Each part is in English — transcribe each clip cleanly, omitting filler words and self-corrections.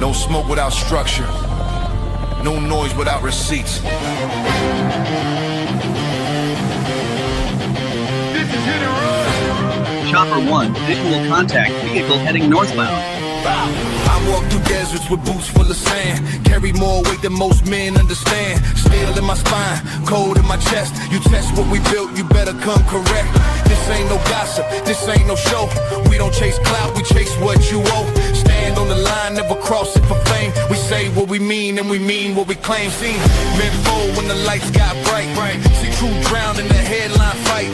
No smoke without structure. No noise without receipts. This is hit and run. Chopper 1, visual contact, vehicle heading northbound. I walk through deserts with boots full of sand. Carry more weight than most men understand. Steel in my spine, cold in my chest. You test what we built, you better come correct. This ain't no gossip, this ain't no show. We don't chase clout, we chase what you owe. Stand on the line, never cross it for fame. We say what we mean and we mean what we claim. See men fold when the lights got bright. See crew drown in the headline fight.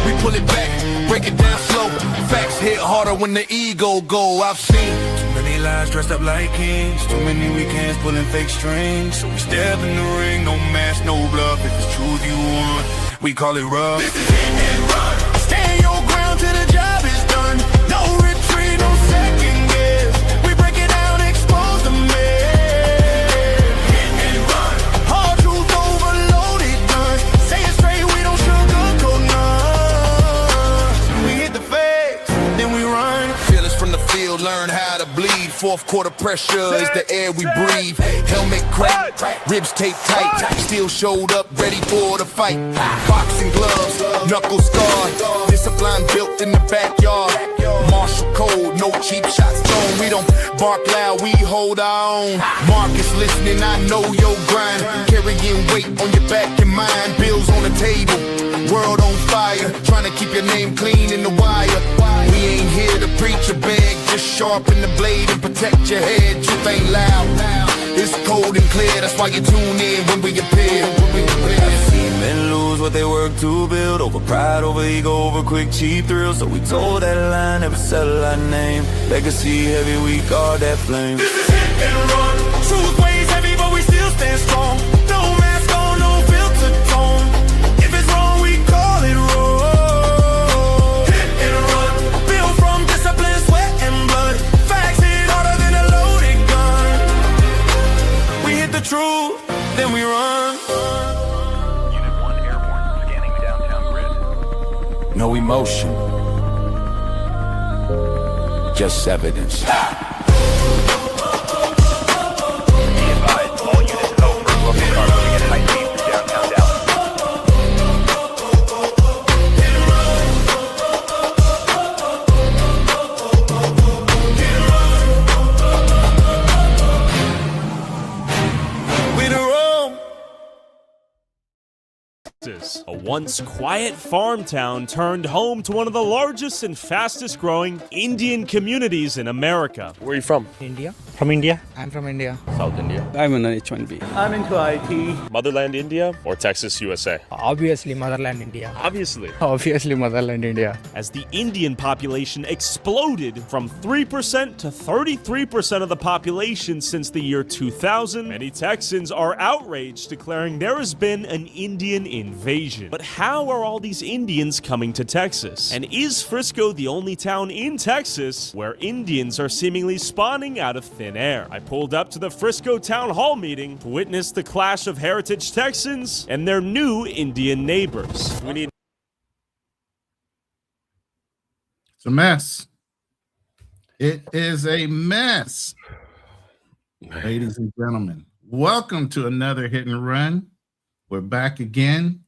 We pull it back, break it down slow. Facts hit harder when the ego go. I've seen too many lies dressed up like kings. Too many weekends pulling fake strings. So we step in the ring, no mask, no bluff. If it's truth you want, we call it rough. This is hit and run. Stand your ground till the job is done. No retreat, no second guess. We break it down, expose the mess. Hit and run. Hard truth overloaded guns. Say it straight, we don't sugarcoat none. We hit the facts, then we run. Feel us from the field, learn how to bleed. Fourth quarter pressure is the air we breathe. Helmet crack, ribs taped tight. Still showed up, ready for the fight. Boxing gloves, knuckles scarred. Discipline built in the backyard. Martial code, no cheap shots thrown. We don't bark loud, we hold our own. Marcus listening, I know your grind. Carrying weight on your back and mind. Bills on the table, world on fire. Trying to keep your name clean in the wire. We ain't here to preach or beg. Just sharpen the blade and protect your head. Truth ain't loud. It's cold and clear. That's why you tune in when we appear. I've seen men lose what they work to build. Over pride, over ego, over quick, cheap thrills. So we told that line, never settle our name. Legacy heavy, we guard that flame. This is hit and run. Truth weighs heavy, but we still stand strong. No mask on, no filter tone. If it's wrong, we call it wrong. Hit and run. Built from discipline, sweat and blood. Facts hit harder than a loaded gun. We hit the truth, then we run. Unit 1 airborne, scanning downtown grid. No emotion, just evidence. Be advised, all units over. Local car moving at high speed through downtown Dallas. We the roam. A once quiet farm town turned home to one of the largest and fastest growing Indian communities in America. Where are you from? India. From India. I'm from India. South India. I'm an H1B. I'm into IT. Motherland India or Texas, USA? Obviously, motherland India. Obviously. Obviously, motherland India. As the Indian population exploded from 3% to 33% of the population since the year 2000, many Texans are outraged, declaring there has been an Indian invasion. But how are all these Indians coming to Texas? And is Frisco the only town in Texas where Indians are seemingly spawning out of thin air? I pulled up to the Frisco Town Hall meeting to witness the clash of heritage Texans and their new Indian neighbors. We need It's a mess. It is a mess. Ladies and gentlemen, welcome to another Hit and Run. We're back again.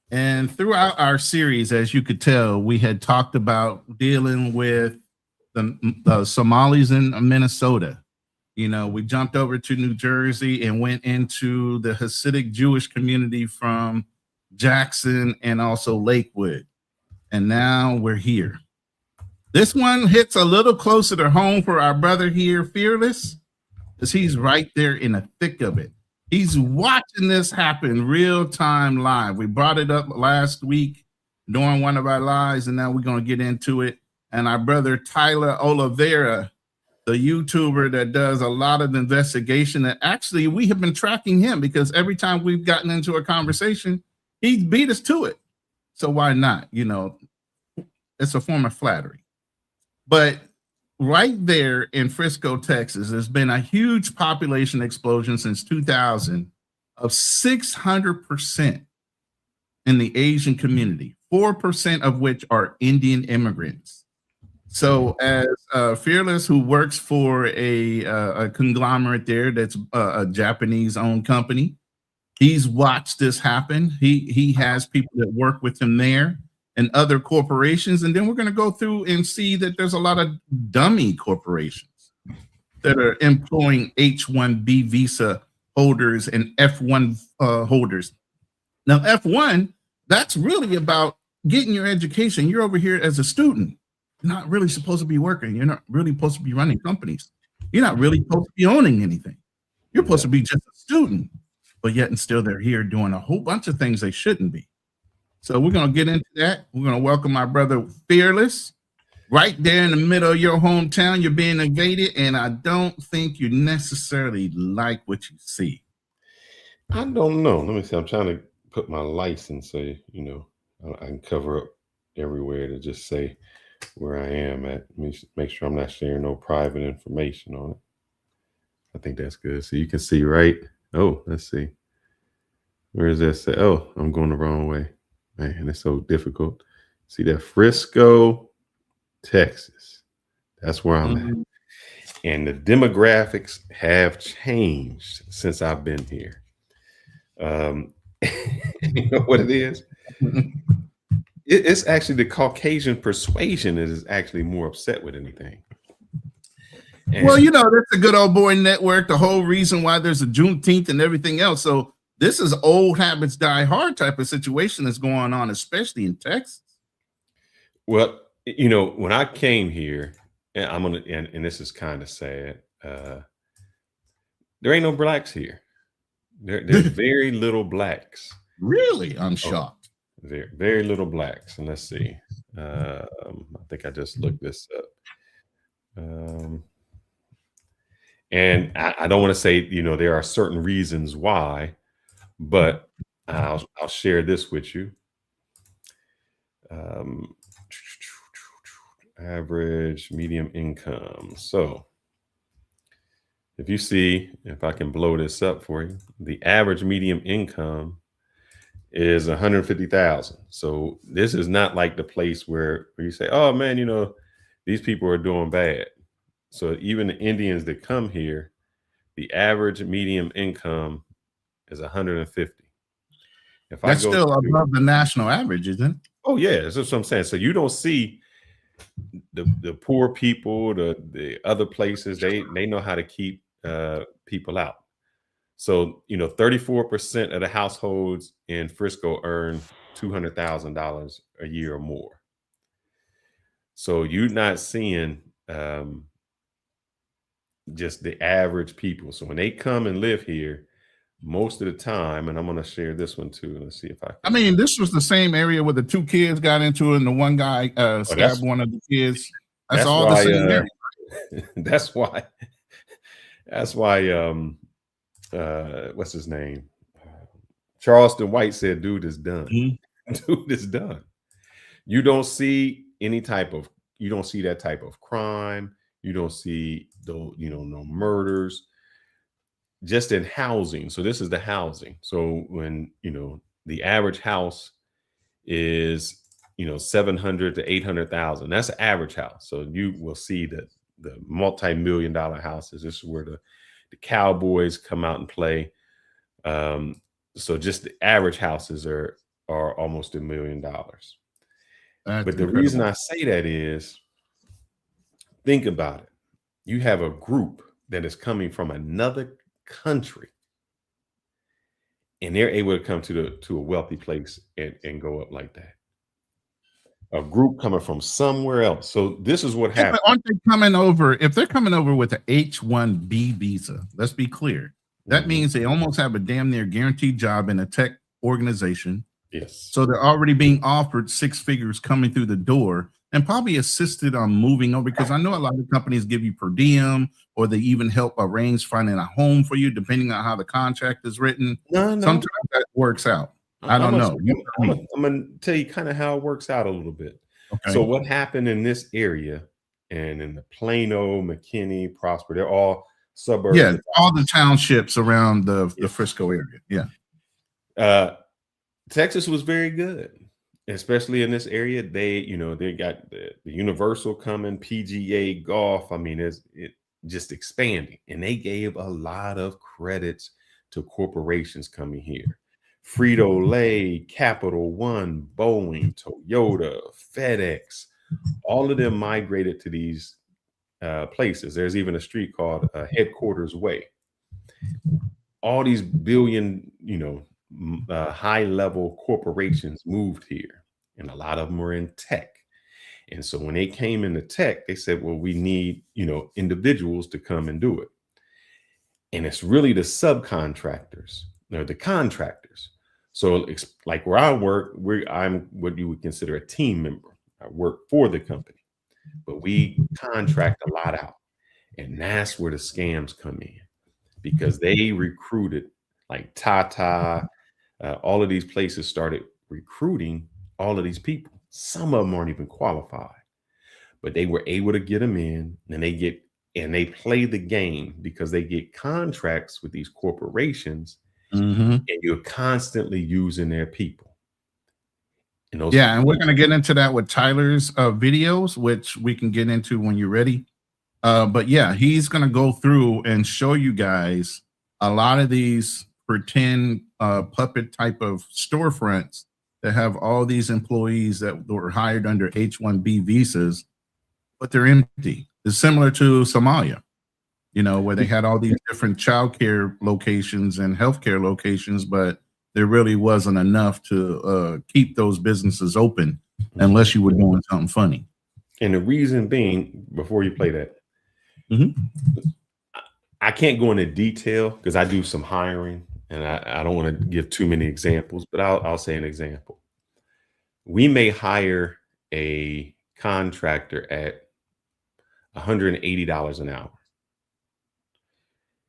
And throughout our series, as you could tell, we had talked about dealing with the Somalis in Minnesota. You know, we jumped over to New Jersey and went into the Hasidic Jewish community from Jackson and also Lakewood. And now we're here. This one hits a little closer to home for our brother here, Fearless, because he's right there in the thick of it. He's watching this happen real time live. We brought it up last week during one of our lives, and now we're going to get into it. And our brother Tyler Oliveira, the YouTuber that does a lot of investigation, that actually we have been tracking him because every time we've gotten into a conversation, he beat us to it. So why not? You know, it's a form of flattery. But right there in Frisco, Texas, there's been a huge population explosion since 2000 of 600% in the Asian community, 4% of which are Indian immigrants. So as Fearless, who works for a conglomerate there that's a Japanese-owned company, he's watched this happen. He has people that work with him there and other corporations, and then we're going to go through and see that there's a lot of dummy corporations that are employing H1B visa holders and F1 holders. Now, F1, that's really about getting your education. You're over here as a student. You're not really supposed to be working. You're not really supposed to be running companies. You're not really supposed to be owning anything. You're supposed to be just a student, but yet and still they're here doing a whole bunch of things they shouldn't be. So we're going to get into that. We're going to welcome my brother Fearless. Right there in the middle of your hometown, you're being invaded, and I don't think you necessarily like what you see. I don't know. Let me see. I'm trying to put my license so, you know, I can cover up everywhere to just say where I am at. Let me make sure I'm not sharing no private information on it. I think that's good. So you can see, right? Oh, let's see. Where is that say? Oh, I'm going the wrong way. Man, it's so difficult. See that? Frisco, Texas. That's where I'm at. And the demographics have changed since I've been here. You know what it is? It's actually the Caucasian persuasion that is actually more upset with anything. And well, you know, that's a good old boy network. The whole reason why there's a Juneteenth and everything else. So this is old habits die hard type of situation that's going on, especially in Texas. well, you know, when I came here, and I'm gonna, and this is kind of sad. There ain't no blacks here. There's very little blacks. Really? I'm shocked. Very, very little blacks. And let's see. I think I just looked this up. And I don't want to say, you know, there are certain reasons why, but I'll share this with you. Average medium income. So if you see, if I can blow this up for you, the average medium income is 150,000. So this is not like the place where you say, oh man, you know, these people are doing bad. So even the Indians that come here, the average medium income is 150. If That's I go still to, above the national average, isn't it? oh yeah, that's what I'm saying. So you don't see the poor people, the other places, they know how to keep people out. So, you know, 34% of the households in Frisco earn $200,000 a year or more. So you're not seeing just the average people. So when they come and live here, most of the time, and I'm going to share this one too. Let's see if I can. I mean, this was the same area where the two kids got into it and the one guy stabbed one of the kids. That's all why, the same area. That's why what's his name? Charleston White said, dude is done. Dude is done. You don't see you don't see that type of crime. You don't see no murders, just in housing. So this is the housing. So when, you know, the average house is, you know, 700 to 800,000, that's the average house. So you will see that the multi-million-dollar houses. This is where the Cowboys come out and play. So just the average houses are almost $1 million. But the incredible. reason I say that is, think about it. You have a group that is coming from another country, and they're able to come to a wealthy place and go up like that. A group coming from somewhere else. So this is what happened. Aren't they coming over? If they're coming over with an H1B visa, let's be clear. That means they almost have a damn near guaranteed job in a tech organization. Yes. So they're already being offered six figures coming through the door and probably assisted on moving over, because I know a lot of companies give you per diem, or they even help arrange finding a home for you, depending on how the contract is written. No. Sometimes that works out. I don't know. I'm going to tell you kind of how it works out a little bit. Okay. So what happened in this area and in the Plano, McKinney, Prosper, they're all suburbs. Yeah, all the townships around the Frisco area. Yeah. Texas was very good. especially in this area, they got the Universal coming, PGA golf. I mean, it just expanding, and they gave a lot of credits to corporations coming here. Frito-Lay, Capital One, Boeing, Toyota, FedEx, all of them migrated to these places. There's even a street called Headquarters Way. All these billion, high level corporations moved here, and a lot of them were in tech. And so when they came into tech, they said, well, we need, individuals to come and do it. And it's really the subcontractors or the contractors. So like where I work, I'm what you would consider a team member. I work for the company, but we contract a lot out. And that's where the scams come in, because they recruited like Tata, all of these places started recruiting all of these people. Some of them aren't even qualified, but they were able to get them in, and they play the game because they get contracts with these corporations, and you're constantly using their people. And and we're going to get into that with Tyler's videos, which we can get into when you're ready. But yeah, he's going to go through and show you guys a lot of these pretend puppet type of storefronts that have all these employees that were hired under H1B visas, but they're empty. It's similar to Somalia, where they had all these different childcare locations and healthcare locations, but there really wasn't enough to keep those businesses open unless you were doing something funny. And the reason being, before you play that, I can't go into detail because I do some hiring, and I don't want to give too many examples, but I'll say an example. We may hire a contractor at $180 an hour.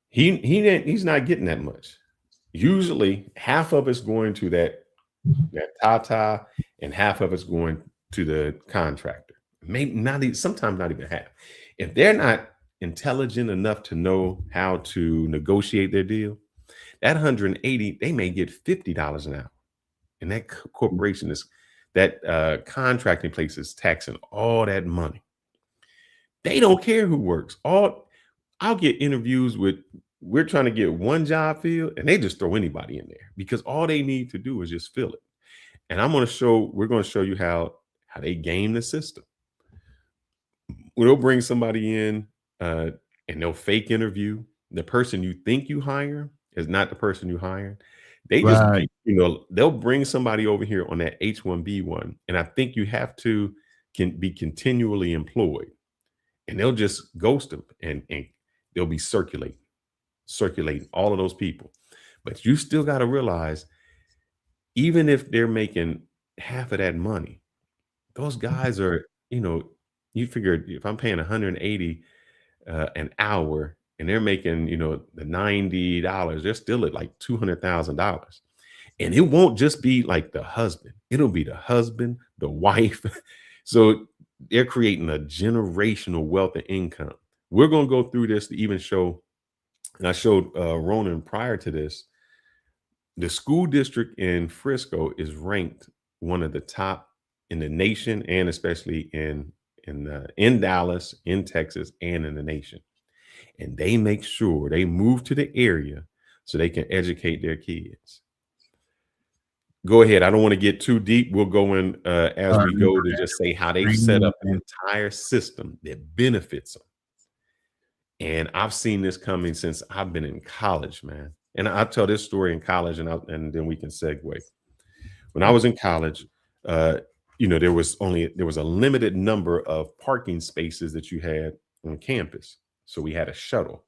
He's not getting that much. Usually half of it's going to that Tata, and half of it's going to the contractor. Maybe not even, sometimes not even half. If they're not intelligent enough to know how to negotiate their deal, that 180, they may get $50 an hour. And that corporation that contracting place is taxing all that money. They don't care who works. I'll get interviews we're trying to get one job filled, and they just throw anybody in there because all they need to do is just fill it. And we're going to show you how they game the system. They'll bring somebody in and they'll fake interview. The person you think you hire is not the person you hired. They just, they'll bring somebody over here on that H1B one. And I think you have to be continually employed, and they'll just ghost them, and they'll be circulating all of those people. But you still got to realize, even if they're making half of that money, those guys are, you figure if I'm paying 180 an hour and they're making, the $90, they're still at like $200,000. And it won't just be like the husband. It'll be the husband, the wife. So they're creating a generational wealth of income. We're going to go through this to even show, and I showed Ronan prior to this, the school district in Frisco is ranked one of the top in the nation, and especially in Dallas, in Texas, and in the nation. And they make sure they move to the area so they can educate their kids. Go ahead. I don't want to get too deep. We'll go in as we go to just say how they set up an entire system that benefits them. And I've seen this coming since I've been in college, man. And I'll tell this story in college, and then we can segue. When I was in college, there was a limited number of parking spaces that you had on campus. So we had a shuttle.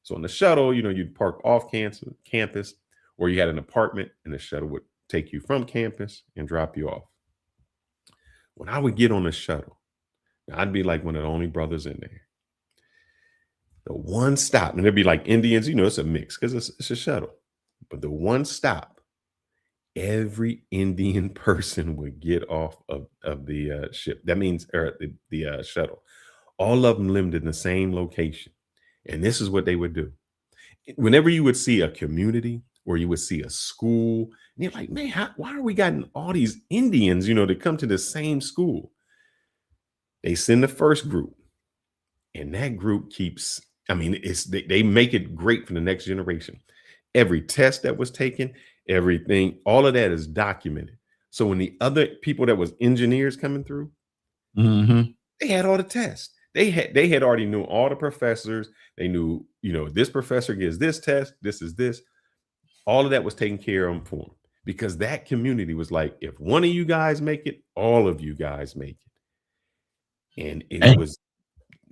So on the shuttle, you'd park off campus, or you had an apartment, and the shuttle would take you from campus and drop you off. When I would get on the shuttle, I'd be like one of the only brothers in there. The one stop, and there'd be like Indians, it's a mix because it's a shuttle. But the one stop, every Indian person would get off of the ship. That means the shuttle. All of them lived in the same location. And this is what they would do. Whenever you would see a community or you would see a school, and you're like, man, why are we getting all these Indians, to come to the same school? They send the first group, and that group keeps, they make it great for the next generation. Every test that was taken, everything, all of that is documented. So when the other people that was engineers coming through, they had all the tests. They had already knew all the professors. They knew, this professor gives this test, this is this. All of that was taken care of for them, because that community was like, if one of you guys make it, all of you guys make it. And it was,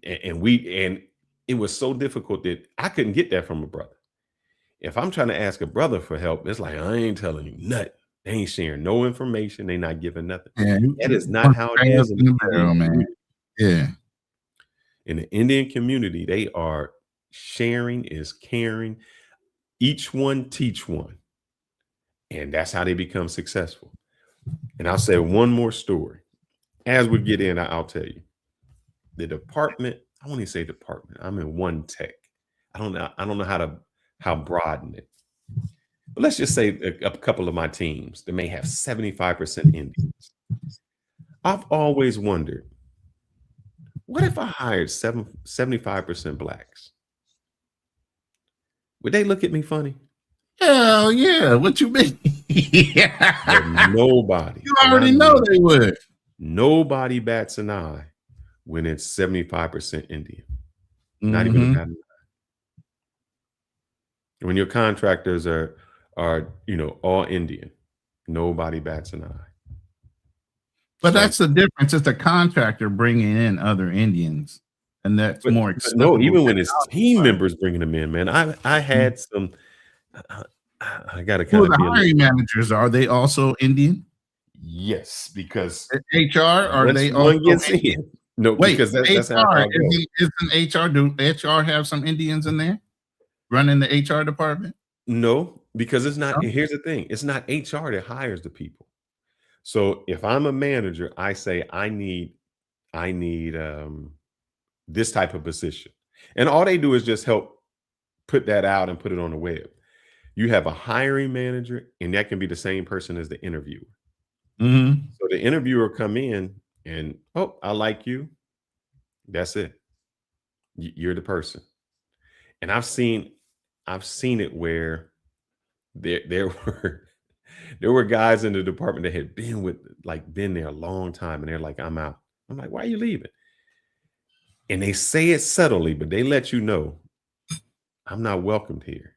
and it was so difficult that I couldn't get that from a brother. If I'm trying to ask a brother for help, it's like, I ain't telling you nothing. They ain't sharing no information. They not giving nothing. That is not how it is in the barrel, man. Yeah. In the Indian community, they are sharing is caring. Each one teach one. And that's how they become successful. And I'll say one more story. As we get in, I'll tell you. The department, I won't even say department. I'm in one tech. I don't know how broaden it. But let's just say a couple of my teams that may have 75% Indians. I've always wondered, what if I hired 75% blacks? Would they look at me funny? Hell yeah. What you mean? Nobody. You already know they would. Nobody bats an eye when it's 75% Indian. Not even a bat an eye. When your contractors are all Indian, nobody bats an eye. But that's the difference. It's the contractor bringing in other Indians, and that's more acceptable. No, even when it's team members bringing them in, man. I had some. I got to kind of. The hiring managers, are they also Indian? Yes, because HR, are they also Indian? No, wait, because that's HR, how isn't HR? Do HR have some Indians in there running the HR department? No, because it's not. Here's the thing: it's not HR that hires the people. So if I'm a manager, I say I need this type of position, and all they do is just help put that out and put it on the web. You have a hiring manager, and that can be the same person as the interviewer. So the interviewer come in and, oh, I like you. That's it. You're the person. And I've seen it where there were guys in the department that had been there a long time, and they're like, I'm out. I'm like, why are you leaving? And they say it subtly, but they let you know, I'm not welcomed here.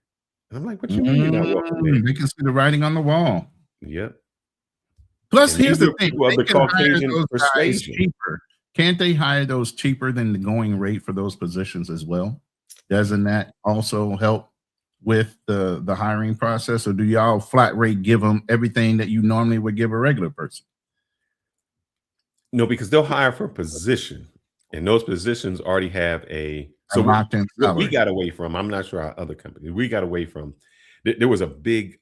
And I'm like, what you mean you're not welcome here? They can see the writing on the wall. Yep. Plus, here's the thing: the Caucasian persuasion. Cheaper. Can't they hire those cheaper than the going rate for those positions as well? Doesn't that also help with the hiring process, or do y'all flat rate give them everything that you normally would give a regular person? No, because they'll hire for a position, and those positions already have a. So we got away from. I'm not sure how other companies. We got away from. There was a big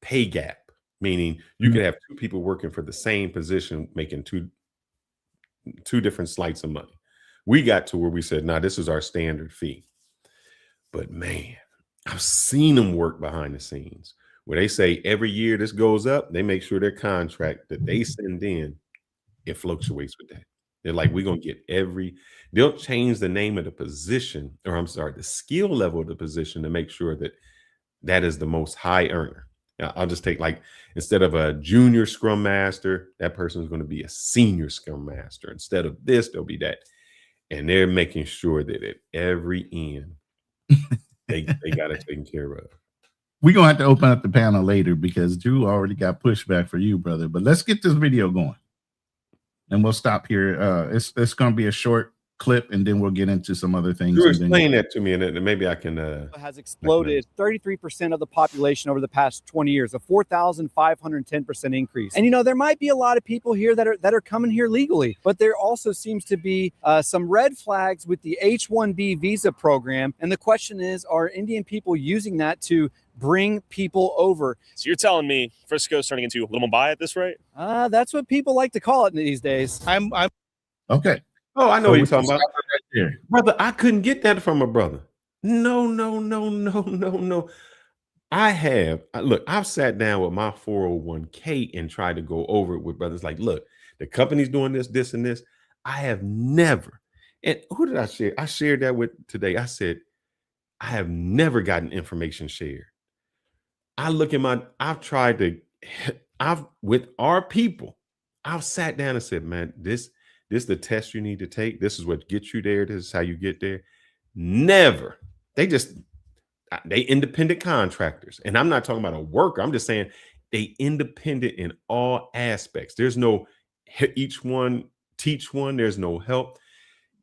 pay gap. Meaning you could have two people working for the same position, making two different slices of money. We got to where we said, nah, this is our standard fee. But man, I've seen them work behind the scenes where they say every year this goes up, they make sure their contract that they send in, it fluctuates with that. They're like, we're going to get they'll change the name of the position, or I'm sorry, the skill level of the position to make sure that is the most high earner. I'll just take, like, instead of a junior scrum master, that person is going to be a senior scrum master. Instead of this, there'll be that. And they're making sure that at every end, they got it taken care of. We're going to have to open up the panel later because Drew already got pushback for you, brother. But let's get this video going. And we'll stop here. It's going to be a short clip, and then we'll get into some other things. Drew, explain that to me, and maybe I can. Has exploded 33% of the population over the past 20 years, a 4,510% increase. And there might be a lot of people here that are coming here legally, but there also seems to be some red flags with the H1B visa program. And the question is, are Indian people using that to bring people over? So you're telling me Frisco's turning into Little Mumbai at this rate? That's what people like to call it these days. I'm okay. Oh, I know what you're talking about. Right, brother, I couldn't get that from a brother. No. Look, I've sat down with my 401k and tried to go over it with brothers like, look, the company's doing this, this, and this. I have never, and who did I share? I shared that with today. I said, I have never gotten information shared. I've tried to, with our people, I've sat down and said, man, this is the test you need to take. This is what gets you there. This is how you get there. Never. They independent contractors. And I'm not talking about a worker. I'm just saying they independent in all aspects. There's no each one teach one. There's no help.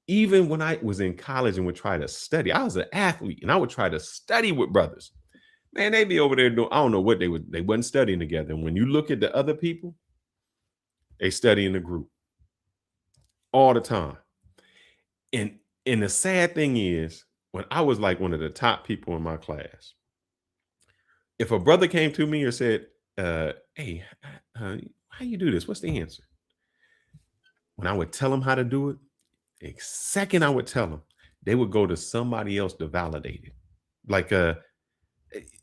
Even when I was in college and would try to study, I was an athlete and I would try to study with brothers. Man, they'd be over there doing, I don't know what they wasn't studying together. And when you look at the other people, they study in a group all the time. And the sad thing is, when I was like one of the top people in my class, if a brother came to me or said, hey, how you do this? What's the answer? When I would tell them how to do it, the second I would tell them, they would go to somebody else to validate it. Like,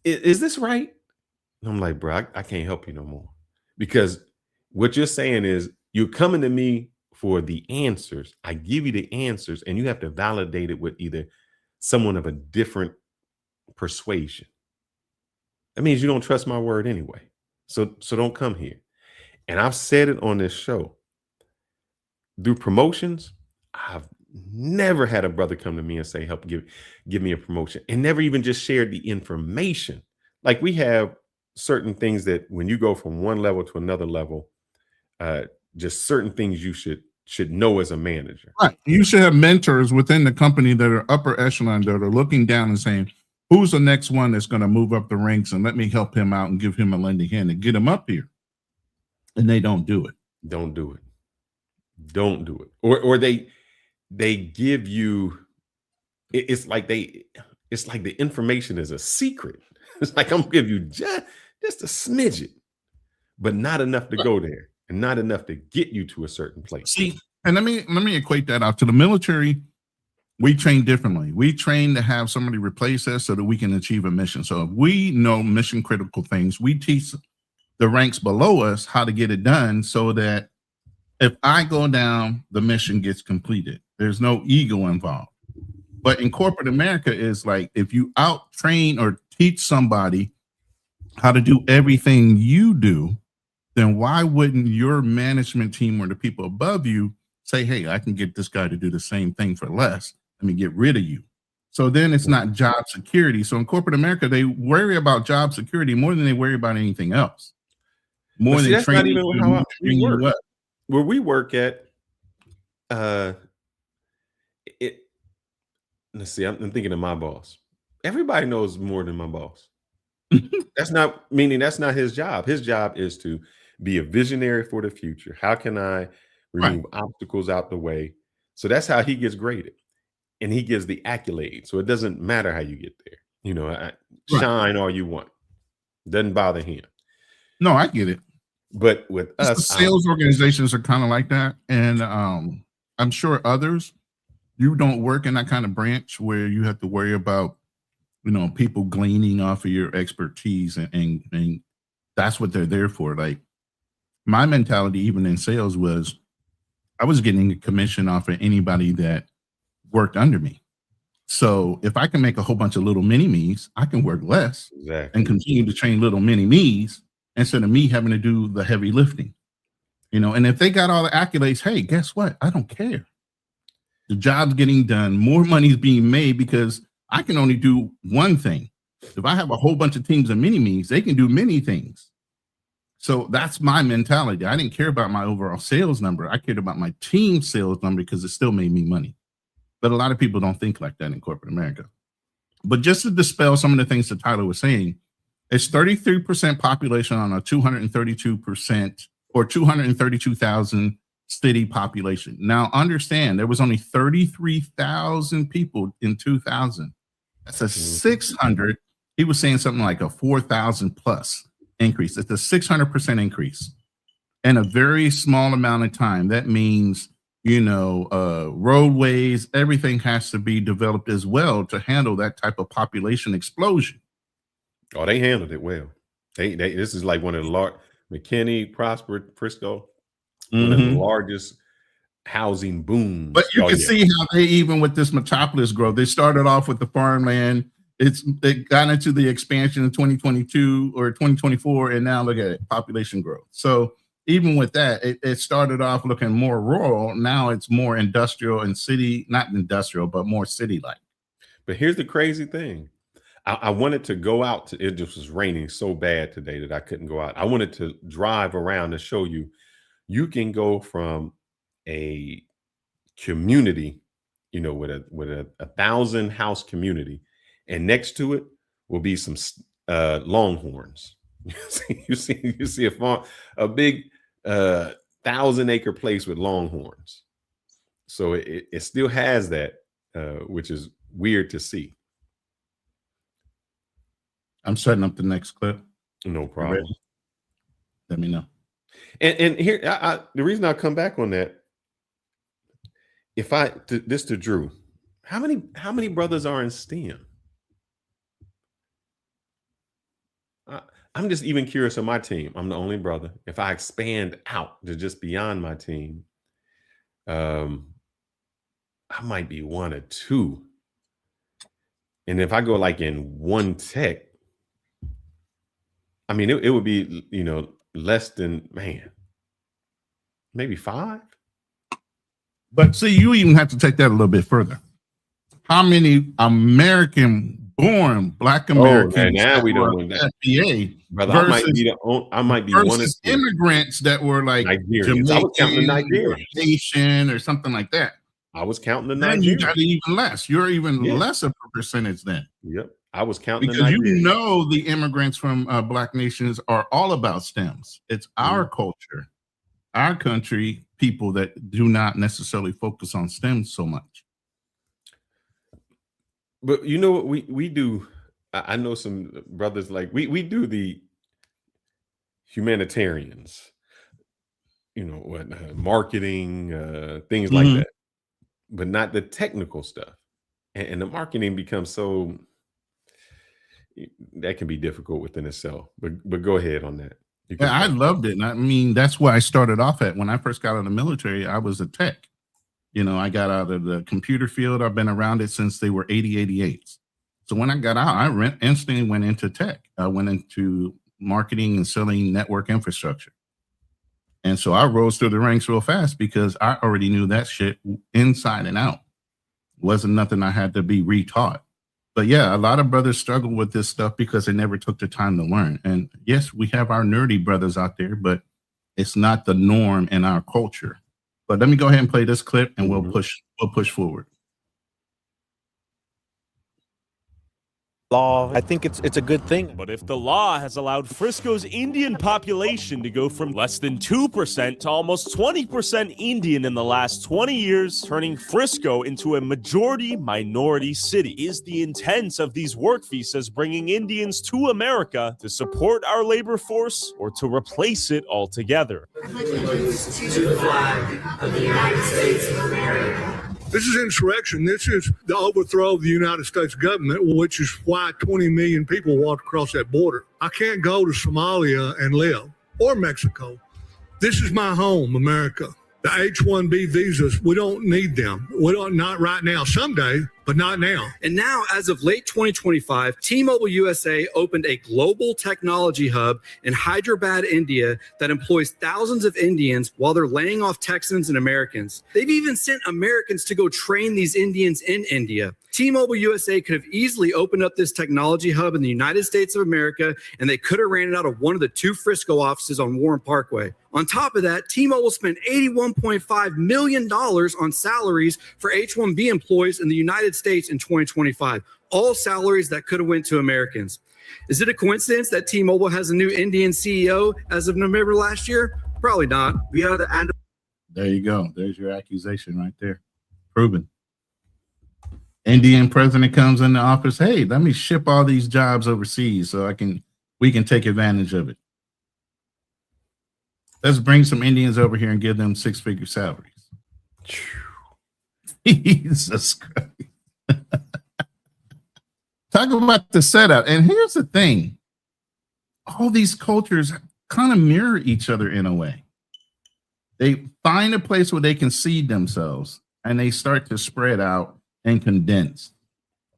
is this right? And I'm like, bro, I can't help you no more. Because what you're saying is you're coming to me for the answers. I give you the answers and you have to validate it with either someone of a different persuasion. That means you don't trust my word anyway. So don't come here. And I've said it on this show. Through promotions, I've never had a brother come to me and say, help give me a promotion, and never even just shared the information. Like, we have certain things that when you go from one level to another level, just certain things you should know as a manager. Right. You should have mentors within the company that are upper echelon that are looking down and saying, who's the next one that's going to move up the ranks and let me help him out and give him a lending hand and get him up here. And they don't do it. Don't do it. Don't do it. Or they give you, it's like the information is a secret. It's like, I'm gonna give you just a smidget, but not enough to go there and not enough to get you to a certain place. See, and let me equate that out to the military. We train differently. We train to have somebody replace us so that we can achieve a mission. So if we know mission critical things, we teach the ranks below us how to get it done so that if I go down, the mission gets completed. There's no ego involved. But in corporate America, is like, if you out train or teach somebody how to do everything you do, then why wouldn't your management team or the people above you say, hey, I can get this guy to do the same thing for less. Let me get rid of you. So then it's not job security. So in corporate America, they worry about job security more than they worry about anything else. More than training. Not even how we work. Where we work at, let's see, I'm thinking of my boss. Everybody knows more than my boss. That's not his job. His job is to be a visionary for the future. How can I remove obstacles out the way? So that's how he gets graded. And he gives the accolade. So it doesn't matter how you get there. You know, shine all you want. Doesn't bother him. No, I get it. But with us, sales organizations are kind of like that. And I'm sure others, you don't work in that kind of branch where you have to worry about, you know, people gleaning off of your expertise. And that's what they're there for. Like, my mentality, even in sales, was I was getting a commission off of anybody that worked under me. So if I can make a whole bunch of little mini-me's, I can work less and continue to train little mini-me's instead of me having to do the heavy lifting. You know, and if they got all the accolades, hey, guess what? I don't care. The job's getting done. More money is being made because I can only do one thing. If I have a whole bunch of teams of mini-me's, they can do many things. So that's my mentality. I didn't care about my overall sales number. I cared about my team sales number because it still made me money. But a lot of people don't think like that in corporate America. But just to dispel some of the things that Tyler was saying, it's 33% population on a 232% or 232,000 city population. Now, understand, there was only 33,000 people in 2000. That's a 600. He was saying something like a 4,000 plus increase. It's a 600% increase in a very small amount of time. That means, you know, roadways, everything has to be developed as well to handle that type of population explosion. Oh, they handled it well. They this is like one of the large McKinney, Prosper, Frisco, one of the largest housing booms. But you can see how they, even with this metropolis growth, they started off with the farmland. It got into the expansion in 2022 or 2024, and now look at it, population growth. So even with that, it started off looking more rural. Now it's more industrial and city, not industrial, but more city-like. But here's the crazy thing. I wanted to go out to, it just was raining so bad today that I couldn't go out. I wanted to drive around and show you, you can go from a community, you know, with a 1,000 house community, and next to it will be some longhorns. You see a farm, a big 1,000-acre place with longhorns. So it still has that, which is weird to see. I'm setting up the next clip. No problem. Let me know. And here, the reason I come back on that, if this to Drew, how many brothers are in STEM? I'm just even curious of my team. I'm the only brother. If I expand out to just beyond my team, I might be one or two. And if I go like in one tech, I mean, it would be, you know, less than, man, maybe 5. But see, you even have to take that a little bit further. How many American-born Black Americans? Oh, now we don't know that. FBA Brother, versus, I might be one of immigrants that were like Nigerians. I was counting the Nigerians, Haitian or something like that. I was counting the Nigerians. You got even less. You're even less of a percentage then. Yep, I was counting because the you Nigerians. know the immigrants from Black nations are all about STEMs. It's our culture, our country, people that do not necessarily focus on STEM so much. But you know what we do? I know some brothers like we do the humanitarians, you know, what marketing, things like that, but not the technical stuff. And the marketing becomes so, that can be difficult within itself. But go ahead on that. Yeah, I loved it. And I mean, that's where I started off at. When I first got out of the military, I was a tech. You know, I got out of the computer field. I've been around it since they were 8088s. So when I got out, I instantly went into tech. I went into marketing and selling network infrastructure. And so I rose through the ranks real fast because I already knew that shit inside and out. It wasn't nothing I had to be retaught. But yeah, a lot of brothers struggle with this stuff because they never took the time to learn. And yes, we have our nerdy brothers out there, but it's not the norm in our culture. But let me go ahead and play this clip and we'll push forward. Law, I think it's a good thing. But if the law has allowed Frisco's Indian population to go from less than 2% to almost 20% Indian in the last 20 years, turning Frisco into a majority-minority city, is the intent of these work visas bringing Indians to America to support our labor force or to replace it altogether? To the flag of the United States of America. This is insurrection. This is the overthrow of the United States government, which is why 20 million people walked across that border. I can't go to Somalia and live, or Mexico. This is my home, America. The H1B visas, we don't need them. We don't, not right now, someday, but not now. And now, as of late 2025, T-Mobile USA opened a global technology hub in Hyderabad, India that employs thousands of Indians while they're laying off Texans and Americans. They've even sent Americans to go train these Indians in India. T-Mobile USA could have easily opened up this technology hub in the United States of America, and they could have ran it out of one of the 2 Frisco offices on Warren Parkway. On top of that, T-Mobile spent $81.5 million on salaries for H1B employees in the United States in 2025, all salaries that could have went to Americans. Is it a coincidence that T-Mobile has a new Indian CEO as of November last year? Probably not. We are the end. There you go. There's your accusation right there. Proven. Indian president comes in the office. Hey, let me ship all these jobs overseas so we can take advantage of it. Let's bring some Indians over here and give them 6-figure salaries. Jesus Christ. Talk about the setup. And here's the thing. all these cultures kind of mirror each other in a way. They find a place where they can see themselves and they start to spread out and condense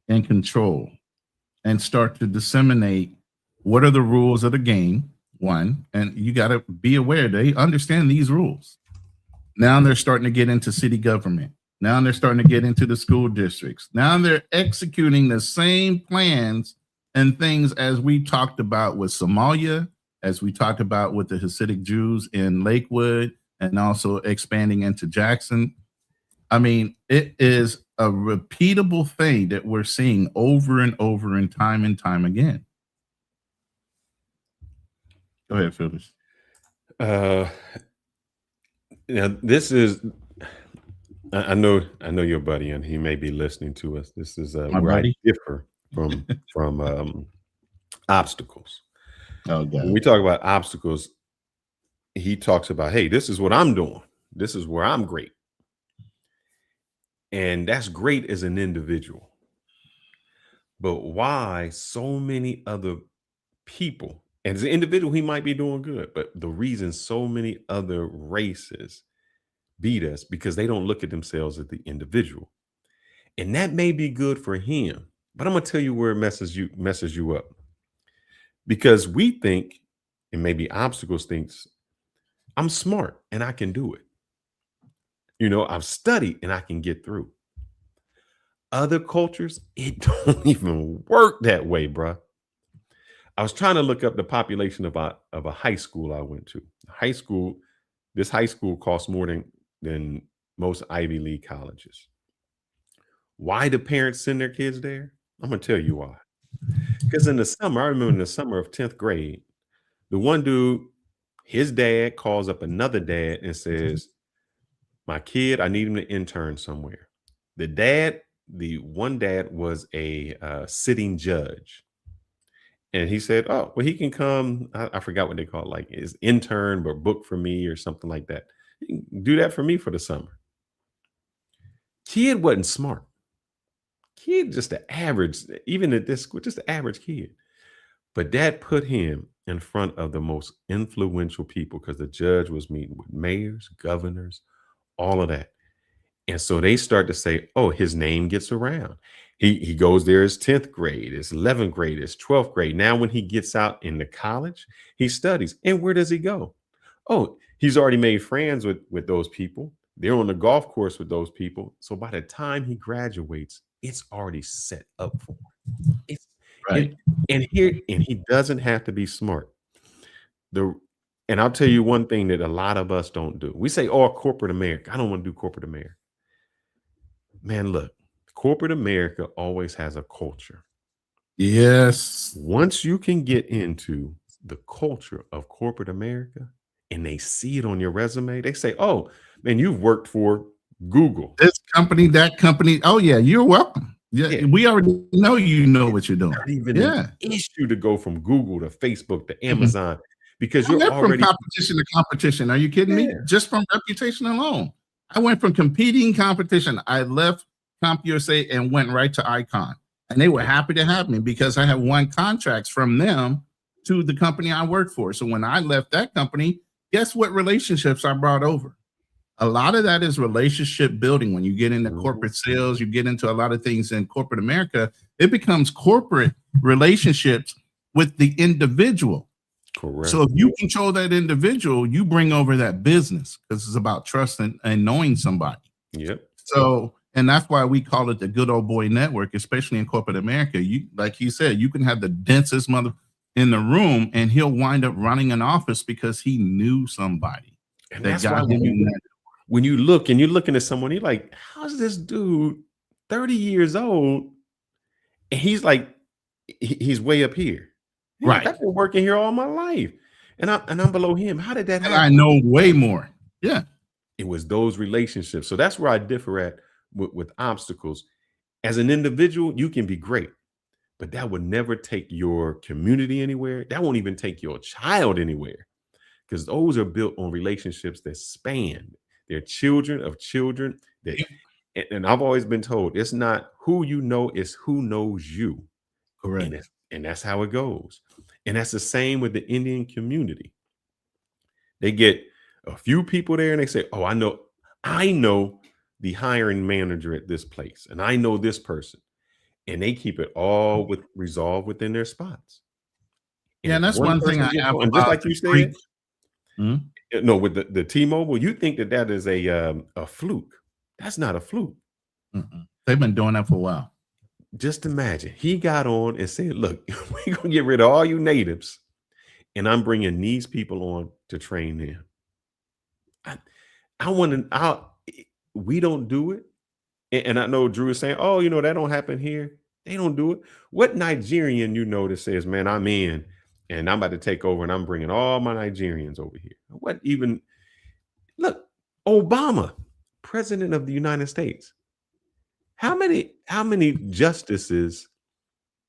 and control and start to disseminate what are the rules of the game, one, and you got to be aware they understand these rules. Now they're starting to get into city government. Now they're starting to get into the school districts. Now they're executing the same plans and things as we talked about with Somalia, as we talked about with the Hasidic Jews in Lakewood, and also expanding into Jackson. I mean, it is a repeatable thing that we're seeing over and over and time again. Go ahead, Phyllis. Now this is, I know your buddy, and he may be listening to us. This is where buddy? I differ from obstacles. Oh, God. When we talk about obstacles, he talks about, hey, this is what I'm doing. This is where I'm great. And that's great as an individual. But why so many other people, and as an individual, he might be doing good, but the reason so many other races beat us because they don't look at themselves as the individual. And that may be good for him, but I'm going to tell you where it messes you up. Because we think, and maybe obstacles thinks, I'm smart and I can do it. You know, I've studied and I can get through. Other cultures, it don't even work that way, bruh. I was trying to look up the population of a high school I went to. This high school costs more than most Ivy League colleges. Why do parents send their kids there? I'm going to tell you why. Because in the summer, I remember in the summer of 10th grade, the one dude, his dad calls up another dad and says, my kid, I need him to intern somewhere. The one dad was a sitting judge. And he said, oh, well, he can come. I forgot what they call it, like his intern, but book for me or something like that. He can do that for me for the summer. Kid wasn't smart. Kid, just the average, even at this school, just the average kid. But that put him in front of the most influential people because the judge was meeting with mayors, governors, all of that. And so they start to say, oh, his name gets around. He goes there as 10th grade, as 11th grade, as 12th grade. Now, when he gets out into college, he studies. And where does he go? Oh, he's already made friends with those people. They're on the golf course with those people. So by the time he graduates, it's already set up for him. It's right. And he doesn't have to be smart. And I'll tell you one thing that a lot of us don't do. We say, oh, corporate America. I don't want to do corporate America. Man, look, corporate America always has a culture. Yes. Once you can get into the culture of corporate America and they see it on your resume, they say, oh, man, you've worked for Google. This company, that company. Oh, yeah, you're welcome. Yeah, we already know you know what you're doing. Not even an issue to go from Google to Facebook to Amazon because you're already from competition to competition. Are you kidding me? Just from reputation alone. I went from competing competition. I left CompUSA and went right to Icon. And they were happy to have me because I had won contracts from them to the company I worked for. So when I left that company, guess what relationships I brought over? A lot of that is relationship building. When you get into corporate sales, you get into a lot of things in corporate America, it becomes corporate relationships with the individual. Correct. So if you control that individual, you bring over that business because it's about trust and knowing somebody. Yep. So, and that's why we call it the good old boy network, especially in corporate America. You, like he said, you can have the densest mother in the room and he'll wind up running an office because he knew somebody. And that's why when you look and you're looking at someone, you're like, how's this dude 30 years old? And he's like, he's way up here. Right. I've been working here all my life. And I'm below him. How did that happen? I know way more. Yeah. It was those relationships. So that's where I differ at with obstacles. As an individual, you can be great, but that would never take your community anywhere. That won't even take your child anywhere because those are built on relationships that span. They're children of children. And I've always been told it's not who you know, it's who knows you. Correct. And that's how it goes. And that's the same with the Indian community. They get a few people there and they say, oh, I know the hiring manager at this place, and I know this person. And they keep it all resolved within their spots. Yeah, and that's one thing I have and just like you said, Hmm? no, with the T-Mobile, you think that is a fluke. That's not a fluke. They've been doing that for a while. Just imagine he got on and said, look, we're going to get rid of all you natives, and I'm bringing these people on to train them. We don't do it. And I know Drew is saying, oh, that don't happen here. They don't do it. What Nigerian that says, man, I'm in and I'm about to take over and I'm bringing all my Nigerians over here? What even? Look, Obama, president of the United States. How many justices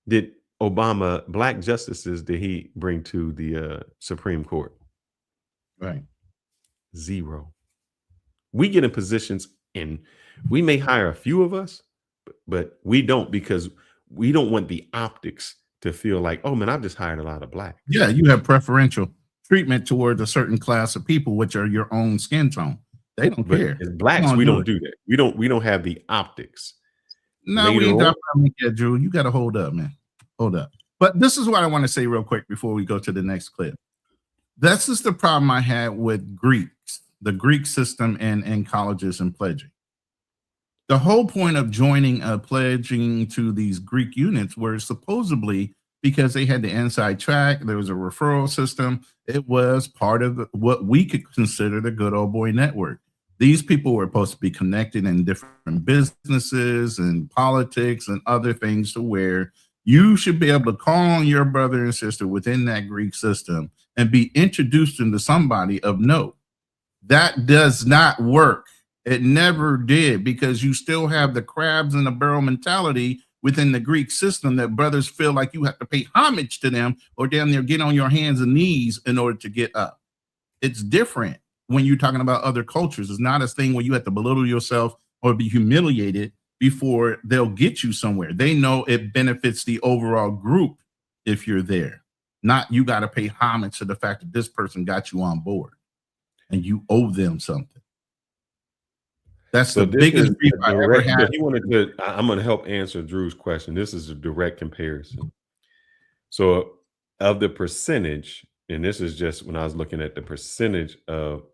did Obama, black justices, did he bring to the Supreme Court? Right. 0. We get in positions and we may hire a few of us, but we don't, because we don't want the optics to feel like, oh man, I've just hired a lot of black. Yeah, you have preferential treatment towards a certain class of people, which are your own skin tone. They don't care. As blacks, we don't do that. We don't have the optics. No, we definitely get, Drew. You got to hold up, man. Hold up. But this is what I want to say real quick before we go to the next clip. This is the problem I had with Greeks, the Greek system in colleges and pledging. The whole point of joining pledging to these Greek units were supposedly because they had the inside track. There was a referral system. It was part of what we could consider the good old boy network. These people were supposed to be connected in different businesses and politics and other things, to where you should be able to call on your brother and sister within that Greek system and be introduced into somebody of note. That does not work. It never did, because you still have the crabs in the barrel mentality within the Greek system that brothers feel like you have to pay homage to them or damn near get on your hands and knees in order to get up. It's different when you're talking about other cultures. It's not a thing where you have to belittle yourself or be humiliated before they'll get you somewhere. They know it benefits the overall group if you're there. Not you got to pay homage to the fact that this person got you on board and you owe them something. That's the biggest beef I ever had. I'm going to help answer Drew's question. This is a direct comparison. So of the percentage, and this is just when I was looking at the percentage of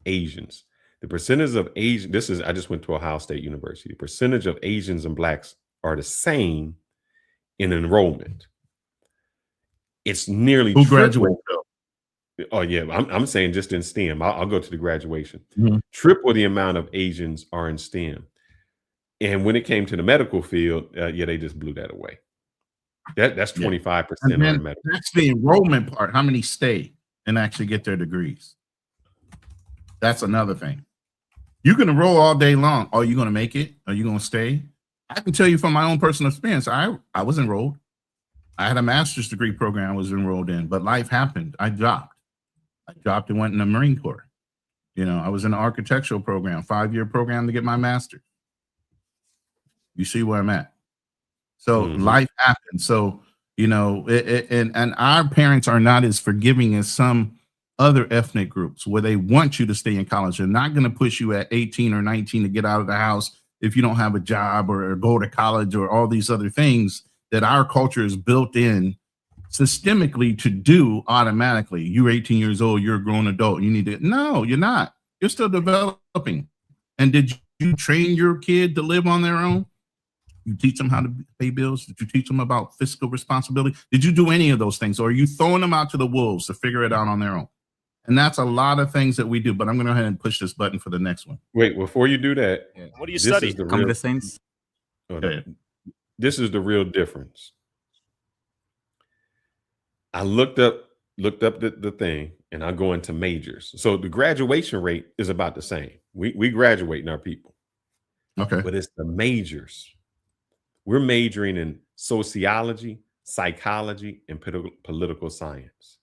Asians, the percentage of Asian, I just went to Ohio State University. The percentage of Asians and blacks are the same in enrollment. It's nearly who graduated. Oh yeah, I'm saying just in STEM. I'll go to the graduation. Triple the amount of Asians are in STEM, and when it came to the medical field, they just blew that away. That's 25% on the medical. That's the enrollment part. How many stay and actually get their degrees? That's another thing. You can enroll all day long. Are you going to make it? Are you going to stay? I can tell you from my own personal experience. I was enrolled. I had a master's degree program I was enrolled in, but life happened. I dropped and went in the Marine Corps. I was in an architectural program, 5-year program to get my master's. You see where I'm at. So life happens. So, and our parents are not as forgiving as some other ethnic groups where they want you to stay in college. They're not going to push you at 18 or 19 to get out of the house if you don't have a job or go to college or all these other things that our culture is built in systemically to do automatically. You're 18 years old, you're a grown adult. You need to. No, you're not. You're still developing. And did you train your kid to live on their own? You teach them how to pay bills? Did you teach them about fiscal responsibility? Did you do any of those things? Or are you throwing them out to the wolves to figure it out on their own? And that's a lot of things that we do. But I'm going to go ahead and push this button for the next one. Wait, before you do that, what do you study? Computer science. This is the real difference. I looked up the thing, and I go into majors. So the graduation rate is about the same. We graduating our people. Okay. But it's the majors. We're majoring in sociology, psychology, and political science.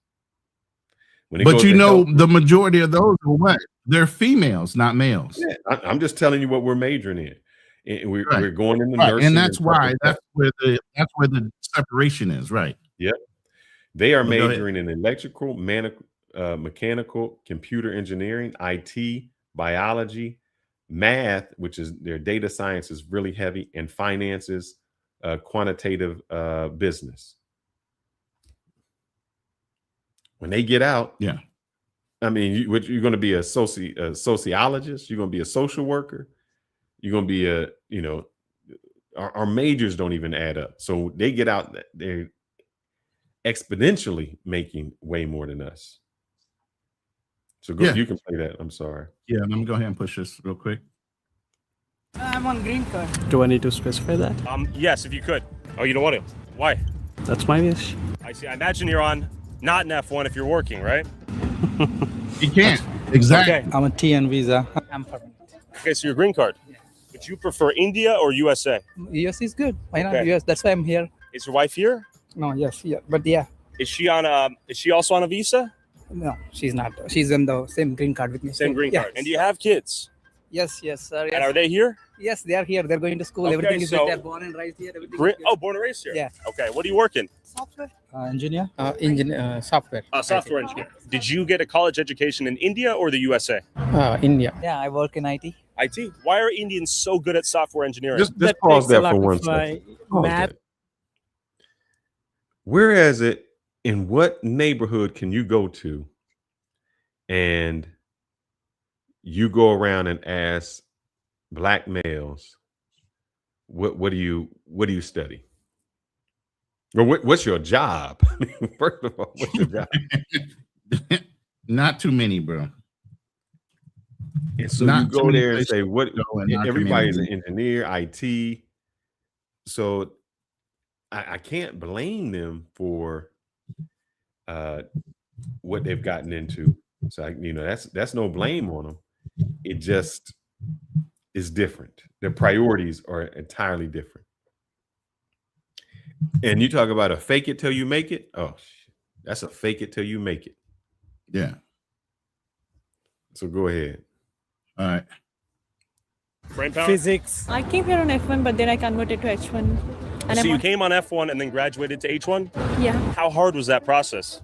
But the majority of those are what? They're females, not males. Yeah, I'm just telling you what we're majoring in. And we're, Right. we're going into Right. nursing. And that's stuff why like that. that's where the separation is, right? Yep. They are Well, go ahead. majoring in electrical, mechanical, computer engineering, IT, biology, math, which is their data science is really heavy, and finances, quantitative business. When they get out, Yeah. I mean, you're going to be a sociologist, you're going to be a social worker, you're going to be our majors don't even add up. So they get out, they're exponentially making way more than us. So go, Yeah. you can play that. I'm sorry. Yeah, let me go ahead and push this real quick. I'm on green card. Do I need to specify that? Yes, if you could. Oh, you don't want to? Why? That's my wish. I see. I imagine you're on not an F1 if you're working, right? You can't. Exactly. Okay. I'm a TN visa. I'm permanent. Okay, so your green card. Yeah. Would you prefer India or USA? US is good. Why not Okay. US? That's why I'm here. Is your wife here? No, yes, yeah, but yeah, Is she also on a visa? no, she's not. She's on the same green card with me. Same green Yeah. card. And do you have kids? Yes, sir. Yes. And are they here? Yes, they are here. They're going to school. Okay, Everything is so- good. They're born and raised here. Everything is good. Oh, born and raised here. Yeah. Okay. What are you working? Software. Engineer? Engineer, software. Software engineer. Did you get a college education in India or the USA? India. Yeah, I work in IT. IT. Why are Indians so good at software engineering? Just pause there for one second. Pause that. Whereas in what neighborhood can you go to and you go around and ask black males, what do you study? Or what's your job? First of all, what's your job? Not too many, bro. And so Not you too go many there and places say, to what? go and not too Everybody's an many. engineer, IT. So I can't blame them for what they've gotten into. So that's no blame on them. It just is different. Their priorities are entirely different. And you talk about a fake it till you make it. Oh, that's a fake it till you make it. Yeah. So go ahead. All right. Brain power? Physics. I came here on F1, but then I converted to H1. And So you came on F1 and then graduated to H1? Yeah, How hard was that process?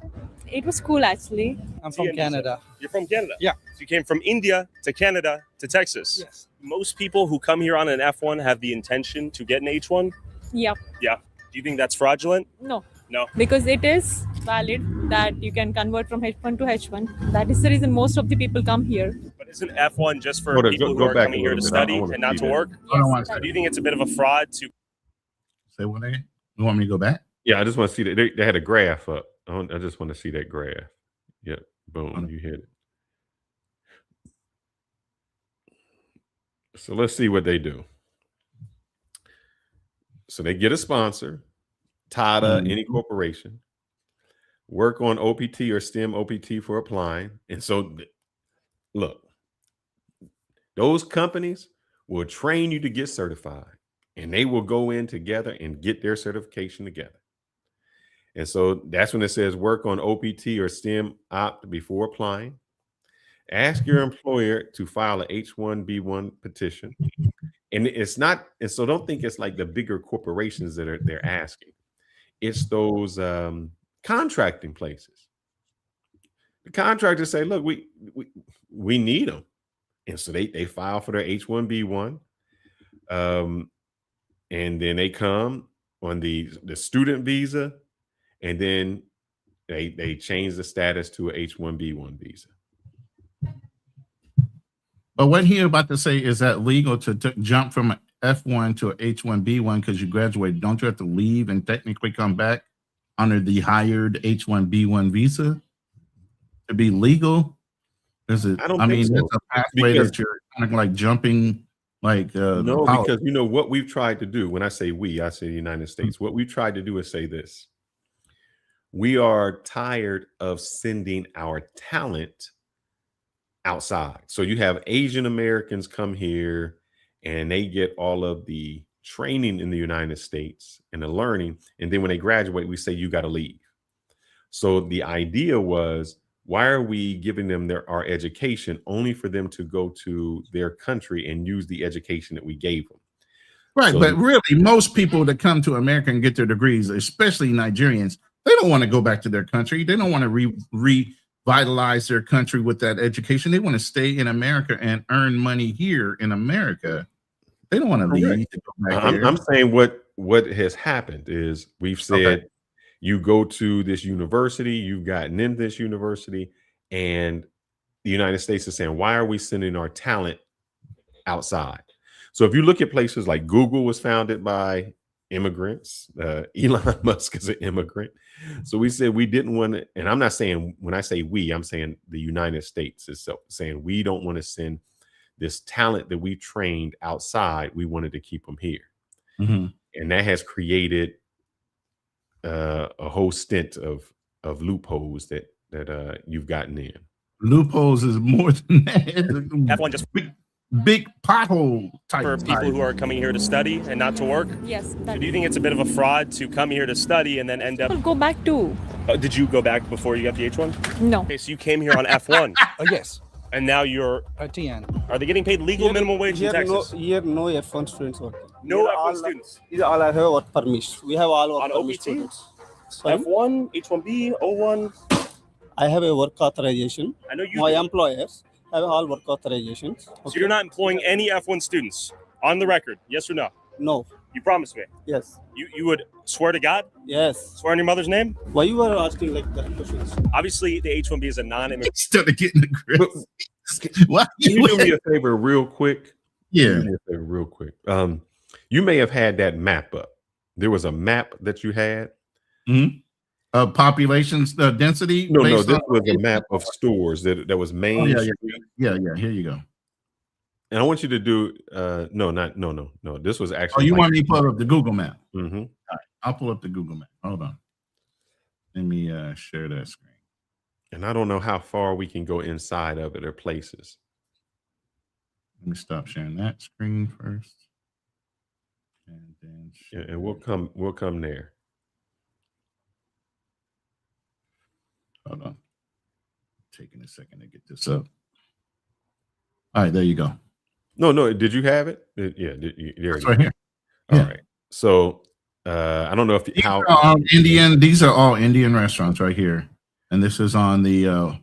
it was cool actually. I'm from Canada. You're from Canada? Yeah. So you came from India to Canada to Texas? Yes. Most people who come here on an F1 have the intention to get an H1? Yeah, Yeah. Do you think that's fraudulent? no, No. because it is valid that you can convert from H1 to H1. That is the reason most of the people come here. But isn't F1 just for Hold on, people go who are back coming a here to little bit. I study wanna and not see to that. work? Hold on one So second. do you think it's a bit of a fraud to Say what again? You want me to go back? Yeah, I just want to see that they had a graph up. I just want to see that graph. Yep. Boom. You hit it. So let's see what they do. So they get a sponsor, TADA, any corporation, work on OPT or STEM OPT for applying. And so look, those companies will train you to get certified and they will go in together and get their certification together. And so that's when it says work on OPT or STEM opt before applying. Ask your employer to file a H1B1 petition. And it's not, and so don't think it's like the bigger corporations that they're asking. It's those contracting places. The contractors say, look, we need them. And so they file for their H1B1. And then they come on the student visa, and then they change the status to a H1B1 visa. But what he about to say, is that legal to jump from an F1 to an H1B1 because you graduated? Don't you have to leave and technically come back under the hired H1B1 visa to be legal? Is it? I don't think so. It's a pathway Because- that you're kind of like jumping, like No, because you know what we've tried to do. When I say we, I say the United States. What we've tried to do is say this: we are tired of sending our talent outside. So you have Asian Americans come here and they get all of the training in the United States and the learning. And then when they graduate, we say, you got to leave. So the idea was, why are we giving them our education only for them to go to their country and use the education that we gave them? Right, So but really, most people that come to America and get their degrees, especially Nigerians, they don't want to go back to their country. They don't want to revitalize their country with that education. They want to stay in America and earn money here in America. They don't want to leave to go back there. I'm saying what has happened is we've said you go to this university, you've gotten in this university, and the United States is saying, why are we sending our talent outside? So if you look at places like Google was founded by immigrants, Elon Musk is an immigrant. So we said we didn't want to, and I'm not saying, when I say we, I'm saying the United States is saying we don't want to send this talent that we trained outside. We wanted to keep them here. And that has created a whole stint of loopholes that you've gotten in. Loopholes is more than that. F1 just big pothole type for people who are coming here to study and not to work. Yes. So do you think it's a bit of a fraud to come here to study and then end up? People go back too. Did you go back before you got the H1? No. Okay, so you came here on F1. Yes. And now you're. TN. Are they getting paid legal minimum wage in Texas? Here, no F1 students working. No F1 students. These all have work permits. We have all work On permit OPT? students. Sorry? F1, H1B, O1. I have a work authorization. I know you My do. employers have all work authorizations. So you're not employing any F1 students on the record, yes or no? No. You promise me? Yes. You would swear to God? Yes. Swear on your mother's name? Why you are asking like that questions? Obviously, the H1B is a non-immigrant. Started getting the grip. Can you do me a favor real quick? Yeah. Do me a favor real quick. You may have had that map up. There was a map that you had. Populations density. No, this was a map of stores that was Main Street. Yeah. Here you go. And I want you to do no. This was actually. Oh, you want me to pull up the Google map? Mm-hmm. All right, I'll pull up the Google map. Hold on. Let me share that screen. And I don't know how far we can go inside of it or places. Let me stop sharing that screen first. And then and we'll come there. Hold on. Taking a second to get this up. All right, there you go. No. Did you have it? Yeah. It's right here. All right. So I don't know if These are all Indian restaurants right here, and this is on the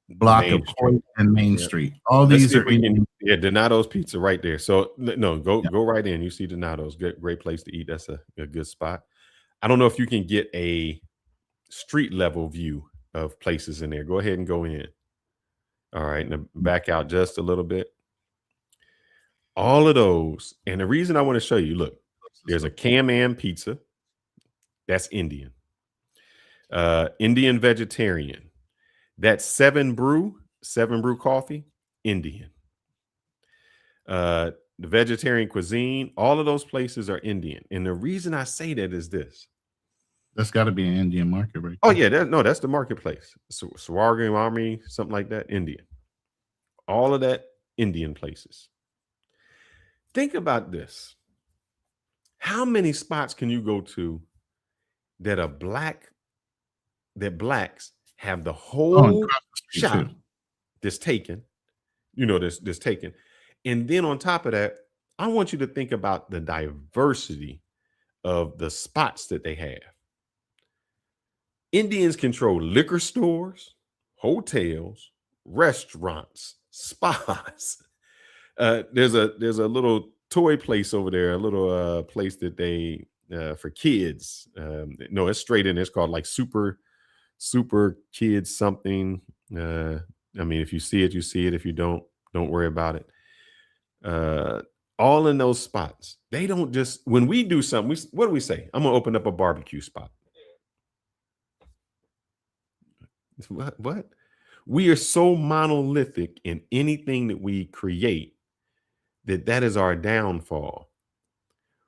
block Main of Court and Main Street. All Let's these see are if we Indian. Donato's Pizza right there. So go right in. You see Donato's, great place to eat. That's a good spot. I don't know if you can get a street level view of places in there. Go ahead and go in. All right, and back out just a little bit. All of those, and the reason I want to show you, look, there's a Cam Pizza. That's Indian. Indian vegetarian. That's Seven Brew Coffee, Indian. The vegetarian cuisine, all of those places are Indian. And the reason I say that is this. That's got to be an Indian market, right? Oh, yeah. That's the marketplace. Swargam Army, something like that, Indian. All of that, Indian places. Think about this. How many spots can you go to that are blacks have the whole shop that's taken, that's taken. And then on top of that, I want you to think about the diversity of the spots that they have. Indians control liquor stores, hotels, restaurants, spas. There's a little toy place over there, a little place that they for kids. No, it's straight in. It's called like Super Kids something. I mean, if you see it, you see it. If you don't worry about it. All in those spots. They don't just, when we do something, what do we say? I'm gonna open up a barbecue spot. What? We are so monolithic in anything that we create that is our downfall.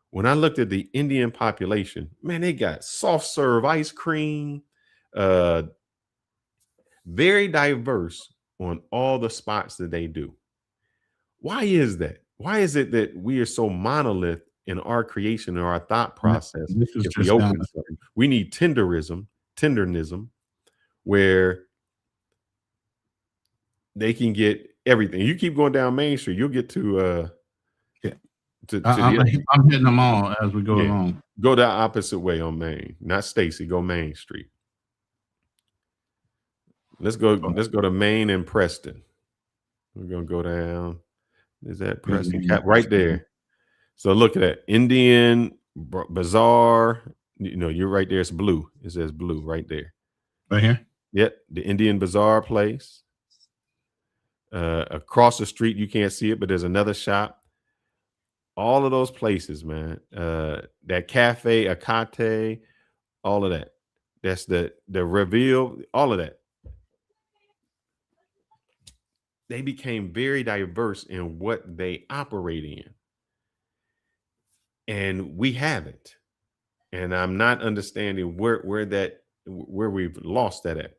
When I looked at the Indian population, man, they got soft serve ice cream, very diverse on all the spots that they do. Why is that? Why is it that we are so monolith in our creation or our thought process? If we open something, we need tendernism, where they can get everything. You keep going down Main Street, you'll get to I'm hitting them all as we go along. Go the opposite way on Main, not Stacy. Go Main Street. Let's go to Main and Preston. We're gonna go down. Is that Preston? Right there. So look at that. Indian Bazaar. You know, you're right there. It's blue. It says blue right there. Right here? Yep. The Indian Bazaar place. Across the street, you can't see it, but there's another shop. All of those places, man. That cafe, Akate, all of that. That's the Reveal, all of that. They became very diverse in what they operate in. And we haven't. And I'm not understanding where we've lost that at.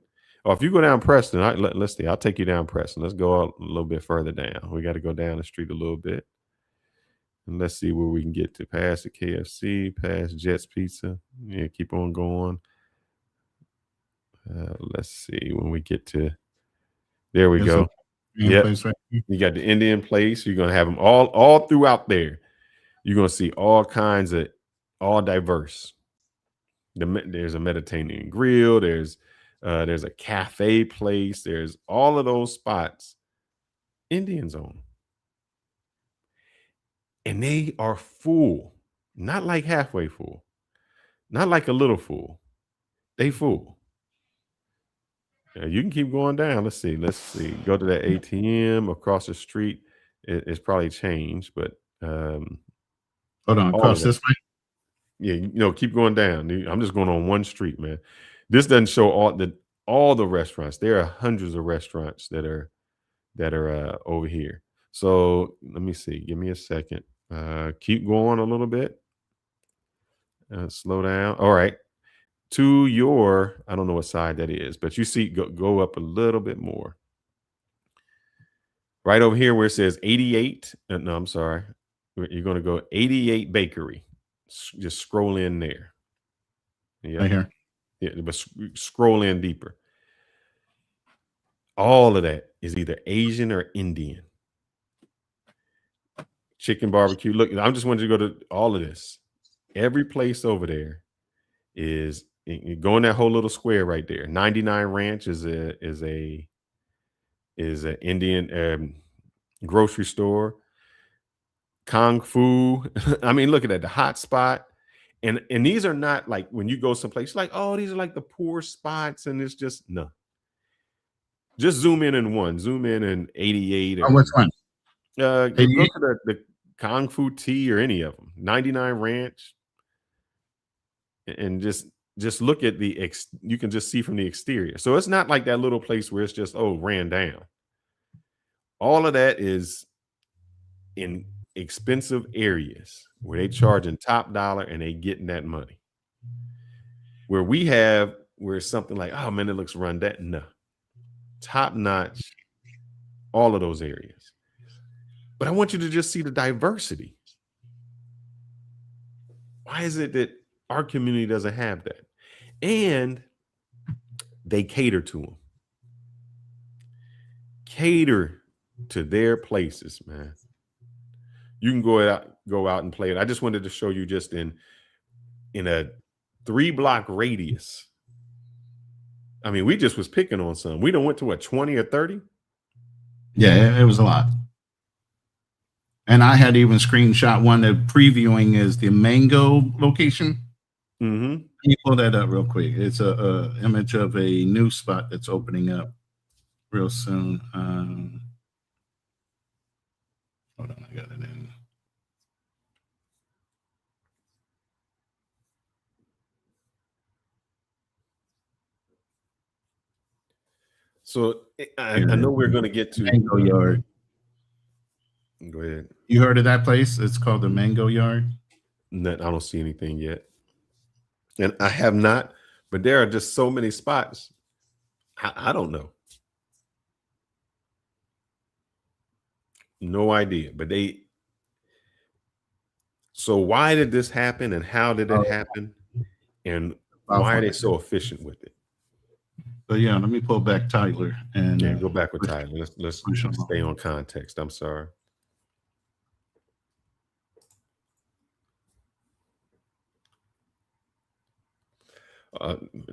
Oh, if you go down Preston, let's see. I'll take you down Preston. Let's go a little bit further down. We got to go down the street a little bit. And let's see where we can get to. Past the KFC, past Jet's Pizza. Yeah, keep on going. Let's see when we get to. There we go. Yep. Right. You got the Indian place. You're gonna have them all throughout there. You're gonna see all kinds of, all diverse. There's a Mediterranean grill. There's a cafe place. There's all of those spots. Indians own. And they are full, not like halfway full, not like a little full. They full. You can keep going down. Let's see. Go to that ATM across the street. It's probably changed, but hold on, across this way. Yeah, keep going down. I'm just going on one street, man. This doesn't show all the restaurants. There are hundreds of restaurants that are over here. So let me see. Give me a second. Keep going a little bit. Slow down. All right. To your, I don't know what side that is, but you see, go up a little bit more. Right over here where it says 88. No, I'm sorry. You're going to go 88 Bakery. Just scroll in there. Yeah. Right here. Yeah, but scroll in deeper. All of that is either Asian or Indian. Chicken barbecue. Look, I just wanted to go to all of this. Every place over there is go in that whole little square right there. 99 Ranch is a Indian grocery store. Kung Fu. I mean, look at that. The hot spot. And these are not like when you go someplace like, oh, these are like the poor spots, and it's just no. Just zoom in one. Zoom in 88. Oh, which one? Go to the Kung Fu Tea or any of them. 99 Ranch. And just look at you can just see from the exterior. So it's not like that little place where it's just, ran down. All of that is in expensive areas where they charging top dollar and they getting that money. Where it's something like, oh man, it looks run down. No. Top notch, all of those areas. But I want you to just see the diversity. Why is it that our community doesn't have that? And they cater to them. Cater to their places, man. You can go out and play it. I just wanted to show you just in a 3-block radius. I mean, we just was picking on some. We done went to 20 or 30? Yeah, it was a lot. And I had even screenshot one that previewing is the Mango location. Mm-hmm. Can you pull that up real quick? It's a image of a new spot that's opening up real soon. Hold on, I got it in. So I know we're going to get to Mango Yard. Go ahead. You heard of that place? It's called the Mango Yard. No, I don't see anything yet. And I have not, but there are just so many spots. I don't know. No idea. But so why did this happen and how did it happen? And why are they so efficient with it? But yeah, let me pull back Tyler and go back with Tyler. Let's stay on context. I'm sorry.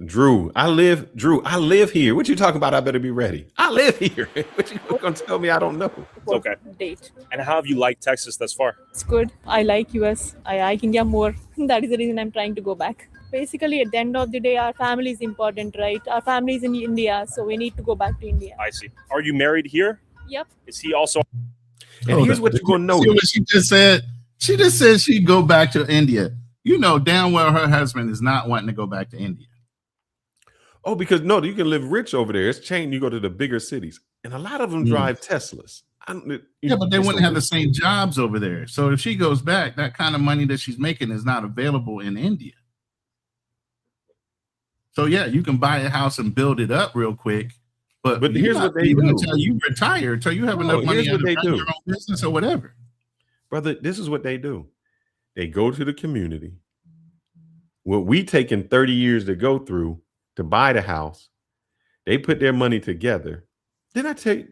Drew, I live here. What you talking about? I better be ready. I live here. What you gonna tell me I don't know? Okay. Date. And how have you liked Texas thus far? It's good. I like US. I like India more. That is the reason I'm trying to go back. Basically, at the end of the day, our family is important, right? Our family is in India, so we need to go back to India. I see. Are you married here? Yep. Is he also? And here's what you're gonna know. See what she just said? She just said she'd go back to India. You know damn well her husband is not wanting to go back to India. Oh, because no, you can live rich over there. It's changed. You go to the bigger cities, and a lot of them drive Teslas. Yeah, but they wouldn't have the same jobs over there. So if she goes back, that kind of money that she's making is not available in India. So yeah, you can buy a house and build it up real quick, but here's what they do until you retire, until you have enough money to run your own business or whatever. Brother, this is what they do. They go to the community. What we taken 30 years to go through to buy the house, they put their money together. Didn't I tell you?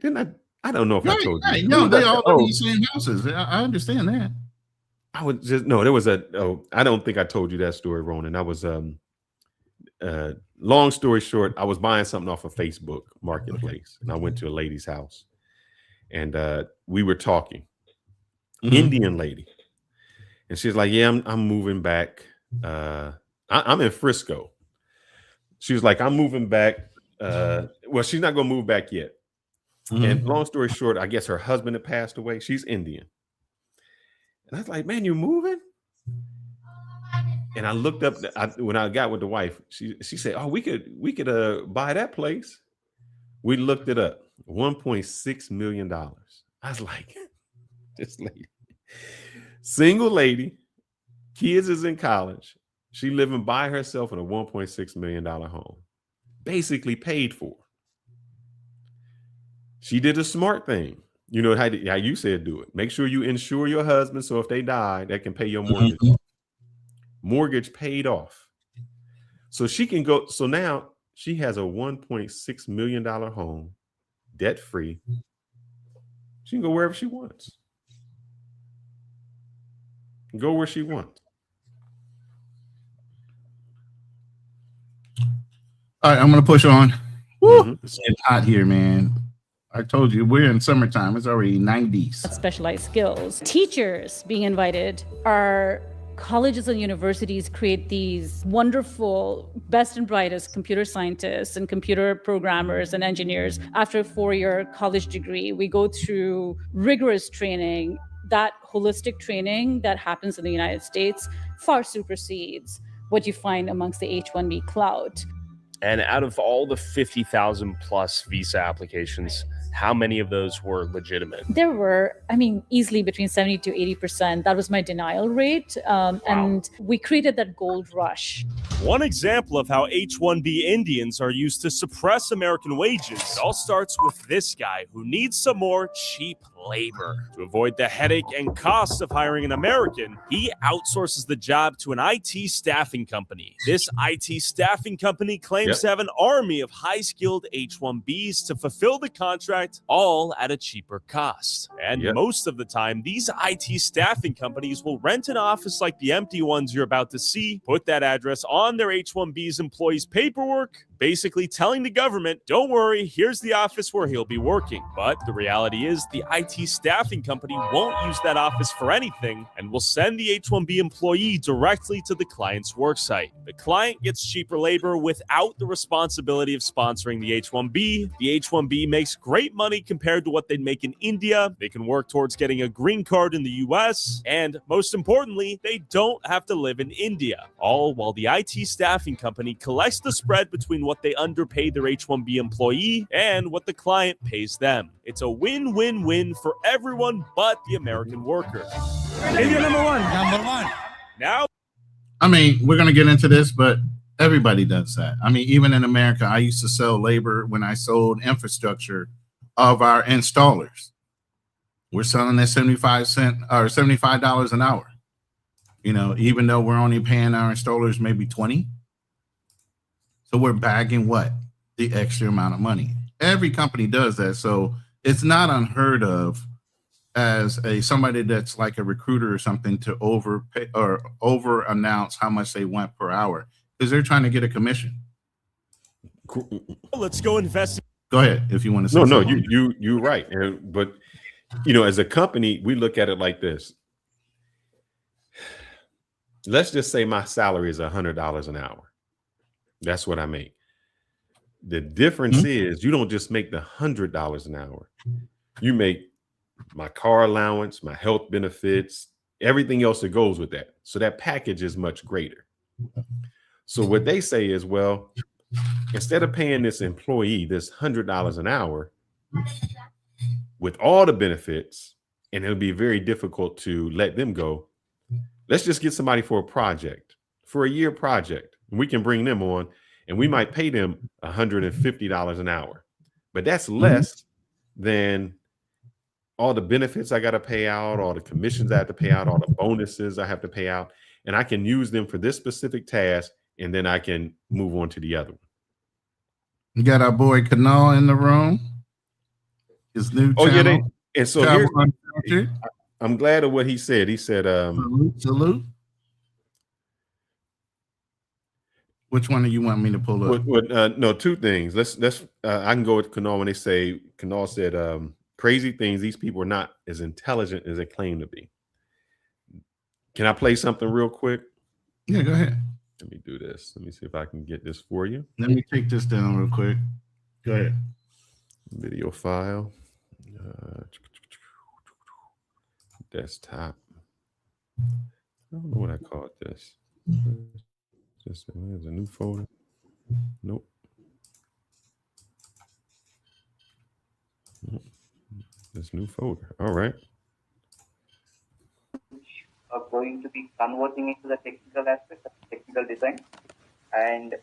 I don't know if I told you. Right. No, they all live in the same houses. I understand that. I would just there was I don't think I told you that story, Ronan. I was long story short, I was buying something off of Facebook Marketplace, and I went to a lady's house, and we were talking. Indian lady, and she's like, "Yeah, I'm moving back. I'm in Frisco." She was like, "I'm moving back." Well, she's not gonna move back yet. And long story short, I guess her husband had passed away. She's Indian, and I was like, "Man, you moving?" And I looked up when I got with the wife. She said, "Oh, we could buy that place." We looked it up, $1.6 million. I was like, this lady, single lady, kids is in college. She living by herself in a $1.6 million home, basically paid for. She did a smart thing. You know how you said do it. Make sure you insure your husband, so if they die, that can pay your mortgage. Mortgage paid off. So she can go. So now she has a $1.6 million home, debt free. She can go wherever she wants. Go where she wants. All right, I'm gonna push on. Woo! It's getting hot here, man. I told you we're in summertime. It's already 90s. Specialized skills. Teachers being invited. Our colleges and universities create these wonderful, best and brightest computer scientists and computer programmers and engineers. After a 4-year college degree, we go through rigorous training. That holistic training that happens in the United States far supersedes what you find amongst the H1B cloud. And out of all the 50,000 plus visa applications, how many of those were legitimate? There were, easily between 70 to 80%. That was my denial rate. And we created that gold rush. One example of how H1B Indians are used to suppress American wages, it all starts with this guy who needs some more cheap labor. To avoid the headache and cost of hiring an American, he outsources the job to an IT staffing company. This IT staffing company claims to have an army of high-skilled H1Bs to fulfill the contract, all at a cheaper cost. And most of the time, these IT staffing companies will rent an office like the empty ones you're about to see, put that address on their H1B's employees' paperwork, basically telling the government, don't worry, here's the office where he'll be working. But the reality is the IT staffing company won't use that office for anything and will send the H1B employee directly to the client's worksite. The client gets cheaper labor without the responsibility of sponsoring the H1B. The H1B makes great money compared to what they'd make in India. They can work towards getting a green card in the US. And most importantly, they don't have to live in India. All while the IT staffing company collects the spread between what they underpay their H1B employee and what the client pays them. It's a win-win-win for everyone but the American worker. India number one. Now, we're going to get into this, but everybody does that. Even in America, I used to sell labor when I sold infrastructure of our installers. We're selling at 75 cents or $75 an hour. Even though we're only paying our installers maybe 20. So we're bagging what? The extra amount of money. Every company does that. So it's not unheard of as somebody that's like a recruiter or something to over announce how much they want per hour. because they're trying to get a commission. Let's go invest. Go ahead if you want to say No, something. you're right. But you know, as a company, we look at it like this. Let's just say my salary is $100 an hour. That's what I make. The difference is you don't just make the $100 an hour. You make my car allowance, my health benefits, everything else that goes with that. So that package is much greater. So what they say is, well, instead of paying this employee this $100 an hour with all the benefits, and it'll be very difficult to let them go, let's just get somebody for a project, for a year project. And we can bring them on and we might pay them $150 an hour. But that's less than all the benefits I got to pay out, all the commissions I have to pay out, all the bonuses I have to pay out. And I can use them for this specific task, and then I can move on to the other one. You got our boy Kanal in the room. His new channel. And so I'm glad of what he said. He said, salute. Which one do you want me to pull up? No, two things. Let's I can go with Kanal when they say, Kanal said, crazy things. These people are not as intelligent as they claim to be. Can I play something real quick? Yeah, go ahead. Let me do this. Let me see if I can get this for you. Let me take this down real quick. Go ahead. Video file. Desktop. I don't know what I called this. Just there's a new folder. Nope. This new folder. All right. Are going to be converting into the technical aspect of technical design. And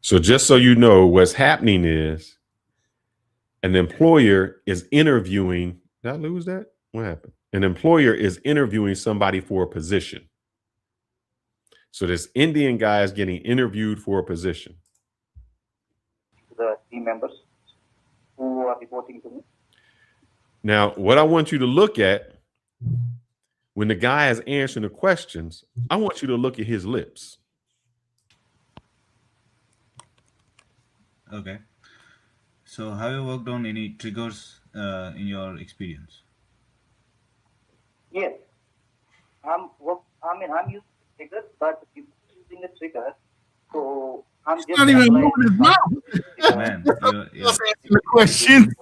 so just so you know, what's happening is an employer is interviewing. Did I lose that? What happened? An employer is interviewing somebody for a position. So this Indian guy is getting interviewed for a position. The team members who are reporting to me. Now, what I want you to look at when the guy is answering the questions, I want you to look at his lips. Okay. So have you worked on any triggers in your experience? Yes. I'm using triggers, but if using a trigger, so I'm just not even moving his mouth. Man, Just answering the question.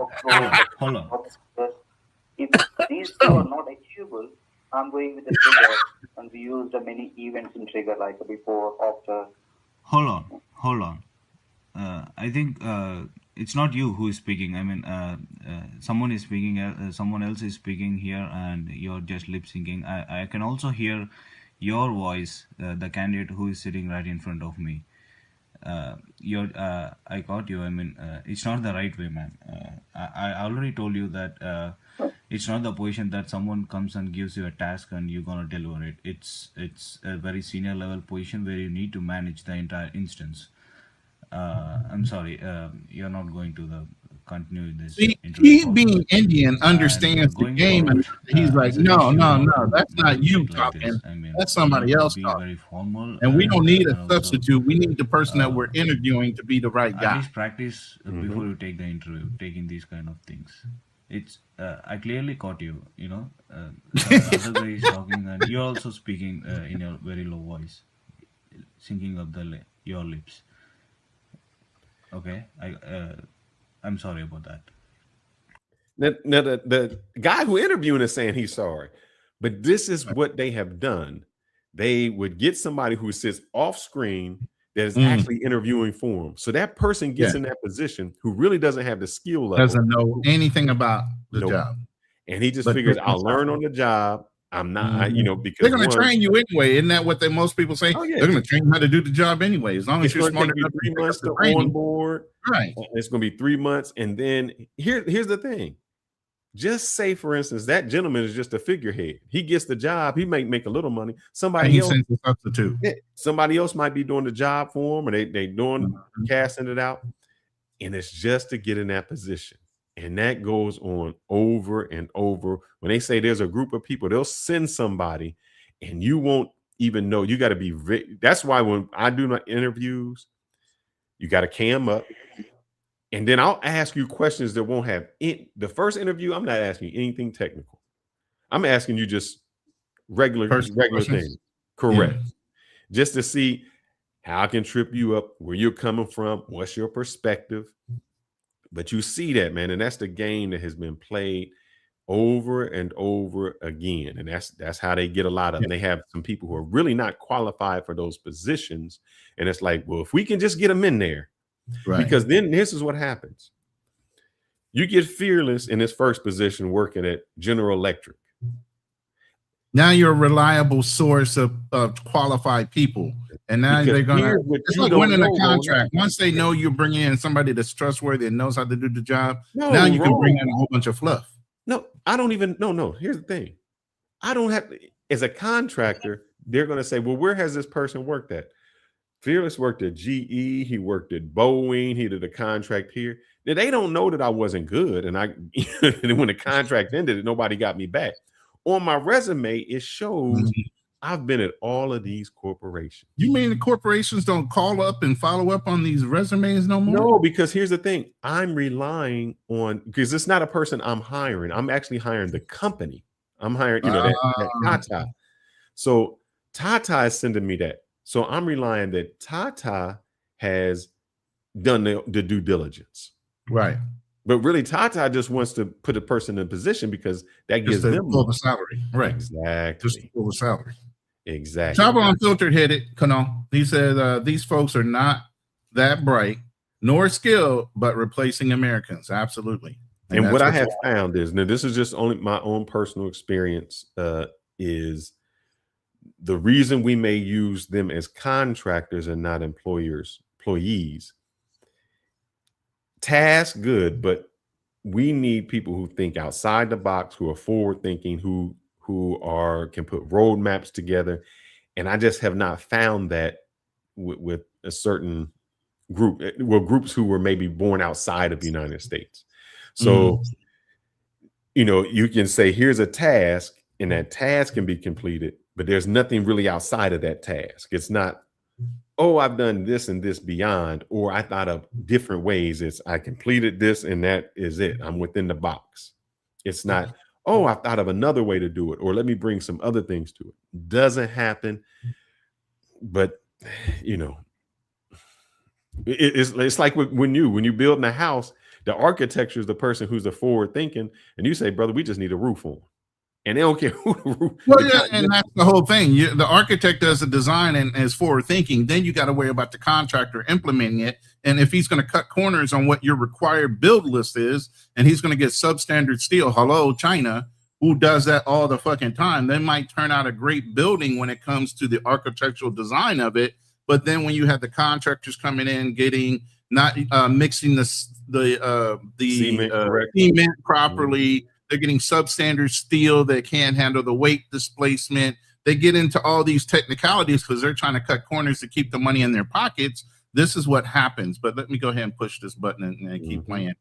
Hold on. If these two are not achievable, I'm going with the trigger, and we used many events in trigger, like before, after. Hold on. I think it's not you who is speaking. I mean, someone is speaking, someone else is speaking here, and you're just lip syncing. I can also hear your voice, the candidate who is sitting right in front of me. I got you. I mean, it's not the right way, man. I already told you that it's not the position that someone comes and gives you a task and you're gonna deliver it. It's a very senior level position where you need to manage the entire instance. I'm sorry, you're not going to continue this. He being Indian understands the game, and he's like, no, that's not you talking. That's somebody else talking. And we don't need a substitute. We need the person that we're interviewing to be the right guy. At least practice before you take the interview, taking these kind of things. It's I clearly caught you. You know, the other guy is talking, and you're also speaking in a very low voice, syncing up your lips. Okay, I'm sorry about that. Now the guy who interviewing is saying he's sorry, but this is what they have done. They would get somebody who sits off screen that is actually interviewing for him. So that person gets in that position who really doesn't have the skill level. Doesn't know anything about the job. And he just figures, I'll learn on the job. I'm not, because they're going to train you anyway. Isn't that what most people say? They're going to train you how to do the job anyway. As long as you're smart enough. 3 months to on board. Right. It's going to be 3 months. And then here's the thing. Just say, for instance, that gentleman is just a figurehead. He gets the job. He might make a little money. Somebody else, a substitute. Somebody else might be doing the job for him, or they doing casting it out. And it's just to get in that position. And that goes on over and over. When they say there's a group of people, they'll send somebody, and you won't even know. You got to be. That's why when I do my interviews, you got to cam up, and then I'll ask you questions that won't have it. The first interview, I'm not asking you anything technical. I'm asking you just regular things. Correct. Yeah. Just to see how I can trip you up, where you're coming from, what's your perspective. But you see that, man, and that's the game that has been played over and over again. And that's how they get a lot of them. They have some people who are really not qualified for those positions. And it's like, well, if we can just get them in there, right? Because then this is what happens. You get Fearless in his first position working at General Electric. Now you're a reliable source of qualified people. And now they're going to, it's like winning a contract. Once they know you're bringing in somebody that's trustworthy and knows how to do the job, now you can bring in a whole bunch of fluff. No, I don't even, no. Here's the thing. I don't have, as a contractor, they're going to say, well, where has this person worked at? Fearless worked at GE. He worked at Boeing. He did a contract here. Now, they don't know that I wasn't good. And and when the contract ended, nobody got me back. On my resume, it shows I've been at all of these corporations. You mean the corporations don't call up and follow up on these resumes no more? No, because here's the thing. I'm relying on, because it's not a person I'm hiring. I'm actually hiring the company. I'm hiring, that Tata. So Tata is sending me that. So I'm relying that Tata has done the due diligence. Right. But really, Tata just wants to put a person in position because that gives them the salary. Right. Exactly. Just for the salary. Exactly. Travel Unfiltered hit it. He said these folks are not that bright nor skilled, but replacing Americans. Absolutely. And what I have found is, now this is just only my own personal experience, is the reason we may use them as contractors and not employees. Task good, but we need people who think outside the box, who are forward thinking, who can put roadmaps together. And I just have not found that with a certain group, groups who were maybe born outside of the United States. So, you can say, here's a task, and that task can be completed, but there's nothing really outside of that task. It's not, oh, I've done this and this beyond, or I thought of different ways. It's, I completed this and that is it. I'm within the box. It's not, oh, I thought of another way to do it, or let me bring some other things to it. Doesn't happen. But, it's like when you building a house, the architecture is the person who's the forward thinking, and you say, brother, we just need a roof on. And they don't care who the roof. Well, yeah, and that's the whole thing. The architect does the design and is forward thinking. Then you got to worry about the contractor implementing it. And if he's going to cut corners on what your required build list is, and he's going to get substandard steel, hello, China, who does that all the fucking time, they might turn out a great building when it comes to the architectural design of it. But then when you have the contractors coming in, getting not mixing the cement properly. They're getting substandard steel that can't handle the weight displacement. They get into all these technicalities because they're trying to cut corners to keep the money in their pockets. This is what happens. But let me go ahead and push this button and keep playing.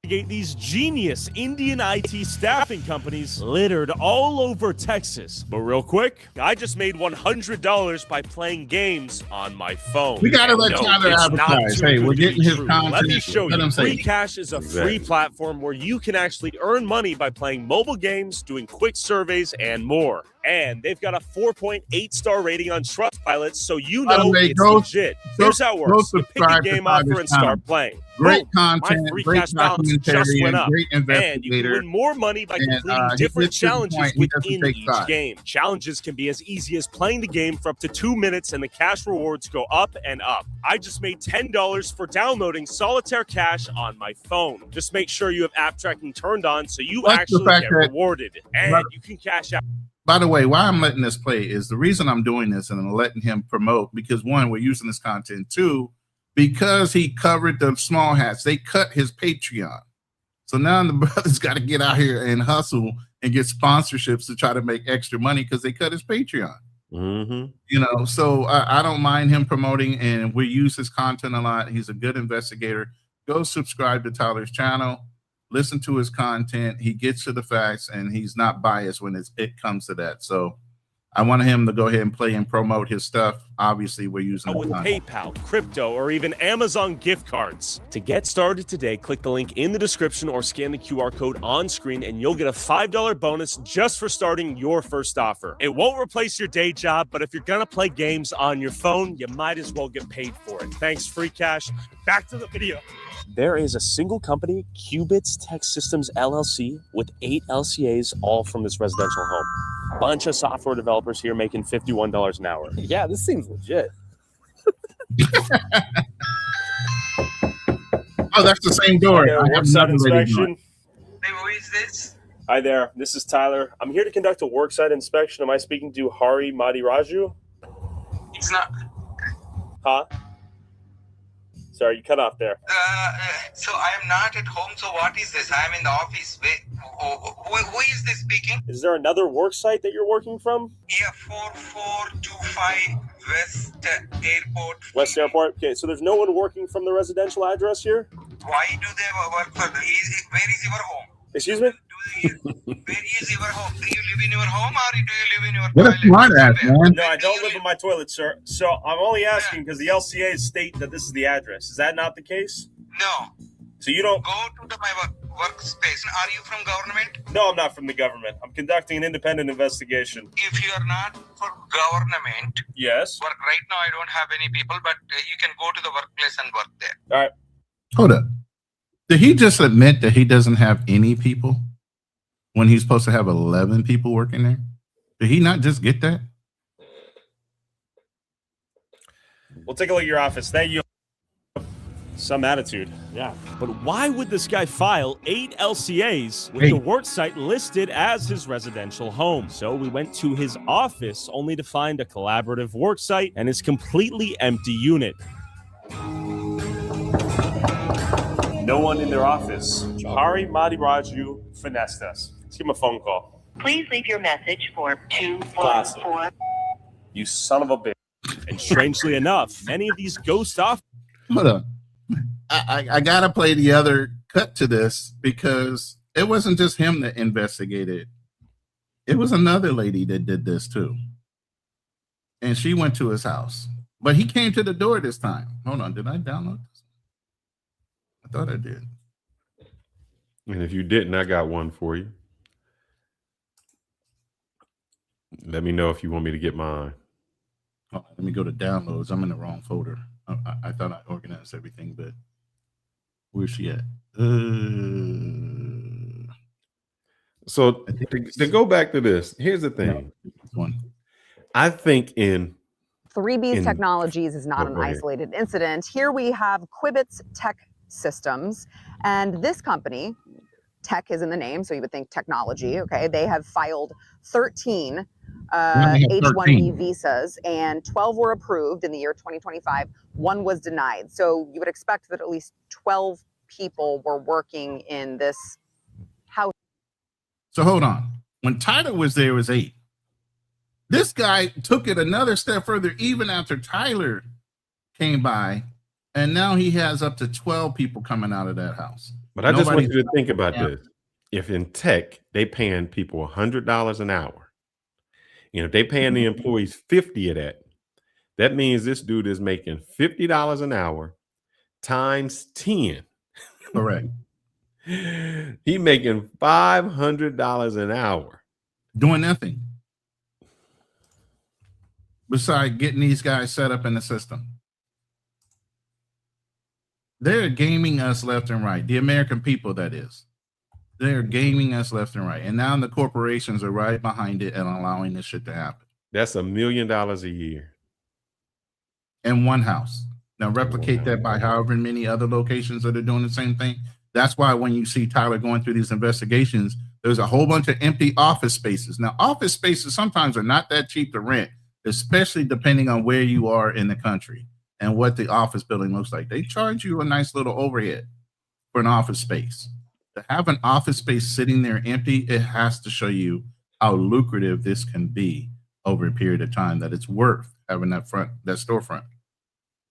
These genius Indian IT staffing companies littered all over Texas. But real quick, I just made $100 by playing games on my phone. We gotta let Tyler advertise. Hey, we're getting his content. Let me show you. Free Cash is a free platform where you can actually earn money by playing mobile games, doing quick surveys, and more. And they've got a 4.8 star rating on Trustpilot, so you know it's legit. Here's how it works. You pick a game offer and start playing. Great content, my free great cash balance just went up. Great and you can win more money by completing different challenges within each game. Challenges can be as easy as playing the game for up to 2 minutes, and the cash rewards go up and up. I just made $10 for downloading Solitaire Cash on my phone. Just make sure you have app tracking turned on so you actually get rewarded. And you can cash out. By the way, why I'm letting this play is the reason I'm doing this and I'm letting him promote, because one, we're using this content. Two, because he covered the small hats, they cut his Patreon. So now the brother's got to get out here and hustle and get sponsorships to try to make extra money because they cut his Patreon. So I don't mind him promoting, and we use his content a lot. He's a good investigator. Go subscribe to Tyler's channel. Listen to his content. He gets to the facts, and he's not biased when it comes to that. So I want him to go ahead and play and promote his stuff. Obviously, we're using with PayPal, crypto, or even Amazon gift cards. To get started today, click the link in the description or scan the QR code on screen and you'll get a $5 bonus just for starting your first offer. It won't replace your day job, but if you're gonna play games on your phone, you might as well get paid for it. Thanks, Free Cash. Back to the video. There is a single company, Qubits Tech Systems LLC, with 8 LCAs, all from this residential home. Bunch of software developers here making $51 an hour. Yeah, this seems legit. Oh, that's the same door. Hi there, I have worksite another lady inspection. going. Hey, who is this? Hi there, this is Tyler. I'm here to conduct a worksite inspection. Am I speaking to Hari Madiraju? It's not. Huh? Sorry, you cut off there. So I am not at home. So what is this? I am in the office. Who is this speaking? Is there another worksite that you're working from? Yeah, 4425 West Airport. West Airport? Okay, so there's no one working from the residential address here? Why do they work for the? Where is your home? Excuse me? Where is your home? Do you live in your home or do you live in your What a smart ass, man. No, I don't live in my toilet, sir. So I'm only asking because the LCAs state that this is the address. Is that not the case? No. So you don't... Go to my workspace. Are you from government? No, I'm not from the government. I'm conducting an independent investigation. If you are not for government, yes. Work right now. I don't have any people, but you can go to the workplace and work there. All right. Hold up. Did he just admit that he doesn't have any people when he's supposed to have 11 people working there? Did he not just get that? We'll take a look at your office. Thank you. Some attitude. Yeah. But why would this guy file 8 LCAs with the worksite listed as his residential home? So we went to his office only to find a collaborative worksite and his completely empty unit. No one in their office. Hari Madiraju finessed us. Let's give him a phone call. Please leave your message for 214. You son of a bitch. And strangely enough, many of these ghost off. Hold on. I gotta play the other cut to this because it wasn't just him that investigated. It was another lady that did this too. And she went to his house. But he came to the door this time. Hold on, did I download this? I thought I did. And if you didn't, I got one for you. Let me know if you want me to get mine. Oh, let me go to downloads. I'm in the wrong folder. I thought I organized everything, but where's she at? So to go back to this, here's the thing. I think in 3B's Technologies is not an go ahead. isolated incident. Here we have Qubits Tech Systems, and this company, tech is in the name, so you would think technology, okay? They have filed 13 H1B visas, and 12 were approved in the year 2025. 1 was denied. So you would expect that at least 12 people were working in this house. So hold on. When Tyler was there, it was 8. This guy took it another step further, even after Tyler came by, and now he has up to 12 people coming out of that house. But I just want you to think about this. If in tech, they paying people $100 an hour, and if they paying the employees 50 of that, that means this dude is making $50 an hour times 10. Correct. He making $500 an hour. Doing nothing. Besides getting these guys set up in the system. They're gaming us left and right. The American people, that is. They're gaming us left and right. And now the corporations are right behind it and allowing this shit to happen. That's $1 million a year. In one house. Now replicate that by however many other locations that are doing the same thing. That's why when you see Tyler going through these investigations, there's a whole bunch of empty office spaces. Now, office spaces sometimes are not that cheap to rent, especially depending on where you are in the country and what the office building looks like. They charge you a nice little overhead for an office space. To have an office space sitting there empty, it has to show you how lucrative this can be over a period of time, that it's worth having that storefront.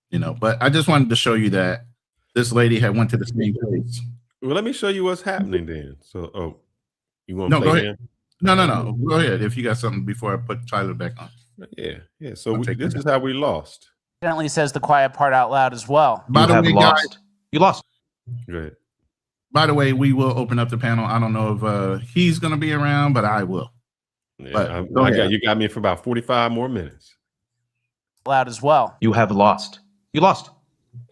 You know, but I just wanted to show you that this lady had went to the same place. Well, let me show you what's happening then. So, you want to No, play go then? ahead. No. Go ahead. If you got something before I put Tyler back on. Yeah. So this is how we lost. Evidently says the quiet part out loud as well. By the way, guys, you lost. Good. By the way, we will open up the panel. I don't know if he's going to be around, but I will. Yeah, But you got me for about 45 more minutes. Loud as well. You have lost. You lost.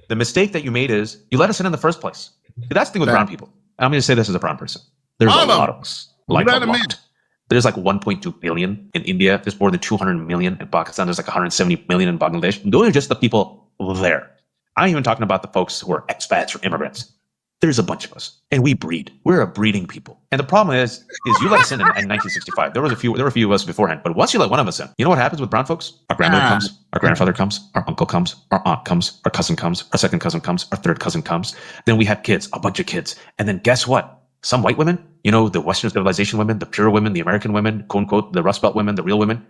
The mistake that you made is you let us in the first place. That's the thing with brown people. I'm going to say this as a brown person. There's a lot of us. Like a lot. There's like 1.2 billion in India. There's more than 200 million in Pakistan. There's like 170 million in Bangladesh. Those are just the people there. I'm even talking about the folks who are expats or immigrants. There's a bunch of us, and we breed. We're a breeding people. And the problem is you let us in 1965. There were a few of us beforehand, but once you let one of us in, you know what happens with brown folks? Our grandmother comes, our grandfather comes, our uncle comes, our aunt comes, our cousin comes, our second cousin comes, our third cousin comes. Then we have kids, a bunch of kids. And then guess what? Some white women, the Western civilization women, the pure women, the American women, quote unquote, the Rust Belt women, the real women,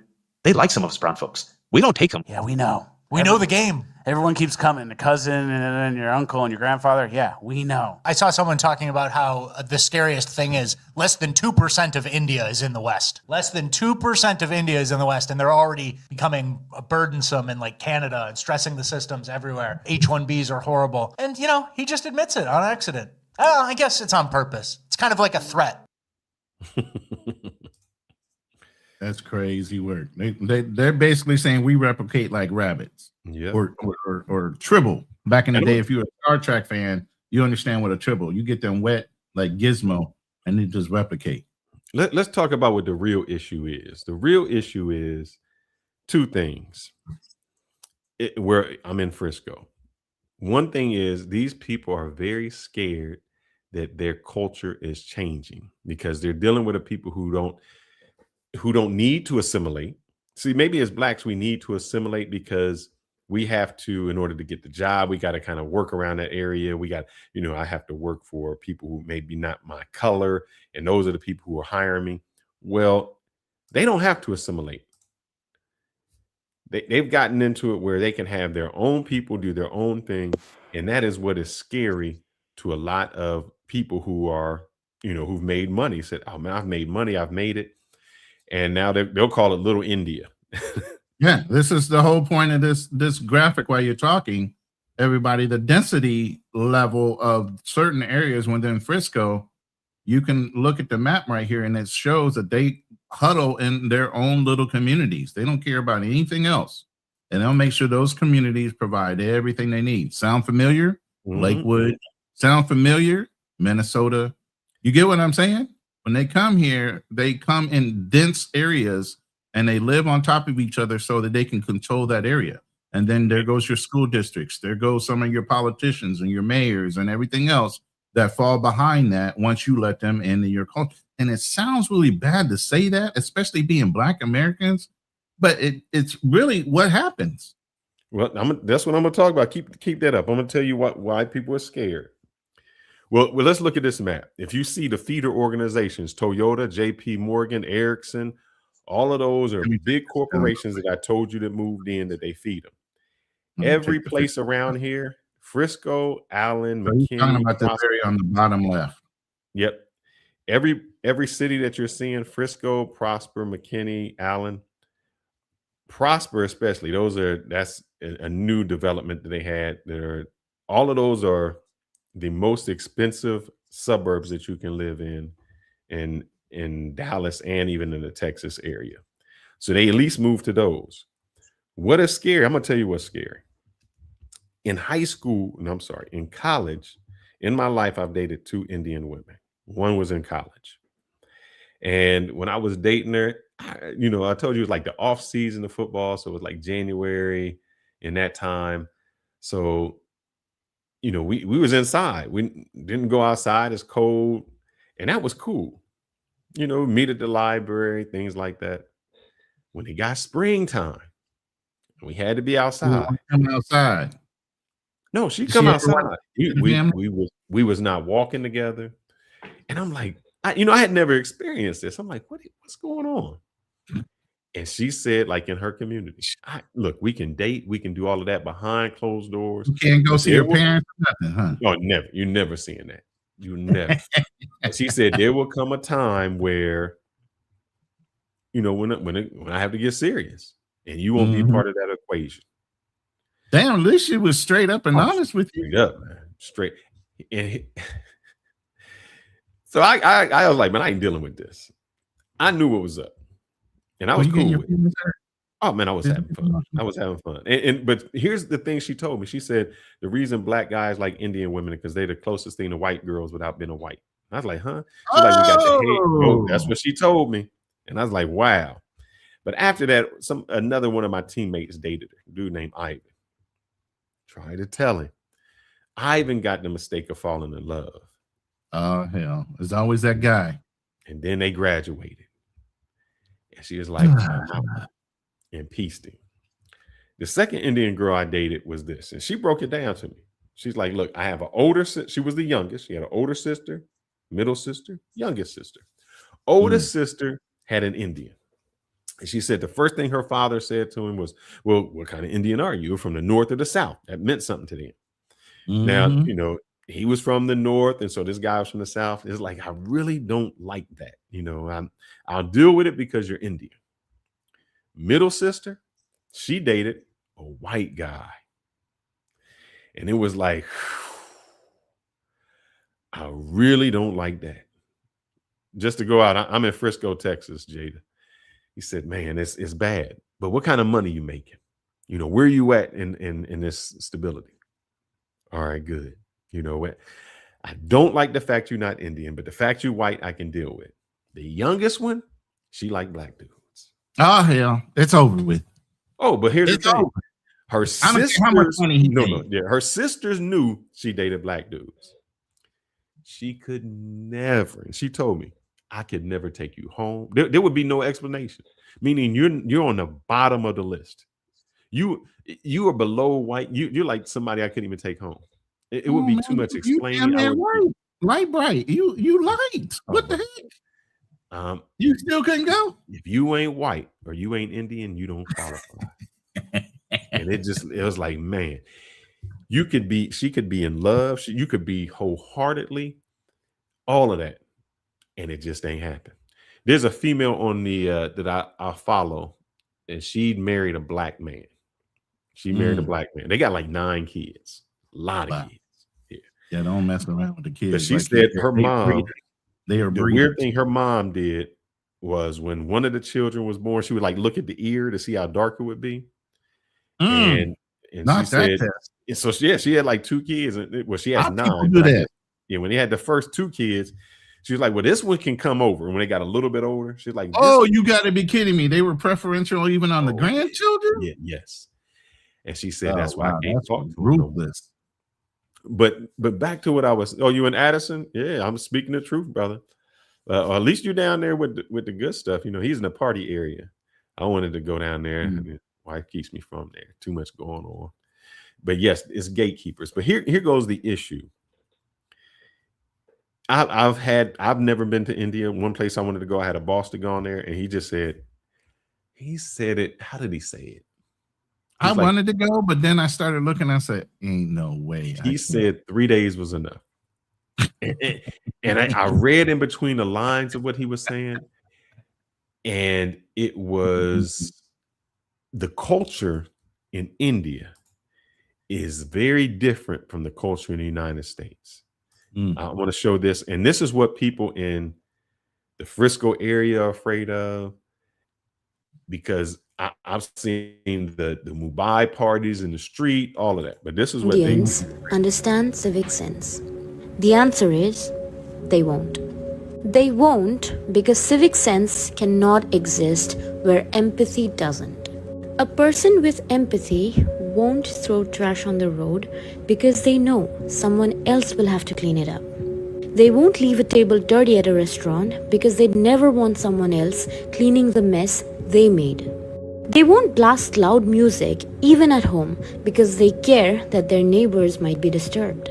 they like some of us brown folks. We don't take them. Yeah, we know. We know the game. Everyone keeps coming. The cousin and then your uncle and your grandfather. Yeah, we know. I saw someone talking about how the scariest thing is less than 2% of India is in the West. Less than 2% of India is in the West, and they're already becoming burdensome in like Canada and stressing the systems everywhere. H1Bs are horrible. And, he just admits it on accident. I guess it's on purpose. It's kind of like a threat. That's crazy work. They're basically saying we replicate like rabbits. Yeah. Or tribble. Back in the day, if you're a Star Trek fan, you understand what a tribble. You get them wet like Gizmo, and they just replicate. Let's talk about what the real issue is. The real issue is two things. Where I'm in Frisco. One thing is these people are very scared that their culture is changing because they're dealing with a people who don't need to assimilate. See, maybe as blacks, we need to assimilate because we have to, in order to get the job, we got to kind of work around that area. We got, I have to work for people who maybe not my color. And those are the people who are hiring me. Well, they don't have to assimilate. They've gotten into it where they can have their own people do their own thing. And that is what is scary to a lot of people who are, who've made money, said, oh man, I've made money. I've made it. And now they'll call it Little India. Yeah, this is the whole point of this graphic while you're talking. Everybody, the density level of certain areas within Frisco, you can look at the map right here, and it shows that they huddle in their own little communities. They don't care about anything else. And they'll make sure those communities provide everything they need. Sound familiar? Mm-hmm. Lakewood. Sound familiar? Minnesota. You get what I'm saying? When they come here, they come in dense areas and they live on top of each other so that they can control that area. And then there goes your school districts. There goes some of your politicians and your mayors and everything else that fall behind that once you let them into your culture. And it sounds really bad to say that, especially being Black Americans, but it's really what happens. Well, that's what I'm going to talk about. Keep that up. I'm going to tell you why people are scared. Well, let's look at this map. If you see the feeder organizations, Toyota, JP Morgan, Ericsson, all of those are big corporations that I told you that moved in that they feed them. Every place around here, Frisco, Allen, McKinney. You're talking about the area on the bottom left. Yep. Every city that you're seeing, Frisco, Prosper, McKinney, Allen, Prosper especially, that's a new development that they had. All of those are the most expensive suburbs that you can live in Dallas and even in the Texas area. So they at least moved to those. What is scary? I'm going to tell you what's scary. In in college, in my life, I've dated 2 Indian women. One was in college. And when I was dating her, I told you it was like the off season of football. So it was like January in that time. So we was inside. We didn't go outside. It's cold. And that was cool. Meet at the library, things like that. When it got springtime, we had to be outside. Come outside. No, she come outside. We was not walking together. And I'm like, I had never experienced this. I'm like, what's going on? And she said, like in her community, look, we can date, we can do all of that behind closed doors. You can't go see your parents or nothing, huh? No, never. You're never seeing that. You never. And she said there will come a time where you know, when I have to get serious, and you won't be part of that equation. Damn, at least she was straight up and honest with you. Straight up, man. Straight. And so I was like, man, I ain't dealing with this. I knew what was up, and I was cool with it. Oh man, I was having fun. I was having fun. But here's the thing she told me. She said the reason black guys like Indian women because they're the closest thing to white girls without being a white. I was like, huh? She's like, we got the head. No, that's what she told me. And I was like, wow. But after that, another one of my teammates dated her, a dude named Ivan. Tried to tell him. Ivan got the mistake of falling in love. Oh, hell. There's always that guy. And then they graduated. And she was like, and peaced him. The second Indian girl I dated was this. And she broke it down to me. She's like, look, I have an older sister. She was the youngest. She had an older sister, middle sister, youngest sister. Oldest sister had an Indian. And she said the first thing her father said to him was, well, what kind of Indian are you? From the north or the south? That meant something to them. Now, you know, he was from the north. And so this guy was from the south. It's like, I really don't like that. You know, I'll deal with it because you're Indian. Middle sister, she dated a white guy. And it was like, I really don't like that. Just to go out, I'm in Frisco, Texas, Jada. He said, man, it's bad. But what kind of money you making? You know, where you at in this stability? All right, good. You know what? I don't like the fact you're not Indian, but the fact you're white, I can deal with. The youngest one, she liked black dudes. Oh, hell. It's over with. Oh, but here's the thing. Over. Her sisters, her sisters knew she dated black dudes. She could never, and she told me, I could never take you home. There would be no explanation. Meaning you're on the bottom of the list. You are below white. You're like somebody I couldn't even take home. It would be too much explaining. Light bright. You light. What the heck? You still couldn't go? If you ain't white or you ain't Indian, you don't qualify. And it was like, man, she could be in love. You could be wholeheartedly, all of that. And it just ain't happen. There's a female on the that I follow, and she married a black man. She married a black man. They got like 9 kids. A lot of kids. Yeah, don't mess around with the kids. But she said her mom, the weird thing her mom did was when one of the children was born, she would like look at the ear to see how dark it would be. And she said, and so she had like 2 kids. Well, she has 9. Do that. Yeah, when they had the first 2 kids, she was like, well, this one can come over. And when they got a little bit older, she's like, oh, you got to be kidding me. They were preferential even on the grandchildren? Yeah, yes. And she said, that's why I can't talk to ruthless. But back to what I was, you in Addison? Yeah, I'm speaking the truth, brother. Or at least you're down there with the good stuff. You know, he's in the party area. I wanted to go down there. My wife keeps me from there. Too much going on. But yes, it's gatekeepers. But here goes the issue. I've never been to India. One place I wanted to go, I had a boss to go on there, and he said it. How did he say it? I wanted to go, but then I started looking. I said, ain't no way. He said 3 days was enough. and I read in between the lines of what he was saying. And it was the culture in India is very different from the culture in the United States. I want to show this. And this is what people in the Frisco area are afraid of, because I've seen the Mumbai parties in the street, all of that. But this is what Indians understand civic sense. The answer is they won't. They won't because civic sense cannot exist where empathy doesn't. A person with empathy won't throw trash on the road because they know someone else will have to clean it up. They won't leave a table dirty at a restaurant because they'd never want someone else cleaning the mess they made. They won't blast loud music even at home because they care that their neighbors might be disturbed.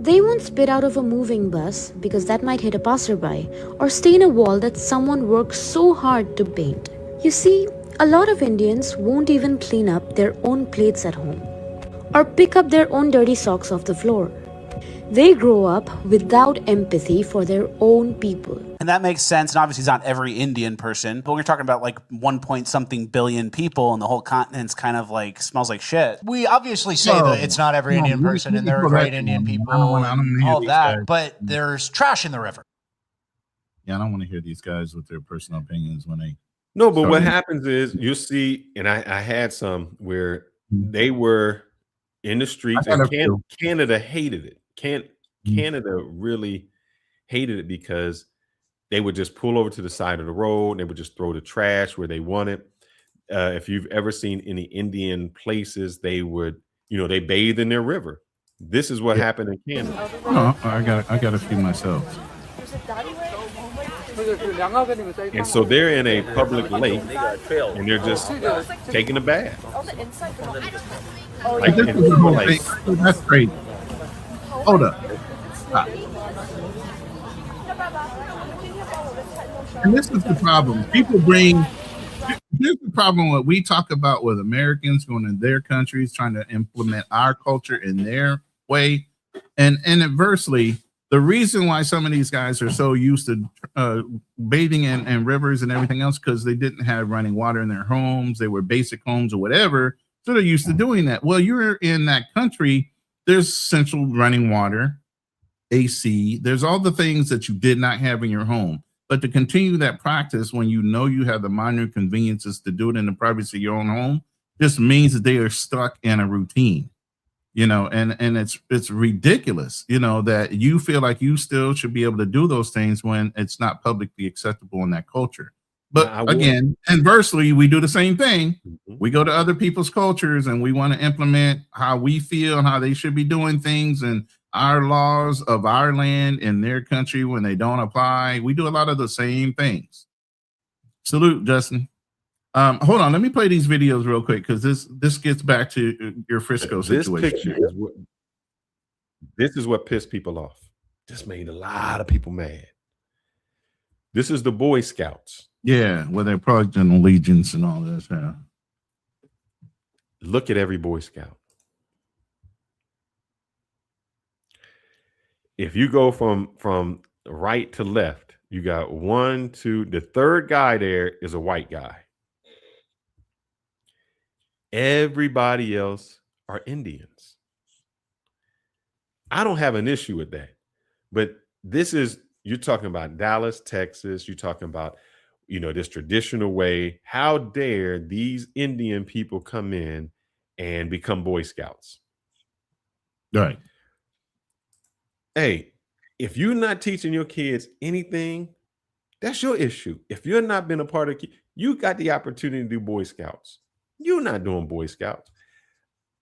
They won't spit out of a moving bus because that might hit a passerby or stain a wall that someone worked so hard to paint. You see, a lot of Indians won't even clean up their own plates at home or pick up their own dirty socks off the floor. They grow up without empathy for their own people. And that makes sense. And obviously, it's not every Indian person, but we're talking about like 1 point something billion people, and the whole continent's kind of like smells like shit. We obviously say that it's not every Indian person, and there are great Indian people and all that, but there's trash in the river. Yeah, I don't want to hear these guys with their personal opinions when they. No, but what happens is you'll see, and I had some where they were in the streets, and Canada hated it. Canada really hated it because they would just pull over to the side of the road and they would just throw the trash where they wanted. If you've ever seen any Indian places, they would, they bathe in their river. This is what happened in Canada. Oh, I got a few myself. And so they're in a public lake and they're just taking a bath. Like, that's crazy. Hold up. Stop. And this is the problem. Here's the problem what we talk about with Americans going in their countries, trying to implement our culture in their way. And inversely, the reason why some of these guys are so used to bathing in rivers and everything else, because they didn't have running water in their homes. They were basic homes or whatever. So they're used to doing that. Well, you're in that country. There's central running water, AC. There's all the things that you did not have in your home. But to continue that practice when you know you have the minor conveniences to do it in the privacy of your own home just means that they are stuck in a routine, and it's ridiculous, that you feel like you still should be able to do those things when it's not publicly acceptable in that culture. But again, inversely, we do the same thing. We go to other people's cultures and we want to implement how we feel and how they should be doing things and our laws of our land in their country when they don't apply. We do a lot of the same things. Salute, Justin. Hold on, let me play these videos real quick because this gets back to your Frisco situation. This picture is what pissed people off. This made a lot of people mad. This is the Boy Scouts. Yeah, well, they're probably in allegiance and all this. Yeah. Look at every Boy Scout. If you go from right to left, you got 1, 2. The third guy there is a white guy. Everybody else are Indians. I don't have an issue with that. But you're talking about Dallas, Texas. You're talking about, this traditional way. How dare these Indian people come in and become Boy Scouts? Right. Hey, if you're not teaching your kids anything, that's your issue. If you're not been a part of, you got the opportunity to do Boy Scouts. You're not doing Boy Scouts.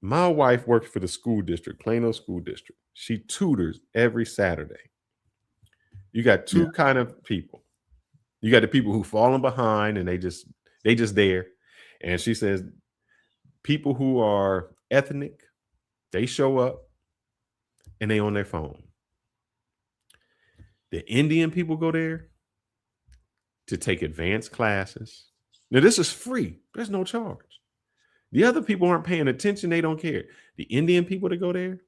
My wife works for the school district, Plano School District. She tutors every Saturday. You got two kind of people. You got the people who falling behind and they just there. And she says people who are ethnic, they show up and they on their phone. The Indian people go there to take advanced classes. Now, this is free. There's no charge. The other people aren't paying attention. They don't care. The Indian people that go there,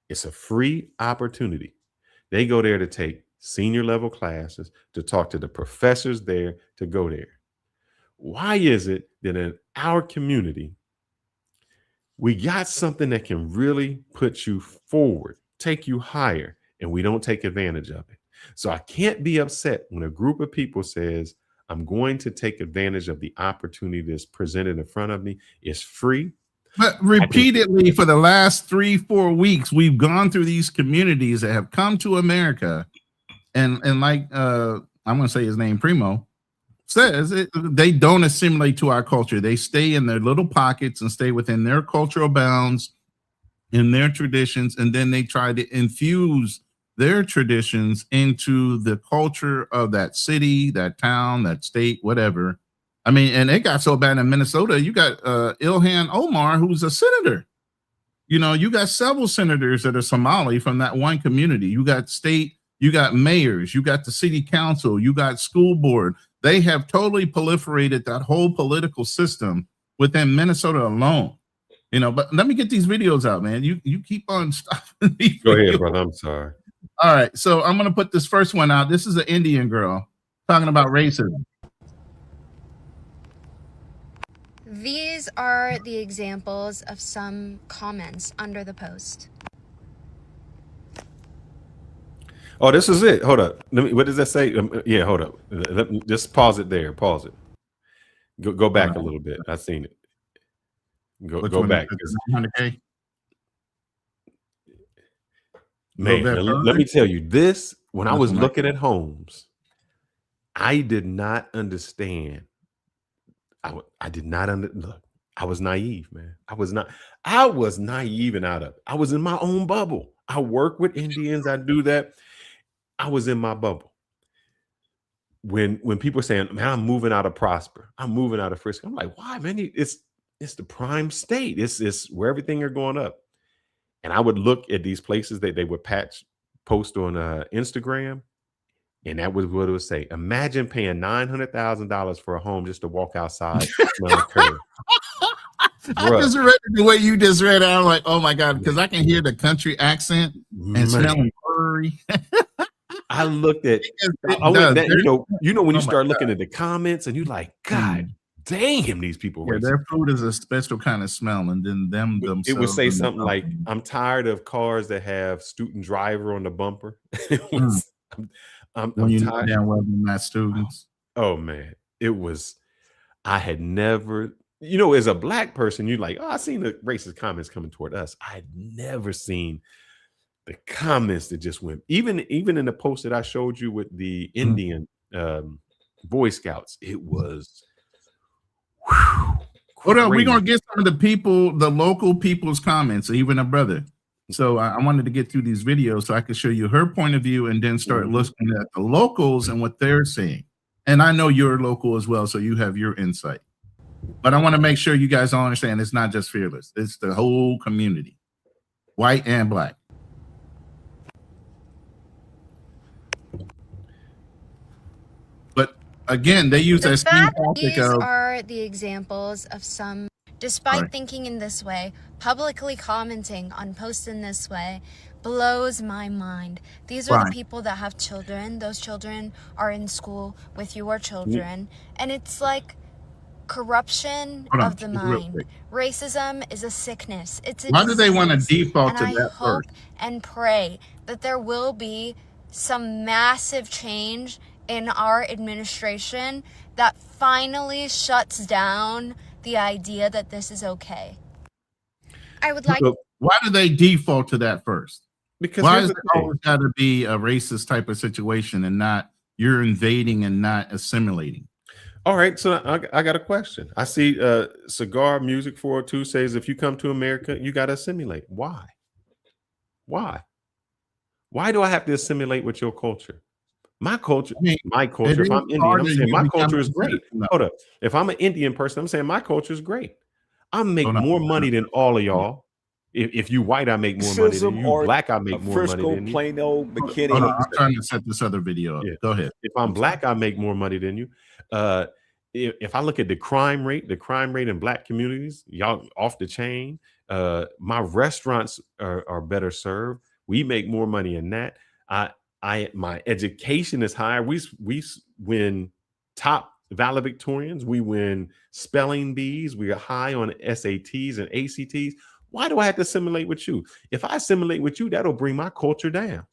it's a free opportunity. They go there to take senior level classes, to talk to the professors there, to go there. Why is it that in our community, we got something that can really put you forward, take you higher, and we don't take advantage of it? So I can't be upset when a group of people says, I'm going to take advantage of the opportunity that's presented in front of me. It's free. But repeatedly for the last 3-4 weeks, we've gone through these communities that have come to America. And like I'm going to say his name, Primo, says they don't assimilate to our culture. They stay in their little pockets and stay within their cultural bounds, in their traditions, and then they try to infuse their traditions into the culture of that city, that town, that state, whatever. I mean, and it got so bad in Minnesota, you got Ilhan Omar, who's a senator. You got several senators that are Somali from that one community. You got state, you got mayors, you got the city council, you got school board. They have totally proliferated that whole political system within Minnesota alone. You know, but let me get these videos out, man. You keep on stopping me. Go ahead, brother. I'm sorry. All right, so I'm gonna put this first one out. This is an Indian girl talking about racism. These are the examples of some comments under the post. Oh, this is it. Hold up. What does that say? Yeah, hold up. Let me just pause it there. Pause it. Go back a little bit. I've seen it. Go back. 100K. Man, let me tell you this. When I was looking at homes, I did not understand. I did not look. I was naive, man. I was naive and out of it. I was in my own bubble. I work with Indians. I do that. I was in my bubble. When people are saying, man, I'm moving out of Prosper, I'm moving out of Frisco, I'm like, why, man? It's the prime state. It's where everything are going up. And I would look at these places that they would post on Instagram, and that was what it would say. Imagine paying $900,000 for a home just to walk outside. I just read it the way you just read it. I'm like, oh my God, because I can hear the country accent and smelling curry. I looked at, you know, when you start looking at the comments and you like, God damn, these people. Yeah, their food is a special kind of smell, and then themselves. It would say something like, I'm tired of cars that have student driver on the bumper. I'm when you tired. know damn well they're not students. Oh man, it was. I had never, you know, as a black person, you're like, oh, I seen the racist comments coming toward us. I had never seen the comments that just went. Even in the post that I showed you with the Indian Boy Scouts, it was. Hold on, we're gonna get some of the people, the local people's comments, even a brother. So I wanted to get through these videos so I could show you her point of view and then start looking at the locals and what they're saying. And I know you're local as well, so you have your insight. But I want to make sure you guys all understand it's not just Fearless, it's the whole community, white and black. But again, they use that same topic These of. are the examples of some, despite thinking in this way, publicly commenting on posts in this way blows my mind. These are the people that have children. Those children are in school with your children. And it's like corruption of the mind. Racism is a sickness. It's a Why do they want to default to and that I hope first? and pray that there will be some massive change in our administration that finally shuts down the idea that this is okay. I would like. Why do they default to that first? Because why is it always got to be a racist type of situation and not you're invading and not assimilating? All right, so I got a question. I see Cigar Music 402 says if you come to America, you got to assimilate. Why? Why do I have to assimilate with your culture? My culture, my culture. If I'm Indian, I'm saying my culture is great. Hold up. If I'm an Indian person, I'm saying my culture is great. I make more money than all of y'all. If you white, I make more money than you. Black, I make more money than you. Plano, McKinney. I'm trying to set this other video up. Go ahead. If I'm black, I make more money than you. If I look at the crime rate in black communities, y'all off the chain. My restaurants are better served. We make more money in that. My education is higher. We win top valedictorians. We win spelling bees. We are high on SATs and ACTs. Why do I have to assimilate with you? If I assimilate with you, that'll bring my culture down.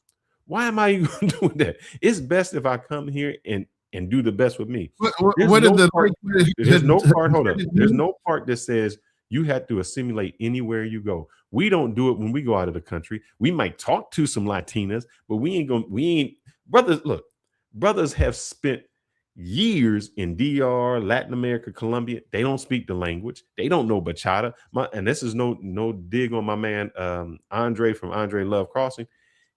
Why am I doing that? It's best if I come here and do the best with me. There's no part. Hold up. There's no part that says you have to assimilate anywhere you go. We don't do it when we go out of the country. We might talk to some Latinas, but we ain't brothers. Look, brothers have spent years in DR, Latin America, Colombia. They don't speak the language. They don't know bachata. And this is no dig on my man Andre from Andre Love Crossing.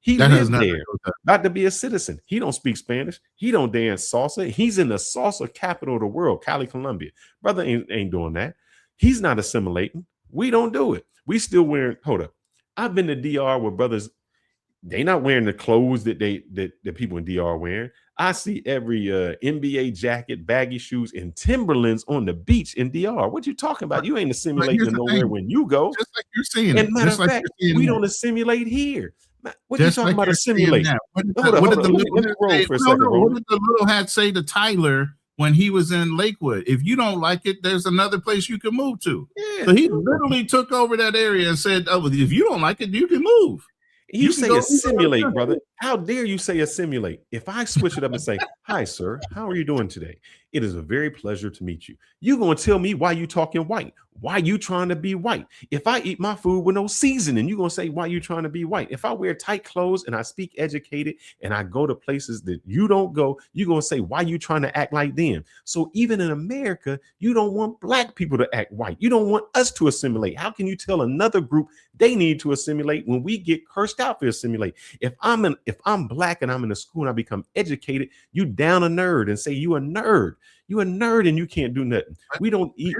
He lives there, about to be a citizen. He don't speak Spanish. He don't dance salsa. He's in the salsa capital of the world, Cali, Colombia. Brother ain't doing that. He's not assimilating. We don't do it. We still wearing. Hold up. I've been to DR with brothers. They not wearing the clothes that people in DR are wearing. I see every NBA jacket, baggy shoes, and Timberlands on the beach in DR. What you talking about? You ain't assimilating nowhere when you go. Just like you're saying. And matter Just of like fact, you're we saying don't assimilate here. What just you talking like about you're assimilate? saying now. Hold What on. did the Let me little roll hat for a say? second, What Roland. did the little hat say to Tyler when he was in Lakewood? If you don't like it, there's another place you can move to. Yeah. So he literally took over that area and said, "Oh, if you don't like it, you can move." You can say go assimilate, brother. How dare you say assimilate? If I switch it up and say, "Hi, sir, how are you doing today? It is a very pleasure to meet you." You gonna tell me why you talking white? Why you trying to be white? If I eat my food with no seasoning, you gonna say why you trying to be white? If I wear tight clothes and I speak educated and I go to places that you don't go, you gonna say why you trying to act like them? So even in America, you don't want black people to act white. You don't want us to assimilate. How can you tell another group they need to assimilate when we get cursed out for assimilate? If I'm black and I'm in a school and I become educated, you down a nerd and say you a nerd. You a nerd and you can't do nothing. We don't eat.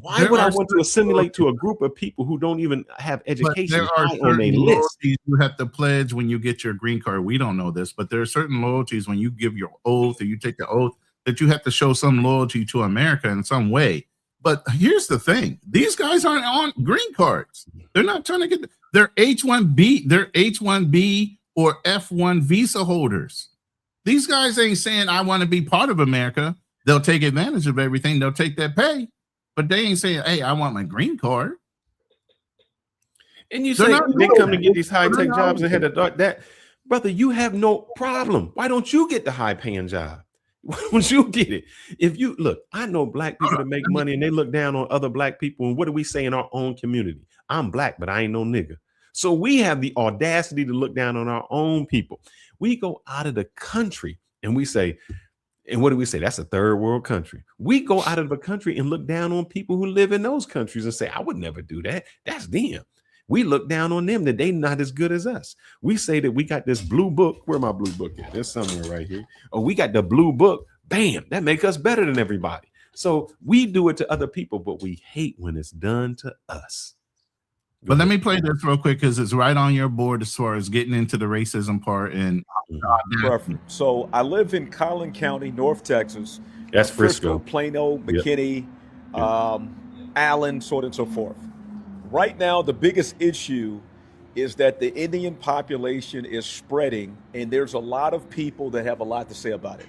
Why would I want to assimilate to a group of people who don't even have education There are high on their certain list? loyalties you have to pledge when you get your green card. We don't know this, but there are certain loyalties when you give your oath or you take the oath that you have to show some loyalty to America in some way. But here's the thing: these guys aren't on green cards. They're not trying to get their H1B. They're H1B or F1 visa holders. These guys ain't saying I want to be part of America. They'll take advantage of everything. They'll take that pay, but they ain't saying, "Hey, I want my green card." And you say they come to get these high tech jobs and had to that, brother. You have no problem. Why don't you get the high paying job? Why don't you get it? If you look, I know black people that make money and they look down on other black people. And what do we say in our own community? I'm black, but I ain't no nigga. So we have the audacity to look down on our own people. We go out of the country and we say, and what do we say? That's a third world country. We go out of the country and look down on people who live in those countries and say, I would never do that. That's them. We look down on them that they not as good as us. We say that we got this blue book. Where my blue book at? There's somewhere right here. Oh, we got the blue book. Bam, that make us better than everybody. So we do it to other people, but we hate when it's done to us. But let me play this real quick because it's right on your board as far as getting into the racism part. And so I live in Collin County, North Texas. That's Frisco. Plano, McKinney, Allen, so on and so forth. Right now, the biggest issue is that the Indian population is spreading, and there's a lot of people that have a lot to say about it.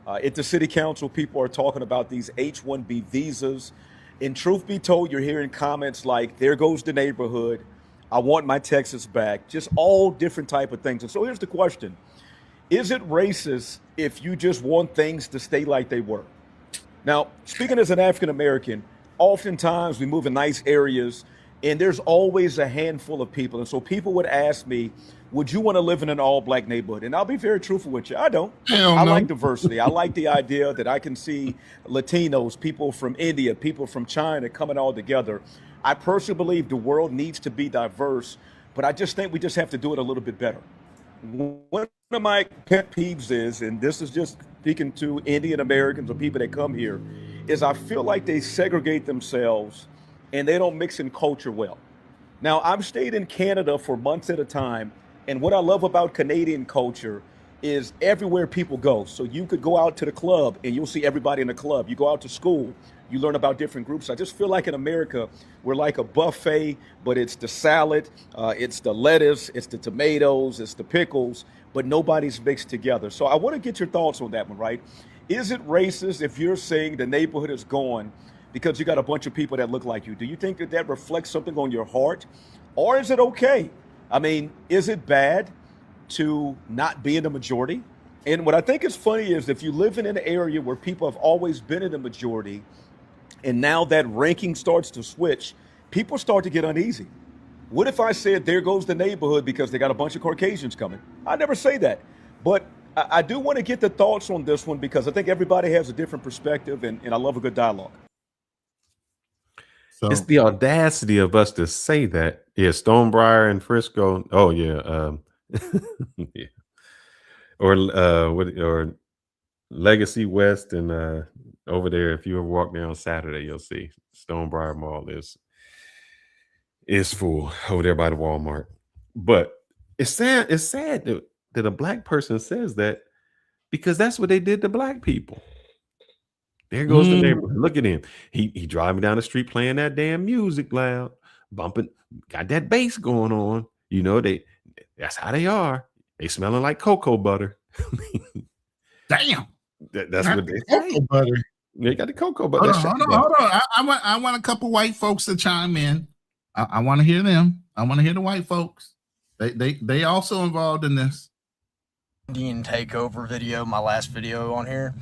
At the city council, people are talking about these H1B visas. And truth be told, you're hearing comments like, there goes the neighborhood. I want my Texas back. Just all different type of things. And so here's the question. Is it racist if you just want things to stay like they were? Now, speaking as an African-American, oftentimes we move in nice areas and there's always a handful of people. And so people would ask me, would you want to live in an all-black neighborhood? And I'll be very truthful with you. I don't. I like diversity. I like the idea that I can see Latinos, people from India, people from China coming all together. I personally believe the world needs to be diverse, but I just think we just have to do it a little bit better. One of my pet peeves is, and this is just speaking to Indian Americans or people that come here, is I feel like they segregate themselves and they don't mix in culture well. Now, I've stayed in Canada for months at a time, and what I love about Canadian culture is everywhere people go. So you could go out to the club and you'll see everybody in the club. You go out to school, you learn about different groups. I just feel like in America, we're like a buffet, but it's the salad, it's the lettuce, it's the tomatoes, it's the pickles, but nobody's mixed together. So I want to get your thoughts on that one, right? Is it racist if you're saying the neighborhood is gone because you got a bunch of people that look like you? Do you think that that reflects something on your heart? Or is it okay? I mean, is it bad to not be in the majority? And what I think is funny is if you live in an area where people have always been in the majority, and now that ranking starts to switch, people start to get uneasy. What if I said, there goes the neighborhood because they got a bunch of Caucasians coming? I never say that. But I do want to get the thoughts on this one because I think everybody has a different perspective, and I love a good dialogue. So it's the audacity of us to say that. Yeah, Stonebriar and Frisco. Oh yeah, yeah. Or Legacy West and over there. If you ever walk there on Saturday, you'll see Stonebriar Mall is full over there by the Walmart. But it's sad. It's sad that a black person says that because that's what they did to black people. There goes the neighborhood. Look at him. He driving down the street playing that damn music loud, bumping, got that bass going on. You know, that's how they are. They smelling like cocoa butter. Damn. That's what they cocoa butter. They got the cocoa butter. Hold on. I want a couple white folks to chime in. I want to hear them. I want to hear the white folks. They also involved in this Indian takeover video, my last video on here.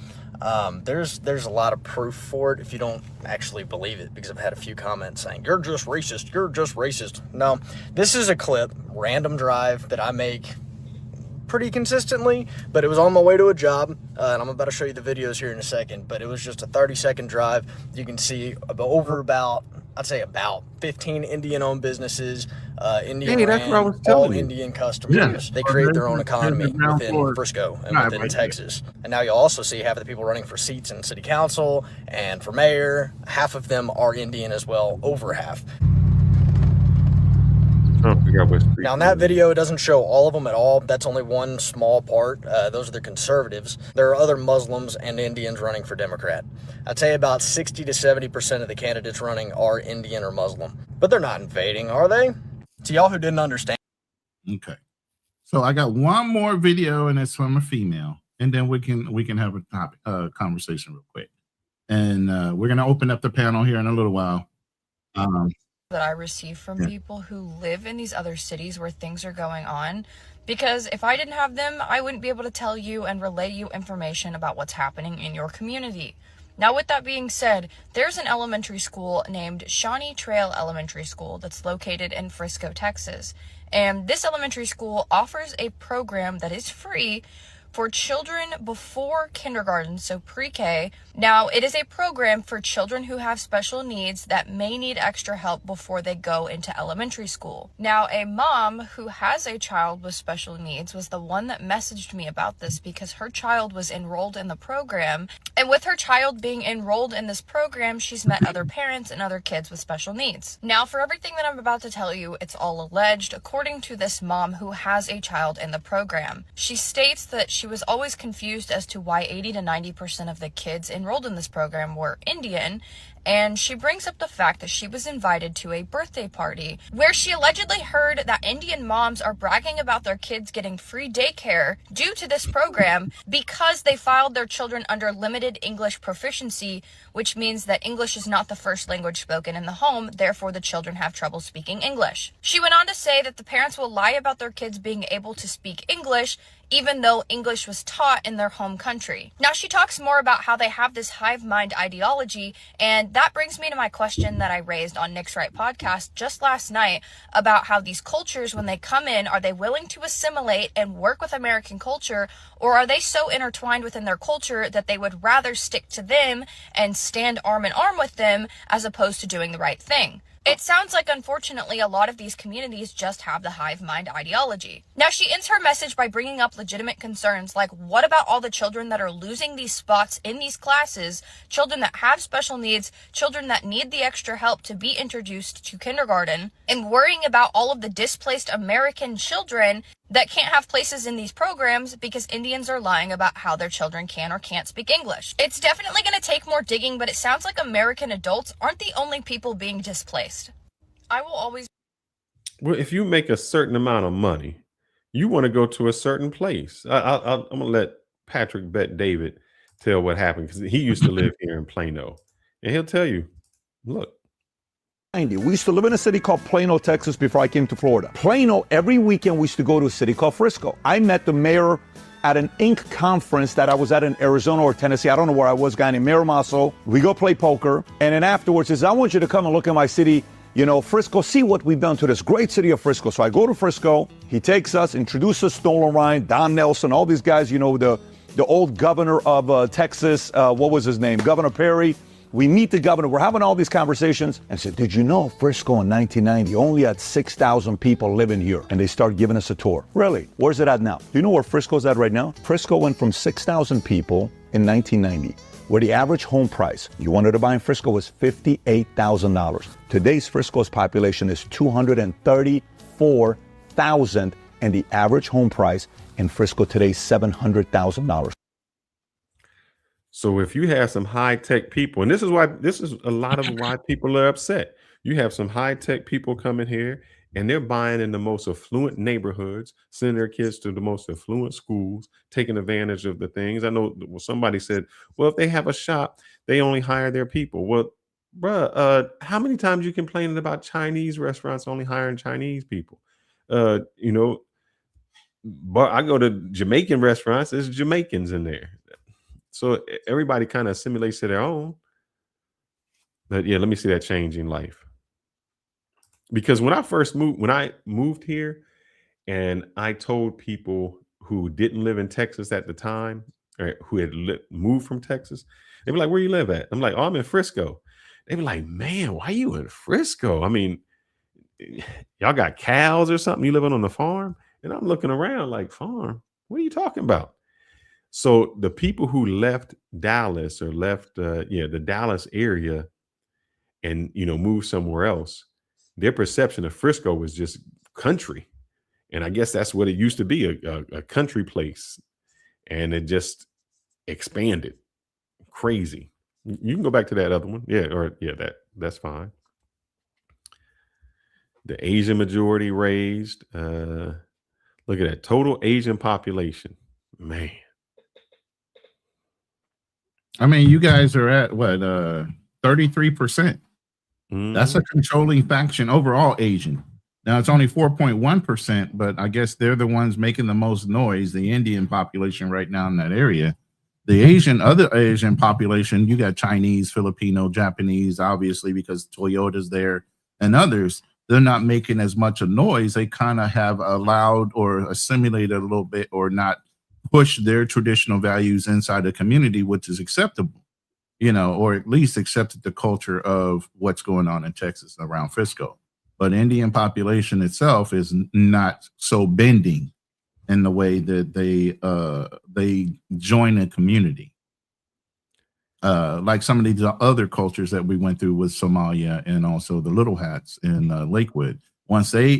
There's a lot of proof for it if you don't actually believe it, because I've had a few comments saying you're just racist. No, this is a clip, random drive that I make pretty consistently, but it was on my way to a job, and I'm about to show you the videos here in a second, but it was just a 30-second drive. You can see about 15 Indian-owned businesses, Indian that's what I was all telling you. Indian customers. Yeah. They create their own economy within Frisco and within Texas. And now you'll also see half of the people running for seats in city council and for mayor. Half of them are Indian as well, over half. Now in that video, it doesn't show all of them at all. That's only one small part. Those are the conservatives. There are other Muslims and Indians running for Democrat. I'd say about 60 to 70% of the candidates running are Indian or Muslim. But they're not invading, are they? To y'all who didn't understand. Okay. So I got one more video, and it's from a female. And then we can have a topic conversation real quick. And we're going to open up the panel here in a little while. That I receive from people who live in these other cities where things are going on, because if I didn't have them, I wouldn't be able to tell you and relay you information about what's happening in your community. Now, with that being said, there's an elementary school named Shawnee Trail Elementary School that's located in Frisco, Texas. And this elementary school offers a program that is free for children before kindergarten, so pre-K. Now, it is a program for children who have special needs that may need extra help before they go into elementary school. Now, a mom who has a child with special needs was the one that messaged me about this because her child was enrolled in the program. And with her child being enrolled in this program, she's met other parents and other kids with special needs. Now, for everything that I'm about to tell you, it's all alleged, according to this mom who has a child in the program. She states that she was always confused as to why 80 to 90% of the kids enrolled in this program were Indian, and she brings up the fact that she was invited to a birthday party where she allegedly heard that Indian moms are bragging about their kids getting free daycare due to this program because they filed their children under limited English proficiency, which means that English is not the first language spoken in the home, therefore the children have trouble speaking English. She went on to say that the parents will lie about their kids being able to speak English even though English was taught in their home country. Now, she talks more about how they have this hive mind ideology, and that brings me to my question that I raised on Nick's Right podcast just last night about how these cultures, when they come in, are they willing to assimilate and work with American culture, or are they so intertwined within their culture that they would rather stick to them and stand arm in arm with them as opposed to doing the right thing? It sounds like, unfortunately, a lot of these communities just have the hive mind ideology. Now, she ends her message by bringing up legitimate concerns like, what about all the children that are losing these spots in these classes, children that have special needs, children that need the extra help to be introduced to kindergarten, and worrying about all of the displaced American children that can't have places in these programs because Indians are lying about how their children can or can't speak English. It's definitely going to take more digging, but it sounds like American adults aren't the only people being displaced. I will always... Well, if you make a certain amount of money, you want to go to a certain place. I'm going to let Patrick Bet David tell what happened, because he used to live here in Plano. And he'll tell you, look. We used to live in a city called Plano, Texas before I came to Florida. Plano, every weekend we used to go to a city called Frisco. I met the mayor at an Inc. conference that I was at in Arizona or Tennessee. I don't know where I was, guy named Mayor Masso. We go play poker. And then afterwards says, I want you to come and look at my city, Frisco, see what we've done to this great city of Frisco. So I go to Frisco. He takes us, introduces Stolen Ryan, Don Nelson, all these guys, the old governor of Texas. What was his name? Governor Perry. We meet the governor. We're having all these conversations and said, did you know Frisco in 1990 only had 6,000 people living here? And they start giving us a tour. Really? Where's it at now? Do you know where Frisco's at right now? Frisco went from 6,000 people in 1990, where the average home price you wanted to buy in Frisco was $58,000. Today's Frisco's population is 234,000, and the average home price in Frisco today is $700,000. So if you have some high-tech people, and this is a lot of why people are upset. You have some high-tech people coming here and they're buying in the most affluent neighborhoods, sending their kids to the most affluent schools, taking advantage of the things. I know somebody said, well, if they have a shop, they only hire their people. Well, bruh, how many times you complaining about Chinese restaurants only hiring Chinese people? You know, but I go to Jamaican restaurants, there's Jamaicans in there. So everybody kind of assimilates to their own. But yeah, let me see that change in life. Because when I moved here and I told people who didn't live in Texas at the time, or who had moved from Texas, they were like, where you live at? I'm like, oh, I'm in Frisco. They were like, man, why you in Frisco? I mean, y'all got cows or something? You living on the farm? And I'm looking around like, farm? What are you talking about? So the people who left Dallas or left the Dallas area and moved somewhere else, their perception of Frisco was just country. And I guess that's what it used to be, a country place. And it just expanded. Crazy. You can go back to that other one. That's fine. The Asian majority raised. Look at that. Total Asian population. Man. I mean, you guys are at what, 33%. That's a controlling faction overall, Asian. Now it's only 4.1%, but I guess they're the ones making the most noise, the Indian population right now in that area. The other Asian population, you got Chinese, Filipino, Japanese, obviously, because Toyota's there and others. They're not making as much a noise. They kind of have allowed or assimilated a little bit or not push their traditional values inside the community, which is acceptable, or at least accepted the culture of what's going on in Texas around Frisco. But Indian population itself is not so bending in the way that they join a community. Like some of these other cultures that we went through with Somalia and also the Little Hats in Lakewood. Once they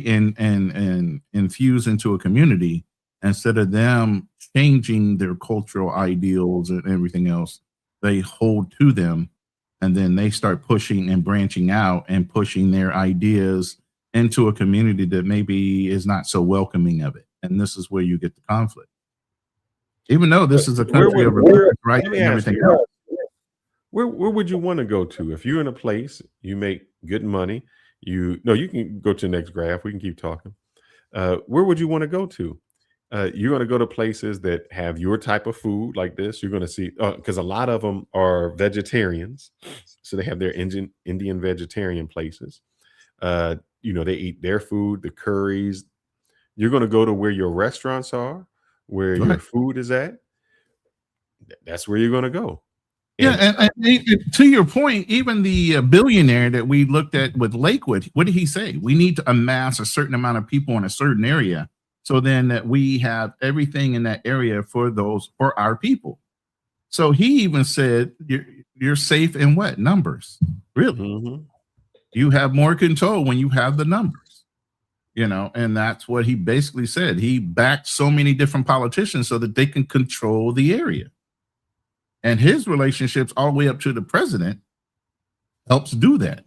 infuse into a community, instead of them changing their cultural ideals and everything else, they hold to them, and then they start pushing and branching out and pushing their ideas into a community that maybe is not so welcoming of it. And this is where you get the conflict. Even though this is a country of right and everything else. Where would you want to go to if you're in a place you make good money? You can go to the next graph. We can keep talking. Where would you want to go to? You're going to go to places that have your type of food like this. You're going to see, because a lot of them are vegetarians. So they have their Indian vegetarian places. They eat their food, the curries. You're going to go to where your restaurants are, where your food is at. That's where you're going to go. And to your point, even the billionaire that we looked at with Lakewood, what did he say? We need to amass a certain amount of people in a certain area, so then that we have everything in that area for our people. So he even said, you're safe in what? Numbers. Really? Mm-hmm. You have more control when you have the numbers, and that's what he basically said. He backed so many different politicians so that they can control the area. And his relationships all the way up to the president helps do that.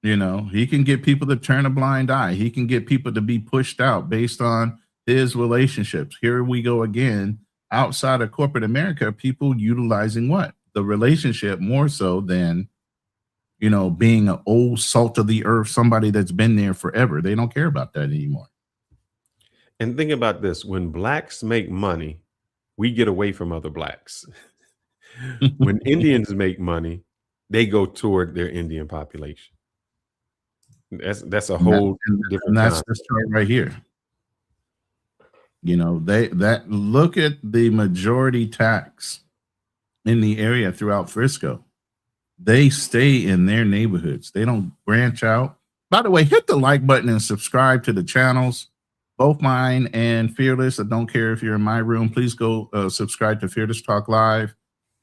He can get people to turn a blind eye. He can get people to be pushed out based on his relationships. Here we go again. Outside of corporate America, people utilizing what? The relationship more so than, being an old salt of the earth, somebody that's been there forever. They don't care about that anymore. And think about this. When blacks make money, we get away from other blacks. When Indians make money, they go toward their Indian population. That's a whole different. And that's this chart right here. They look at the majority tax in the area throughout Frisco. They stay in their neighborhoods. They don't branch out. By the way, hit the like button and subscribe to the channels, both mine and Fearless. I don't care if you're in my room. Please go subscribe to Fearless Talk Live.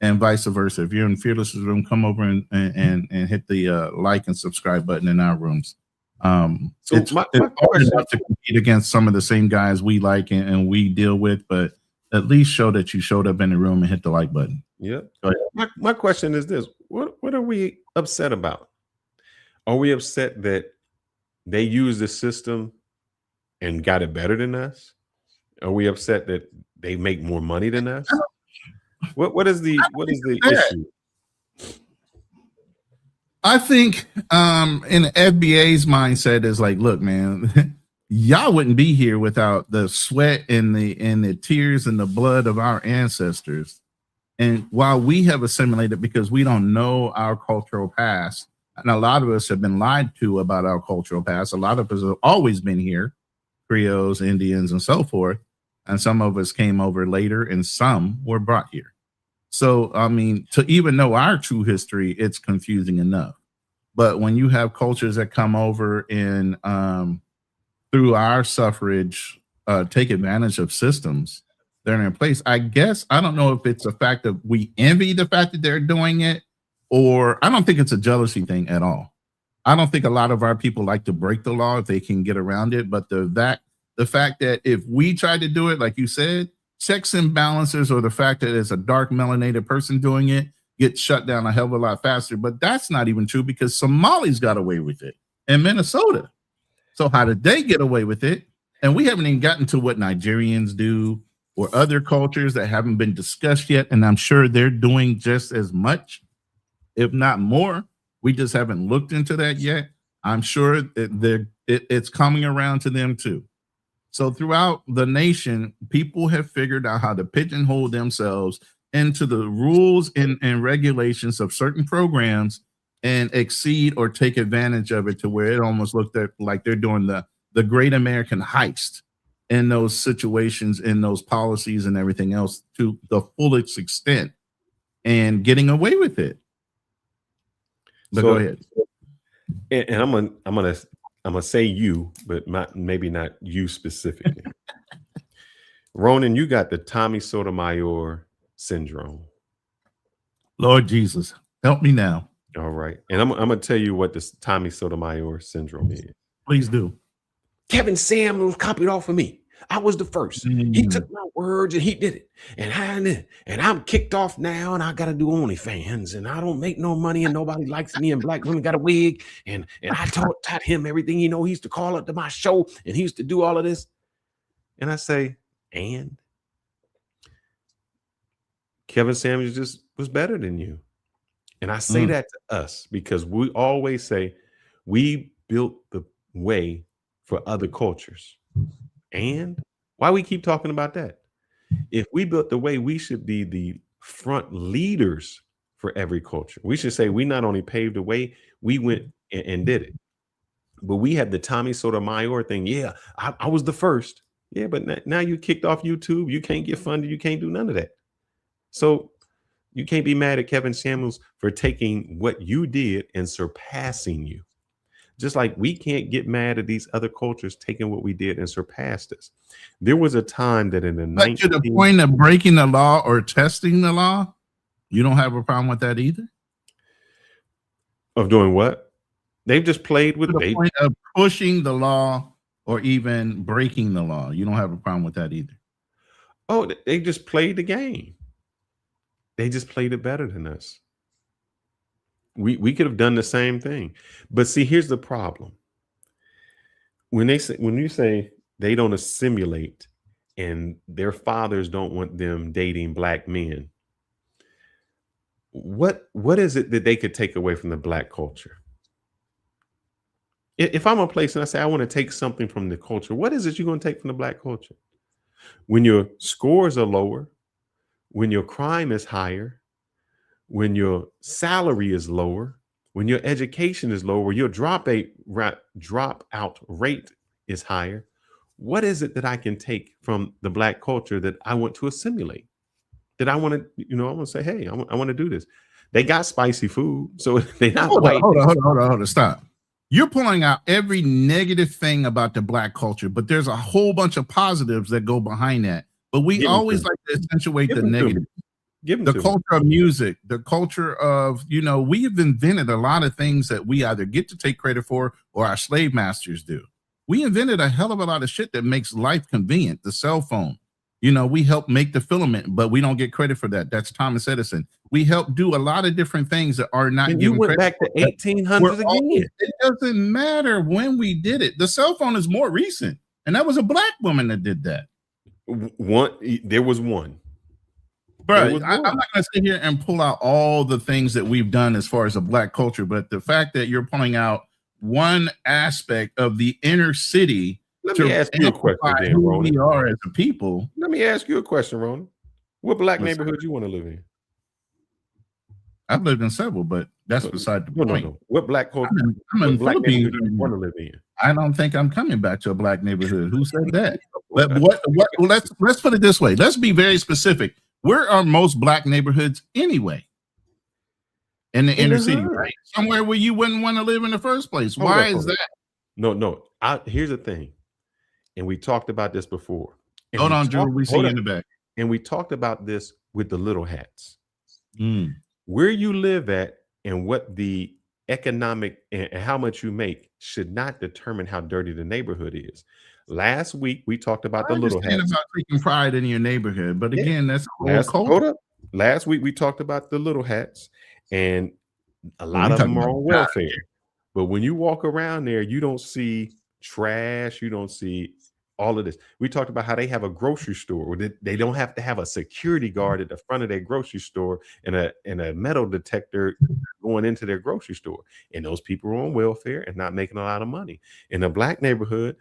And vice versa. If you're in Fearless's room, come over and hit the like and subscribe button in our rooms. It's hard enough to compete against some of the same guys we like and we deal with, but at least show that you showed up in the room and hit the like button. Yep. My question is this: what are we upset about? Are we upset that they use the system and got it better than us? Are we upset that they make more money than us? What is the issue? I think in the FBA's mindset is like, look, man, y'all wouldn't be here without the sweat and the tears and the blood of our ancestors. And while we have assimilated because we don't know our cultural past, and a lot of us have been lied to about our cultural past, a lot of us have always been here, Creoles, Indians, and so forth. And some of us came over later and some were brought here. So, I mean, to even know our true history, it's confusing enough. But when you have cultures that come over and through our suffrage, take advantage of systems that are in place, I guess, I don't know if it's a fact that we envy the fact that they're doing it, or I don't think it's a jealousy thing at all. I don't think a lot of our people like to break the law if they can get around it. But the fact that if we try to do it, like you said, checks and balances, or the fact that it's a dark melanated person doing it, gets shut down a hell of a lot faster. But that's not even true because Somalis got away with it in Minnesota. So how did they get away with it? And we haven't even gotten to what Nigerians do or other cultures that haven't been discussed yet. And I'm sure they're doing just as much, if not more. We just haven't looked into that yet. I'm sure it's coming around to them too. So throughout the nation, people have figured out how to pigeonhole themselves into the rules and regulations of certain programs and exceed or take advantage of it to where it almost looked like they're doing the great American heist in those situations, in those policies and everything else to the fullest extent and getting away with it. But go ahead. And I'm gonna say you, but maybe not you specifically. Ronan, you got the Tommy Sotomayor syndrome. Lord Jesus, help me now. All right. And I'm gonna tell you what this Tommy Sotomayor syndrome is. Please do. Kevin Samuels copied off of me. I was the first. He took my words and he did it. And I'm kicked off now and I got to do OnlyFans and I don't make no money and nobody likes me and black women got a wig. And I taught him everything. He used to call up to my show and he used to do all of this. And I say, and Kevin Samuels just was better than you. And I say that to us because we always say we built the way for other cultures. And why we keep talking about that? If we built the way, we should be the front leaders for every culture. We should say we not only paved the way, we went and did it. But we had the Tommy Sotomayor thing. Yeah, I was the first. Yeah, but now you kicked off YouTube. You can't get funded. You can't do none of that. So you can't be mad at Kevin Samuels for taking what you did and surpassing you. Just like we can't get mad at these other cultures taking what we did and surpassed us. There was a time that in the to the point of breaking the law or testing the law, you don't have a problem with that either? Of doing what? They've just played with the point of pushing the law or even breaking the law. You don't have a problem with that either. Oh, they just played the game. They just played it better than us. We could have done the same thing. But see, here's the problem. When you say they don't assimilate and their fathers don't want them dating black men, what is it that they could take away from the black culture? If I'm a place and I say I want to take something from the culture, what is it you're going to take from the black culture? When your scores are lower, when your crime is higher, when your salary is lower, when your education is lower, your dropout rate is higher, what is it that I can take from the black culture that I want to assimilate? That I want to, I want to say, hey, I want to do this. They got spicy food, so they're not white. Hold on, stop. You're pulling out every negative thing about the black culture, but there's a whole bunch of positives that go behind that. But we always like to accentuate the negative. The culture of music, the culture of, we have invented a lot of things that we either get to take credit for or our slave masters do. We invented a hell of a lot of shit that makes life convenient. The cell phone, You know, we help make the filament, but we don't get credit for that. That's Thomas Edison. We help do a lot of different things that are not And you given went credit. back to 1800s again. It doesn't matter when we did it. The cell phone is more recent, and that was a black woman that did that. There was one. Bro, I'm not going to sit here and pull out all the things that we've done as far as a black culture, but the fact that you're pulling out one aspect of the inner city. Let me ask you a question, then, who Ronan. we are as a people. Let me ask you a question, Ronan. What black neighborhood you want to live in? I've lived in several, but that's beside the point. No. What black culture? I'm in black Philippines. neighborhood you want to live in? I don't think I'm coming back to a black neighborhood. Who said that? But let's put it this way. Let's be very specific. Where are most black neighborhoods anyway? In the inner city, right? Somewhere where you wouldn't want to live in the first place. Why is that? No. Here's the thing. And we talked about this before. Hold on, Drew. We see you in the back. And we talked about this with the little hats. Where you live at and what the economic and how much you make should not determine how dirty the neighborhood is. Last week we talked about the little hats. About taking pride in your neighborhood, but again, that's last week we talked about the little hats, and a lot of them are on welfare. But when you walk around there, you don't see trash. You don't see all of this. We talked about how they have a grocery store where they don't have to have a security guard at the front of their grocery store and a metal detector going into their grocery store. And those people are on welfare and not making a lot of money. In a black neighborhood,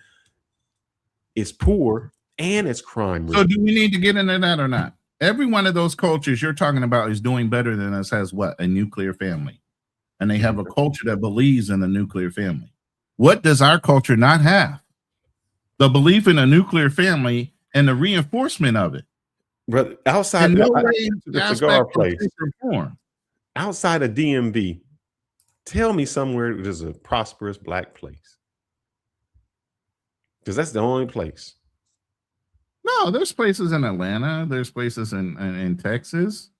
it's poor and it's crime. So do we need to get into that or not? Every one of those cultures you're talking about is doing better than us, has what? A nuclear family. And they have a culture that believes in a nuclear family. What does our culture not have? The belief in a nuclear family and the reinforcement of it. But outside the cigar place, outside of DMV, tell me somewhere there's a prosperous black place. Because that's the only place. No, there's places in Atlanta, there's places in Texas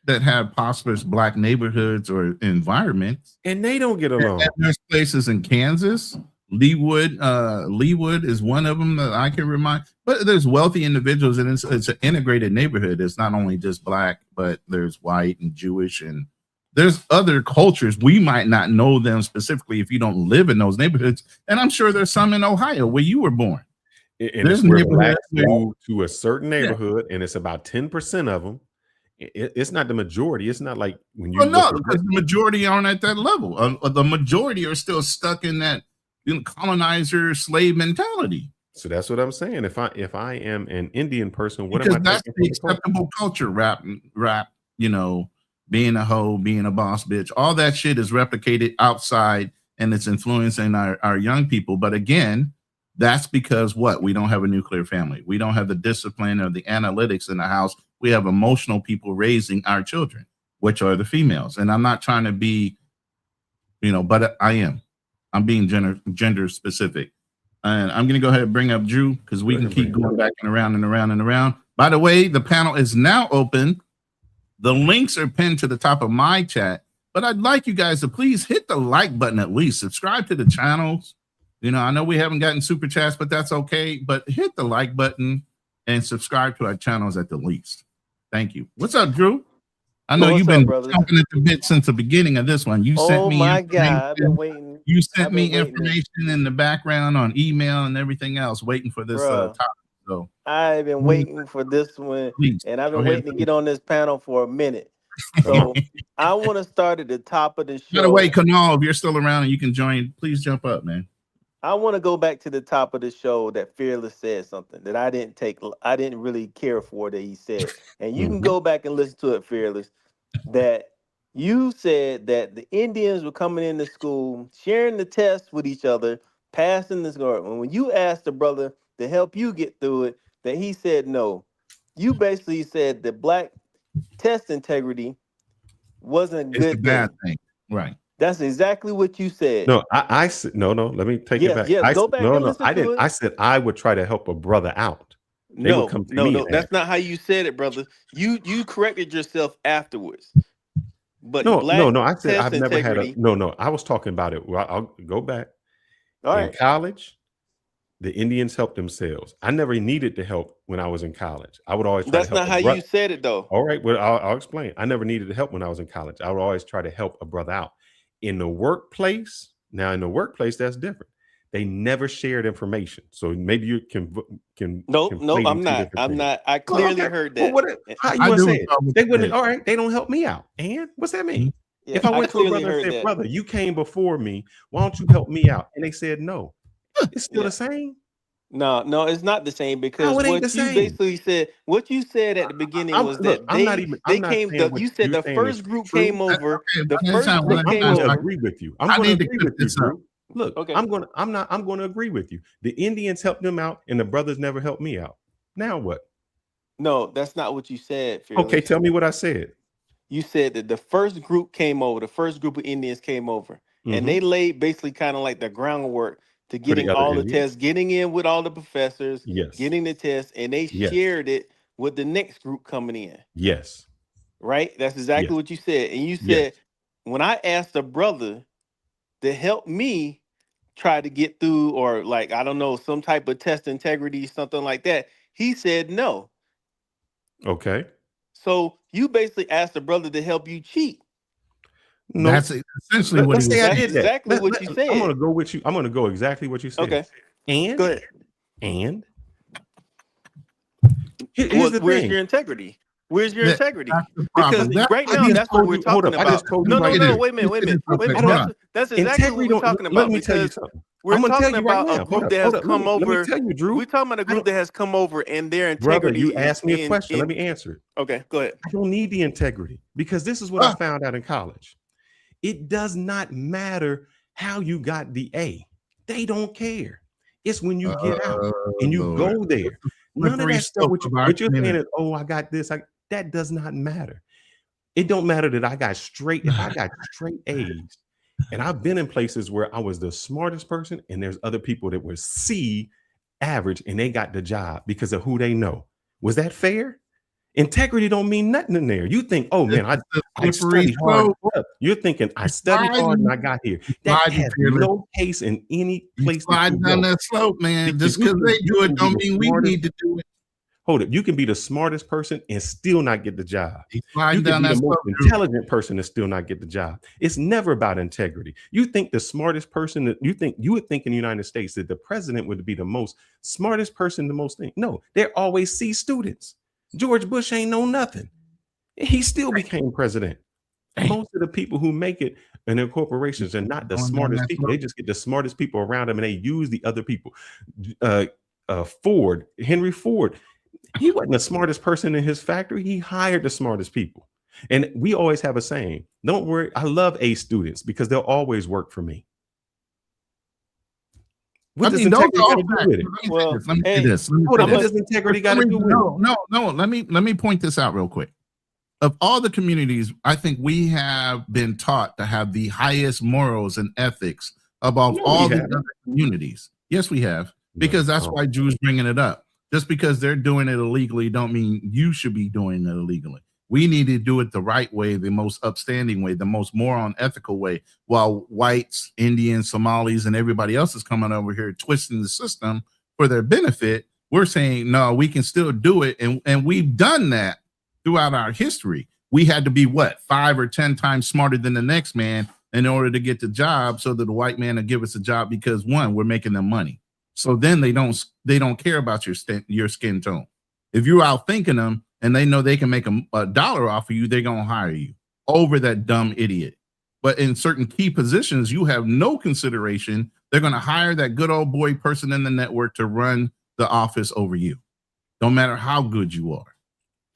that have prosperous black neighborhoods or environments. And they don't get along. And there's places in Kansas. Leawood is one of them that I can remind. But there's wealthy individuals, and it's an integrated neighborhood. It's not only just black, but there's white and Jewish, and there's other cultures. We might not know them specifically if you don't live in those neighborhoods. And I'm sure there's some in Ohio where you were born. And there's where blacks move to a certain neighborhood, and it's about 10% of them. It's not the majority. It's not like when you. Well, no, because the majority aren't at that level. The majority are still stuck in that colonizer slave mentality. So that's what I'm saying. If I am an Indian person, what because am I? That's the acceptable culture. Rap. You know, being a hoe, being a boss bitch, all that shit is replicated outside, and it's influencing our young people. But again, that's because what? We don't have a nuclear family. We don't have the discipline or the analytics in the house. We have emotional people raising our children, which are the females. And I'm not trying to be, but I am. I'm being gender specific. And I'm going to go ahead and bring up Drew because we can keep going back and around and around and around. By the way, the panel is now open. The links are pinned to the top of my chat. But I'd like you guys to please hit the like button at least. Subscribe to the channels. I know we haven't gotten super chats, but that's okay. But hit the like button and subscribe to our channels at the least. Thank you. What's up, Drew? I know you've been jumping at the bit since the beginning of this one. You sent me. Oh my God, I've been waiting. You sent me information in the background on email and everything else, waiting for this topic. So I've been waiting for this one, and I've been waiting to get on this panel for a minute. So I want to start at the top of the show. By the way, Kanal, if you're still around and you can join, please jump up, man. I want to go back to the top of the show that Fearless said something that I didn't really care for that he said. And you can go back and listen to it, Fearless, that you said that the Indians were coming into school, sharing the tests with each other, passing this guard. And when you asked the brother to help you get through it, that he said no. You basically said that black test integrity wasn't a good thing. Right. That's exactly what you said. No, I said no. Let me take it back. Go back. I didn't. I said I would try to help a brother out. No, that's not how you said it, brother. You corrected yourself afterwards. But no. I said I've never had a no. I was talking about it. Well, I'll go back. All in college, the Indians help themselves. I never needed the help when I was in college. I would always try That's to help. not how you said it, though. All right, well, I'll explain. I never needed the help when I was in college. I would always try to help a brother out. In the workplace, that's different. They never shared information. So maybe you can Nope, I'm not. I clearly heard that. Well, how you want to say it? They wouldn't. All right, they don't help me out. And what's that mean? Yeah, if I went to a brother and said, brother, you came before me, why don't you help me out? And they said no. It's still the same. No, it's not the same, because what you basically said, what you said at the beginning was that you said the first group came over. The first group came over. I agree with you. I'm going to agree with you, Drew. Look, okay. I'm going to agree with you. The Indians helped them out, and the brothers never helped me out. Now what? No, that's not what you said. Fearless. Okay, tell me what I said. You said that the first group came over. The first group of Indians came over, and they laid basically kind of like the groundwork to getting all the tests, getting in with all the professors, getting the tests, and they shared it with the next group coming in. Yes. Right? That's exactly what you said. And you said, when I asked a brother to help me try to get through, or like, I don't know, some type of test integrity, something like that, he said no. Okay. So you basically asked a brother to help you cheat. No, that's essentially what he was saying. That's exactly what you said. I'm going to go with you. I'm going to go exactly what you said. Okay. And go ahead. And where's your integrity? Where's your integrity? Because right now, that's what we're talking about. No, wait a minute. That's exactly what we're talking about. Let me tell you something. We're talking about a group that has come over. Let me tell you, Drew. We're talking about a group that has come over, and their integrity. Brother, you asked me a question. Let me answer it. Okay, go ahead. I don't need the integrity, because this is what I found out in college. It does not matter how you got the A. They don't care. It's when you get out and you go there. None of that stuff. What you're saying is, oh, I got this. That does not matter. It don't matter that I got straight. If I got straight A's, and I've been in places where I was the smartest person, and there's other people that were C average, and they got the job because of who they know. Was that fair? Integrity don't mean nothing in there. You think, oh man, I studied hard. You're thinking I studied hard and I got here. That has no case in any place. Slide down that slope, man. Just because they do it don't mean we need to do it. Hold up. You can be the smartest person and still not get the job. You can be the most intelligent person and still not get the job. It's never about integrity. You think the smartest person that you would think in the United States that the president would be the most smartest person, the most thing. No, they're always C students. George Bush ain't know nothing. He still became president. Most of the people who make it in their corporations are not the smartest people. They just get the smartest people around them, and they use the other people. Henry Ford, he wasn't the smartest person in his factory. He hired the smartest people. And we always have a saying, don't worry. I love A students because they'll always work for me. What does integrity got to do with it? Let me say this. What does integrity got to do with it? No. Let me point this out real quick. Of all the communities, I think we have been taught to have the highest morals and ethics above all the other communities. Yes, we have, because that's why Drew's bringing it up. Just because they're doing it illegally don't mean you should be doing it illegally. We need to do it the right way, the most upstanding way, the most moral and ethical way, while whites, Indians, Somalis, and everybody else is coming over here twisting the system for their benefit. We're saying, no, we can still do it. And we've done that throughout our history. We had to be 5 or 10 times smarter than the next man in order to get the job, so that the white man will give us a job because, one, we're making them money. So then they don't care about your skin tone. If you're out thinking them and they know they can make a dollar off of you, they're going to hire you over that dumb idiot. But in certain key positions, you have no consideration. They're going to hire that good old boy person in the network to run the office over you, no matter how good you are.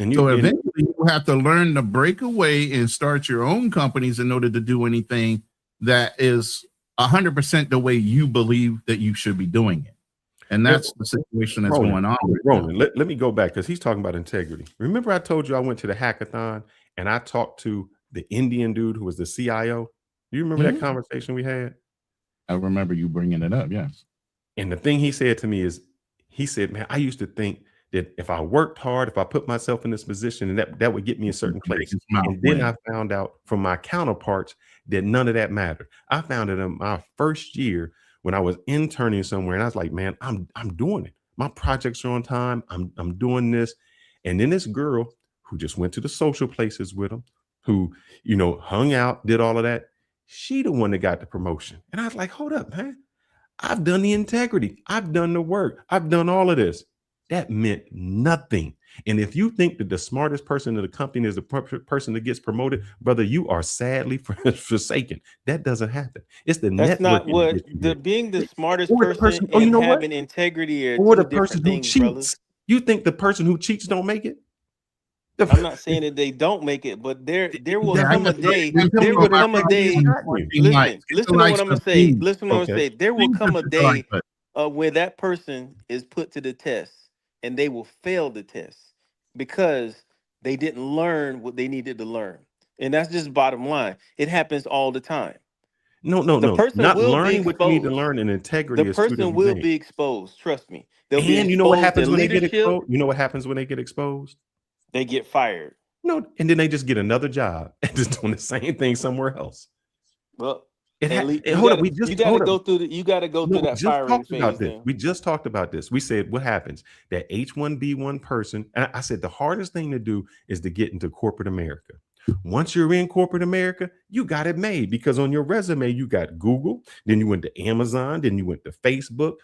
So eventually you have to learn to break away and start your own companies in order to do anything that is 100% the way you believe that you should be doing it. And that's the situation that's going on. Roland, let me go back, because he's talking about integrity. Remember I told you I went to the hackathon and I talked to the Indian dude who was the CIO? Do you remember that conversation we had? I remember you bringing it up, yes. And the thing he said to me is, he said, man, I used to think that if I worked hard, if I put myself in this position, and that would get me a certain place. And then I found out from my counterparts that none of that mattered. I found it in my first year when I was interning somewhere, and I was like, man, I'm doing it. My projects are on time. I'm doing this. And then this girl who just went to the social places with him, who, you know, hung out, did all of that. She the one that got the promotion. And I was like, hold up, man. I've done the integrity. I've done the work. I've done all of this. That meant nothing. And if you think that the smartest person in the company is the person that gets promoted, brother, you are sadly forsaken. That doesn't happen. It's the That's not networking that what gets you there. being the smartest Or the person oh, you and know what? having integrity are Or two the person different who things, brothers. cheats. You think the person who cheats don't make it? I'm not saying that they don't make it, but there will come a day. There will come a day. Listen to what I'm gonna say. Listen to what I'm gonna say. There will come a day where that person is put to the test, and they will fail the test because they didn't learn what they needed to learn, and that's just bottom line. It happens all the time. No. The person Not will be learning what you need to exposed. learn and integrity The is two person different will things. be exposed. Trust me. They'll be And you know what exposed happens in when they get leadership. exposed? You know what happens when they get exposed? They get fired. No, and then they just get another job and just doing the same thing somewhere else. Well, hold up. you got to go through that firing talked phase. about this. Then. We just talked about this. We said what happens that H1B1 person. And I said the hardest thing to do is to get into corporate America. Once you're in corporate America, you got it made because on your resume you got Google, then you went to Amazon, then you went to Facebook.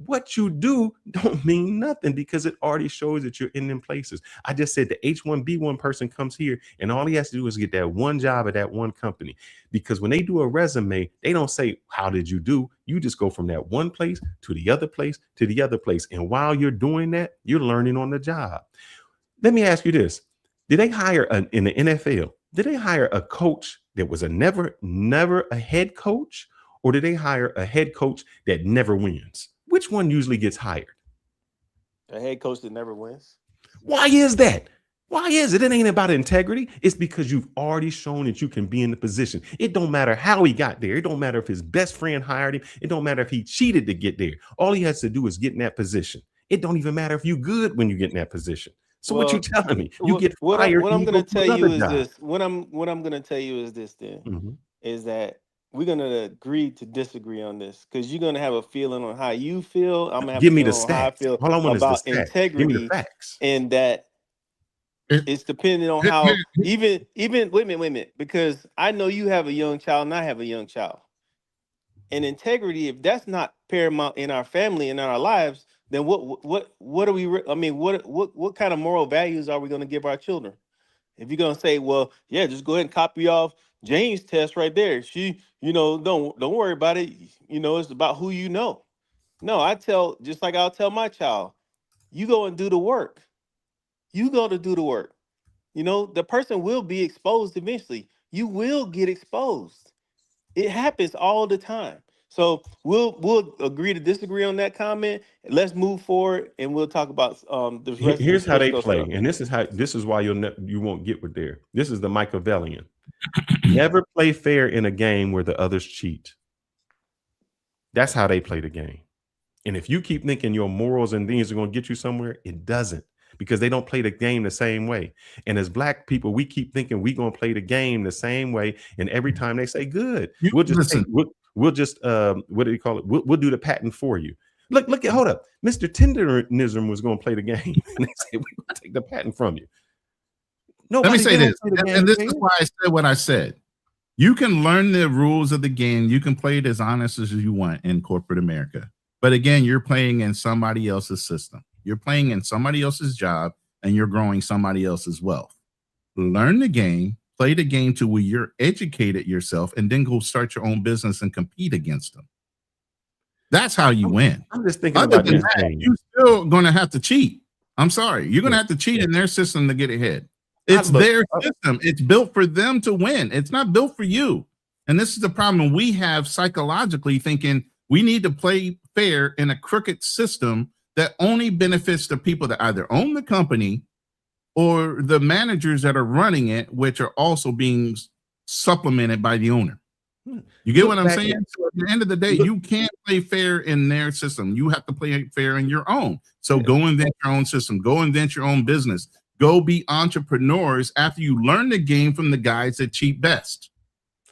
What you do don't mean nothing because it already shows that you're in them places. I just said the H1B1 person comes here and all he has to do is get that one job at that one company. Because when they do a resume, they don't say, how did you do? You just go from that one place to the other place to the other place. And while you're doing that, you're learning on the job. Let me ask you this. Did they hire in the NFL? Did they hire a coach that was never a head coach? Or did they hire a head coach that never wins? Which one usually gets hired? A head coach that never wins. Why is that? Why is it? It ain't about integrity. It's because you've already shown that you can be in the position. It don't matter how he got there. It don't matter if his best friend hired him. It don't matter if he cheated to get there. All he has to do is get in that position. It don't even matter if you good when you get in that position. So what you telling me? You get fired. What I'm going to tell you is job. this. What I'm going to tell you is this. Then is that we're going to agree to disagree on this because you're going to have a feeling on how you feel. I'm going to have give a me the feeling on how I stats. feel All I want about is the stats. integrity. Give me the facts. And that it's depending on how even wait a minute, because I know you have a young child and I have a young child. And integrity, if that's not paramount in our family and in our lives, then what are we? I mean, what kind of moral values are we going to give our children? If you're going to say, well, yeah, just go ahead and copy off Jane's test right there. She, don't worry about it. It's about who you know. No, just like I'll tell my child, you go and do the work. You go to do the work. The person will be exposed eventually. You will get exposed. It happens all the time. So we'll agree to disagree on that comment. Let's move forward, and we'll talk about the rest. Here's of how the they Cisco play, stuff. and this is why you won't get with there. This is the Machiavellian. Never play fair in a game where the others cheat. That's how they play the game. And if you keep thinking your morals and things are going to get you somewhere, it doesn't, because they don't play the game the same way. And as Black people, we keep thinking we're going to play the game the same way. And every time they say, good, we'll just what do you call it? We'll do the patent for you. Hold up. Mr. Tenderism was going to play the game. And they say, we're going to take the patent from you. Let me say this, and this is why I said what I said. You can learn the rules of the game. You can play it as honest as you want in corporate America. But again, you're playing in somebody else's system. You're playing in somebody else's job, and you're growing somebody else's wealth. Learn the game, play the game to where you're educated yourself, and then go start your own business and compete against them. That's how you win. I'm just thinking Other about than this that, game. you're still going to have to cheat. I'm sorry. You're going to have to cheat in their system to get ahead. It's their system. It's built for them to win. It's not built for you. And this is the problem we have psychologically, thinking we need to play fair in a crooked system that only benefits the people that either own the company or the managers that are running it, which are also being supplemented by the owner. You get what I'm saying? So at the end of the day, you can't play fair in their system. You have to play fair in your own. So go invent your own system. Go invent your own business. Go be entrepreneurs after you learn the game from the guys that cheat best.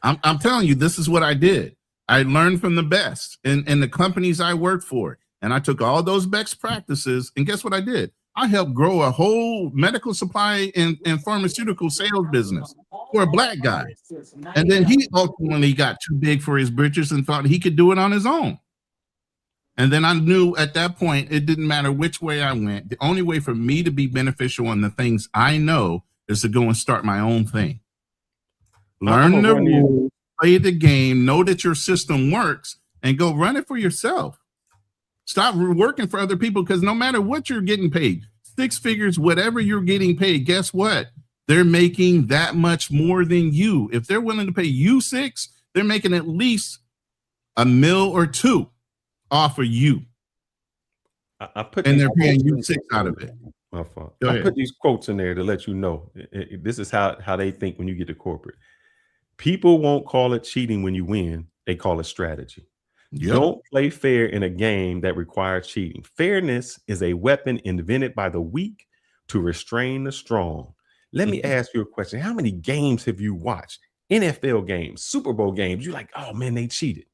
I'm telling you, this is what I did. I learned from the best in the companies I worked for. And I took all those best practices, and guess what I did? I helped grow a whole medical supply and pharmaceutical sales business for a black guy. And then he ultimately got too big for his britches and thought he could do it on his own. And then I knew at that point, it didn't matter which way I went. The only way for me to be beneficial in the things I know is to go and start my own thing. Learn the rules, play the game, know that your system works, and go run it for yourself. Stop working for other people, because no matter what you're getting paid, 6 figures, whatever you're getting paid, guess what? They're making that much more than you. If they're willing to pay you 6, they're making at least $1 million or $2 million off of you. And they're paying you 6 out of it. My fault. I put these quotes in there to let you know. This is how they think when you get to corporate. People won't call it cheating when you win. They call it strategy. Yep. Don't play fair in a game that requires cheating. Fairness is a weapon invented by the weak to restrain the strong. Let me ask you a question. How many games have you watched? NFL games, Super Bowl games. You're like, oh man, they cheated.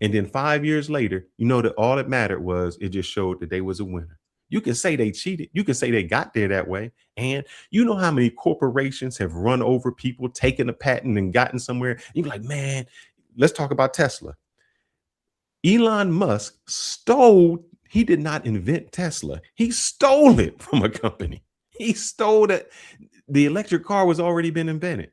And then 5 years later, you know that all that mattered was it just showed that they was a winner. You can say they cheated. You can say they got there that way. And you know how many corporations have run over people, taken a patent and gotten somewhere. You're like, man, let's talk about Tesla. Elon Musk stole, he did not invent Tesla. He stole it from a company. He stole it. The electric car was already been invented.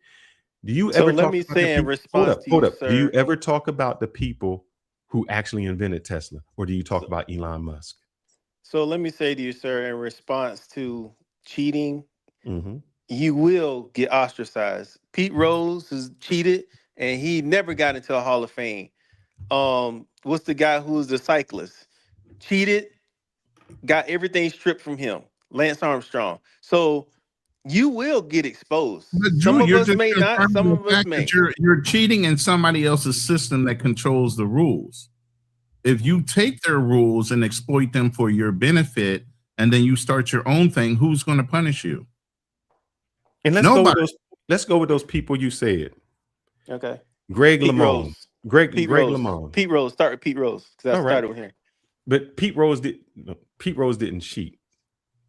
Do you ever let me say in response to you, sir, do you ever talk about the people who actually invented Tesla, or do you talk about Elon Musk? So let me say to you, sir, in response to cheating, you will get ostracized. Pete Rose has cheated, and he never got into a Hall of Fame. What's the guy who was the cyclist? Cheated, got everything stripped from him. Lance Armstrong. So you will get exposed. But Drew, some of us may not, some of us may. You're cheating in somebody else's system that controls the rules. If you take their rules and exploit them for your benefit, and then you start your own thing, who's going to punish you? And let's go with those people you said. Okay. Greg Pete LeMond. Rose. Greg Pete Rose. LeMond. Pete Rose. Start with Pete Rose, because I started with him. But Pete Rose didn't cheat.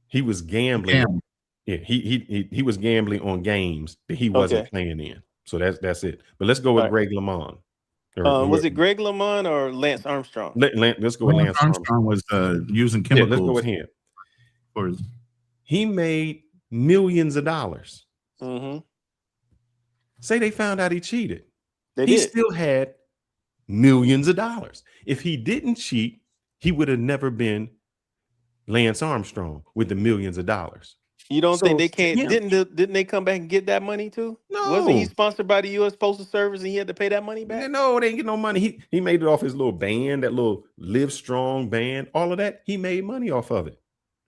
He was gambling. Yeah, he was gambling on games that he wasn't playing in. So that's it. But let's go with Greg LeMond. Was it Greg LeMond or Lance Armstrong? Let's go with Lance Armstrong. Was using chemicals. Yeah, let's go with him. He made millions of dollars. Say they found out he cheated. He still had millions of dollars. If he didn't cheat, he would have never been Lance Armstrong with the millions of dollars. You don't think they can't? Yeah. Didn't they come back and get that money too? No. Wasn't he sponsored by the U.S. Postal Service and he had to pay that money back? No, they didn't get no money. He made it off his little band, that little Live Strong band. All of that, he made money off of it.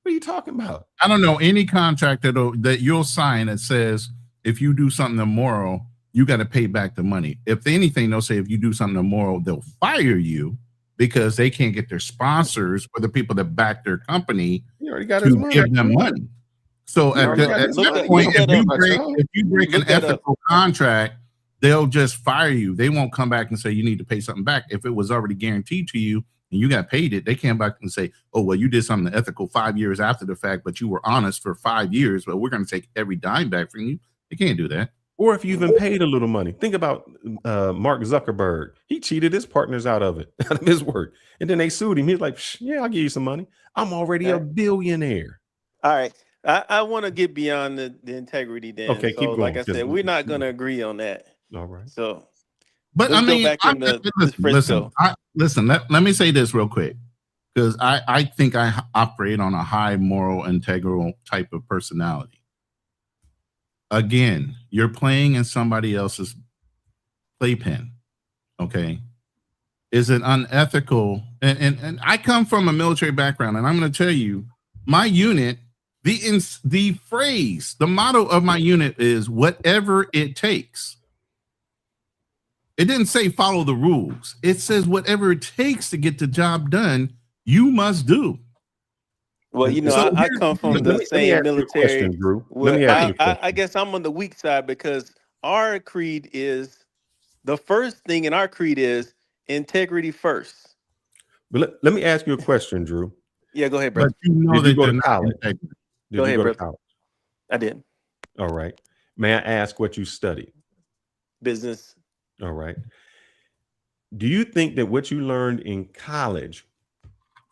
What are you talking about? I don't know any contract that you'll sign that says if you do something immoral, you got to pay back the money. If anything, they'll say if you do something immoral, they'll fire you because they can't get their sponsors or the people that back their company to give them money. So at that point, if you break an ethical contract, they'll just fire you. They won't come back and say you need to pay something back. If it was already guaranteed to you and you got paid it, they came back and say, oh, well, you did something ethical 5 years after the fact, but you were honest for 5 years, but we're going to take every dime back from you. They can't do that. Or if you even paid a little money. Think about Mark Zuckerberg. He cheated his partners out of his work. And then they sued him. He's like, yeah, I'll give you some money. I'm already a billionaire. All right. I want to get beyond the integrity then. Okay, keep going. Like I said, we're not going to agree on that. All right. So, but I mean, listen, let me say this real quick, because I think I operate on a high moral, integral type of personality. Again, you're playing in somebody else's playpen. Okay. Is it unethical? And I come from a military background, and I'm going to tell you, my unit, the phrase, the motto of my unit is whatever it takes. It didn't say follow the rules. It says whatever it takes to get the job done, you must do. Well, you know, so I come from the same military. I guess I'm on the weak side because our creed is, the first thing in our creed is Integrity first. But let me ask you a question, Drew. Yeah, go ahead, brother. But you know Did you that go they're to not college? integrity. Did Go you ahead, go to brother. college? I did. All right. May I ask what you studied? Business. All right. Do you think that what you learned in college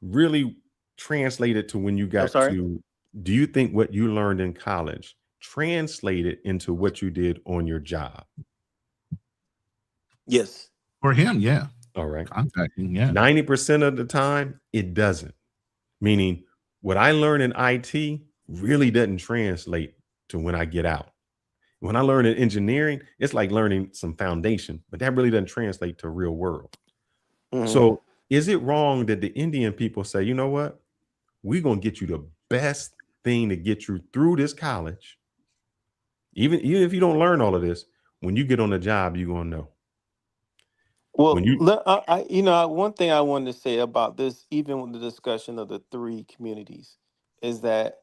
really translated to when you got sorry? to, do you think what you learned in college translated into what you did on your job? Yes. For him, yeah. All right. Contacting, yeah. 90% of the time, it doesn't. Meaning, what I learned in IT really doesn't translate to when I get out. When I learn in engineering, it's like learning some foundation, but that really doesn't translate to real world. So is it wrong that the Indian people say, you know what? We're going to get you the best thing to get you through this college. Even if you don't learn all of this, when you get on the job, you're going to know. Well, When you, one thing I wanted to say about this, even with the discussion of the three communities, is that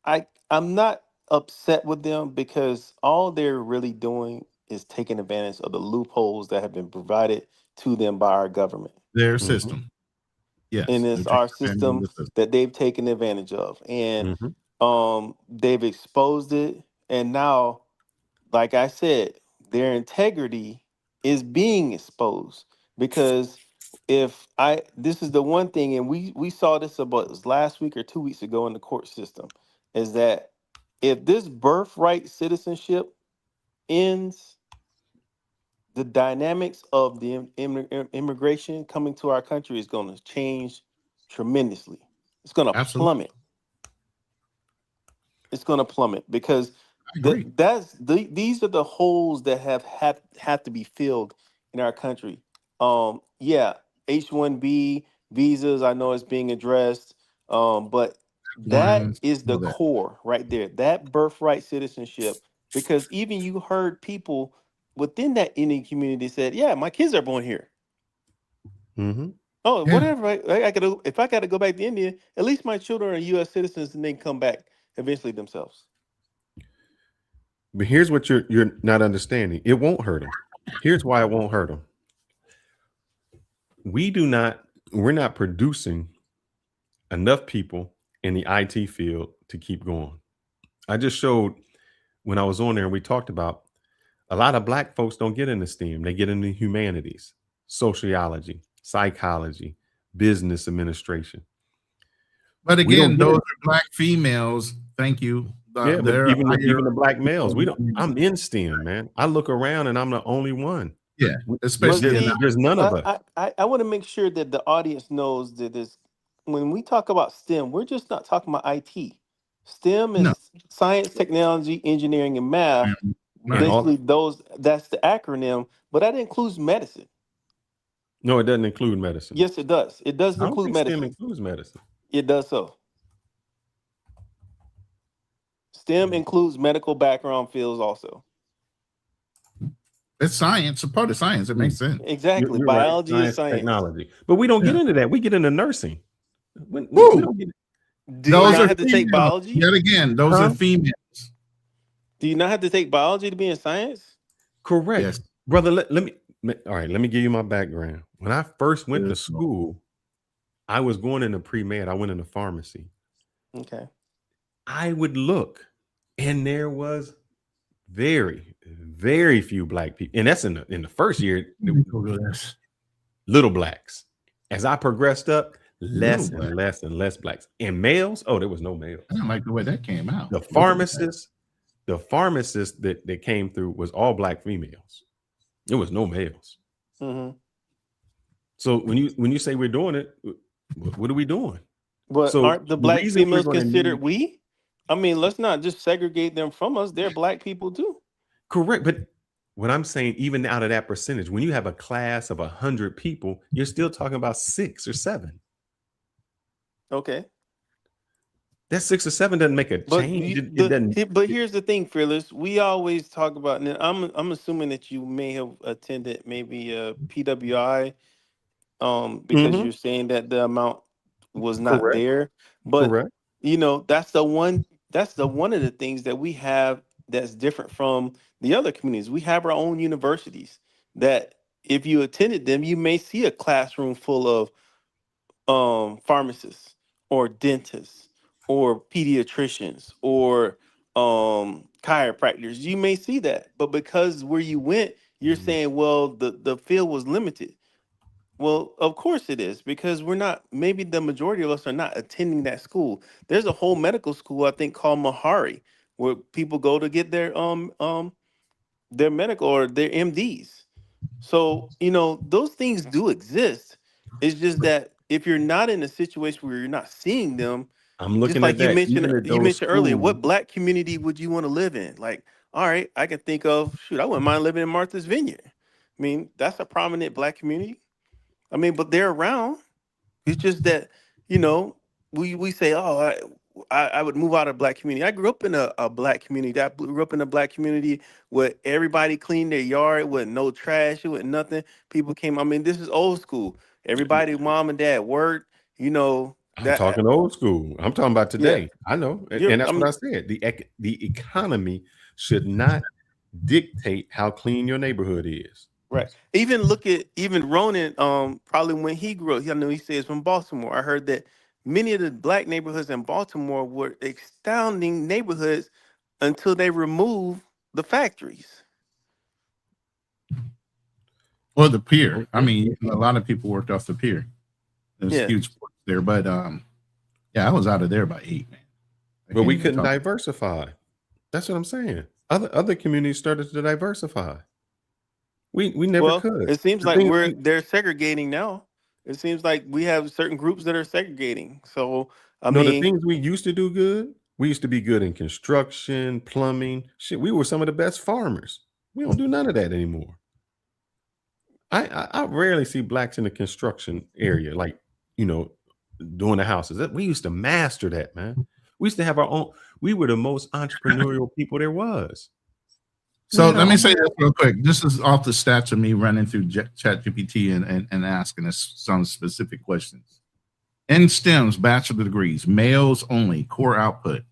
I'm not upset with them because all they're really doing is taking advantage of the loopholes that have been provided to them by our government. Their system. Yes. And it's they're our taking advantage of system the system. that they've taken advantage of. And they've exposed it. And now, like I said, their integrity is being exposed. Because this is the one thing, and we saw this about last week or 2 weeks ago in the court system, is that if this birthright citizenship ends, the dynamics of the immigration coming to our country is going to change tremendously. It's going to plummet. It's going to plummet because these are the holes that have to be filled in our country. Yeah, H1B visas, I know it's being addressed, but that is the core right there. That birthright citizenship, because even you heard people within that Indian community said, "Yeah, my kids are born here." Oh, whatever. If I got to go back to India, at least my children are U.S. citizens, and they can come back eventually themselves. but here's what you're not understanding. It won't hurt them. Here's why it won't hurt them. We're not producing enough people in the IT field to keep going. I just showed when I was on there and we talked about a lot of black folks don't get into STEM. They get into humanities, sociology, psychology, business administration. But again, those are black females. Thank you. Yeah, but even the black males, I'm in STEM, man. I look around and I'm the only one. Yeah, especially there's none of us. I want to make sure that the audience knows that when we talk about STEM, we're just not talking about IT. STEM is science, technology, engineering, and math. Basically, that's the acronym, but that includes medicine. No, it doesn't include medicine. Yes, it does. It does I don't include think medicine. STEM includes medicine. It does so. STEM includes medical background fields also. It's science, a part of science. It makes sense. Exactly. You're Biology right. is science. Technology. But we don't get into that. We get into nursing. We don't get Do you not have to take biology? Yet again, those are females. Do you not have to take biology to be in science? Correct. Yes. Brother, let me give you my background. When I first went to school, I was going into pre-med. I went into pharmacy. Okay. I would look, and there was very, very few black people. And that's in the first year, little blacks. As I progressed up, less and less and less blacks. And males, there was no males. I don't like the way that came out. The pharmacist that came through was all black females. There was no males. So when you say we're doing it, what are we doing? But aren't the black females considered we? I mean, let's not just segregate them from us. They're black people too. Correct. But what I'm saying, even out of that percentage, when you have a class of 100 people, you're still talking about 6 or 7. Okay. That 6 or 7 doesn't make a change. It doesn't. But here's the thing, Fearless. We always talk about, and I'm assuming that you may have attended maybe a PWI, because you're saying that the amount was not there. But that's the one of the things that we have that's different from the other communities. We have our own universities that if you attended them, you may see a classroom full of pharmacists or dentists or pediatricians or chiropractors. You may see that, but because where you went, you're saying, well, the field was limited. Well, of course it is, because we're not, maybe the majority of us are not attending that school. There's a whole medical school, I think, called Mahari, where people go to get their medical or their MDs. So, those things do exist. It's just that if you're not in a situation where you're not seeing them, I'm just looking at like that. Even at you those mentioned earlier, schools, what black community would you want to live in? Like, all right, I can think of, shoot, I wouldn't mind living in Martha's Vineyard. I mean, that's a prominent black community. I mean, but they're around. It's just that, you know, we say, oh, I would move out of black community. I grew up in a black community. I grew up in a black community where everybody cleaned their yard with no trash, with nothing. People came. I mean, this is old school. Everybody, mom and dad worked. I'm That. talking old school. I'm talking about Yeah, today. I know, you're. and I that's what mean, I said. The economy should not dictate how clean your neighborhood is. right. Even look at even Ronan. Probably when he grew up, I know he says from Baltimore. I heard that many of the black neighborhoods in Baltimore were astounding neighborhoods until they removed the factories. Or the pier. I mean, a lot of people worked off the pier. There's Yeah. huge ports there, but yeah, I was out of there by 8, man. But we couldn't diversify. That's what I'm saying. Other communities started to diversify. We never could. It seems The like thing they're segregating now. It seems like we have certain groups that are segregating. So I No, the mean, things we used to do good, we used to be good in construction, plumbing. Shit, we were some of the best farmers. We don't do none of that anymore. I rarely see blacks in the construction area, like, doing the houses. We used to master that, man. We used to have our own. We were the most entrepreneurial people there was. So let me say this real quick. This is off the stats of me running through ChatGPT and asking us some specific questions. In STEMs, bachelor degrees, males only, core output.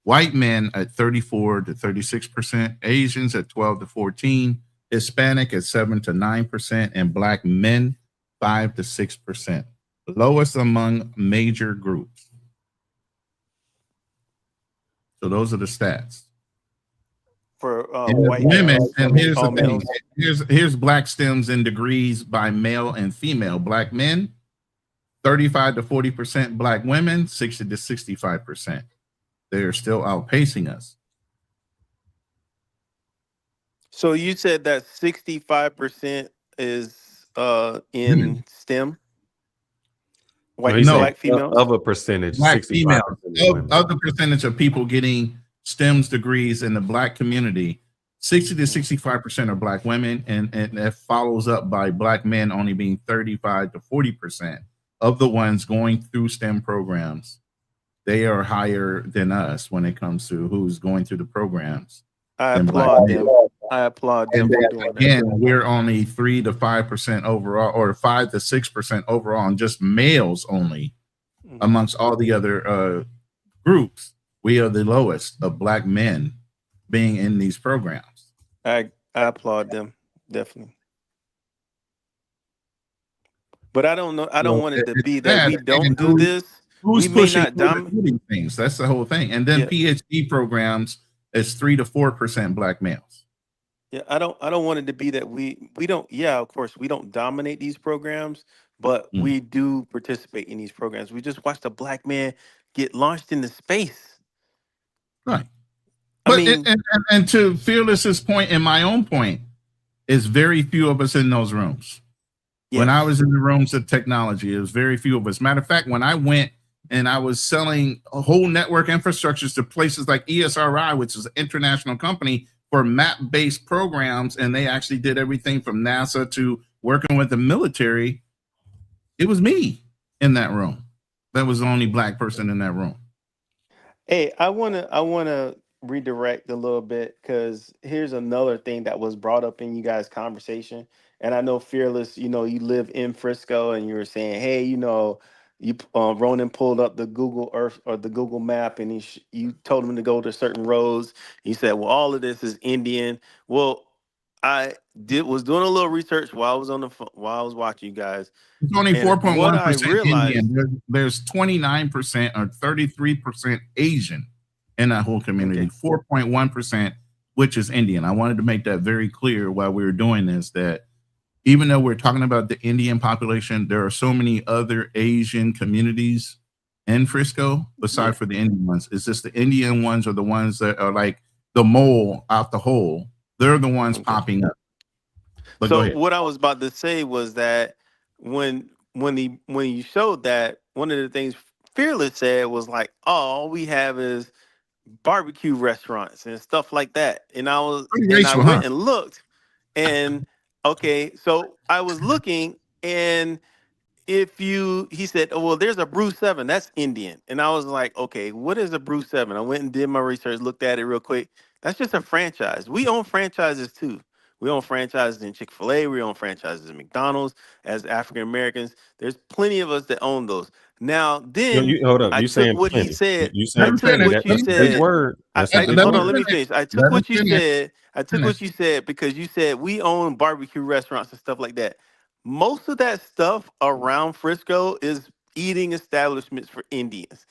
White men at 34 to 36%, Asians at 12 to 14, Hispanic at 7 to 9%, and black men 5 to 6%. Lowest among major groups. So those are the stats. For white women, and here's the thing. Here's black STEMs in degrees by male and female. Black men, 35 to 40%. Black women, 60 to 65%. They're still outpacing us. So you said that 65% is in STEM? Black females? Of a percentage, Black 65% females. Of the percentage of people getting STEMs degrees in the black community, 60 to 65% are black women, and that follows up by black men only being 35 to 40% of the ones going through STEM programs. They are higher than us when it comes to who's going through the programs. I applaud them. I applaud them for doing again, that. we're only 3 to 5% overall, or 5 to 6% overall, and just males only amongst all the other groups. We are the lowest of black men being in these programs. I applaud them, definitely. But I don't know. I don't want it to be that we don't do this. Who's We may pushing not dominate things? That's the whole thing. And then PhD programs is 3 to 4% black males. Yeah, I don't want it to be that we don't. Yeah, of course, we don't dominate these programs, but we do participate in these programs. We just watched a black man get launched into space. Right. But and to Fearless's point and my own point, is very few of us in those rooms. Yes. When I was in the rooms of technology, it was very few of us. Matter of fact, when I went and I was selling a whole network infrastructures to places like ESRI, which is an international company for map-based programs, and they actually did everything from NASA to working with the military, it was me in that room. That was the only black person in that room. Hey, I wanna redirect a little bit, because here's another thing that was brought up in you guys' conversation. And I know Fearless, you live in Frisco, and you were saying, hey, Ronan pulled up the Google Earth or the Google map, and you told him to go to certain roads. He said, well, all of this is Indian. Well, I was doing a little research while I was while I was watching you guys. It's only And what I 4.1% realized, Indian. There's 29% or 33% Asian in that whole community. 4.1%, which is Indian. I wanted to make that very clear while we were doing this, that even though we're talking about the Indian population, there are so many other Asian communities in Frisco aside for the Indian ones. It's just the Indian ones are the ones that are like the mole out the hole. They're the ones popping up. But go so ahead. what I was about to say was that when you showed that, one of the things Fearless said was like, "Oh, all we have is barbecue restaurants and stuff like that." And Pretty I racial, went huh? and looked, and okay, so I was looking, and he said, "Oh, well, there's a Brew 7, that's Indian." And I was like, "Okay, what is a Brew 7?" I went and did my research, looked at it real quick. That's just a franchise. We own franchises too. We own franchises in Chick-fil-A, we own franchises in McDonald's as African Americans. There's plenty of us that own those. Now, then Hold up. I You took saying what he plenty? said. You I saying took plenty? what you That's a big said. word. That's a big Hold word. on, let me finish. I took what you said. I took what you said because you said we own barbecue restaurants and stuff like that. Most of that stuff around Frisco is eating establishments for Indians.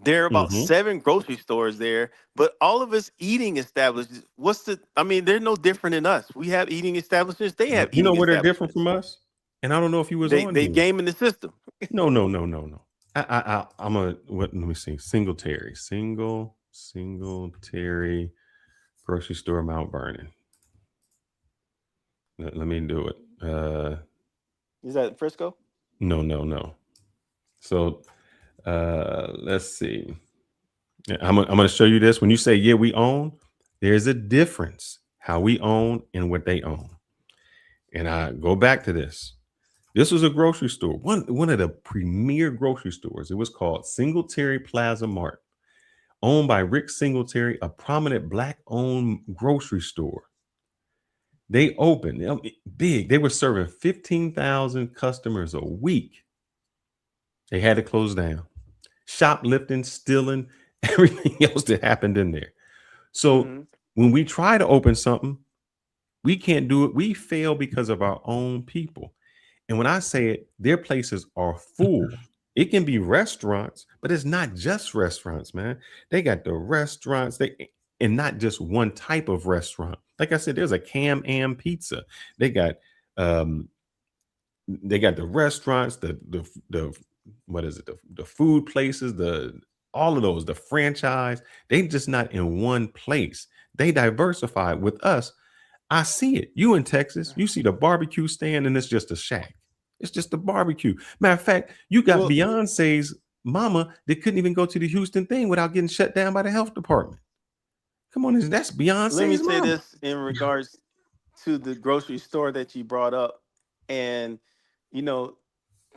There are about 7 grocery stores there, but all of us eating establishments. They're no different than us. We have eating establishments. They have You know eating where they're different establishments. from us? And I don't know if you was They on they here. game in the system. No. I'm a let me see. Singletary grocery store, Mount Vernon. Let me do it. Is that Frisco? No. So let's see. I'm gonna show you this. When you say we own, there's a difference how we own and what they own. And I go back to this. This was a grocery store, one of the premier grocery stores. It was called Singletary Plaza Mart, owned by Rick Singletary, a prominent Black-owned grocery store. They opened big. They were serving 15,000 customers a week. They had to close down. Shoplifting, stealing, everything else that happened in there. So when we try to open something, we can't do it. We fail because of our own people. And when I say it, their places are full. It can be restaurants, but it's not just restaurants, man. They got the restaurants, and not just one type of restaurant. Like I said, there's a Can-Am pizza. They got the restaurants, the what is it? The food places, all of those, the franchise. They just not in one place. They diversify. With us, I see it. You in Texas, you see the barbecue stand, and it's just a shack. It's just a barbecue. Matter of fact, you got Beyonce's mama that couldn't even go to the Houston thing without getting shut down by the health department. Come on, that's Beyonce's Let me say mama. this in regards to the grocery store that you brought up. And,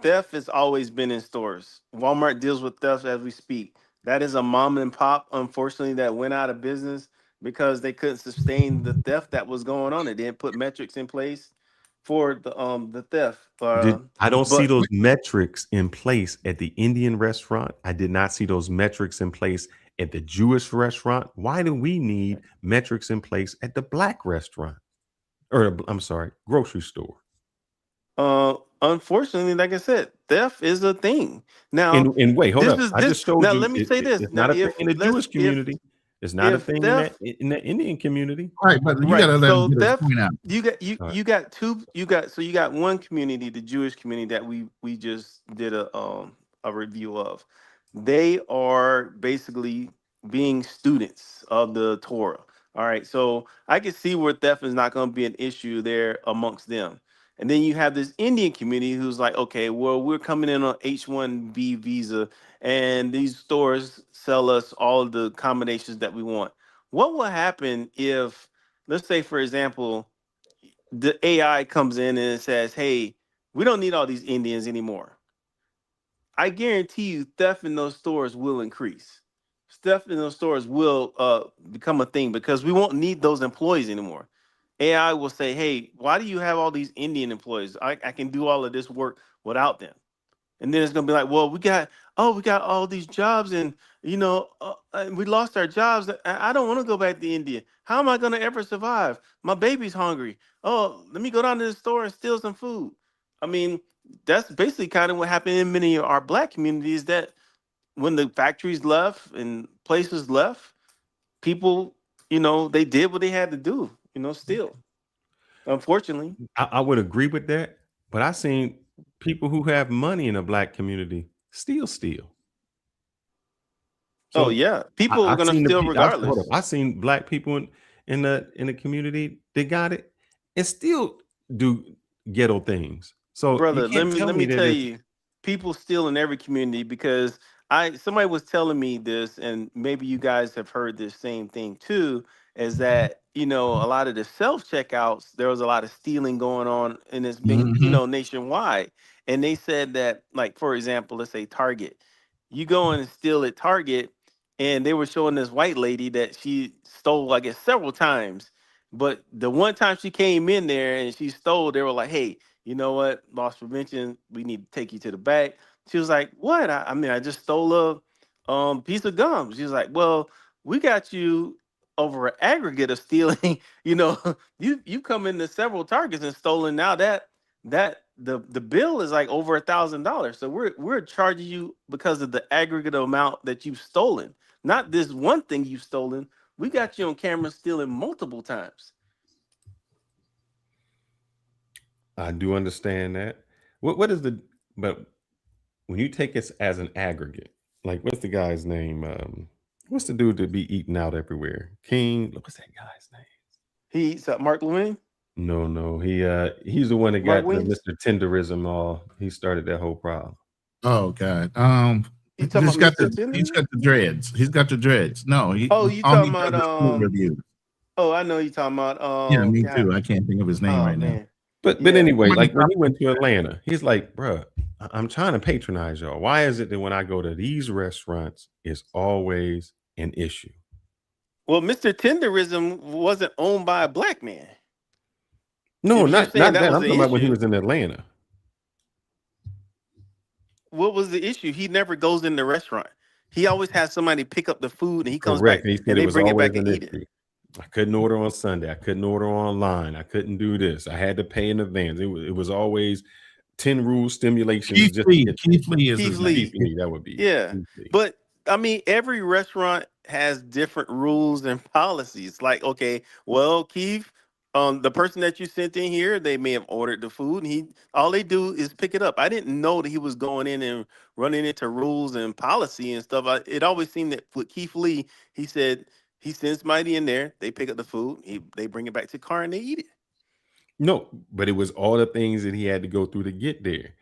theft has always been in stores. Walmart deals with theft as we speak. That is a mom and pop, unfortunately, that went out of business because they couldn't sustain the theft that was going on. They didn't put metrics in place for the theft. I don't see But those metrics in place at the Indian restaurant. I did not see those metrics in place at the Jewish restaurant. Why do we need metrics in place at the Black restaurant? Or I'm sorry, grocery store. Unfortunately, like I said, theft is a thing. Now, And wait, hold up. I just showed now you let me say this. it's Now, not a thing in the Jewish community. It's not a thing theft, in the Indian community. Right, but you gotta let him get his point out. you got one community, the Jewish community that we just did a review of. They are basically being students of the Torah. All right, so I can see where theft is not going to be an issue there amongst them. And then you have this Indian community who's like, okay, well, we're coming in on H1B visa, and these stores sell us all of the combinations that we want. What will happen if, let's say, for example, the AI comes in and it says, hey, we don't need all these Indians anymore. I guarantee you theft in those stores will increase. Theft in those stores will become a thing because we won't need those employees anymore. AI will say, hey, why do you have all these Indian employees? I can do all of this work without them. And then it's going to be like, well, we got oh, we got all these jobs, and we lost our jobs. I don't want to go back to India. How am I going to ever survive? My baby's hungry. Oh, let me go down to the store and steal some food. I mean, that's basically kind of what happened in many of our black communities. That when the factories left and places left, people, they did what they had to do. Still, unfortunately. I would agree with that, but I seen people who have money in the black community still steal. Oh So yeah, people I are gonna seen the steal hold up. regardless. I seen black people in the community that got it and still do ghetto things. So you Brother, let can't me tell let me me that tell it's you, people steal in every community because somebody was telling me this, and maybe you guys have heard this same thing too, is that a lot of the self checkouts, there was a lot of stealing going on, and it's been Mhm. nationwide. And they said that, like, for example, let's say Target, you go in and steal at Target, and they were showing this white lady that she stole, I guess, several times, but the one time she came in there and she stole, they were like, hey, you know what, loss prevention, we need to take you to the back. She was like, what? I mean, I just stole a piece of gum. She's like, well, we got you over an aggregate of stealing. You come into several targets and stolen. Now the bill is like over $1,000. So we're charging you because of the aggregate amount that you've stolen, not this one thing you've stolen. We got you on camera stealing multiple times. I do understand that. What is but when you take it as an aggregate, like what's the guy's name? What's the dude that be eating out everywhere? King, what's that guy's name? He's Mark Lewin. No, he's the one that Mark got the Williams. Mr. Tenderism all. He started that whole problem. Oh God. You talking about Mr. He's Tender? got the dreads. He's got the dreads. No, Oh, you all he talking does about is food reviews. oh, I know you talking about Yeah, me God. too. I can't think of his name Oh right now. man. But Yeah. anyway, like when he went to Atlanta, he's like, bruh, I'm trying to patronize y'all. Why is it that when I go to these restaurants, it's always an issue? Well, Mr. Tenderism wasn't owned by a black man. No, If you're not saying not that that. was I'm the talking about when he issue, was in Atlanta. what was the issue? He never goes in the restaurant. He always has somebody pick up the food and he comes Correct. back And he said and it they was bring it always back and an eat it. issue. I couldn't order on Sunday. I couldn't order online. I couldn't do this. I had to pay in advance. It was always 10 rule stimulations. Keith Just to Lee. get Keith Lee is Keith his name. Lee. Keith Lee, that would be Yeah. Keith Lee. But I mean, every restaurant has different rules and policies. Like, okay, well, Keith, the person that you sent in here, they may have ordered the food, and all they do is pick it up. I didn't know that he was going in and running into rules and policy and stuff. It always seemed that with Keith Lee, he said he sends somebody in there, they pick up the food, they bring it back to the car and they eat it. No, but it was all the things that he had to go through to get there.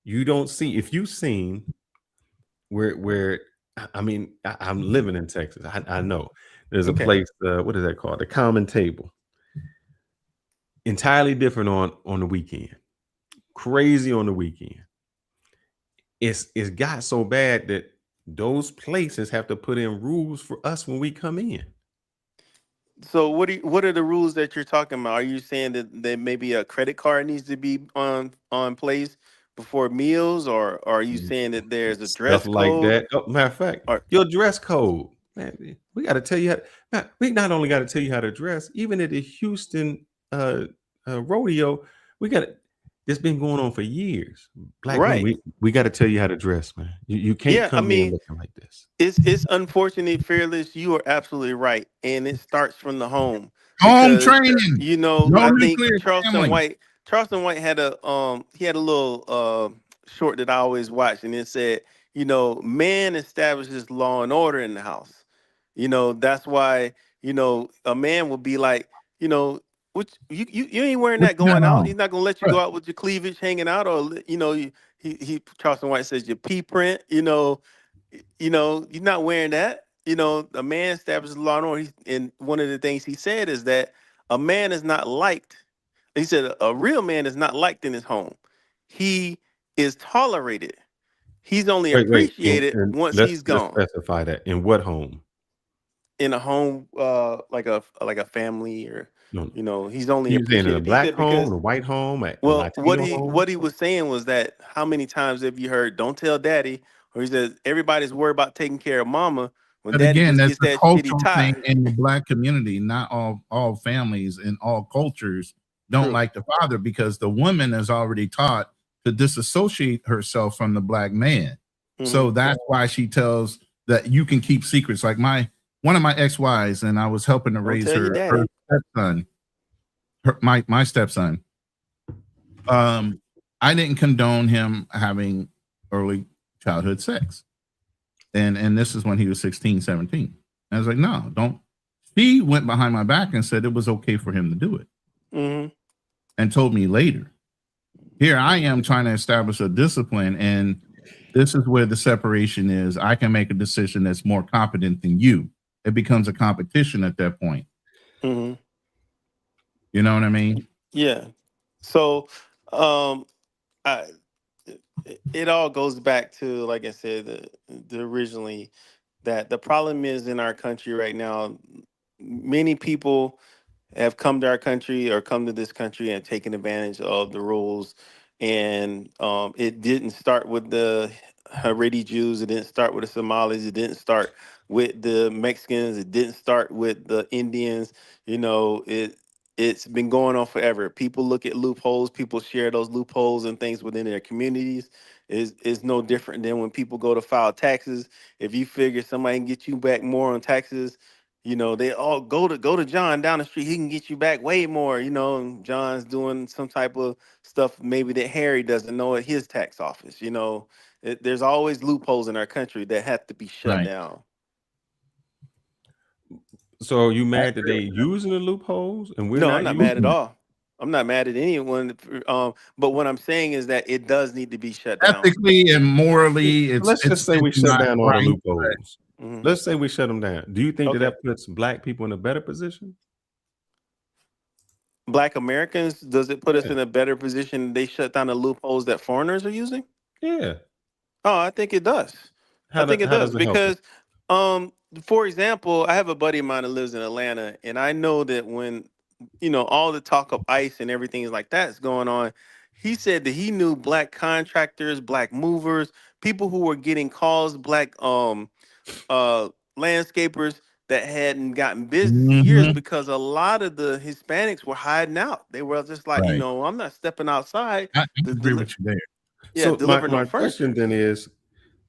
You don't see if you've seen where I mean, I'm living in Texas. I know there's a Okay. place. What is that called? The Common Table. Entirely different on the weekend. Crazy on the weekend. It's got so bad that those places have to put in rules for us when we come in. So what are the rules that you're talking about? Are you saying that maybe a credit card needs to be on place before meals, or are you saying that there's a Stuff dress like code? that. Oh, matter of fact, Or your dress code, man. We got to tell you we not only got to tell you how to dress, even at the Houston rodeo, we got it's been going on for years. Black men, right. we got to tell you how to dress, man. You can't Yeah, I come in mean, looking like this. it's unfortunate, Fearless. You are absolutely right, and it starts from the home Home because training. No I think nuclear family. Charleston White had he had a little short that I always watch, and it said, man establishes law and order in the house. That's why a man will be like, which you ain't wearing What that you got going out. on? He's not gonna let you Right. go out with your cleavage hanging out, or he Charleston White says your pee print. You're not wearing that. A man establishes law and order. And one of the things he said is that a man is not liked. He said a real man is not liked in his home. He is tolerated. He's only Wait, appreciated and once let's he's gone. specify that. In what home? In a home, like a family, or No. he's only You saying in a appreciated. He black said home, because a white home, a well, Latino what home? he was saying was that how many times have you heard, "Don't tell daddy," Or he says everybody's worried about taking care of mama when But daddy again, just that's gets a that shitty cultural tie. thing in the black community. Not all families and all cultures don't like the father, because the woman is already taught to disassociate herself from the black man. So that's why she tells that you can keep secrets. Like one of my ex-wives, and I was helping to raise tell your her stepson, my stepson. I didn't condone him having early childhood sex. And this is when he was 16, 17. I was like, no, don't. She went behind my back and said it was okay for him to do it. And told me later. Here I am trying to establish a discipline, and this is where the separation is. I can make a decision that's more competent than you. It becomes a competition at that point. You know what I mean? Yeah. So it all goes back to, like I said, the originally, that the problem is in our country right now, many people have come to our country or come to this country and taken advantage of the rules. And it didn't start with the Haredi Jews. It didn't start with the Somalis. It didn't start with the Mexicans. It didn't start with the Indians. You know, it's been going on forever. People look at loopholes. People share those loopholes and things within their communities. Is no different than when people go to file taxes. If you figure somebody can get you back more on taxes, you know, they all go to John down the street. He can get you back way more, you know, and John's doing some type of stuff maybe that Harry doesn't know at his tax office. You know, there's always loopholes in our country that have to be shut down. So you mad that they using the loopholes and we're No, not I'm not using mad at all. I'm not mad at anyone. But what I'm saying is that it does need to be shut down. Ethically and morally, Let's just say we shut down all the loopholes. Mhm. Let's say we shut them down. Do you think that puts black people in a better position? Black Americans, does it put us in a better position? They shut down the loopholes that foreigners are using? Yeah. Oh, I think it does. I think it does does it help us? because, for example, I have a buddy of mine that lives in Atlanta, and I know that when, you know, all the talk of ICE and everything like that's going on, he said that he knew black contractors, black movers, people who were getting calls, black landscapers that hadn't gotten business in years because a lot of the Hispanics were hiding out. They were just like, you know, I'm not stepping outside. I agree with you there. Yeah, So deliver no my furniture. question then is,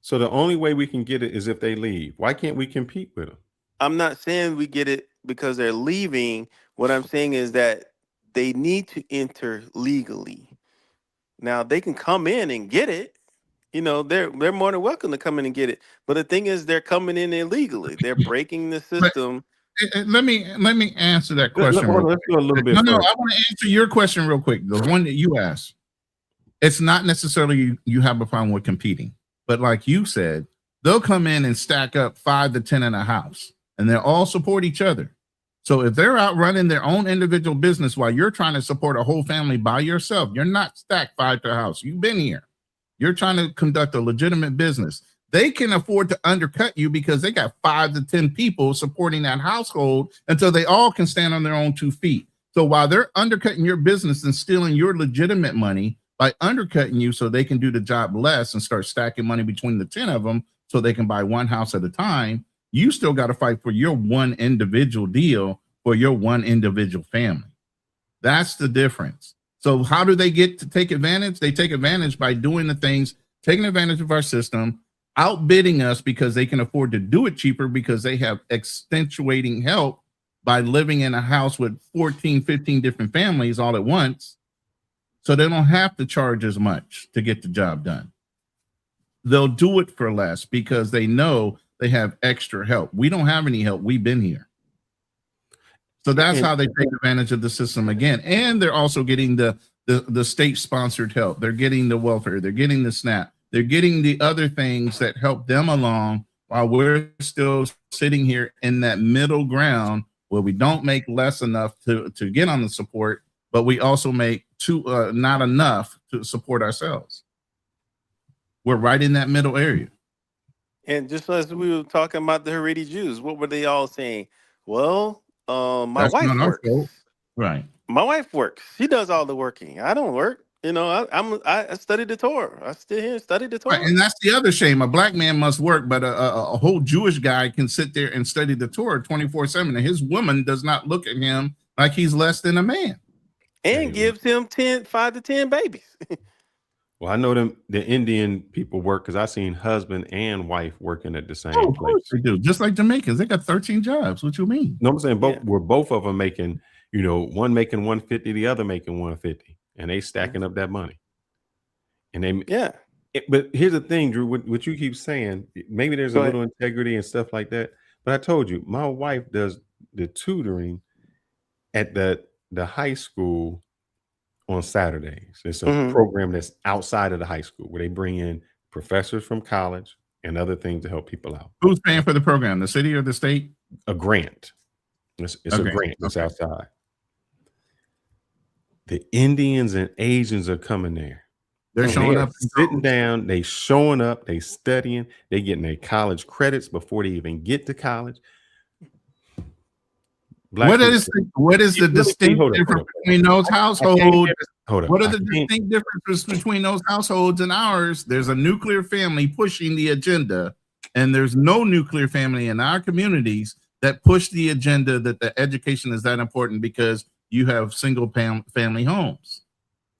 so the only way we can get it is if they leave. Why can't we compete with them? I'm not saying we get it because they're leaving. What I'm saying is that they need to enter legally. Now they can come in and get it. You know, they're more than welcome to come in and get it. But the thing is, they're coming in illegally. They're breaking the system. Let me answer that question. Let's go a little bit No, further. I want to answer your question real quick. The one that you asked. It's not necessarily you have a problem with competing, but like you said, they'll come in and stack up 5 to 10 in a house, and they'll all support each other. So if they're out running their own individual business while you're trying to support a whole family by yourself, you're not stacked 5 to a house. You've been here. You're trying to conduct a legitimate business. They can afford to undercut you because they got 5 to 10 people supporting that household until they all can stand on their own 2 feet. So while they're undercutting your business and stealing your legitimate money by undercutting you so they can do the job less and start stacking money between the 10 of them so they can buy one house at a time, you still got to fight for your one individual deal for your one individual family. That's the difference. So how do they get to take advantage? They take advantage by doing the things, taking advantage of our system, outbidding us because they can afford to do it cheaper because they have extenuating help by living in a house with 14, 15 different families all at once. So they don't have to charge as much to get the job done. They'll do it for less because they know they have extra help. We don't have any help. We've been here. So that's how they take advantage of the system again. And they're also getting the state-sponsored help. They're getting the welfare. They're getting the SNAP. They're getting the other things that help them along while we're still sitting here in that middle ground where we don't make less enough to get on the support, but we also make not enough to support ourselves. We're right in that middle area. And just as we were talking about the Haredi Jews, what were they all saying? Well, my wife works. Right. My wife works. She does all the working. I don't work. You know, I studied the Torah. I sit here and studied the Torah. Right, and that's the other shame. A black man must work, but a whole Jewish guy can sit there and study the Torah 24/7, and his woman does not look at him like he's less than a man. And gives him 5 to 10 babies. Well, I know the Indian people work because I seen husband and wife working at the same Oh, of place. course they do. Just like Jamaicans, they got 13 jobs. What you mean? No, I'm saying both of them making, one making 150, the other making 150, and they stacking up that money. And but here's the thing, Drew. What you keep saying, maybe there's a little integrity and stuff like that. But I told you, my wife does the tutoring at the high school on Saturdays. It's a program that's outside of the high school where they bring in professors from college and other things to help people out. Who's paying for the program? The city or the state? A grant. It's a grant. It's outside. The Indians and Asians are coming there. They're showing up, sitting down. They showing up. They studying. They getting their college credits before they even get to college. What is the distinct difference between those households? What are the distinct differences between those households and ours? There's a nuclear family pushing the agenda, and there's no nuclear family in our communities that push the agenda that the education is that important because you have single family homes.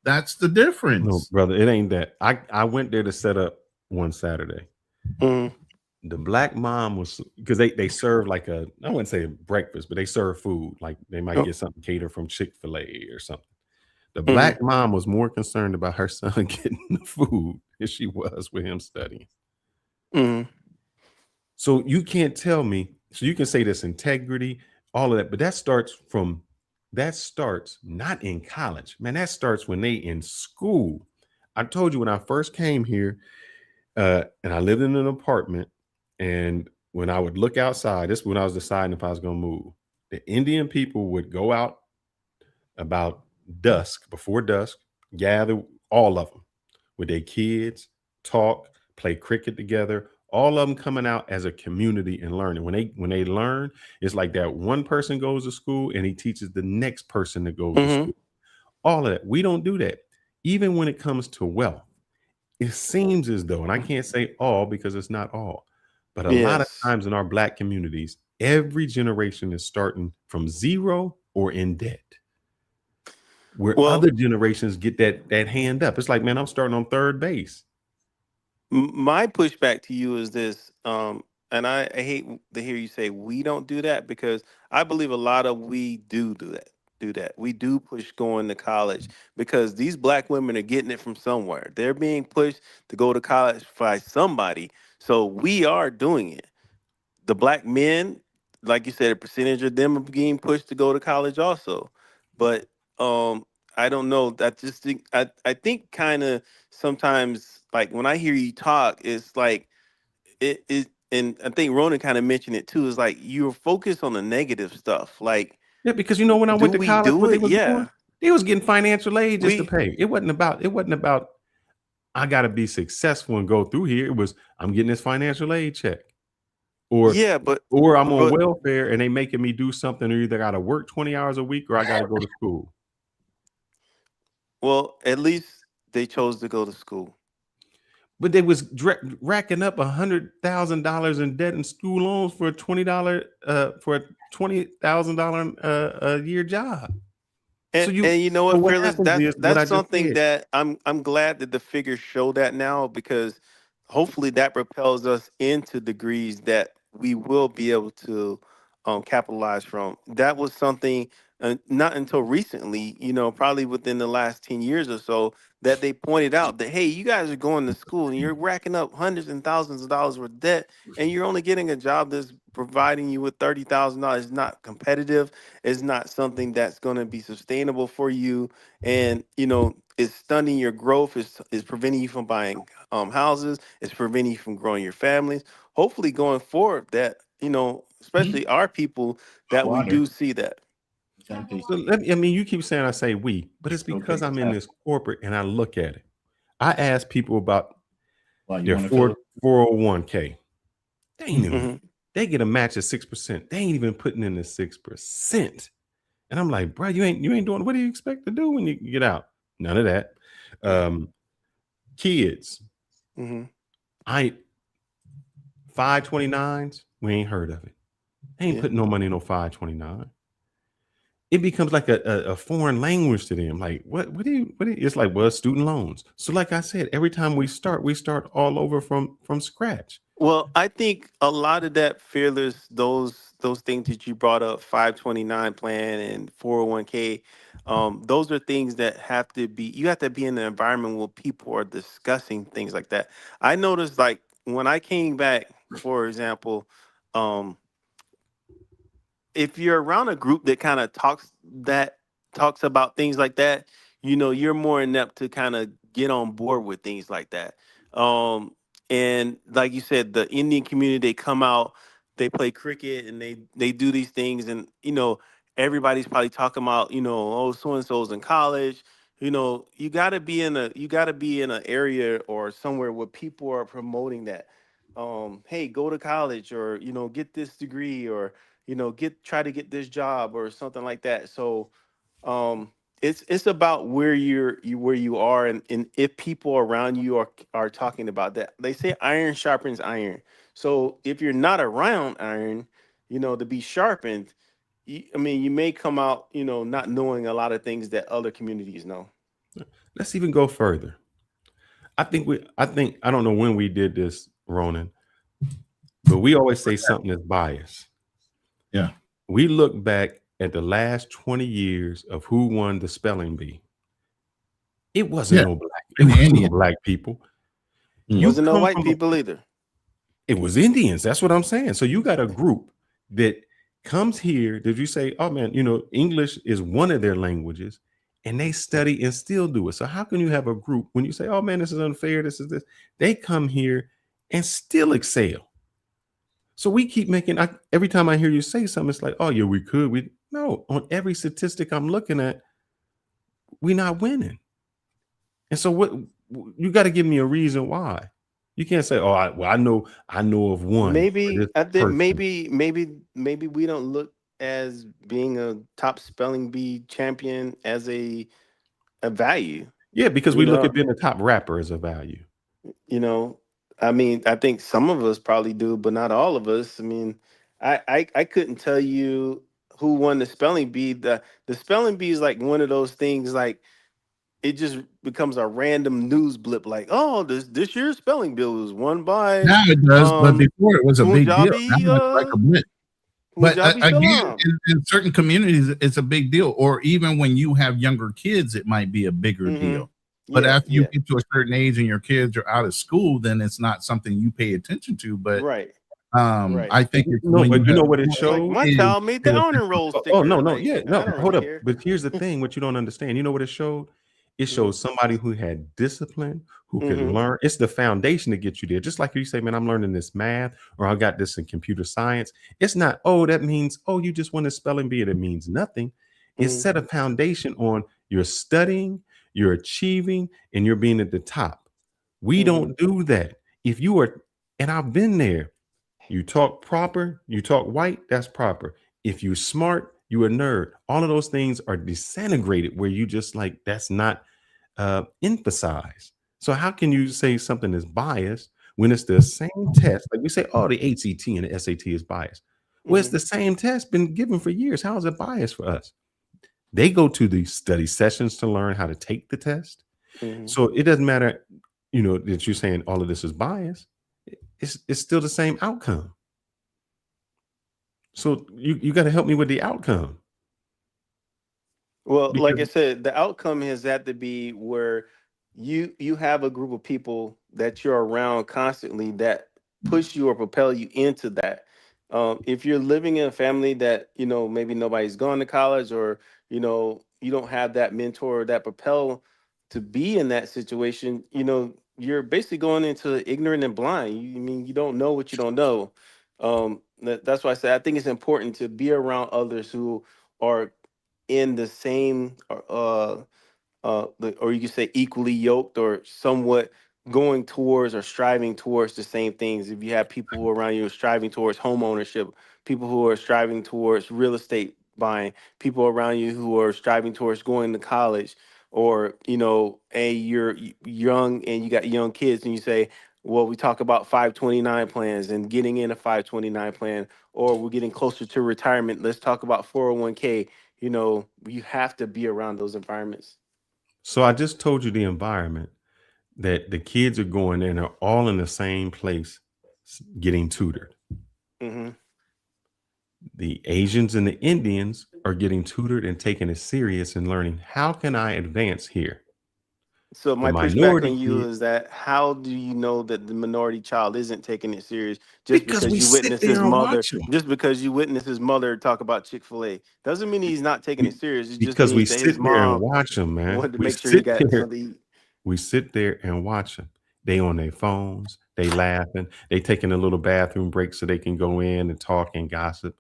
That's the difference. No, brother, it ain't that. I went there to set up one Saturday. The black mom was, because they serve like I wouldn't say a breakfast, but they serve food. Like they might get something catered from Chick-fil-A or something. The black mom was more concerned about her son getting the food as she was with him studying. So you can't tell me, so you can say this integrity, all of that, but that starts not in college, man. That starts when they in school. I told you when I first came here, and I lived in an apartment, and when I would look outside, this is when I was deciding if I was going to move. The Indian people would go out about before dusk, gather, all of them with their kids, talk, play cricket together, all of them coming out as a community and learning. When they learn, it's like that one person goes to school and he teaches the next person that goes to school. All of that. We don't do that. Even when it comes to wealth, it seems as though, and I can't say all because it's not all, but a lot of times in our black communities, every generation is starting from zero or in debt. Where other generations get that hand up. It's like, man, I'm starting on third base. My pushback to you is this, and I hate to hear you say we don't do that, because I believe a lot of we do that. We do push going to college because these black women are getting it from somewhere. They're being pushed to go to college by somebody. So we are doing it. The black men, like you said, a percentage of them are being pushed to go to college also. But I don't know. I just think I think kind of sometimes, like when I hear you talk, it's like it is, and I think Ronan kind of mentioned it too. Is like you're focused on the negative stuff. Like because when I went to college, what they was doing, they was getting financial aid just to pay. It wasn't about I got to be successful and go through here. It was I'm getting this financial aid check. Or I'm on welfare and they making me do something, or either got to work 20 hours a week or I got to go to school. Well, at least they chose to go to school. But they was racking up $100,000 in debt and school loans for a $20 for a $20,000 a year job. And you know what, Fearless, that's something that I'm glad that the figures show that now, because hopefully that propels us into degrees that we will be able to capitalize from. That was something not until recently, probably within the last 10 years or so, that they pointed out that, hey, you guys are going to school and you're racking up hundreds and thousands of dollars worth of debt, and you're only getting a job that's providing you with $30,000. It's not competitive. It's not something that's going to be sustainable for you. And, it's stunning your growth. It's preventing you from buying houses. It's preventing you from growing your families. Hopefully going forward that, especially our people, that we do see that. So you keep saying I say we, but it's because I'm in this corporate and I look at it. I ask people about their 401k. They ain't even, they get a match of 6%. They ain't even putting in the 6%. And I'm like, bro, you ain't doing, what do you expect to do when you get out? None of that. Kids, Mm-hmm. I 529s, we ain't heard of it. Ain't putting no money in no 529. It becomes like a foreign language to them. Like, what do you, it's like, well, student loans. So like I said, every time we start all over from scratch. Well, I think a lot of that, Fearless, those things that you brought up, 529 plan and 401k, those are things that have to be, you have to be in an environment where people are discussing things like that. I noticed, like, when I came back, for example, um, if you're around a group that kind of talks about things like that, you're more inept to kind of get on board with things like that. And like you said, the Indian community, they come out, they play cricket, and they do these things, and everybody's probably talking about, oh, so and so's in college. You got to be in an area or somewhere where people are promoting that. Hey, go to college, or get this degree, or try to get this job or something like that. So it's about where you are, and if people around you are talking about that. They say iron sharpens iron. So if you're not around iron, to be sharpened, I mean, you may come out, not knowing a lot of things that other communities know. Let's even go further. I don't know when we did this, Ronan, but we always say something is biased. Yeah. We look back at the last 20 years of who won the spelling bee. It wasn't no black people. Wasn't no white people either. It was Indians. That's what I'm saying. So you got a group that comes here. Did you say, oh man, English is one of their languages, and they study and still do it. So how can you have a group when you say, oh man, this is unfair, this is this? They come here and still excel. So we keep making, every time I hear you say something, it's like, oh yeah, we could. No, on every statistic I'm looking at, we're not winning. And so what, you got to give me a reason why. You can't say, oh, I know of one. Maybe I think maybe we don't look as being a top spelling bee champion as a value. Yeah, because we look at being a top rapper as a value. I mean, I think some of us probably do, but not all of us. I mean, I couldn't tell you who won the spelling bee. The spelling bee is like one of those things, like it just becomes a random news blip, like, oh, this year's spelling bee was won by. Now it does, but before it was a big deal. Punjabi, Now it's like a blip. But Punjabi again, Salam. in certain communities, it's a big deal. Or even when you have younger kids, it might be a bigger deal. But after you get to a certain age and your kids are out of school, then it's not something you pay attention to. But right. I think it's but you know what it shows? Like my child made the honor roll sticker. Oh no, like, yeah, I no, don't hold really up. care. But here's the thing: what you don't understand. You know what it showed? It shows somebody who had discipline, who could learn. It's the foundation to get you there. Just like you say, man, I'm learning this math, or I got this in computer science. It's not, oh, that means, oh, you just want a spelling bee. That means nothing. It's set a foundation on you're studying, you're achieving, and you're being at the top. We don't do that. If you are, and I've been there, you talk proper, you talk white, that's proper. If you're smart, you a nerd. All of those things are disintegrated where you just like, that's not emphasized. So how can you say something is biased when it's the same test? Like we say, oh, the ACT and the SAT is biased. Well, it's the same test been given for years. How is it biased for us? They go to the study sessions to learn how to take the test. So it doesn't matter, that you're saying all of this is biased. It's still the same outcome. So you got to help me with the outcome. Well, like I said, the outcome has had to be where you have a group of people that you're around constantly that push you or propel you into that. If you're living in a family that maybe nobody's gone to college, or you don't have that mentor or that propel to be in that situation, you're basically going into ignorant and blind. I mean, you don't know what you don't know. That's why I say I think it's important to be around others who are in the same or you could say equally yoked, or somewhat going towards or striving towards the same things. If you have people who are around you who are striving towards home ownership, people who are striving towards real estate buying, people around you who are striving towards going to college, or hey, you're young and you got young kids, and you say, well, we talk about 529 plans and getting in a 529 plan, or we're getting closer to retirement. Let's talk about 401k. You have to be around those environments. So I just told you the environment that the kids are going in are all in the same place getting tutored. Mm-hmm. The Asians and the Indians are getting tutored and taking it serious and learning, how can I advance here? So The my pushback minority on you kid, is that how do you know that the minority child isn't taking it serious because we sit there and watch them. just because you witness his mother talk about Chick-fil-A doesn't mean he's not taking it serious. It just Because we means that his sit there and mom watch them, man. wanted to We make sure he sit got there. something to eat. We sit there and watch them. They on their phones. They laughing. They taking a little bathroom break so they can go in and talk and gossip.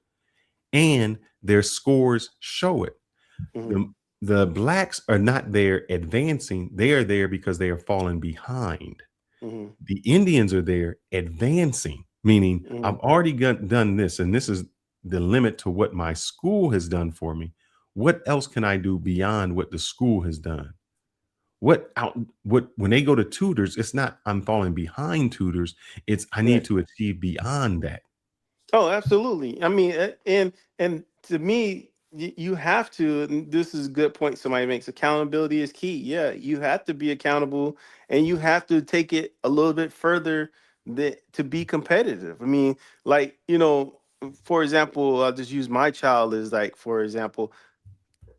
And their scores show it. Mm-hmm. The blacks are not there advancing. They are there because they are falling behind. Mm-hmm. The Indians are there advancing, meaning Mm-hmm. I've already done this, and this is the limit to what my school has done for me. What else can I do beyond what the school has done? What when they go to tutors, it's not I'm falling behind tutors. It's I need Right. to achieve beyond that. Oh, absolutely. I mean, and to me, you have to. And this is a good point somebody makes. Accountability is key. Yeah, you have to be accountable, and you have to take it a little bit further to be competitive. I mean, like for example, I'll just use my child as like for example.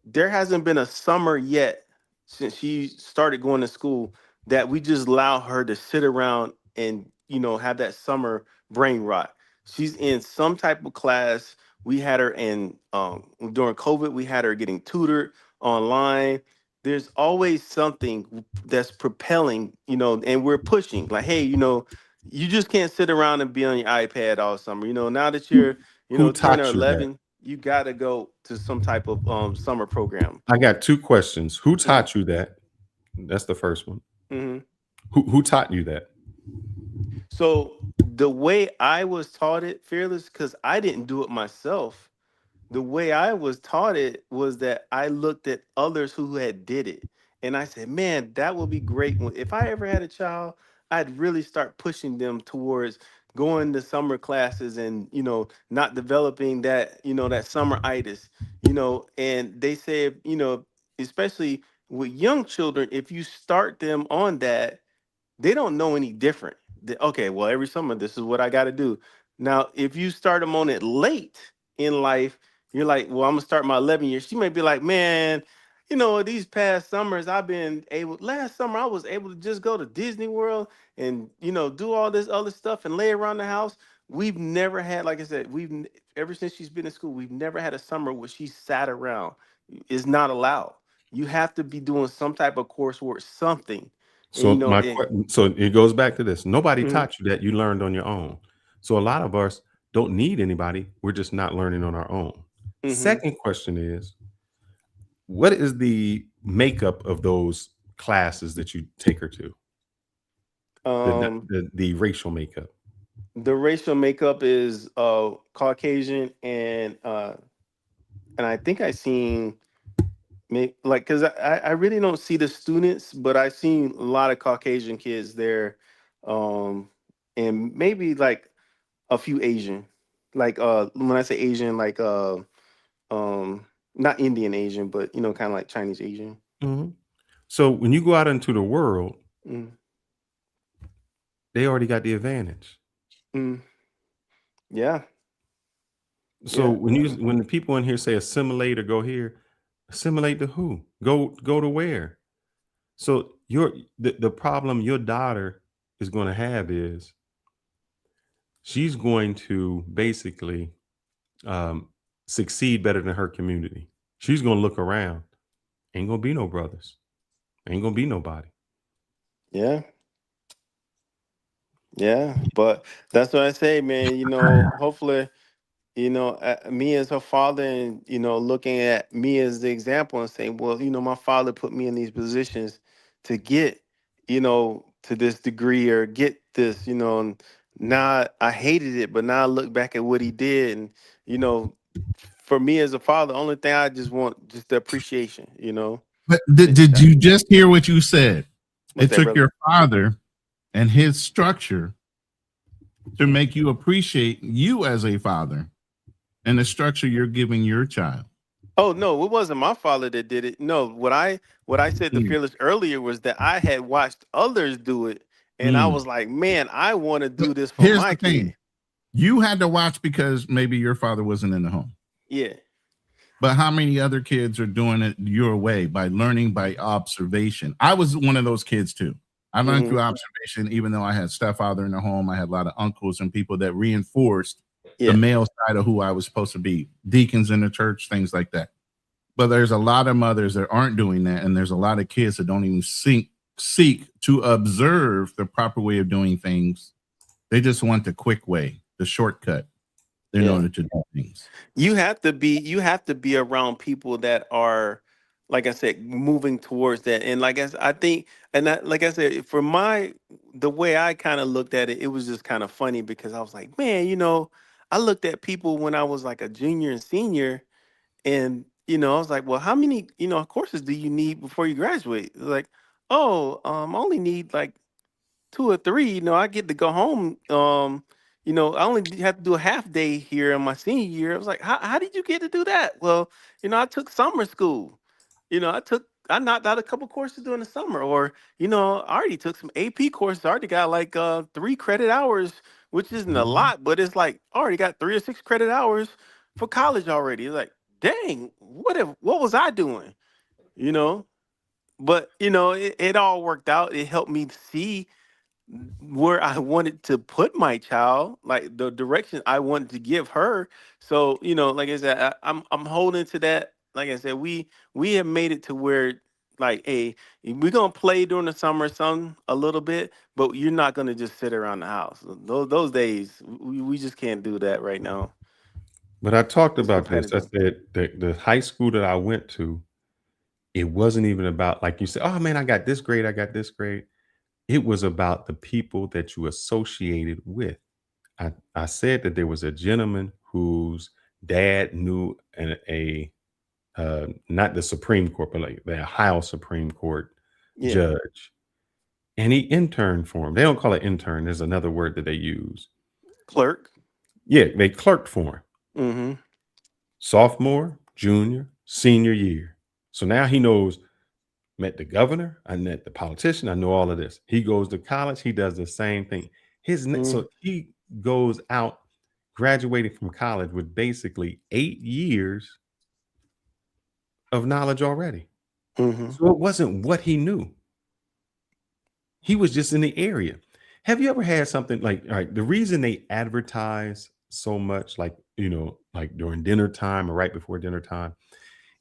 There hasn't been a summer yet since she started going to school that we just allow her to sit around and have that summer brain rot. She's in some type of class. We had her in during COVID. We had her getting tutored online. There's always something that's propelling, and we're pushing like, hey, you just can't sit around and be on your iPad all summer. Now that you're Who 10 or taught you that? 11, you got to go to some type of summer program. I got two questions. Who Mhm. taught you that? That's the first one. Mhm. Who taught you that? So the way I was taught it, Fearless, because I didn't do it myself. The way I was taught it was that I looked at others who had did it, and I said, "Man, that would be great. If I ever had a child, I'd really start pushing them towards going to summer classes and not developing that summer itis. And they said, especially with young children, if you start them on that, they don't know any different. Okay, well, every summer, this is what I got to do. Now, if you start them on it late in life, you're like, well, I'm gonna start my 11 years. She may be like, man, these past summers, last summer, I was able to just go to Disney World and, do all this other stuff and lay around the house. We've never had, like I said, ever since she's been in school, we've never had a summer where she sat around. It's not allowed. You have to be doing some type of coursework, something. And, So so it goes back to this. Nobody Mhm. taught you that. You learned on your own. So a lot of us don't need anybody. We're just not learning on our own. Mhm. Second question is, what is the makeup of those classes that you take her to? Um, The racial makeup. the racial makeup is Caucasian and I think I seen like because I really don't see the students, but I seen a lot of Caucasian kids there, um, and maybe like a few Asian. Like when I say Asian, like um not Indian Asian, but kind of like Chinese Asian. Mhm. So when you go out into the world, Mm, they already got the advantage. mm, yeah, So yeah. when the people in here say assimilate or go here, assimilate to who? Go to where? So the problem your daughter is going to have is she's going to basically um, succeed better than her community. She's going to look around. Ain't gonna be no brothers. Ain't gonna be nobody. Yeah. Yeah, but that's what I say, man. Hopefully, me as her father, and looking at me as the example and saying, well, my father put me in these positions to get, to this degree or get this, and now I hated it, but now I look back at what he did, and you know, for me as a father, only thing I just want just the appreciation. But did you just hear what you said? What's It that, took brother? your father and his structure to make you appreciate you as a father and the structure you're giving your child. Oh no, it wasn't my father that did it. No, what I said to Fearless earlier was that I had watched others do it, and I was like, man, I want to do this for Here's my the thing. kid. You had to watch because maybe your father wasn't in the home. Yeah. But how many other kids are doing it your way by learning by observation? I was one of those kids too. I learned through observation, even though I had stepfather in the home. I had a lot of uncles and people that reinforced the male side of who I was supposed to be, deacons in the church, things like that. But there's a lot of mothers that aren't doing that, and there's a lot of kids that don't even seek to observe the proper way of doing things. They just want the quick way, the shortcut in order to do things. You have to be around people that are, like I said, moving towards that. And like I think, and like I said, for the way I kind of looked at it, it was just kind of funny because I was like, man, I looked at people when I was like a junior and senior, and I was like, well, how many courses do you need before you graduate? Like, oh, I only need like 2 or 3. I get to go home. I only have to do a half day here in my senior year. I was like, how did you get to do that? Well, I took summer school. I knocked out a couple courses during the summer, or I already took some AP courses. I already got like 3 credit hours, which isn't a lot, but it's like I already got 3 or 6 credit hours for college already. It's like, dang, what was I doing? But it all worked out. It helped me see where I wanted to put my child, like the direction I wanted to give her. So, like I said, I'm holding to that. Like I said, we have made it to where, like, hey, we're gonna play during the summer a little bit, but you're not gonna just sit around the house. Those days, we just can't do that right now. But I talked It's about this. I competitive. said the high school that I went to, it wasn't even about, like you said, oh man, I got this grade, I got this grade. It was about the people that you associated with. I said that there was a gentleman whose dad knew not the Supreme Court, but like the Ohio Supreme Court judge. And he interned for him. They don't call it intern. There's another word that they use. Clerk. Yeah, they clerked for him. Mm-hmm. Sophomore, junior, senior year. So now he knows, met the governor, I met the politician, I know all of this. He goes to college, he does the same thing. So he goes out, graduating from college with basically 8 years of knowledge already. Mm-hmm. So it wasn't what he knew. He was just in the area. Have you ever had something like, all right, the reason they advertise so much, like, like during dinner time or right before dinner time,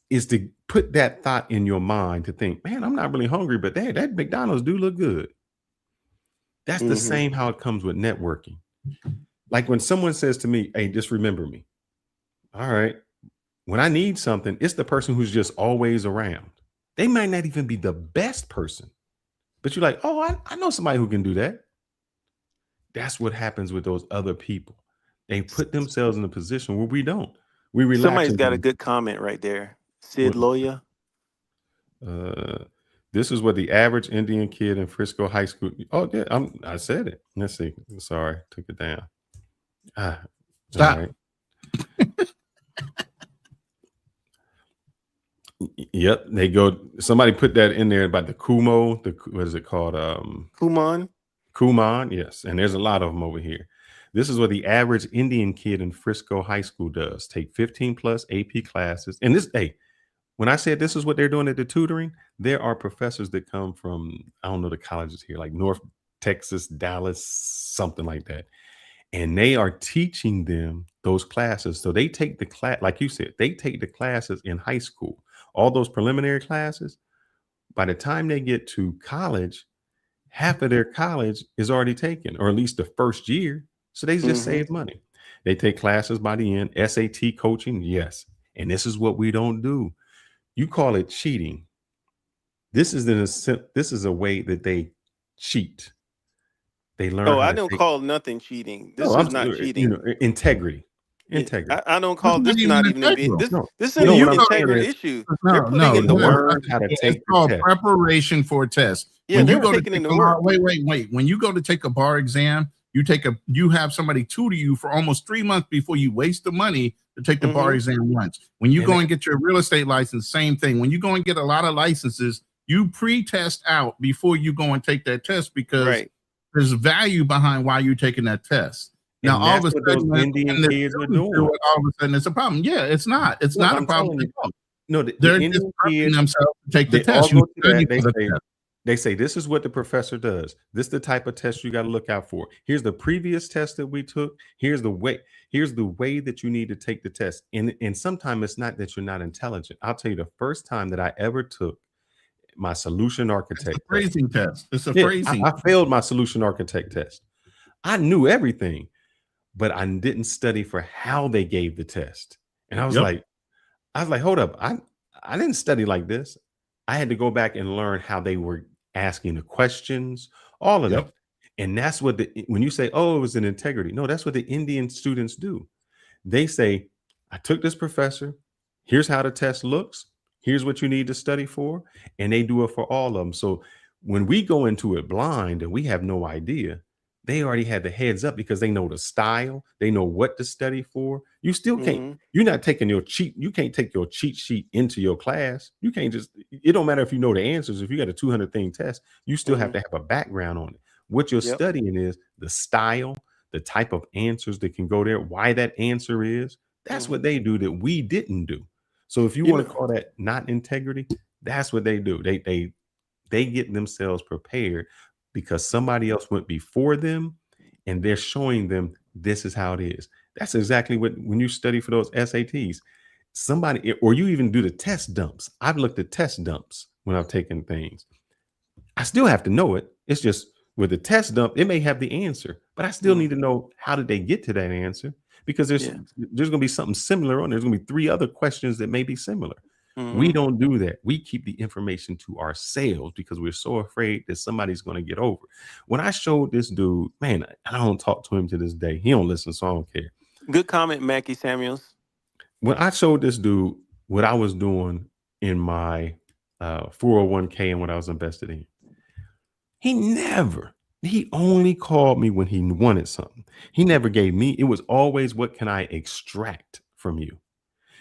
is to put that thought in your mind to think, man, I'm not really hungry, but that McDonald's do look good. That's the same how it comes with networking. Like when someone says to me, hey, just remember me. All right. When I need something, it's the person who's just always around. They might not even be the best person, but you're like, oh, I know somebody who can do that. That's what happens with those other people. They put themselves in a position where we don't. We relax. Somebody's got a good comment right there. Sid Loya. This is what the average Indian kid in Frisco High School. Oh, yeah, I said it. Let's see. Sorry, took it down. Stop. Right. Yep, they go. Somebody put that in there about the Kumo. What is it called? Kumon. Kumon, yes. And there's a lot of them over here. This is what the average Indian kid in Frisco High School does: take 15 plus AP classes. And this, hey, when I said this is what they're doing at the tutoring, there are professors that come from, I don't know the colleges here, like North Texas, Dallas, something like that. And they are teaching them those classes. So they take the class, like you said, they take the classes in high school, all those preliminary classes. By the time they get to college, half of their college is already taken, or at least the first year. So they just save money. They take classes by the end, SAT coaching, yes. And this is what we don't do. You call it cheating. This is a way that they cheat. They learn. Oh, I don't call nothing cheating. This is not cheating. Integrity. Integrity. I don't call this Even not even integral. this No, isn't what an I'm saying integral is, issue. No, They're putting no, in the work. learn how to it's take the called test. preparation for a test. Yeah, When they you were go to taking take in the a work. wait. When you go to take a bar exam, you have somebody tutor you for almost 3 months before you waste the money to take the bar exam once. When you go and get your real estate license, same thing. When you go and get a lot of licenses, you pre-test out before you go and take that test because there's value behind why you're taking that test. Now, And all of that's a what those sudden, when Indian the kids are students do doing. it, all of a sudden it's a problem. Yeah, it's not. It's No, not a I'm problem telling at you. all. No, the They're just Indian prepping kids, themselves to take the they test. all You go to study that. for the test. They say this is what the professor does. This is the type of test you got to look out for. Here's the previous test that we took. Here's the way that you need to take the test. And sometimes it's not that you're not intelligent. I'll tell you, the first time that I ever took my solution architect phrasing test. It's a Yeah, phrasing. I failed my solution architect test. I knew everything, but I didn't study for how they gave the test. And I was like, hold up. I didn't study like this. I had to go back and learn how they were asking the questions, all of that. And that's what when you say, oh, it was an integrity. No, that's what the Indian students do. They say, I took this professor. Here's how the test looks. Here's what you need to study for. And they do it for all of them. So when we go into it blind and we have no idea, they already had the heads up because they know the style. They know what to study for. You still can't, you're not taking you can't take your cheat sheet into your class. You can't it don't matter if you know the answers. If you got a 200 thing test, you still have to have a background on it. What you're studying is the style, the type of answers that can go there, why that answer is. That's what they do that we didn't do. So if you want to call that not integrity, that's what they do. They get themselves prepared because somebody else went before them and they're showing them this is how it is. That's exactly what, when you study for those SATs, somebody, or you even do the test dumps. I've looked at test dumps when I've taken things. I still have to know it. It's just with the test dump, it may have the answer, but I still need to know how did they get to that answer, because there's going to be something similar on. There's going to be 3 other questions that may be similar. We don't do that. We keep the information to ourselves because we're so afraid that somebody's going to get over. When I showed this dude, man, I don't talk to him to this day. He don't listen, so I don't care. Good comment, Mackie Samuels. When I showed this dude what I was doing in my 401k and what I was invested in, he only called me when he wanted something. He never gave me. It was always, what can I extract from you?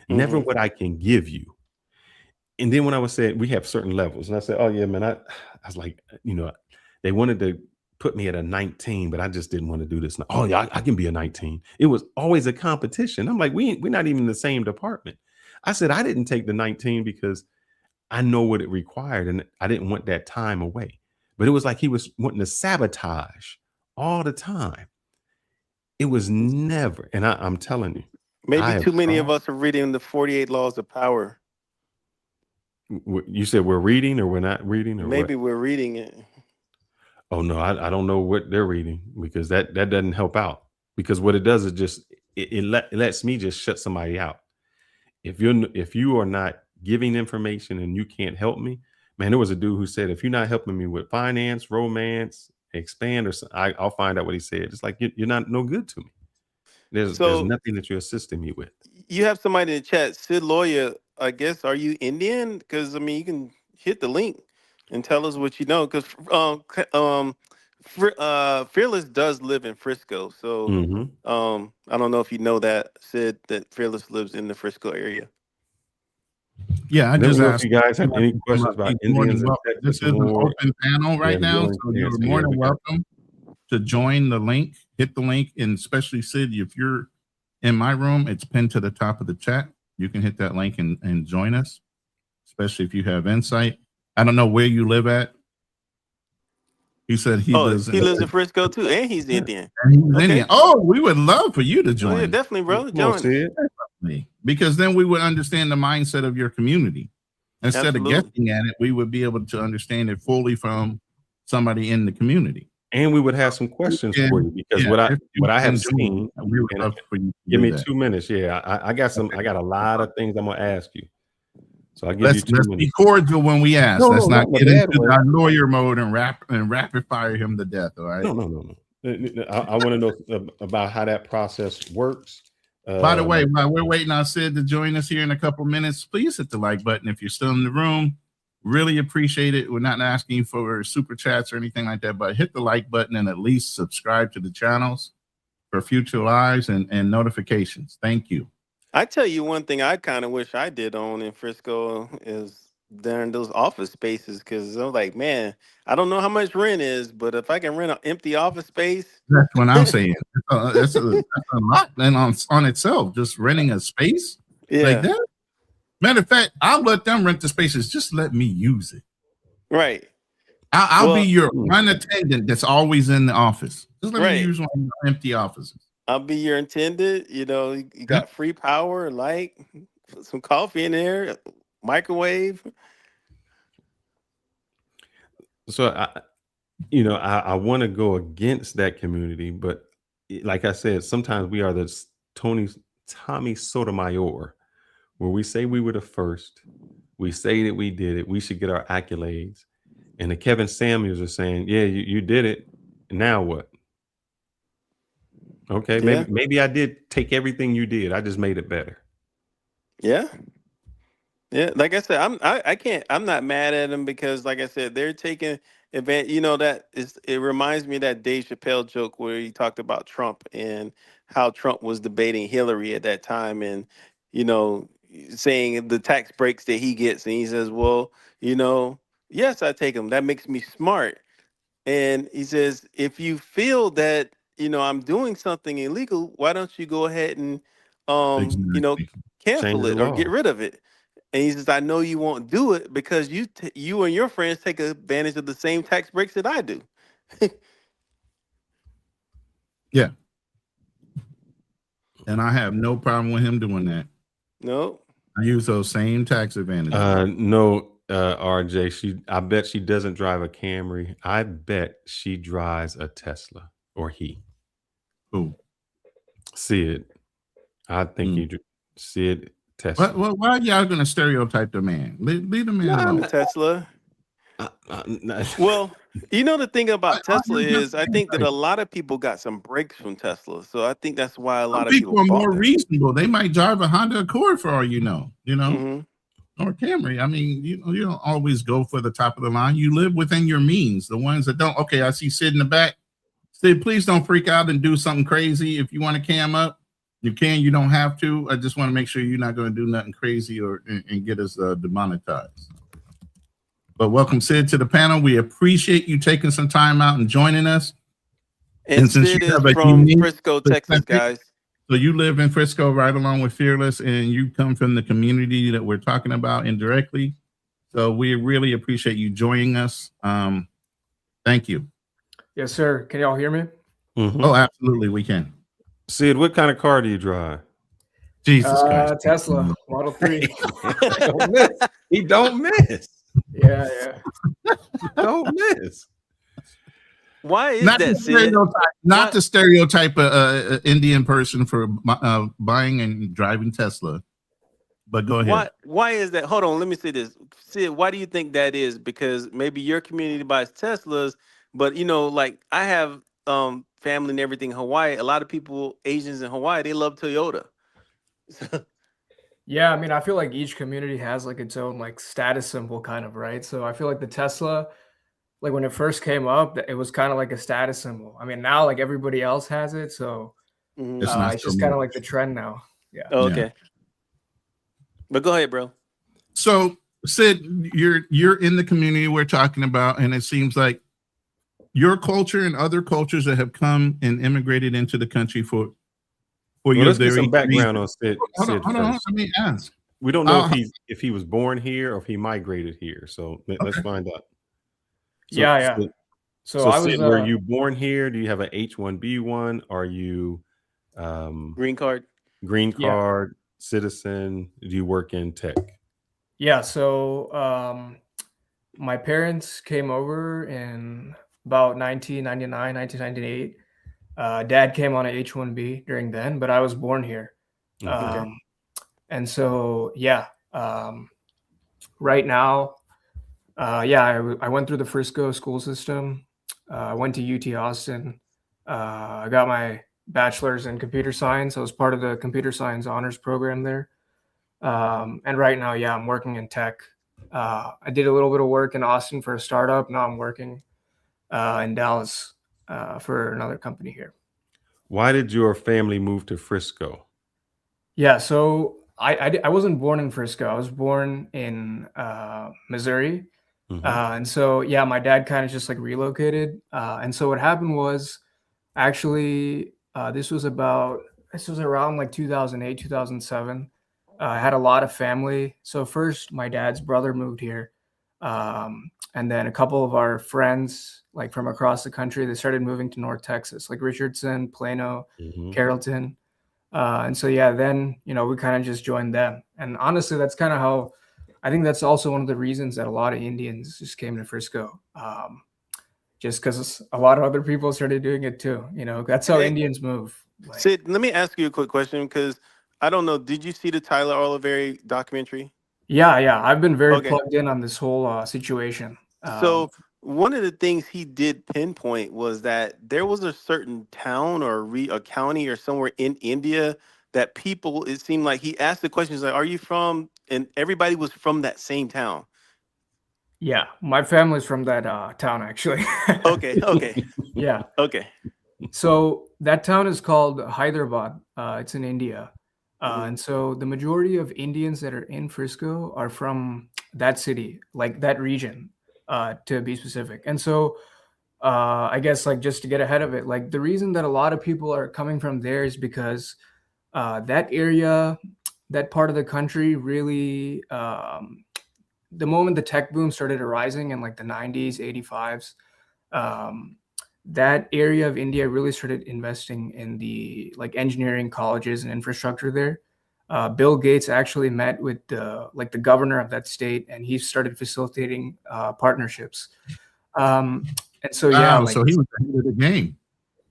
Never what I can give you. And then when I was saying we have certain levels, and I said, oh yeah, man, I was like, they wanted to put me at a 19, but I just didn't want to do this. Oh yeah, I can be a 19. It was always a competition. I'm like, we're not even in the same department. I said, I didn't take the 19 because I know what it required, and I didn't want that time away. But it was like he was wanting to sabotage all the time. It was never, and I'm telling you, maybe too many of us are reading the 48 Laws of Power. You said we're reading or we're not reading, or maybe what? we're reading it. Oh no, I don't know what they're reading, because that doesn't help out, because what it does is just it lets me just shut somebody out. If you are not giving information and you can't help me, man, there was a dude who said, if you're not helping me with finance, romance, expand, or I'll find out what he said. It's like you're not no good to me. There's nothing that you're assisting me with. You have somebody in the chat, Sid Lawyer. I guess, are you Indian? Because I mean, you can hit the link and tell us what you know. Because Fearless does live in Frisco, so I don't know if you know that, Sid, that Fearless lives in the Frisco area. Yeah, I just asked you guys have any questions about Indians. This is an open panel right now, so you're more than welcome to join the link. Hit the link, and especially Sid, if you're in my room, it's pinned to the top of the chat. You can hit that link and join us, especially if you have insight. I don't know where you live at. He said he lives in Frisco too, and he's Indian. And he's Indian. Oh, we would love for you to join. Oh, yeah, definitely, bro. Join. Definitely. Because then we would understand the mindset of your community. Instead of guessing at it, we would be able to understand it fully from somebody in the community. And we would have some questions for you, because what I have seen, we would love for you to give me that. 2 minutes. Yeah, I got a lot of things I'm gonna ask you. So I give let's you 2 minutes. Be cordial when we ask. No, let's no, not get into our lawyer mode and rapid fire him to death. All right. No. I want to know about how that process works. By the way, while we're waiting on Sid to join us here in a couple minutes, please hit the like button if you're still in the room. Really appreciate it. We're not asking for super chats or anything like that, but hit the like button and at least subscribe to the channels for future lives and notifications. Thank you. I tell you one thing I kind of wish I did own in Frisco is during those office spaces, because I'm like, man, I don't know how much rent is, but if I can rent an empty office space. That's what I'm saying. That's a lot on itself, just renting a space like that. Matter of fact, I'll let them rent the spaces. Just let me use it. Right. I'll be your one attendant that's always in the office. Just let me use one of the empty offices. I'll be your attendant. You know, you got free power, light, put some coffee in there, microwave. So I want to go against that community, but like I said, sometimes we are the Tommy Sotomayor, where we say we were the first, we say that we did it, we should get our accolades, and the Kevin Samuels are saying, yeah, you did it, now what? Okay, maybe I did take everything you did, I just made it better. Yeah, like I said, I'm not mad at them, because like I said, they're taking advantage. You know, it reminds me of that Dave Chappelle joke where he talked about Trump and how Trump was debating Hillary at that time, and saying the tax breaks that he gets, and he says, well, yes, I take them, that makes me smart. And he says, if you feel that I'm doing something illegal, why don't you go ahead and cancel it or get rid of it? And he says, I know you won't do it because you and your friends take advantage of the same tax breaks that I do. Yeah. And I have no problem with him doing that. No. I use those same tax advantages. No, RJ, I bet she doesn't drive a Camry. I bet she drives a Tesla, or he. Who? Sid. I think you Sid Tesla. Why are y'all going to stereotype the man? Leave the man alone. Tesla. Well, the thing about Tesla is, I think that a lot of people got some breaks from Tesla, so I think that's why a lot of people are bought more them. reasonable. They might drive a Honda Accord for all you know, Mm-hmm. or Camry. I mean, you don't always go for the top of the line. You live within your means. The ones that don't, okay, I see Sid in the back. Sid, please don't freak out and do something crazy. If you want to cam up, you can. You don't have to. I just want to make sure you're not going to do nothing crazy and get us demonetized. But welcome, Sid, to the panel. We appreciate you taking some time out and joining us. And since Sid is from Frisco, Texas, guys. So you live in Frisco right along with Fearless, and you come from the community that we're talking about indirectly. So we really appreciate you joining us. Thank you. Yes, sir. Can y'all hear me? Mm-hmm. Oh, absolutely, we can. Sid, what kind of car do you drive? Jesus Christ. Tesla Model 3. Don't miss. He don't miss. Yeah. Don't miss. Why is that, Sid? Not to stereotype a Indian person for buying and driving Tesla, but go ahead. Why is that? Hold on, let me say this. Sid, why do you think that is? Because maybe your community buys Teslas, but like I have family and everything in Hawaii. A lot of people, Asians in Hawaii, they love Toyota. Yeah, I mean, I feel like each community has like its own like status symbol kind of, right? So I feel like the Tesla, like when it first came up, it was kind of like a status symbol. I mean, now like everybody else has it, so it's just kind of like the trend now. Yeah. Oh, okay. But go ahead, bro. So Sid, you're in the community we're talking about, and it seems like your culture and other cultures that have come and immigrated into the country for your let's get some background on Sid. Hold on. Let me ask. We don't know if he was born here or if he migrated here. So let's find out. So, So I was. Sid, were you born here? Do you have an H1B one? Are you green card? Green card, citizen? Do you work in tech? Yeah. So my parents came over in about 1999, 1998. Dad came on a H1B during then, but I was born here. And so, right now, I went through the Frisco school system. I went to UT Austin. I got my bachelor's in computer science. I was part of the computer science honors program there. And right now, yeah, I'm working in tech. I did a little bit of work in Austin for a startup. Now I'm working in Dallas for another company here. Why did your family move to Frisco? Yeah, so I wasn't born in Frisco. I was born in Missouri. And so, yeah, my dad kind of just like relocated. And so what happened was actually, this was around like 2008, 2007. I had a lot of family. So first, my dad's brother moved here. And then a couple of our friends, like from across the country, they started moving to North Texas, like Richardson, Plano, Carrollton. And so, yeah, then, we kind of just joined them. And honestly, that's kind of how, I think that's also one of the reasons that a lot of Indians just came to Frisco. Just because a lot of other people started doing it too. That's how Indians move. Sid, let me ask you a quick question because I don't know. Did you see the Tyler Oliveri documentary? Yeah. I've been very plugged in on this whole situation. So one of the things he did pinpoint was that there was a certain town or a county or somewhere in India that people, it seemed like he asked the questions like, "Are you from?" And everybody was from that same town. Yeah, my family's from that town actually. Okay. Yeah. Okay. So that town is called Hyderabad. It's in India. And so the majority of Indians that are in Frisco are from that city, like that region, to be specific. And so I guess like just to get ahead of it, like the reason that a lot of people are coming from there is because that area, that part of the country really, the moment the tech boom started arising in like the 90s, 85s, that area of India really started investing in the like engineering colleges and infrastructure there. Bill Gates actually met with the governor of that state, and he started facilitating partnerships. And so so he was ahead of the game.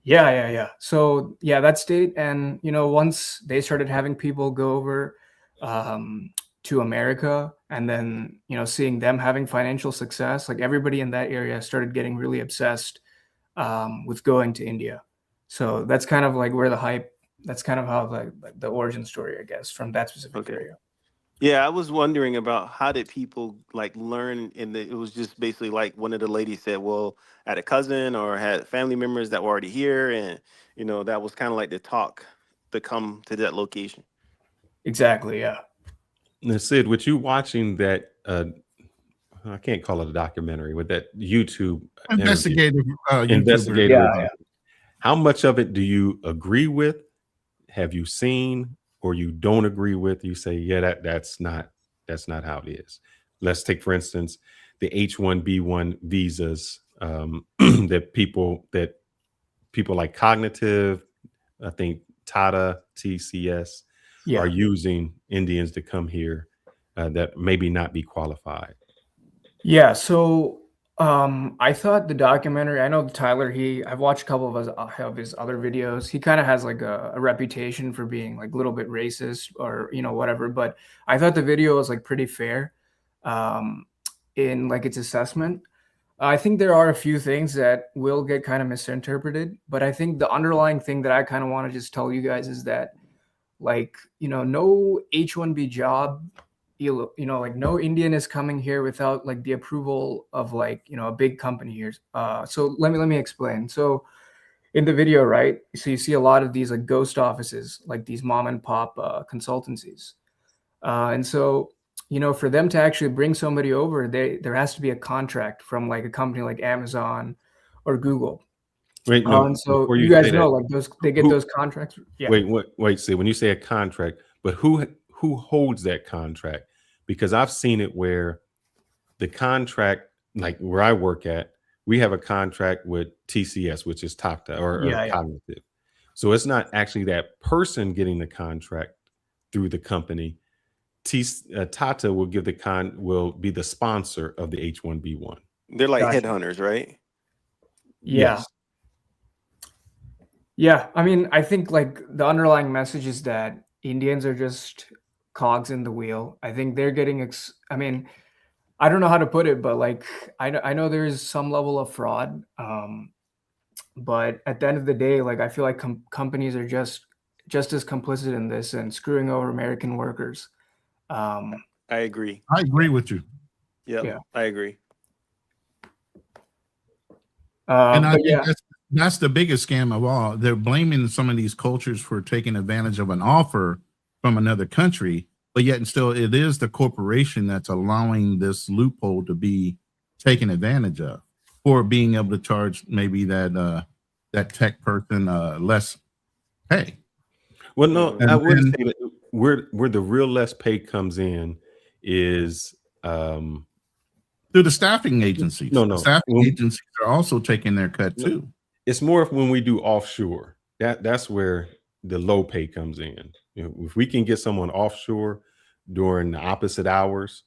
Yeah. So yeah, that state, and once they started having people go over to America, and then seeing them having financial success, like everybody in that area started getting really obsessed with going to India. So that's kind of like where the hype. That's kind of how the origin story, I guess, from that specific area. Yeah, I was wondering about how did people like learn, and it was just basically like one of the ladies said, well, I had a cousin or had family members that were already here, and that was kind of like the talk to come to that location. Exactly. Yeah. Now, Sid, with you watching that, I can't call it a documentary, with that YouTube investigative, yeah. How much of it do you agree with? Have you seen, or you don't agree with? You say, yeah, that's not how it is. Let's take, for instance, the H1B1 visas that people like Cognitive, I think Tata, TCS are using Indians to come here that maybe not be qualified. Yeah. So I thought the documentary, I know Tyler, I've watched a couple of his other videos. He kind of has like a reputation for being like a little bit racist or, whatever, but I thought the video was like pretty fair in like its assessment. I think there are a few things that will get kind of misinterpreted, but I think the underlying thing that I kind of want to just tell you guys is that like, no H1B job, like no Indian is coming here without like the approval of like, a big company here. So let me explain. So in the video, right? So you see a lot of these like ghost offices, like these mom and pop consultancies. And so, for them to actually bring somebody over, there has to be a contract from like a company like Amazon or Google. Wait, no. And so you guys know, like they get those contracts. Yeah. Wait. See, when you say a contract, but who holds that contract? Because I've seen it where the contract, like where I work at, we have a contract with TCS, which is Tata or Cognitive. So it's not actually that person getting the contract through the company. Tata will give will be the sponsor of the H1B1. They're like headhunters, right? Yeah. Yes. Yeah, I mean, I think like the underlying message is that Indians are just cogs in the wheel. I think they're getting I mean, I don't know how to put it, but like I know there is some level of fraud. But at the end of the day, like I feel like companies are just as complicit in this and screwing over American workers. I agree. I agree with you. Yep, Yeah. I agree. And I but think yeah, that's the biggest scam of all. They're blaming some of these cultures for taking advantage of an offer from another country, but yet and still it is the corporation that's allowing this loophole to be taken advantage of for being able to charge maybe that tech person less pay. Well, no, And I would then- say that where the real less pay comes in is through the staffing agencies. No, The staffing agencies are also taking their cut too. It's more of when we do offshore. That's where the low pay comes in. You know, if we can get someone offshore during the opposite hours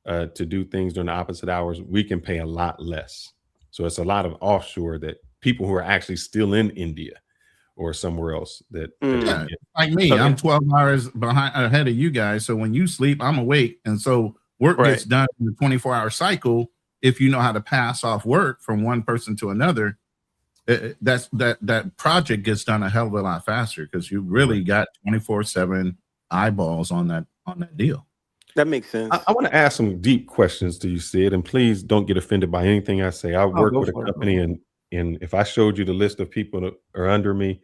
to do things during the opposite hours, we can pay a lot less. So it's a lot of offshore that people who are actually still in India or somewhere else that Yeah, like me, Okay. I'm 12 hours ahead of you guys. So when you sleep, I'm awake. And so work gets done in a 24-hour cycle. If you know how to pass off work from one person to another, that project gets done a hell of a lot faster because you really got 24/7 eyeballs on that deal. That makes sense. I want to ask some deep questions to you, Sid, and please don't get offended by anything I say. I work go with a for it, company, and if I showed you the list of people that are under me,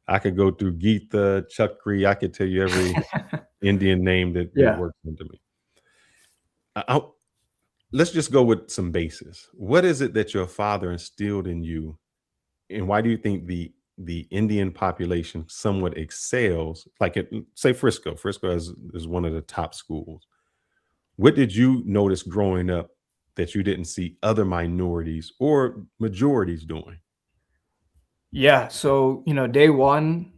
I could go through Geetha, Chakri. I could tell you every Indian name that Yeah. works under me. Let's just go with some bases. What is it that your father instilled in you, and why do you think the Indian population somewhat excels? Like say Frisco. Frisco is one of the top schools. What did you notice growing up that you didn't see other minorities or majorities doing? Yeah, so day one,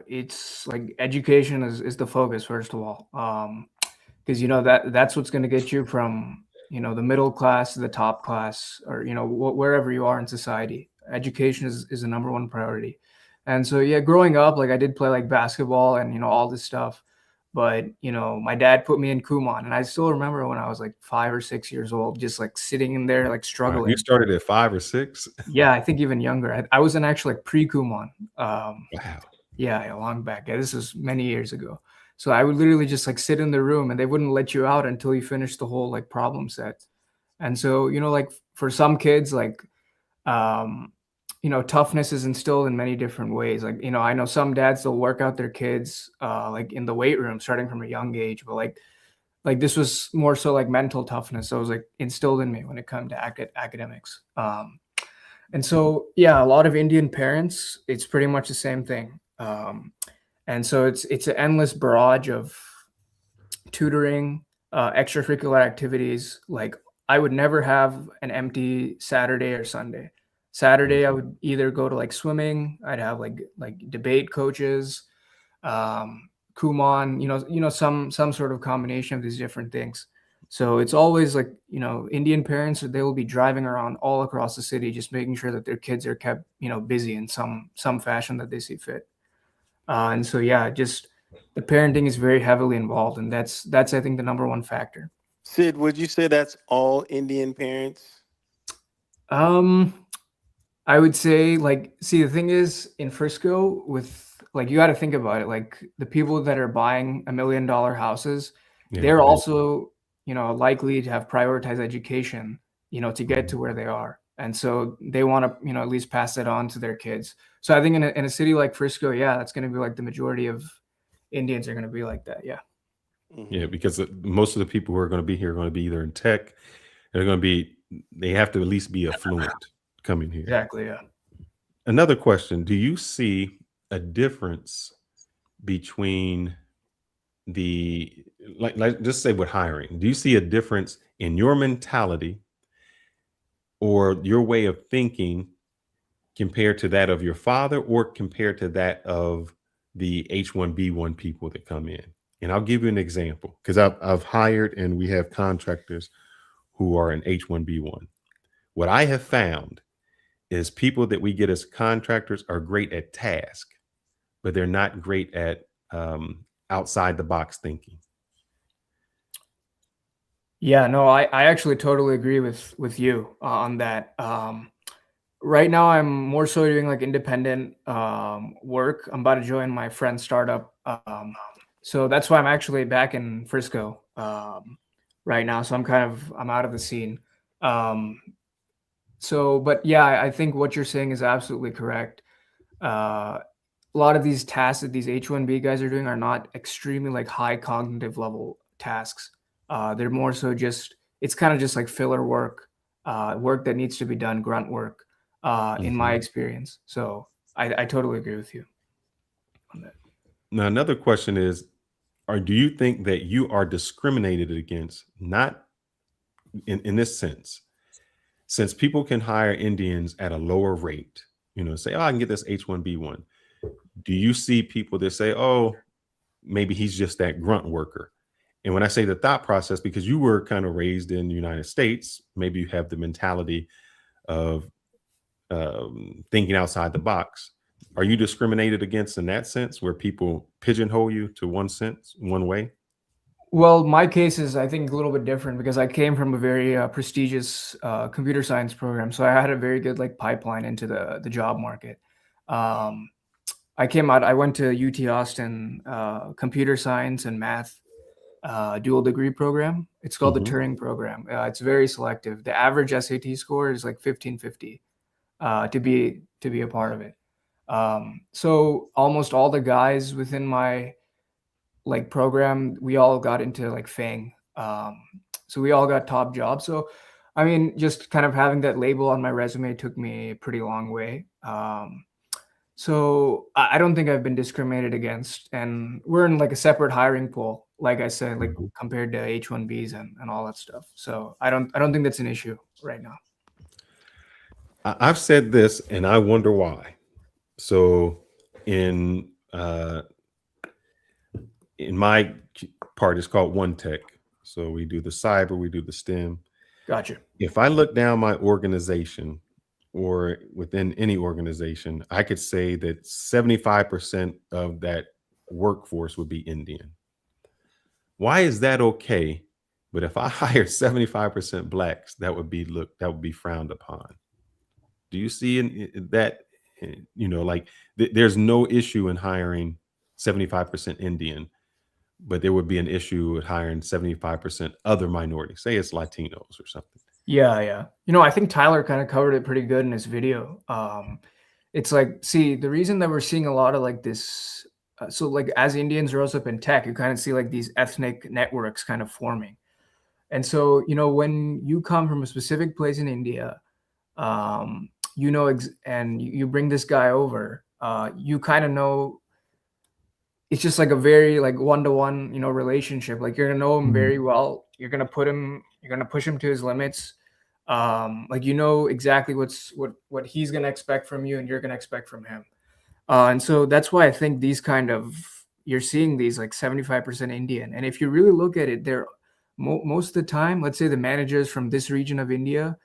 it's like education is the focus first of all, because that's what's going to get you from the middle class to the top class, or wherever you are in society. Education is the number one priority, and so yeah, growing up, like I did play like basketball and all this stuff, but my dad put me in Kumon, and I still remember when I was like 5 or 6 years old, just like sitting in there like struggling. You started at 5 or 6? Yeah, I think even younger. I was in actually like pre-Kumon. Wow. Yeah, a long back. Yeah, this is many years ago. So I would literally just like sit in the room and they wouldn't let you out until you finished the whole like problem set. And so, like for some kids, like, toughness is instilled in many different ways. Like, I know some dads, they'll work out their kids like in the weight room starting from a young age, but like this was more so like mental toughness. So it was like instilled in me when it comes to academics. And so, yeah, a lot of Indian parents, it's pretty much the same thing. And so it's an endless barrage of tutoring, extracurricular activities. Like I would never have an empty Saturday or Sunday. Saturday, I would either go to like swimming. I'd have like debate coaches, Kumon, some sort of combination of these different things. So it's always like, Indian parents, they will be driving around all across the city, just making sure that their kids are kept, busy in some fashion that they see fit. And so, yeah, just the parenting is very heavily involved. And that's, I think, the number one factor. Sid, would you say that's all Indian parents? I would say, like, see, the thing is in Frisco with, like, you got to think about it. Like the people that are buying $1 million houses, they're also, likely to have prioritized education, to get to where they are. And so they want to, at least pass that on to their kids. So I think in a city like Frisco, yeah, that's going to be like the majority of Indians are going to be like that. Yeah. Yeah, because most of the people who are going to be here are going to be either in tech, they have to at least be affluent coming here. Exactly. Yeah. Another question: do you see a difference between like just say with hiring? Do you see a difference in your mentality or your way of thinking compared to that of your father, or compared to that of the H1B1 people that come in? And I'll give you an example, because I've hired and we have contractors who are an H1B1. What I have found is people that we get as contractors are great at task, but they're not great at outside the box thinking. Yeah, no, I actually totally agree with you on that. right now I'm more so doing like independent work. I'm about to join my friend's startup. So that's why I'm actually back in Frisco right now. So I'm out of the scene. But yeah, I think what you're saying is absolutely correct. A lot of these tasks that these H1B guys are doing are not extremely like high cognitive level tasks. They're more so just, it's kind of just like filler work, work that needs to be done, grunt work, in my experience. So I totally agree with you on that. Now, another question is, do you think that you are discriminated against, not in this sense, since people can hire Indians at a lower rate, say, oh, I can get this H1B one. Do you see people that say, oh, maybe he's just that grunt worker? And when I say the thought process, because you were kind of raised in the United States, maybe you have the mentality of thinking outside the box. Are you discriminated against in that sense, where people pigeonhole you to one way? Well, my case is, I think, a little bit different because I came from a very prestigious computer science program. So I had a very good like pipeline into the job market. I went to UT Austin, computer science and math dual degree program. It's called the Turing program. It's very selective. The average SAT score is like 1550 to be a part of it. So almost all the guys within my like program, we all got into like FANG. So we all got top jobs. So I mean, just kind of having that label on my resume took me a pretty long way. So I don't think I've been discriminated against, and we're in like a separate hiring pool, like I said, like compared to H1Bs and all that stuff. So I don't think that's an issue right now. I've said this, and I wonder why. So in my part, it's called One Tech. So we do the cyber, we do the STEM. Gotcha. If I look down my organization, or within any organization, I could say that 75% of that workforce would be Indian. Why is that okay? But if I hire 75% blacks, that would be frowned upon. Do you see that, like there's no issue in hiring 75% Indian, but there would be an issue with hiring 75% other minorities, say it's Latinos or something? Yeah. I think Tyler kind of covered it pretty good in his video. It's like, see, the reason that we're seeing a lot of like this, so like as Indians rose up in tech, you kind of see like these ethnic networks kind of forming. And so, when you come from a specific place in India, and you bring this guy over, you kind of know, it's just like a very like one-to-one, relationship. Like you're gonna know him very well. You're gonna push him to his limits. Like exactly what he's gonna expect from you, and you're gonna expect from him. And so that's why I think you're seeing these like 75% Indian. And if you really look at it, they're most of the time, let's say the managers from this region of India,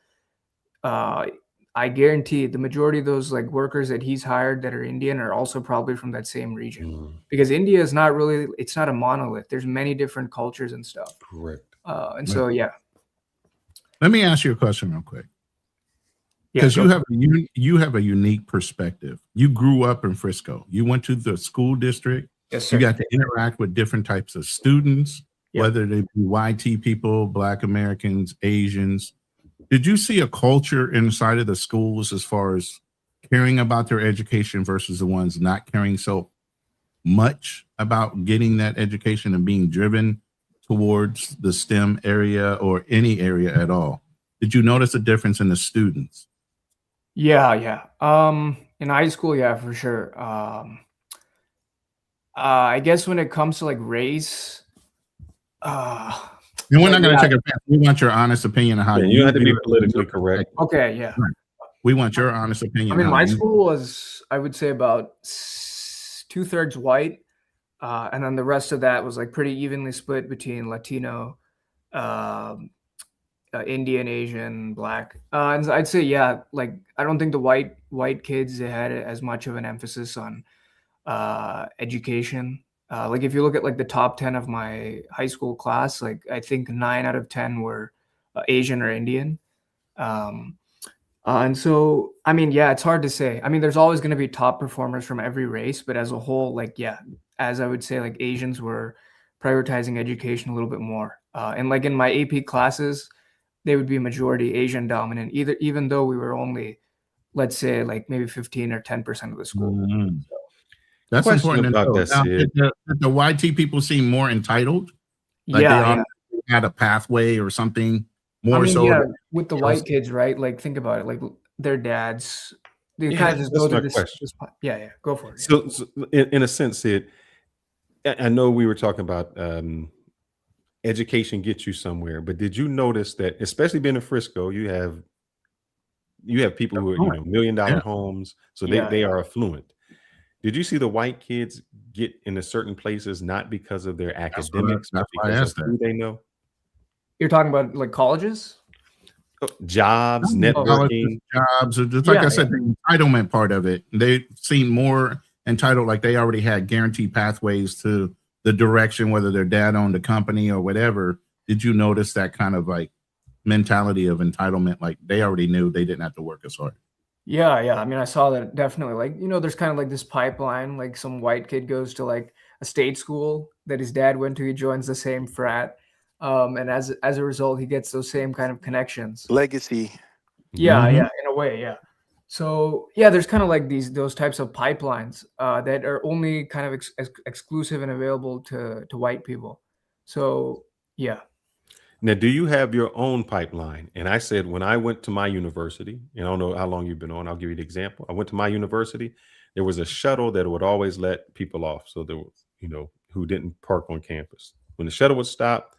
I guarantee the majority of those like workers that he's hired that are Indian are also probably from that same region, because India is it's not a monolith. There's many different cultures and stuff. Correct. So, yeah. Let me ask you a question real quick. Because you have a unique perspective. You grew up in Frisco. You went to the school district. Yes, sir. You got to interact with different types of students, whether they be YT people, Black Americans, Asians. Did you see a culture inside of the schools as far as caring about their education versus the ones not caring so much about getting that education and being driven towards the STEM area or any area at all? Did you notice a difference in the students? Yeah. In high school, yeah, for sure. I guess when it comes to like race, and we're not going to take offense. We want your honest opinion on how you have to be politically correct. Okay, yeah. Right. We want your honest opinion. I mean, my school was, I would say, about 2/3 white, and then the rest of that was like pretty evenly split between Latino, Indian, Asian, Black. And I'd say, yeah, like I don't think the white kids, they had as much of an emphasis on education. Like if you look at like the top 10 of my high school class, like I think 9 out of 10 were Asian or Indian. And so, I mean, yeah, it's hard to say. I mean, there's always going to be top performers from every race, but as a whole, like, yeah, as I would say, like Asians were prioritizing education a little bit more. And like in my AP classes, they would be majority Asian dominant, even though we were only, let's say, like maybe 15 or 10% of the school. Mhm. That's Question important to about know. that, Now, Sid. did the YT people seem more entitled? Like they Yeah, yeah. had a pathway or something I more mean, so yeah, than with the everybody else? white kids, right? Like, think about it. Like their dads, they Yeah, kind of just that's go through my this. question. Yeah, yeah. Go for it. So in a sense, Sid, I know we were talking about education gets you somewhere, but did you notice that, especially being in Frisco, you have people who are, Affluent. $1 million Yeah. homes, so Yeah, they yeah. are affluent. Did you see the white kids get into certain places not because of their academics, but That's why I because of asked that. who they know? You're talking about like colleges? Jobs, Colleges, networking. jobs, or just like Yeah, I said, the entitlement part of it. They seemed more entitled, like they already had guaranteed pathways to the direction, whether their dad owned a company or whatever. Did you notice that kind of like mentality of entitlement? Like they already knew they didn't have to work as hard. yeah, yeah. I mean, I saw that definitely. Like, there's kind of like this pipeline. Like, some white kid goes to like a state school that his dad went to. He joins the same frat, and as a result, he gets those same kind of connections. Legacy. Yeah, Mhm. yeah, in a way, yeah. So yeah, there's kind of like those types of pipelines that are only kind of exclusive and available to white people. So yeah. Now, do you have your own pipeline? And I said, when I went to my university, and I don't know how long you've been on, I'll give you the example. I went to my university, there was a shuttle that would always let people off. So there was, who didn't park on campus. When the shuttle would stop,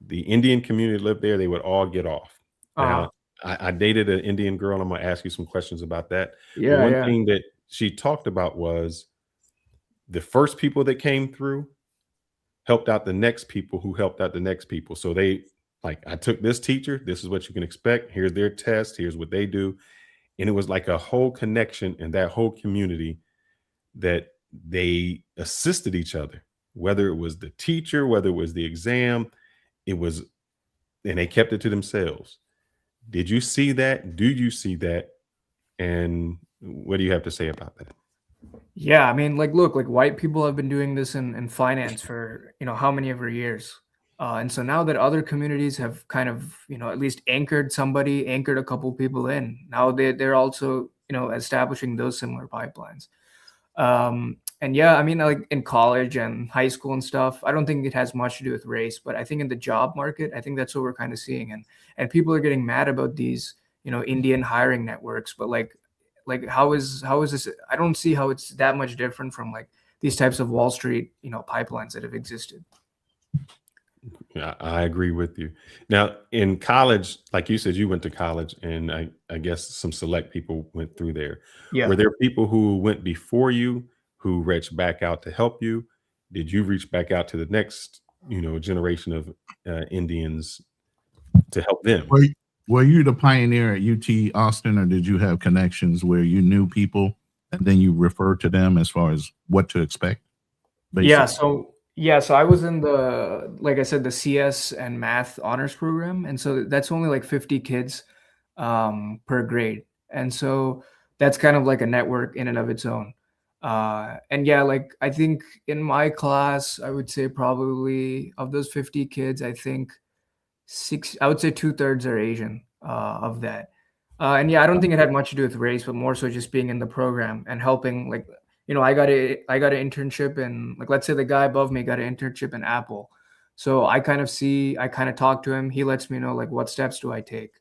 the Indian community lived there, they would all get off. Uh-huh. Now, I dated an Indian girl. I'm going to ask you some questions about that. But Yeah, one yeah. thing that she talked about was the first people that came through helped out the next people who helped out the next people. So they, like, I took this teacher, this is what you can expect. Here's their test, here's what they do. And it was like a whole connection in that whole community that they assisted each other, whether it was the teacher, whether it was the exam, it was, and they kept it to themselves. Did you see that? Do you see that? And what do you have to say about that? Yeah, I mean, like, look, like white people have been doing this in finance for how many ever years, and so now that other communities have kind of at least anchored a couple people in, now they're also establishing those similar pipelines. And yeah, I mean, like in college and high school and stuff, I don't think it has much to do with race, but I think in the job market, I think that's what we're kind of seeing, and people are getting mad about these Indian hiring networks, but like how is this? I don't see how it's that much different from like these types of Wall Street pipelines that have existed. Yeah, I agree with you. Now, in college, like you said, you went to college, and I guess some select people went through there. Yeah. Were there people who went before you who reached back out to help you? Did you reach back out to the next, generation of Indians to help them? Were you the pioneer at UT Austin, or did you have connections where you knew people and then you referred to them as far as what to expect? Basically? So I was in like I said, the CS and math honors program, and so that's only like 50 kids per grade, and so that's kind of like a network in and of its own. And yeah, like I think in my class, I would say probably of those 50 kids, I think I would say 2/3 are Asian of that. And yeah, I don't think it had much to do with race, but more so just being in the program and helping. Like, I got an internship in, like, let's say the guy above me got an internship in Apple. So I kind of talk to him. He lets me know like what steps do I take.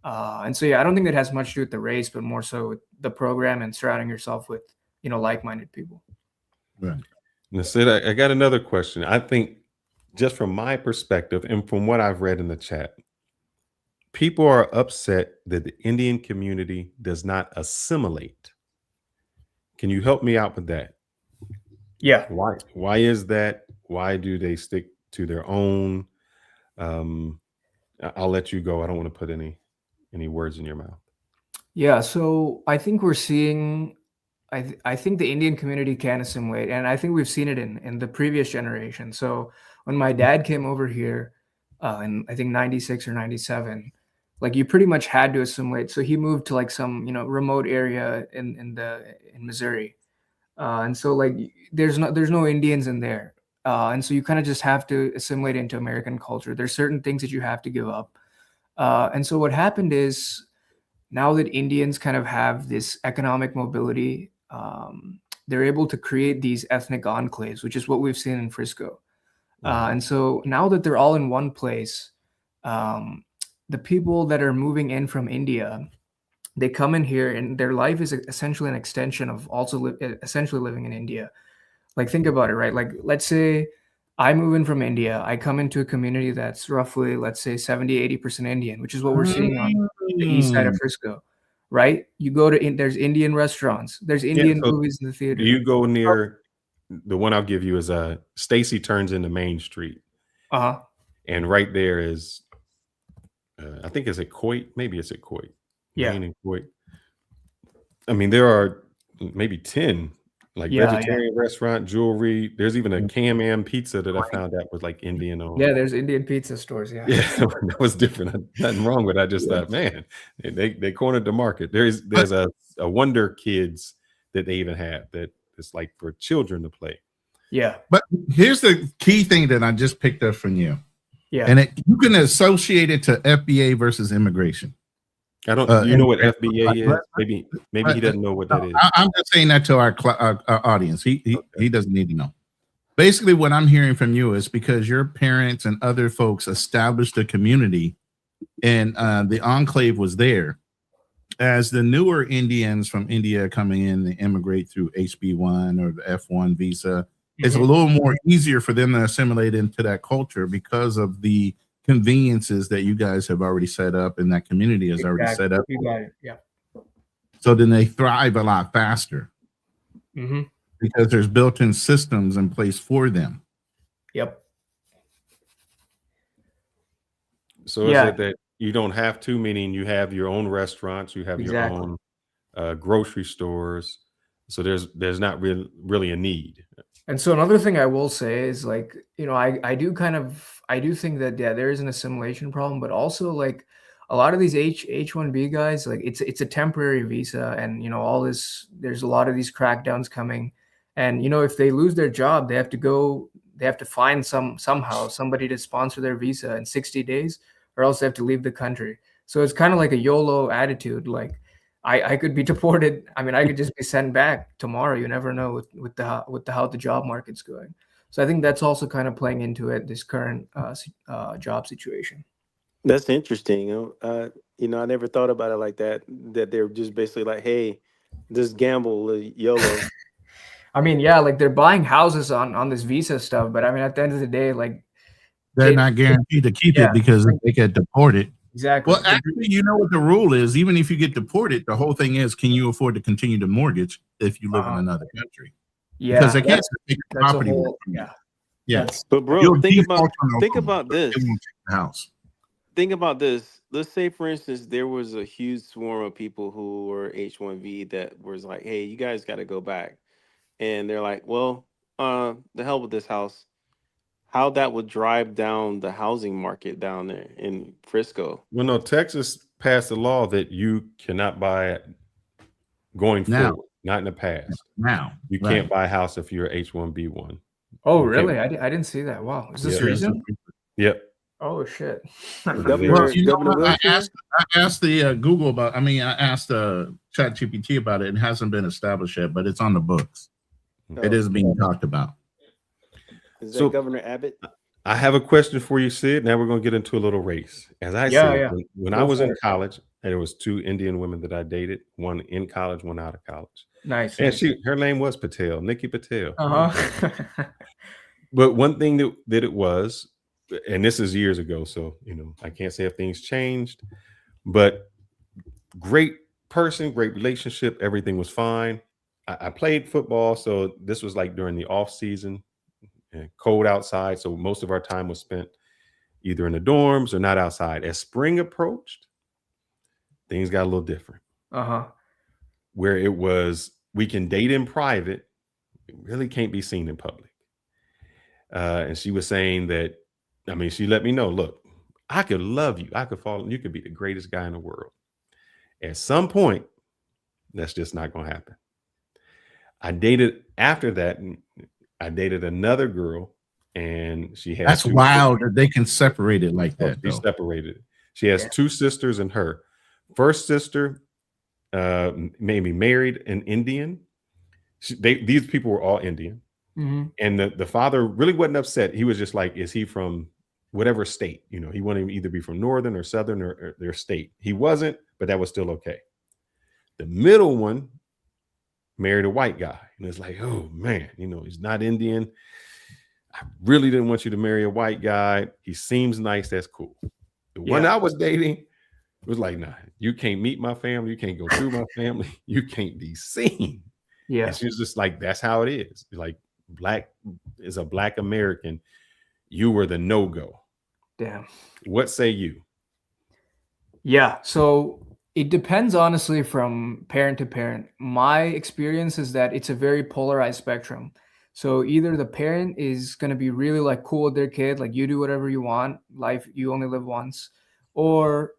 And so yeah, I don't think it has much to do with the race, but more so with the program and surrounding yourself with like-minded people. Right. Now, Sid, I got another question. I think, just from my perspective and from what I've read in the chat, people are upset that the Indian community does not assimilate. Can you help me out with that? Yeah. Why is that? Why do they stick to their own? I'll let you go. I don't want to put any words in your mouth. Yeah, so I think we're seeing, I think the Indian community can assimilate, and I think we've seen it in the previous generation. So when my dad came over here in I think 96 or 97, like you pretty much had to assimilate. So he moved to like some, remote area in Missouri. And so like there's no Indians in there. And so you kind of just have to assimilate into American culture. There's certain things that you have to give up. And so what happened is, now that Indians kind of have this economic mobility, they're able to create these ethnic enclaves, which is what we've seen in Frisco. And so now that they're all in one place, the people that are moving in from India, they come in here and their life is essentially an extension of also essentially living in India. Like, think about it, right? Like, let's say I move in from India. I come into a community that's roughly, let's say, 70-80% Indian, which is what we're seeing on the east side of Frisco, right? You go to, there's Indian restaurants. There's Indian movies in the theater. Do you go near, the one I'll give you is Stacy turns into Main Street. Uh-huh. And right there is, I think it's at Coit. Maybe it's at Coit. Yeah. Main and Coit. I mean, there are maybe 10 like vegetarian restaurant, jewelry. There's even a Can-Am pizza that I found out was like Indian owned. Yeah, there's Indian pizza stores. Yeah. Yeah, that was different. Nothing wrong with it. I just thought, man, they cornered the market. There's a Wonder Kids that they even have that it's like for children to play. Yeah. But here's the key thing that I just picked up from you. Yeah. And you can associate it to FBA versus immigration. I don't. You know what FBA is? Maybe he doesn't know what that is. I'm just saying that to our audience. He doesn't need to know. Basically, what I'm hearing from you is because your parents and other folks established a community, and the enclave was there. As the newer Indians from India coming in, they immigrate through HB1 or the F1 visa. It's a little more easier for them to assimilate into that culture because of the conveniences that you guys have already set up and that community has already set up. You got it. Yeah. So then they thrive a lot faster because there's built-in systems in place for them. Yep. So is it that you don't have to, meaning you have your own restaurants, you have your own grocery stores. So there's not really a need. And so another thing I will say is, like, I do think that, there is an assimilation problem, but also like a lot of these H1B guys, like it's a temporary visa, and all this, there's a lot of these crackdowns coming, and if they lose their job, they have to find somehow somebody to sponsor their visa in 60 days, or else they have to leave the country. So it's kind of like a YOLO attitude. Like, I could be deported. I mean, I could just be sent back tomorrow. You never know with how the job market's going. So I think that's also kind of playing into it, this current job situation. That's interesting. I never thought about it like that. That they're just basically like, hey, just gamble, YOLO. I mean, yeah, like they're buying houses on this visa stuff, but I mean, at the end of the day, like they're not guaranteed to keep it because they get deported. Exactly. Well, actually, you know what the rule is? Even if you get deported, the whole thing is, can you afford to continue the mortgage if you live in another country? Yeah, because they can't take the that's property. yeah. But bro, think about this. House. Think about this. Let's say, for instance, there was a huge swarm of people who were H1B that was like, hey, you guys got to go back. And they're like, well, the hell with this house. How that would drive down the housing market down there in Frisco. Well, no, Texas passed a law that you cannot buy it going forward, not in the past. Now. You can't buy a house if you're H1B1. Oh, really? I didn't see that. Wow. Is this recent? Yep. Oh, shit. I asked the Google about, I asked ChatGPT about it. It hasn't been established yet, but it's on the books. It is being talked about. Is that Governor Abbott? I have a question for you, Sid. Now we're going to get into a little race. As I said, when I was in college, there was 2 Indian women that I dated, one in college, one out of college. Nice. And her name was Patel, Nikki Patel. But one thing that it was, and this is years ago, so I can't say if things changed, but great person, great relationship, everything was fine. I played football, so this was like during the off season. Cold outside, so most of our time was spent either in the dorms or not outside. As spring approached, things got a little different. Where it was, we can date in private, it really can't be seen in public. And she was saying that, she let me know, look, I could love you. I could fall, and you could be the greatest guy in the world. At some point, that's just not going to happen. After that, I dated another girl, and she has That's wild that they can separate it like that. She separated. She has two sisters and her. First sister made me married an Indian. These people were all Indian. Mhm. And the father really wasn't upset. He was just like, is he from whatever state? You know, he wanted to either be from Northern or Southern or their state. He wasn't, but that was still okay. The middle one married a white guy. And it's like, oh man, you know, he's not Indian. I really didn't want you to marry a white guy. He seems nice. That's cool. The one I was dating was like, nah, you can't meet my family. You can't go through my family. You can't be seen. Yeah. And she's just like, that's how it is. Like, black is a Black American. You were the no-go. Damn. What say you? Yeah. So it depends honestly from parent to parent. My experience is that it's a very polarized spectrum. So either the parent is going to be really like cool with their kid, like you do whatever you want, life, you only live once, or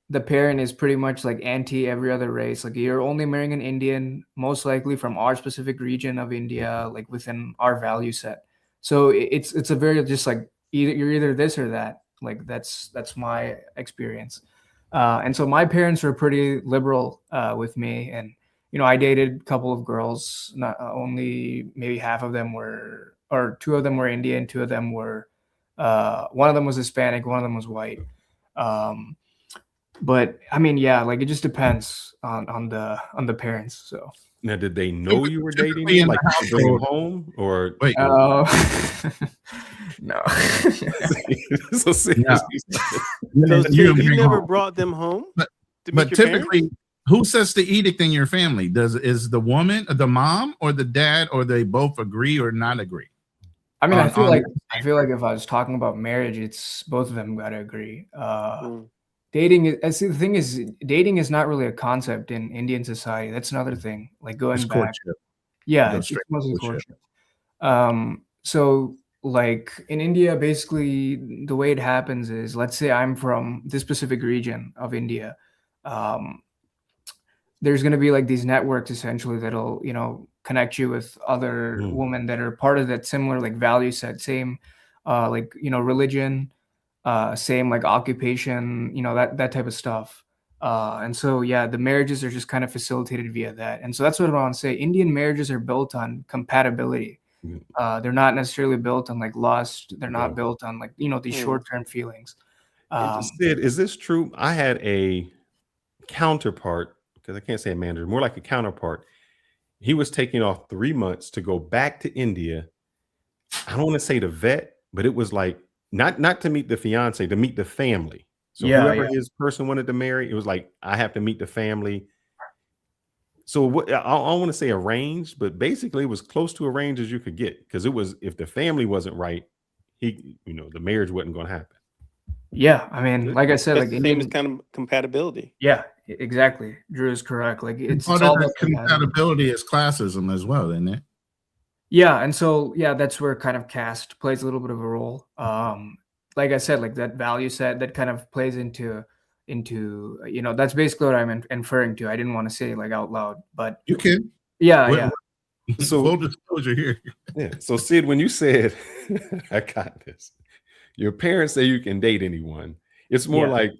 the parent is pretty much like anti every other race. Like you're only marrying an Indian, most likely from our specific region of India, like within our value set. So it's a very just like you're either this or that. Like that's my experience. And so my parents were pretty liberal with me, and you know I dated a couple of girls. Not only maybe half of them were, or two of them were Indian, two of them were, one of them was Hispanic, one of them was white. But I mean, yeah, like it just depends on the parents. So Now, did they know you were dating Typically him? in Like, the did you bring him household- home, or Wait. no. So seriously. No. So You Sid, you bring never home. brought them home to meet But your typically, parents? who sets the edict in your family? Is the woman, the mom, or the dad, or they both agree or not agree? I mean, I feel like if I was talking about marriage, it's both of them got to agree. Dating, I see the thing is, dating is not really a concept in Indian society. That's another thing. Like going It's back, courtship. yeah, Go it's straight mostly courtship. courtship. So like in India, basically the way it happens is, let's say I'm from this specific region of India. There's going to be like these networks essentially that'll, you know, connect you with other women that are part of that similar like value set, same like, you know, religion, same like occupation, you know, that type of stuff. And so, yeah, the marriages are just kind of facilitated via that. And so that's what I want to say. Indian marriages are built on compatibility. They're not necessarily built on like lust. They're not built on like, you know, these short-term feelings. Sid, is this true? I had a counterpart, because I can't say a manager, more like a counterpart. He was taking off 3 months to go back to India. I don't want to say to vet, but it was like not to meet the fiance, to meet the family. So whoever his person wanted to marry, it was like, I have to meet the family. So what I don't want to say arranged, but basically it was close to arranged as you could get, because it was, if the family wasn't right, the marriage wasn't going to happen. Yeah, I mean, like I said, That's like the same as kind of compatibility. yeah, exactly. Drew is correct. Like it's Part all of about that compatibility is classism as well, isn't it? Yeah, and so yeah, that's where kind of caste plays a little bit of a role. Like I said, like that value set that kind of plays into you know, that's basically what I'm inferring to. I didn't want to say like out loud, but You can. Yeah. So full disclosure here. Yeah. So Sid, when you said I got this, your parents say you can date anyone. It's more like,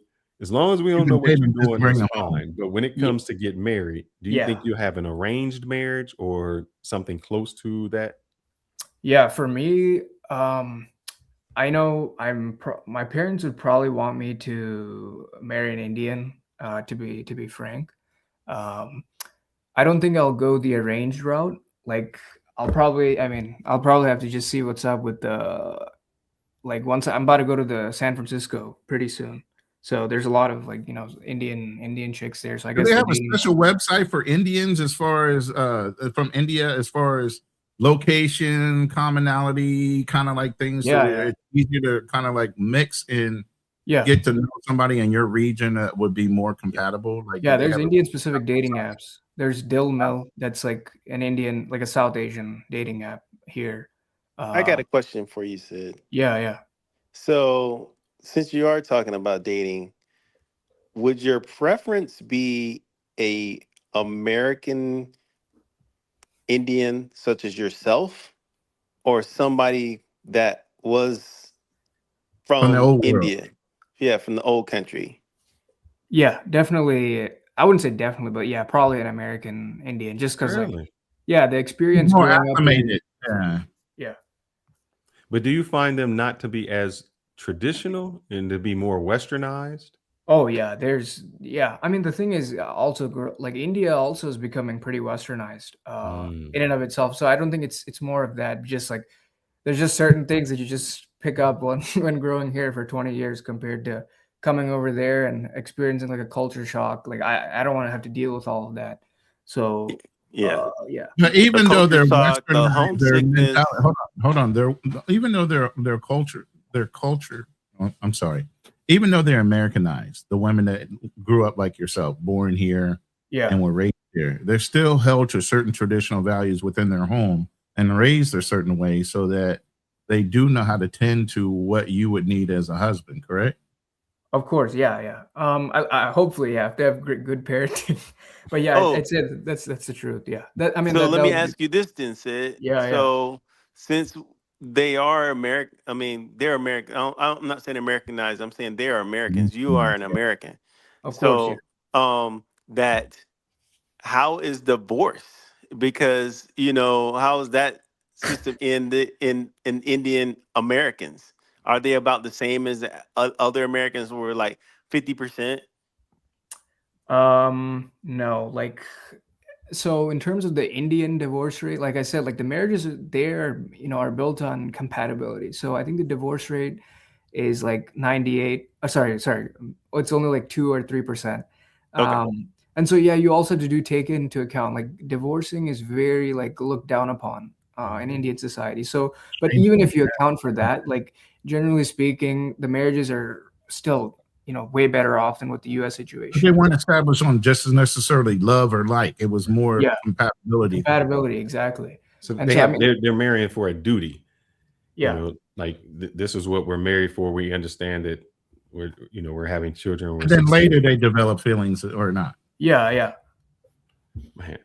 as long as we don't know what you're doing, it's fine. But when it comes to get married, do you think you have an arranged marriage or something close to that? Yeah, for me, I know my parents would probably want me to marry an Indian, to be frank. I don't think I'll go the arranged route. Like I'll probably have to just see what's up with the, like, once I'm about to go to the San Francisco pretty soon. So there's a lot of like, you know, Indian chicks there. So I guess Do they have a special website for Indians as far as from India, as far as location, commonality, kind of like things where it's easier to kind of like mix and get to know somebody in your region that would be more compatible? Like, yeah, there's Indian specific dating apps. There's Dil Mill, that's like an Indian, like a South Asian dating app here. I got a question for you, Sid. Yeah. So since you are talking about dating, would your preference be a American Indian such as yourself, or somebody that was From the from old world. India? Yeah, from the old country. Yeah, definitely. I wouldn't say definitely, but yeah, probably an American Indian, just because like, Really? yeah, the experience More growing up in, acclimated. Yeah. yeah. But do you find them not to be as traditional and to be more westernized? Oh yeah, yeah. I mean, the thing is also like India also is becoming pretty westernized in and of itself. So I don't think it's more of that. Just like there's just certain things that you just pick up when growing here for 20 years compared to coming over there and experiencing like a culture shock. Like I don't want to have to deal with all of that. So Yeah. yeah. But even though they're shock, the westernized, their homesickness. mentality. Hold on. Even though their culture. Oh, I'm sorry. Even though they're Americanized, the women that grew up like yourself, born here, Yeah. and were raised here, they're still held to certain traditional values within their home and raised a certain way, so that they do know how to tend to what you would need as a husband. Correct? Of course, yeah. I hopefully, yeah, if they have good parenting. But yeah, Oh, that's the truth. Yeah, that I mean so that let that me would be, ask you this then, Sid. yeah. So since they are American, I mean, they're American. I'm not saying Americanized. I'm saying they are Americans. You are an American. Of course, yeah. So, that how is divorce? Because how is that system in Indian Americans? Are they about the same as other Americans who were like 50%? No, like, so in terms of the Indian divorce rate, like I said, like the marriages there, are built on compatibility. So I think the divorce rate is like 98. Sorry, it's only like 2 or 3%. Okay. And so yeah, you also have to take into account like divorcing is very like looked down upon in Indian society. So, but even if you account for that, like generally speaking, the marriages are still way better off than with the U.S. situation. They weren't established on just as necessarily love or like. It was more compatibility. Compatibility, exactly. So And they so, I have mean, they're marrying for a duty. Yeah. Like this is what we're married for. We understand that we're having children. And then later they develop feelings or not. Yeah. Man,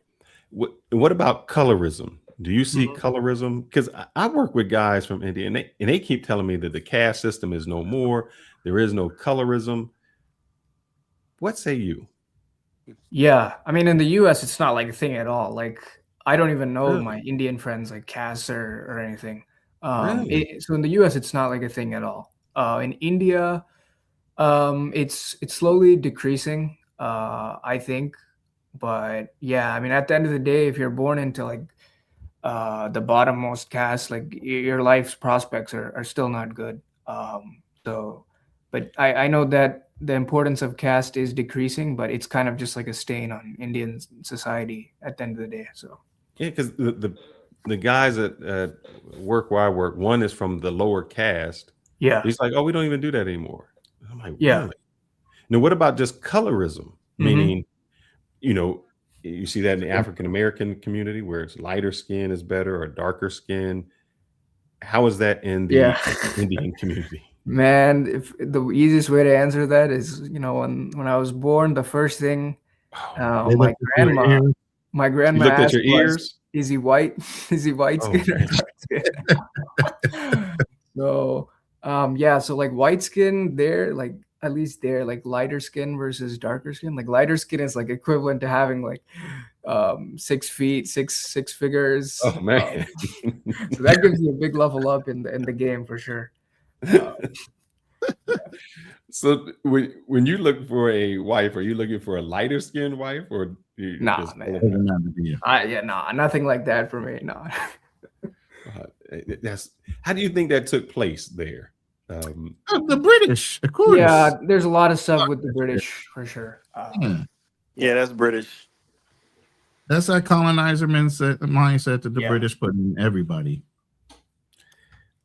what about colorism? Do you see colorism? Because I work with guys from India, and they keep telling me that the caste system is no more. There is no colorism. What say you? Yeah, I mean, in the U.S., it's not like a thing at all. Like, I don't even know my Indian friends like castes or anything. Really? So in the U.S., it's not like a thing at all. In India, it's slowly decreasing, I think. But yeah, I mean, at the end of the day, if you're born into like the bottommost caste, like your life's prospects are still not good. But I know that the importance of caste is decreasing, but it's kind of just like a stain on Indian society at the end of the day. So Yeah, because the guys that work where I work, one is from the lower caste. Yeah. He's like, oh, we don't even do that anymore. I'm like, Yeah. really? Now, what about just colorism? Meaning, you see that in the African American community where it's lighter skin is better or darker skin. How is that in the Indian community? Man, if the easiest way to answer that is, when I was born, the first thing my grandma looked at asked your was, ears? "Is he white? Is he white Oh, skin or dark skin?" So, so like white skin, they're like at least they're like lighter skin versus darker skin. Like lighter skin is like equivalent to having like 6 feet, six figures. Oh man! So that gives you a big level up in the game for sure. So when you look for a wife, are you looking for a lighter skinned wife or Nah, man. Nothing like that for me. No. How do you think that took place there? The British, of course. Yeah, there's a lot of stuff with the British for sure. Yeah, that's British. That's that colonizer mindset that the British put in everybody.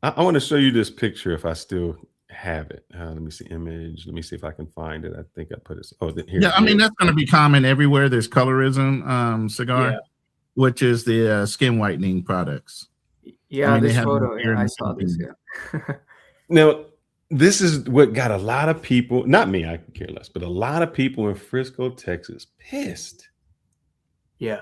I want to show you this picture if I still have it. Let me see image. Let me see if I can find it. I think I put it. Oh, here. Yeah, I mean that's going to be common everywhere. There's colorism, cigar, which is the skin whitening products. Yeah, this photo. Yeah, I saw this. Yeah. Now, This is what got a lot of people, not me, I could care less, but a lot of people in Frisco, Texas, pissed. Yeah.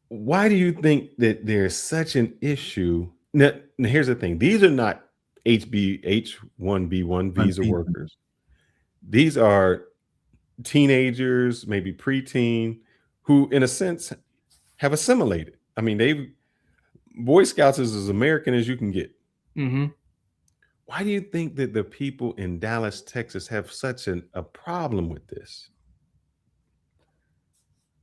Why do you think that there's such an issue? Now, here's the thing. These are not H1B1 visa workers. These are teenagers, maybe preteen, who, in a sense, have assimilated. I mean, Boy Scouts is as American as you can get. Mm-hmm. Why do you think that the people in Dallas, Texas have such a problem with this?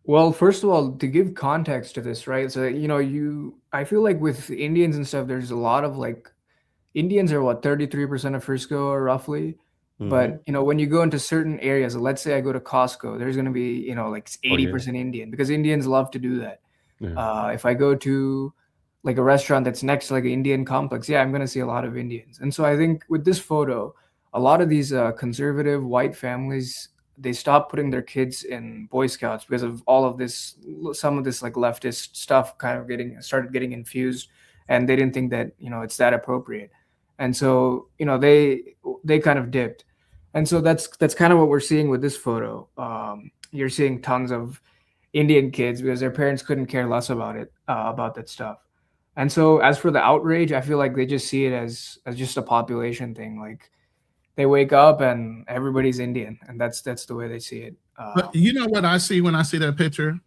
Well, first of all, to give context to this, right? So, I feel like with Indians and stuff, there's a lot of like, Indians are what, 33% of Frisco or roughly. But, when you go into certain areas, let's say I go to Costco, there's going to be, like 80% Indian, because Indians love to do that. Yeah. If I go to like a restaurant that's next to like an Indian complex, I'm going to see a lot of Indians. And so I think with this photo, a lot of these conservative white families, they stopped putting their kids in Boy Scouts because of all of this, some of this like leftist stuff kind of started getting infused, and they didn't think that, it's that appropriate. And so, they kind of dipped. And so that's kind of what we're seeing with this photo. You're seeing tons of Indian kids because their parents couldn't care less about it, about that stuff. And so as for the outrage, I feel like they just see it as just a population thing. Like they wake up and everybody's Indian, and that's the way they see it. But you know what I see when I see that picture?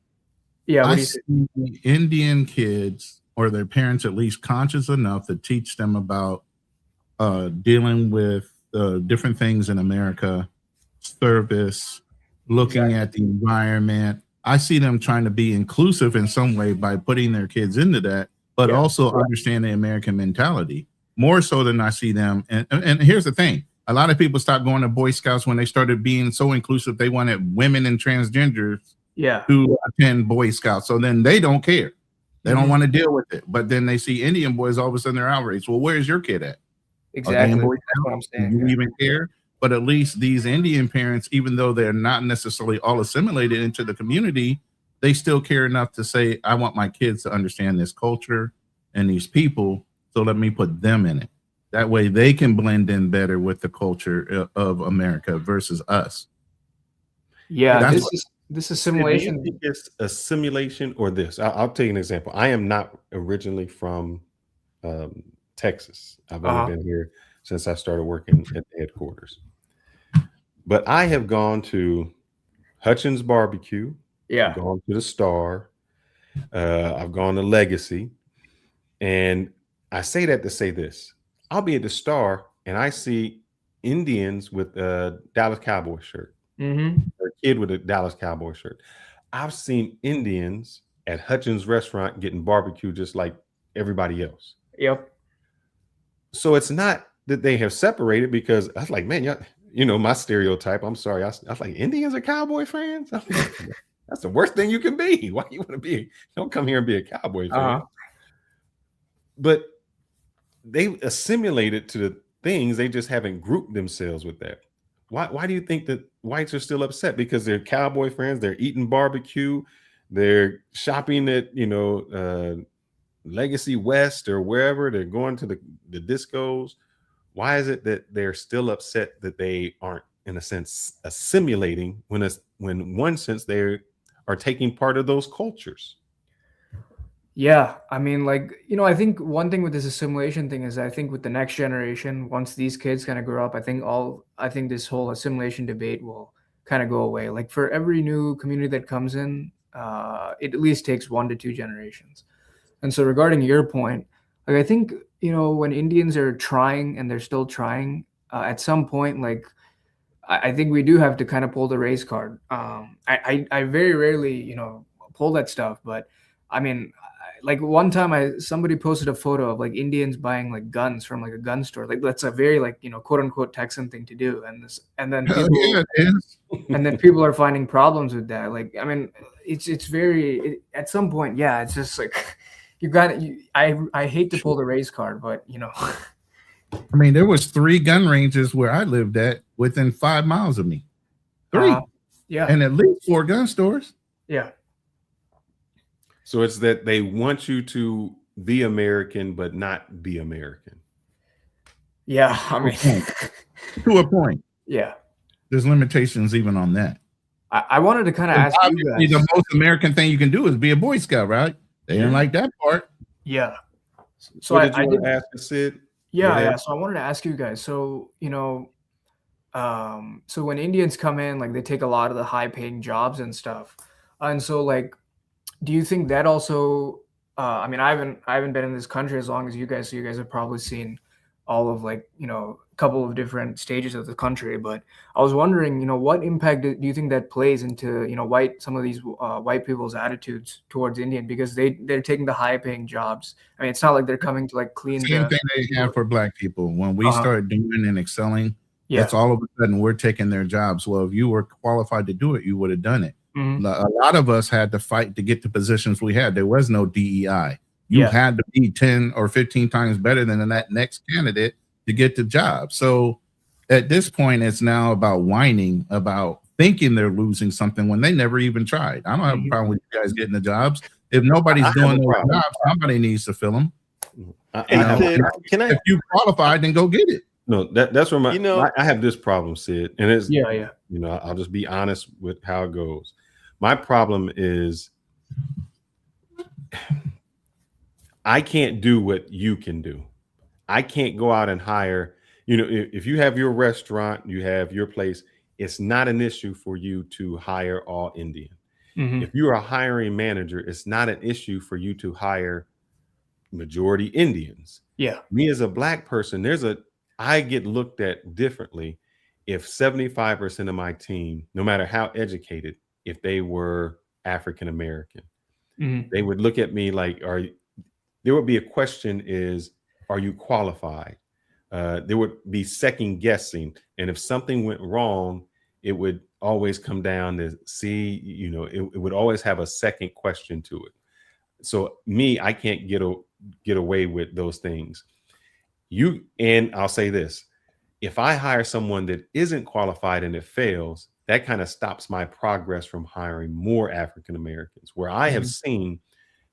Yeah, what I do you see Indian kids, or their parents at least, conscious enough to teach them about dealing with different things in America, service, looking at the environment. I see them trying to be inclusive in some way by putting their kids into that, but also understand the American mentality more so than I see them. And here's the thing. A lot of people stopped going to Boy Scouts when they started being so inclusive. They wanted women and transgenders to attend Boy Scouts. So then they don't care. They don't want to deal with it. But then they see Indian boys, all of a sudden they're outraged. Well, where's your kid at? Exactly. Boy That's what I'm saying. Do you even care? But at least these Indian parents, even though they're not necessarily all assimilated into the community, they still care enough to say, I want my kids to understand this culture and these people, so let me put them in it. That way they can blend in better with the culture of America versus us. Yeah, this assimilation. Do you think it's assimilation or this? I'll tell you an example. I am not originally from Texas. I've only been here since I started working at the headquarters. But I have gone to Hutchins Barbecue. I've gone to the Star. I've gone to Legacy. And I say that to say this. I'll be at the Star and I see Indians with a Dallas Cowboy shirt. Mm-hmm. Or a kid with a Dallas Cowboy shirt. I've seen Indians at Hutchins restaurant getting barbecue just like everybody else. Yep. So it's not that they have separated, because I was like, man, my stereotype. I'm sorry. I was like, Indians are Cowboy fans? That's the worst thing you can be. Why you want to be? Don't come here and be a Cowboy fan. But they assimilated to the things. They just haven't grouped themselves with that. Why do you think that whites are still upset? Because they're Cowboy fans. They're eating barbecue. They're shopping at, Legacy West or wherever. They're going to the discos. Why is it that they're still upset that they aren't, in a sense, assimilating when in one sense they are taking part of those cultures? Yeah, I mean, I think one thing with this assimilation thing is, I think with the next generation, once these kids kind of grow up, I think this whole assimilation debate will kind of go away. Like for every new community that comes in, it at least takes 1 to 2 generations. And so regarding your point, I think, when Indians are trying and they're still trying, at some point, I think we do have to kind of pull the race card. I very rarely, pull that stuff, but I mean, one time somebody posted a photo of Indians buying guns from a gun store. That's a very quote unquote Texan thing to do. And then people, and then people are finding problems with that. I mean, it's very, at some point, yeah, it's just I hate to pull the race card, but I mean, there was 3 gun ranges where I lived at within 5 miles of me. 3. Yeah. And at least 4 gun stores. Yeah. So it's that they want you to be American, but not be American. Yeah, I mean, to a point. Yeah. There's limitations even on that. I wanted to kind of ask you guys. The most American thing you can do is be a Boy Scout, right? They didn't like that part. Yeah. So what did you I want did to ask us, Sid? Yeah. So I wanted to ask you guys. So, so when Indians come in, like they take a lot of the high paying jobs and stuff. And so like, do you think that also, I mean, I haven't been in this country as long as you guys, so you guys have probably seen all of like, a couple of different stages of the country, but I was wondering, what impact do you think that plays into, some of these white people's attitudes towards Indian, because they're taking the high paying jobs. I mean, it's not like they're coming to like clean Same thing they have for black people. When we started doing and excelling, that's all of a sudden we're taking their jobs. Well, if you were qualified to do it, you would have done it. Mhm. A lot of us had to fight to get the positions we had. There was no DEI. You had to be 10 or 15 times better than that next candidate to get the job. So at this point, it's now about whining, about thinking they're losing something when they never even tried. I don't have a problem with you guys getting the jobs. If nobody's doing their jobs, somebody needs to fill them. If you qualified, then go get it. No, that's where I have this problem, Sid, and it's I'll just be honest with how it goes. My problem is I can't do what you can do. I can't go out and hire. If you have your restaurant, you have your place, it's not an issue for you to hire all Indian. Mhm. If you're a hiring manager, it's not an issue for you to hire majority Indians. Yeah. Me as a black person, I get looked at differently if 75% of my team, no matter how educated, if they were African American, Mhm. they would look at me like, there would be a question is, are you qualified? There would be second guessing. And if something went wrong, it would always come down to it would always have a second question to it. So I can't get away with those things. And I'll say this, if I hire someone that isn't qualified and it fails, that kind of stops my progress from hiring more African Americans, where I have seen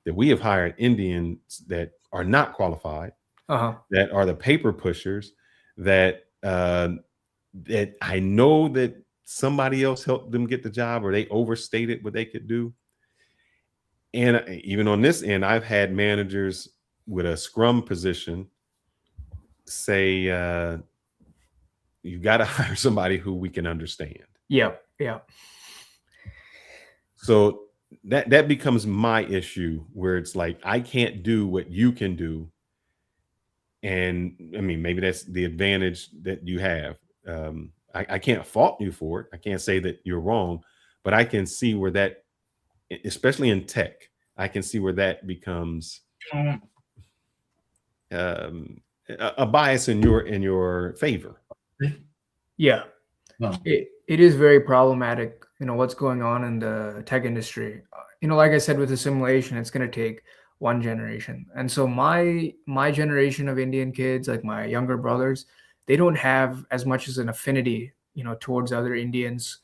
that we have hired Indians that are not qualified, that are the paper pushers, that I know that somebody else helped them get the job or they overstated what they could do. And even on this end, I've had managers with a scrum position say, you got to hire somebody who we can understand. Yeah. So that becomes my issue, where it's like, I can't do what you can do. And I mean, maybe that's the advantage that you have. I can't fault you for it. I can't say that you're wrong, but I can see where that, especially in tech, I can see where that becomes a bias in your favor. Yeah. It is very problematic, what's going on in the tech industry. Like I said, with assimilation, it's going to take one generation. And so my generation of Indian kids, like my younger brothers, they don't have as much as an affinity, towards other Indians,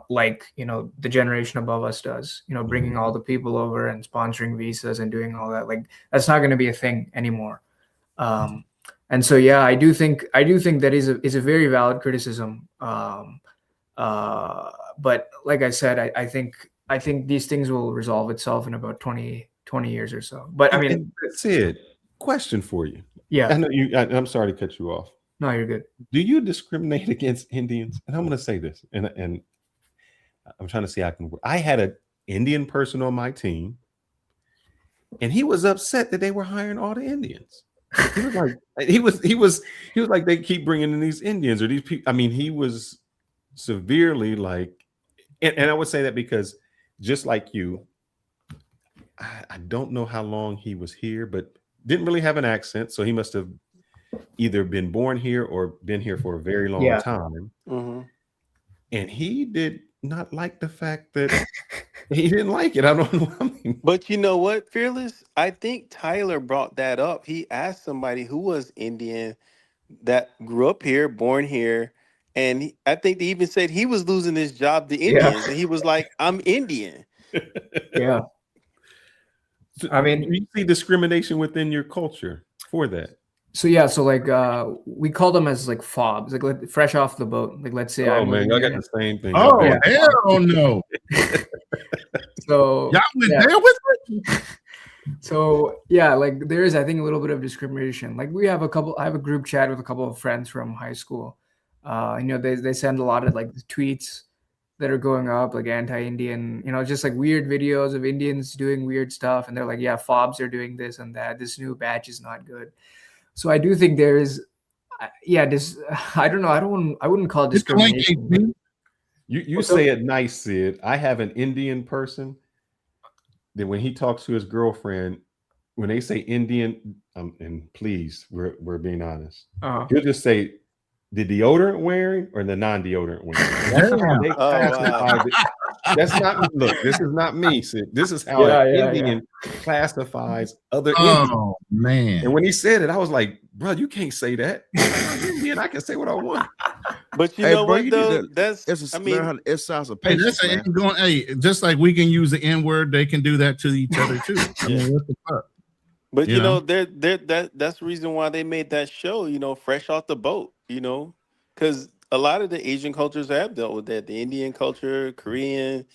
like, the generation above us does, bringing all the people over and sponsoring visas and doing all that. Like, that's not going to be a thing anymore. And so, yeah, I do think that is a very valid criticism. But like I said, I think these things will resolve itself in about 20 years or so. But I mean, that's it. Question for you. Yeah. I know I'm sorry to cut you off. No, you're good. Do you discriminate against Indians? And I'm going to say this, and I'm trying to see how I can work. I had an Indian person on my team, and he was upset that they were hiring all the Indians. He was like, he was like, they keep bringing in these Indians or these people. I mean, he was severely like, and I would say that because just like you, I don't know how long he was here, but didn't really have an accent. So he must have either been born here or been here for a very long time. Mm-hmm. And he did not like the fact that he didn't like it. I don't know. I mean, But you know what, Fearless? I think Tyler brought that up. He asked somebody who was Indian that grew up here, born here. And I think they even said he was losing his job to Indians. And he was like, I'm Indian. Yeah. I mean, you see discrimination within your culture for that. So yeah, so like we call them as like fobs, like fresh off the boat. Like let's say Oh I'm man, living y'all got here. the same thing. Oh Yeah. hell no! So Y'all went yeah. there with it. So yeah, like there is, I think, a little bit of discrimination. Like I have a group chat with a couple of friends from high school. You know, they send a lot of like tweets that are going up, like anti-Indian, you know, just like weird videos of Indians doing weird stuff, and they're like, yeah, fobs are doing this and that. This new batch is not good. So I do think there is, yeah, this. I don't know. I wouldn't call it discrimination. But, You say it nice, Sid. I have an Indian person that when he talks to his girlfriend, when they say Indian, and please, we're being honest, he'll just say the deodorant wearing or the non-deodorant wearing. That's how they classify it. That's not, look, this is not me, Sid. This is how an Indian classifies other Indians. Oh man. And when he said it, I was like, bro, you can't say that. I'm Indian, I can say what I want. But you know what though? That's it's I mean, it sounds a Hey, patience, that's man. hey, just like we can use the N-word, they can do that to each other too. I mean, what the fuck? but you know, that's the reason why they made that show, you know, fresh off the boat, you know, because a lot of the Asian cultures have dealt with that. The Indian culture, Korean,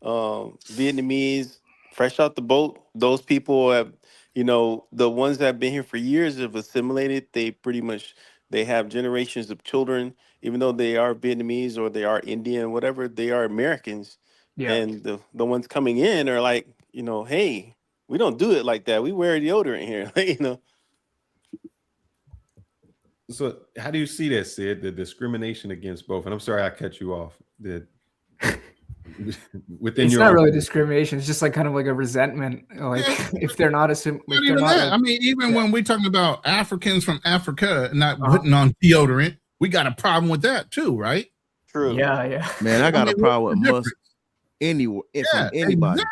Vietnamese, fresh out the boat. Those people have, you know, the ones that have been here for years have assimilated. They have generations of children, even though they are Vietnamese or they are Indian, whatever, they are Americans. Yeah. And the ones coming in are like, you know, hey, we don't do it like that. We wear deodorant here, you know. So how do you see that, Sid? The discrimination against both? And I'm sorry I cut you off. That within it's your not own really discrimination. It's just like kind of like a resentment. Like if they're not Not even that. I mean, even when we're talking about Africans from Africa not putting on deodorant, we got a problem with that too, right? True. Yeah. Man, I got a problem with what's musk anywhere Yeah, from anybody.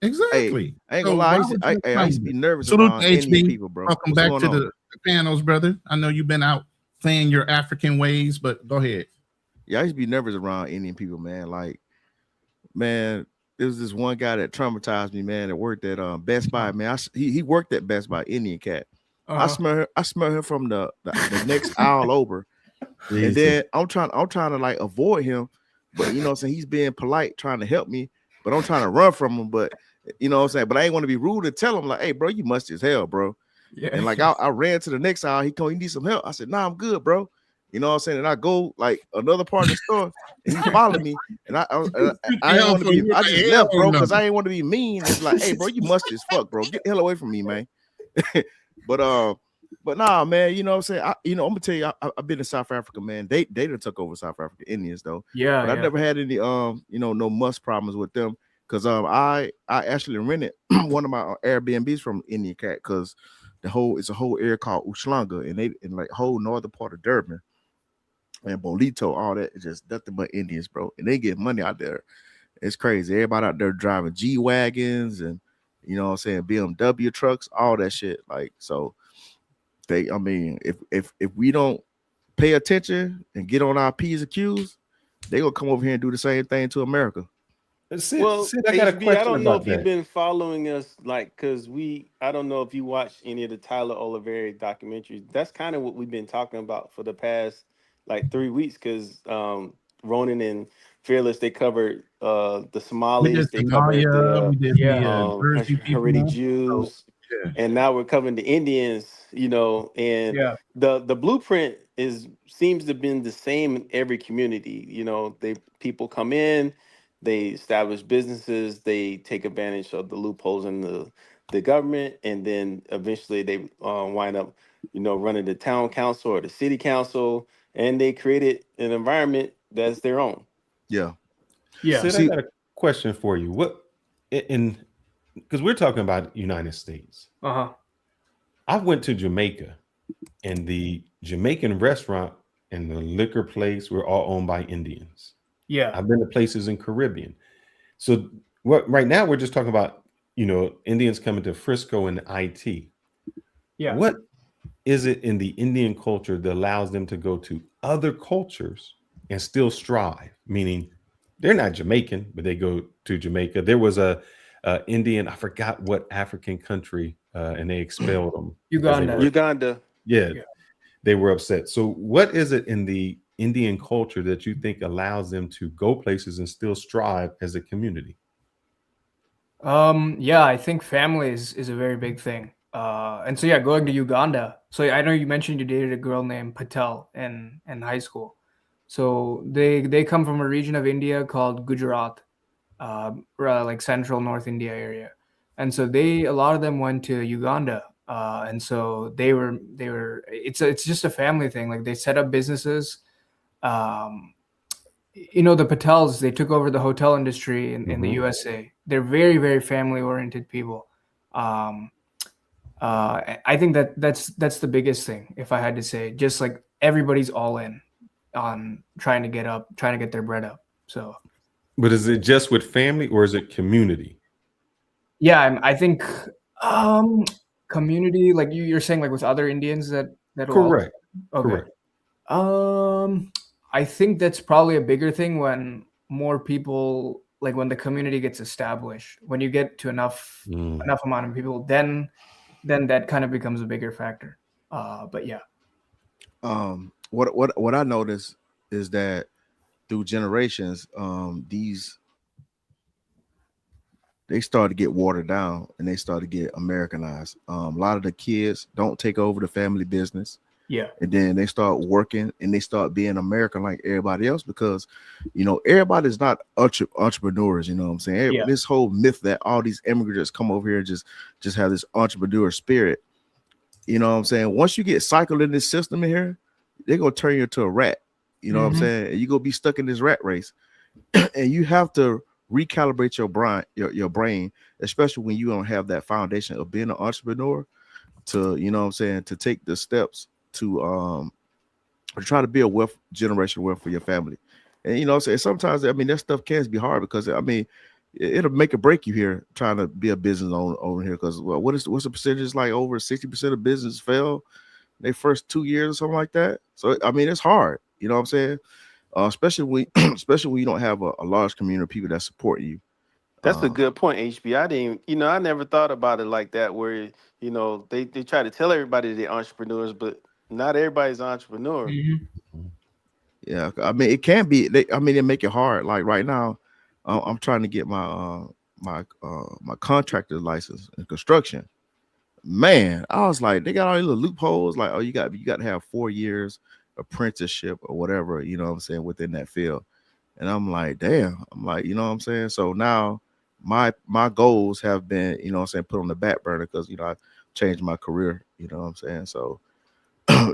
Exactly. Hey, I ain't So gonna lie. why I used to be nervous Salute around to Indian HB. people, bro. Welcome What's back going to on? the panels, brother. I know you've been out playing your African ways, but go ahead. Yeah, I used to be nervous around Indian people, man. Like, man, there was this one guy that traumatized me, man, that worked at Best Buy, man. He worked at Best Buy, Indian cat. I smell him from the next aisle over. And then I'm trying to like avoid him, but you know what I'm saying, he's being polite, trying to help me, but I'm trying to run from him. But you know what I'm saying, but I ain't want to be rude and tell him like, hey, bro, you must as hell, bro. Yeah. And like I ran to the next aisle. He told me, you need some help. I said, nah, I'm good, bro. You know what I'm saying? And I go like another part of the store, and he followed me. And I didn't want to be. I just left, bro, because I didn't want to be mean. It's like, hey, bro, you must as fuck, bro. Get the hell away from me, man. But nah, man. You know what I'm saying? I'm gonna tell you, I've been to South Africa, man. They done took over South Africa Indians though. Yeah. But I never had any no musk problems with them. Cause I actually rented one of my Airbnbs from Indian cat because it's a whole area called Uslanga, and they in like whole northern part of Durban and Bolito, all that is just nothing but Indians, bro. And they get money out there. It's crazy. Everybody out there driving G-Wagons and you know what I'm saying, BMW trucks, all that shit. Like, so if we don't pay attention and get on our P's and Q's, they gonna come over here and do the same thing to America. Sid, I got a question. I don't know if you've been following us, like, because I don't know if you watched any of the Tyler Oliveri documentaries. That's kind of what we've been talking about for the past like 3 weeks. Because Ronan and Fearless, they covered the Somalis, they covered the Haredi Jews, and now we're covering the Indians. You know, and the blueprint seems to have been the same in every community. You know, people come in. They establish businesses, they take advantage of the loopholes in the government, and then eventually they wind up, running the town council or the city council, and they created an environment that's their own. Yeah. Sid, I got a question for you. Because we're talking about United States. I went to Jamaica, and the Jamaican restaurant and the liquor place were all owned by Indians. Yeah, I've been to places in Caribbean. So right now we're just talking about, Indians coming to Frisco and IT. Yeah. What is it in the Indian culture that allows them to go to other cultures and still strive? Meaning they're not Jamaican, but they go to Jamaica. There was a Indian, I forgot what African country, and they expelled them. Uganda. they were upset. So what is it in the Indian culture that you think allows them to go places and still strive as a community? Yeah, I think family is a very big thing. And so yeah, going to Uganda. So I know you mentioned you dated a girl named Patel in high school. So they come from a region of India called Gujarat, like central North India area. And so a lot of them went to Uganda. And so they were it's just a family thing. Like they set up businesses. The Patels, they took over the hotel industry in the USA. They're very, very family oriented people. I think that's the biggest thing, if I had to say. Just like everybody's all in on trying to get their bread up. So, but is it just with family or is it community? Yeah, I think community, like you're saying, like with other Indians that correct. Okay. Correct. I think that's probably a bigger thing when more people, like when the community gets established, when you get to enough amount of people, then that kind of becomes a bigger factor. But yeah. What I noticed is that through generations, they start to get watered down and they start to get Americanized. A lot of the kids don't take over the family business. Yeah. And then they start working and they start being American like everybody else because, everybody's not entrepreneurs. You know what I'm saying? Yeah. This whole myth that all these immigrants come over here and just have this entrepreneur spirit. You know what I'm saying? Once you get cycled in this system in here, they're going to turn you into a rat. You know what I'm saying? And you're going to be stuck in this rat race. And you have to recalibrate your brain, especially when you don't have that foundation of being an entrepreneur to, to take the steps to try to build generational wealth for your family. And sometimes that stuff can be hard because it'll make or break you here trying to be a business owner over here because what's the percentage, like over 60% of business fail their first 2 years or something like that. So it's hard, you know what I'm saying? Especially when you don't have a large community of people that support you. That's a good point, HB. I never thought about it like that, where they try to tell everybody they're entrepreneurs, but not everybody's an entrepreneur. Yeah, it can be. They make it hard. Like right now, I'm trying to get my contractor license in construction. Man, I was like, they got all these little loopholes. Like, oh, you got to have 4 years apprenticeship or whatever, you know what I'm saying, within that field. And I'm like, damn. I'm like, you know what I'm saying? So now my goals have been, you know what I'm saying, put on the back burner because, I changed my career, you know what I'm saying? So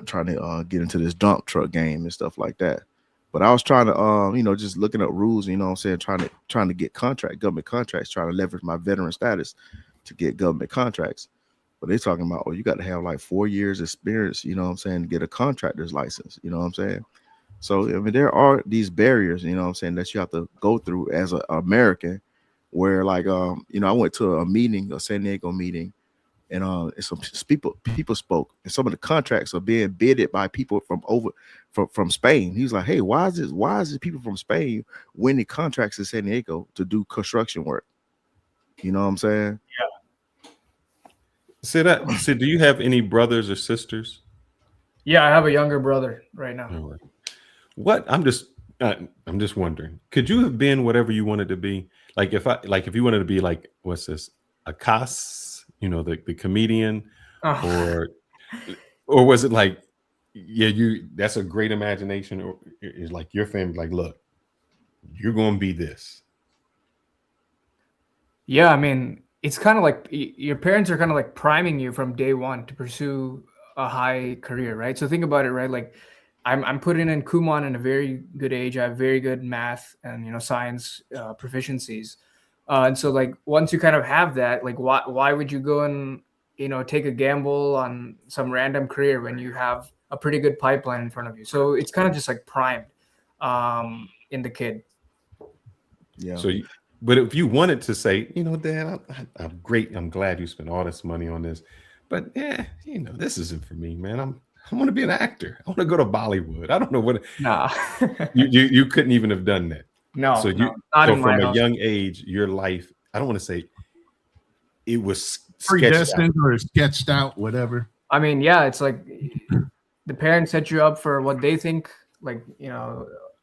trying to get into this dump truck game and stuff like that. But I was trying to, just looking up rules, you know what I'm saying, trying to get government contracts, trying to leverage my veteran status to get government contracts. But they're talking about, you got to have like 4 years experience, you know what I'm saying, to get a contractor's license, you know what I'm saying? So, there are these barriers, you know what I'm saying, that you have to go through as an American where like, I went to a meeting, a San Diego meeting, and some people spoke, and some of the contracts are being bidded by people from Spain. He was like, hey, why is this people from Spain winning contracts in San Diego to do construction work? You know what I'm saying? Yeah. So do you have any brothers or sisters? Yeah, I have a younger brother right now. What I'm just wondering, could you have been whatever you wanted to be? Like if you wanted to be like, what's this, Akas, the comedian, or was it like, that's a great imagination, or is like your family like, look, you're gonna be this? Yeah, it's kind of like your parents are kind of like priming you from day one to pursue a high career, right? So think about it, right? Like I'm putting in Kumon in a very good age. I have very good math and science proficiencies, and so like once you kind of have that, like why would you go and take a gamble on some random career when you have a pretty good pipeline in front of you? So it's kind of just like primed in the kid. Yeah. So. But if you wanted to say, Dad, I'm great. I'm glad you spent all this money on this. But this isn't for me, man. I want to be an actor. I want to go to Bollywood. I don't know what. Nah. you couldn't even have done that. No. So from a young age, your life, I don't want to say it was predestined or sketched out, whatever. I mean, yeah, it's like the parents set you up for what they think, like,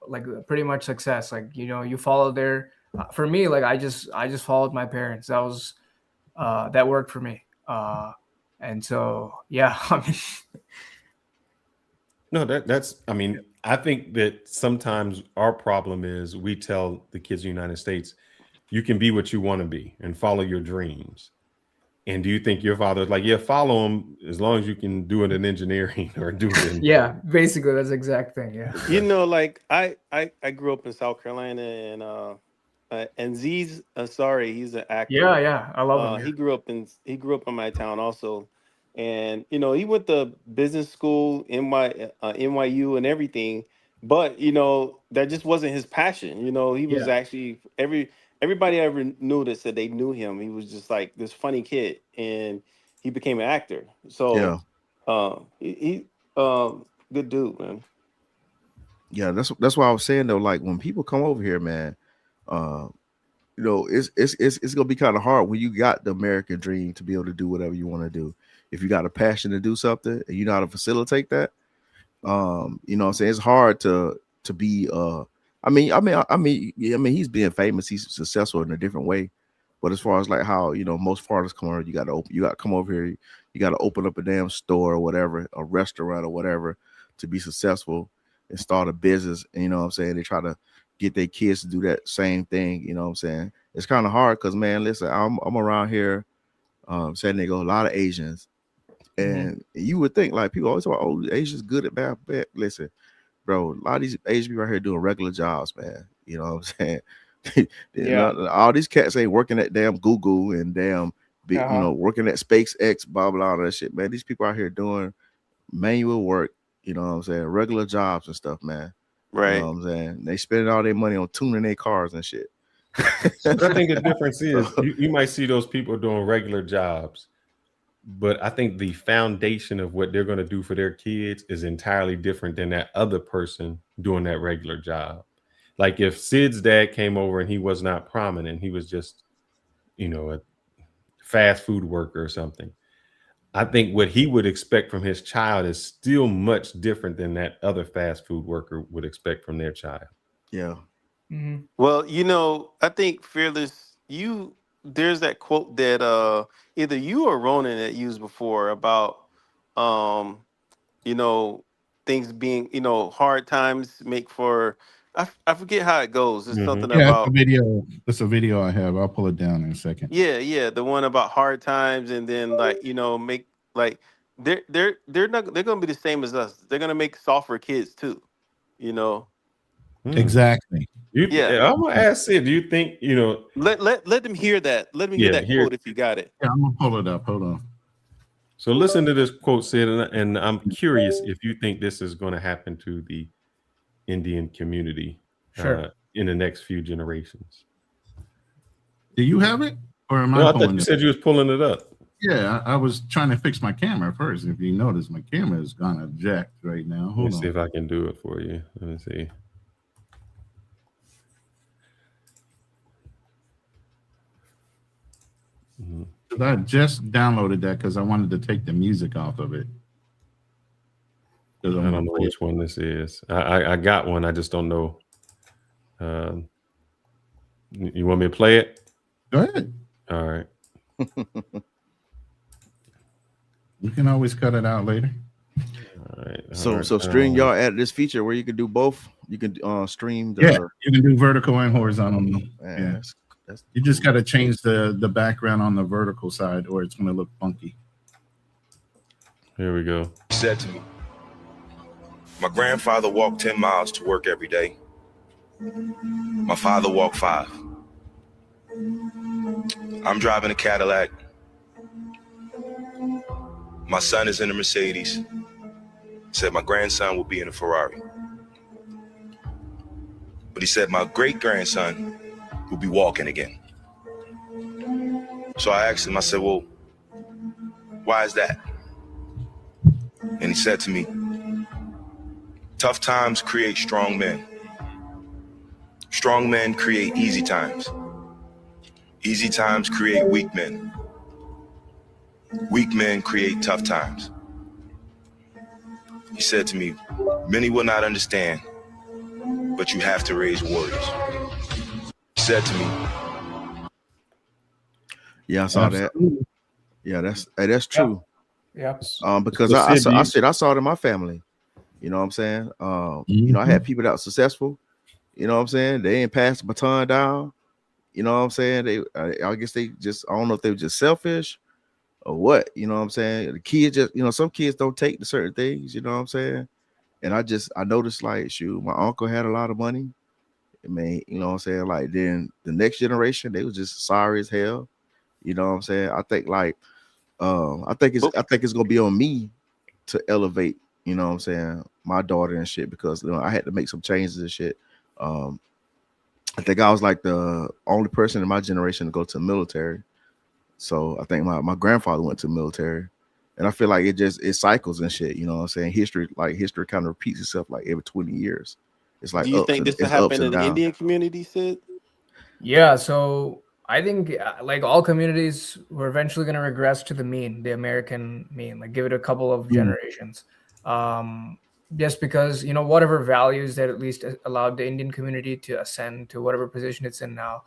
like pretty much success. Like, you follow their. For me, like I just followed my parents. That was that worked for me. And so yeah, I mean. No, that's. I mean, I think that sometimes our problem is we tell the kids in the United States, you can be what you want to be and follow your dreams. And do you think your father is like, yeah, follow him as long as you can do it in engineering or do it in Yeah, basically that's the exact thing. Yeah. You know, like I grew up in South Carolina, and Z's sorry, he's an actor. Yeah, I love him. He grew up in my town also, and he went to business school, NYU, and everything. But that just wasn't his passion. He was actually everybody I ever knew that said they knew him. He was just like this funny kid, and he became an actor. So, he good dude, man. Yeah, that's why I was saying though. Like when people come over here, man, it's gonna be kind of hard when you got the American dream to be able to do whatever you want to do. If you got a passion to do something and you know how to facilitate that, what I'm saying, it's hard to be. I mean, he's being famous. He's successful in a different way. But as far as like how most foreigners come over, you got to come over here. You got to open up a damn store or whatever, a restaurant or whatever, to be successful and start a business. And you know what I'm saying? They try to get their kids to do that same thing. You know what I'm saying? It's kind of hard because, man, listen, I'm around here, San Diego, a lot of Asians, and you would think like people always talk, oh, Asians good at math. Listen, bro, a lot of these Asian people out here doing regular jobs, man. You know what I'm saying? All these cats ain't working at damn Google and damn big, working at SpaceX, blah blah, all that shit, man. These people out here doing manual work, you know what I'm saying, regular jobs and stuff, man. Right. You know what I'm saying? They spending all their money on tuning their cars and shit. But I think the difference is you might see those people doing regular jobs, but I think the foundation of what they're going to do for their kids is entirely different than that other person doing that regular job. Like if Sid's dad came over and he was not prominent, he was just, a fast food worker or something. I think what he would expect from his child is still much different than that other fast food worker would expect from their child. Yeah. Mm-hmm. Well, I think Fearless, there's that quote that either you or Ronan had used before about things being, hard times make for I forget how it goes. It's something about It's a video I have. I'll pull it down in a second. Yeah, the one about hard times, and then make like they're gonna be the same as us. They're gonna make software kids too, Exactly. I'm gonna ask Sid, do you think let them hear that? Let me hear that quote if you got it. Yeah, I'm gonna pull it up. Hold on. So listen to this quote, Sid, and I'm curious if you think this is going to happen to the Indian community in the next few generations. Do you have it, or am I thought you said you was pulling it up. Yeah, I was trying to fix my camera first. If you notice, my camera is kind of jacked right now. Let me see if I can do it for you. Let me see. I just downloaded that because I wanted to take the music off of it. I don't know which one this is. I got one. I just don't know. You want me to play it? Go ahead. All right. You can always cut it out later. All right. So Stream, y'all added this feature where you can do both. You can stream. You can do vertical and horizontal. Man, you just got to change the background on the vertical side, or it's going to look funky. Here we go. He said to me, my grandfather walked 10 miles to work every day. My father walked 5. I'm driving a Cadillac. My son is in a Mercedes. Said my grandson will be in a Ferrari. But he said my great-grandson will be walking again. So I asked him, I said, well, why is that? And he said to me, tough times create strong men. Strong men create easy times. Easy times create weak men. Weak men create tough times. He said to me, many will not understand, but you have to raise warriors. He said to me. Yeah, I saw that. Yeah, that's true. Yeah. Because I saw it in my family. You know what I'm saying? You know, I had people that were successful. You know what I'm saying? They ain't passed the baton down. You know what I'm saying? They, I guess they just, I don't know if they were just selfish or what. You know what I'm saying? The kids just, you know, some kids don't take to certain things. You know what I'm saying? And I noticed like, shoot, my uncle had a lot of money. I mean, you know what I'm saying? Like then the next generation, they was just sorry as hell. You know what I'm saying? I think like, I think it's gonna be on me to elevate, you know what I'm saying, my daughter and shit, because you know I had to make some changes and shit. I think I was like the only person in my generation to go to the military. So I think my grandfather went to the military. And I feel like it cycles and shit, you know what I'm saying? History kind of repeats itself like every 20 years. It's like Do you think this will happen in the Indian community, Sid? Yeah, so I think like all communities, we're eventually going to regress to the mean, the American mean, like give it a couple of generations. Just because, you know, whatever values that at least allowed the Indian community to ascend to whatever position it's in now,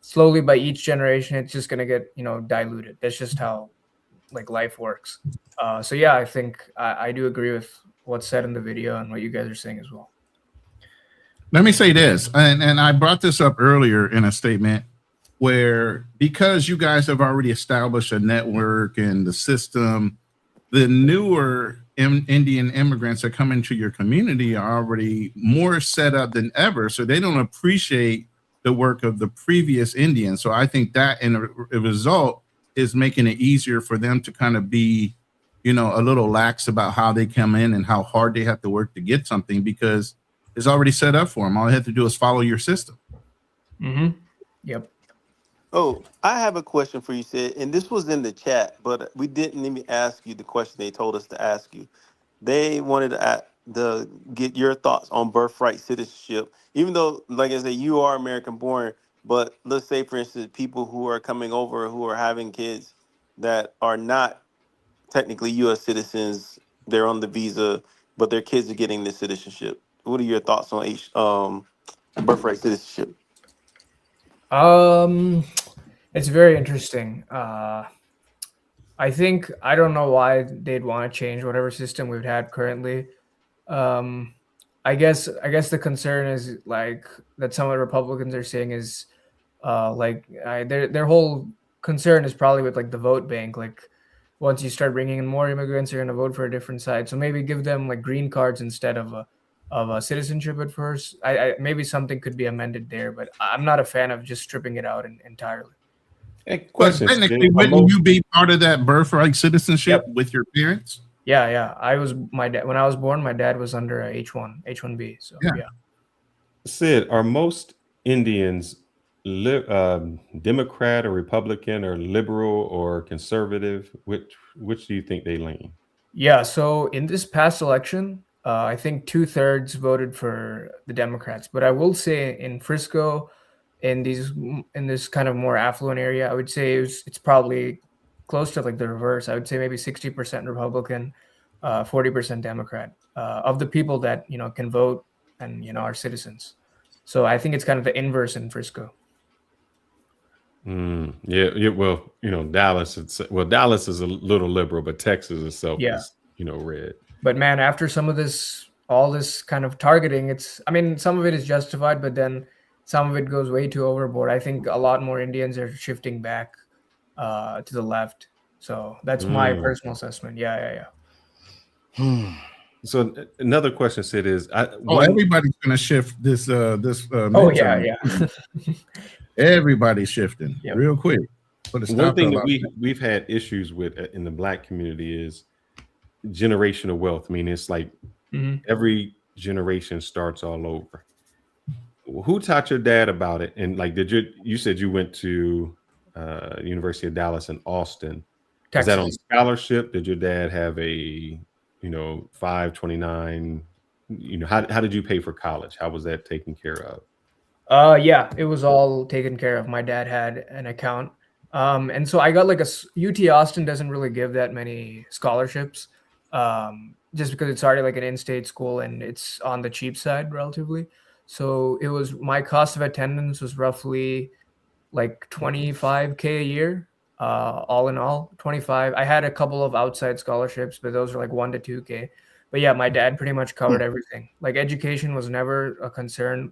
slowly by each generation, it's just going to get, you know, diluted. That's just how like life works. So yeah, I think I do agree with what's said in the video and what you guys are saying as well. Let me say this, and I brought this up earlier in a statement where because you guys have already established a network and the system, the newer Indian immigrants that come into your community are already more set up than ever, so they don't appreciate the work of the previous Indians. So I think that in a result is making it easier for them to kind of be, you know, a little lax about how they come in and how hard they have to work to get something, because it's already set up for them. All they have to do is follow your system. Yep. Oh, I have a question for you, Sid, and this was in the chat, but we didn't even ask you the question they told us to ask you. They wanted to get your thoughts on birthright citizenship, even though, like I said, you are American born. But let's say, for instance, people who are coming over who are having kids that are not technically U.S. citizens, they're on the visa, but their kids are getting the citizenship. What are your thoughts on birthright citizenship? It's very interesting. I think I don't know why they'd want to change whatever system we've had currently. I guess the concern is like that some of the Republicans are saying is their whole concern is probably with like the vote bank. Like once you start bringing in more immigrants, you're going to vote for a different side. So maybe give them like green cards instead of a citizenship at first. I maybe something could be amended there, but I'm not a fan of just stripping it out entirely. Hey, But technically, wouldn't you be part of that birthright citizenship with your parents? Yeah. I was when I was born, my dad was under a H1B. So yeah. Sid, are most Indians Democrat or Republican or liberal or conservative? Which do you think they lean? Yeah. So in this past election, I think 2/3 voted for the Democrats. But I will say in Frisco, in this kind of more affluent area, I would say it's probably close to like the reverse. I would say maybe 60% Republican, 40% Democrat of the people that, you know, can vote and, you know, are citizens. So I think it's kind of the inverse in Frisco. Yeah. Well, you know, Dallas is a little liberal, but Texas itself is, you know, red. But man, after all this kind of targeting, I mean, some of it is justified, but then some of it goes way too overboard. I think a lot more Indians are shifting back to the left. So that's my personal assessment. Yeah. So another question, Sid, is everybody's going to shift this midterm. Yeah. Everybody's shifting real quick. One thing that we've had issues with in the Black community is generational wealth. I mean, it's like every generation starts all over. Who taught your dad about it? And like, you said you went to University of Dallas in Austin. Texas. Is that on scholarship? Did your dad have a 529? How did you pay for college? How was that taken care of? Yeah, it was all taken care of. My dad had an account. And so I got like UT Austin doesn't really give that many scholarships. just because it's already like an in-state school and it's on the cheap side relatively. So it was, my cost of attendance was roughly like 25K a year. All in all, 25. I had a couple of outside scholarships, but those were like 1 to 2K. But yeah, my dad pretty much covered everything. Like education was never a concern.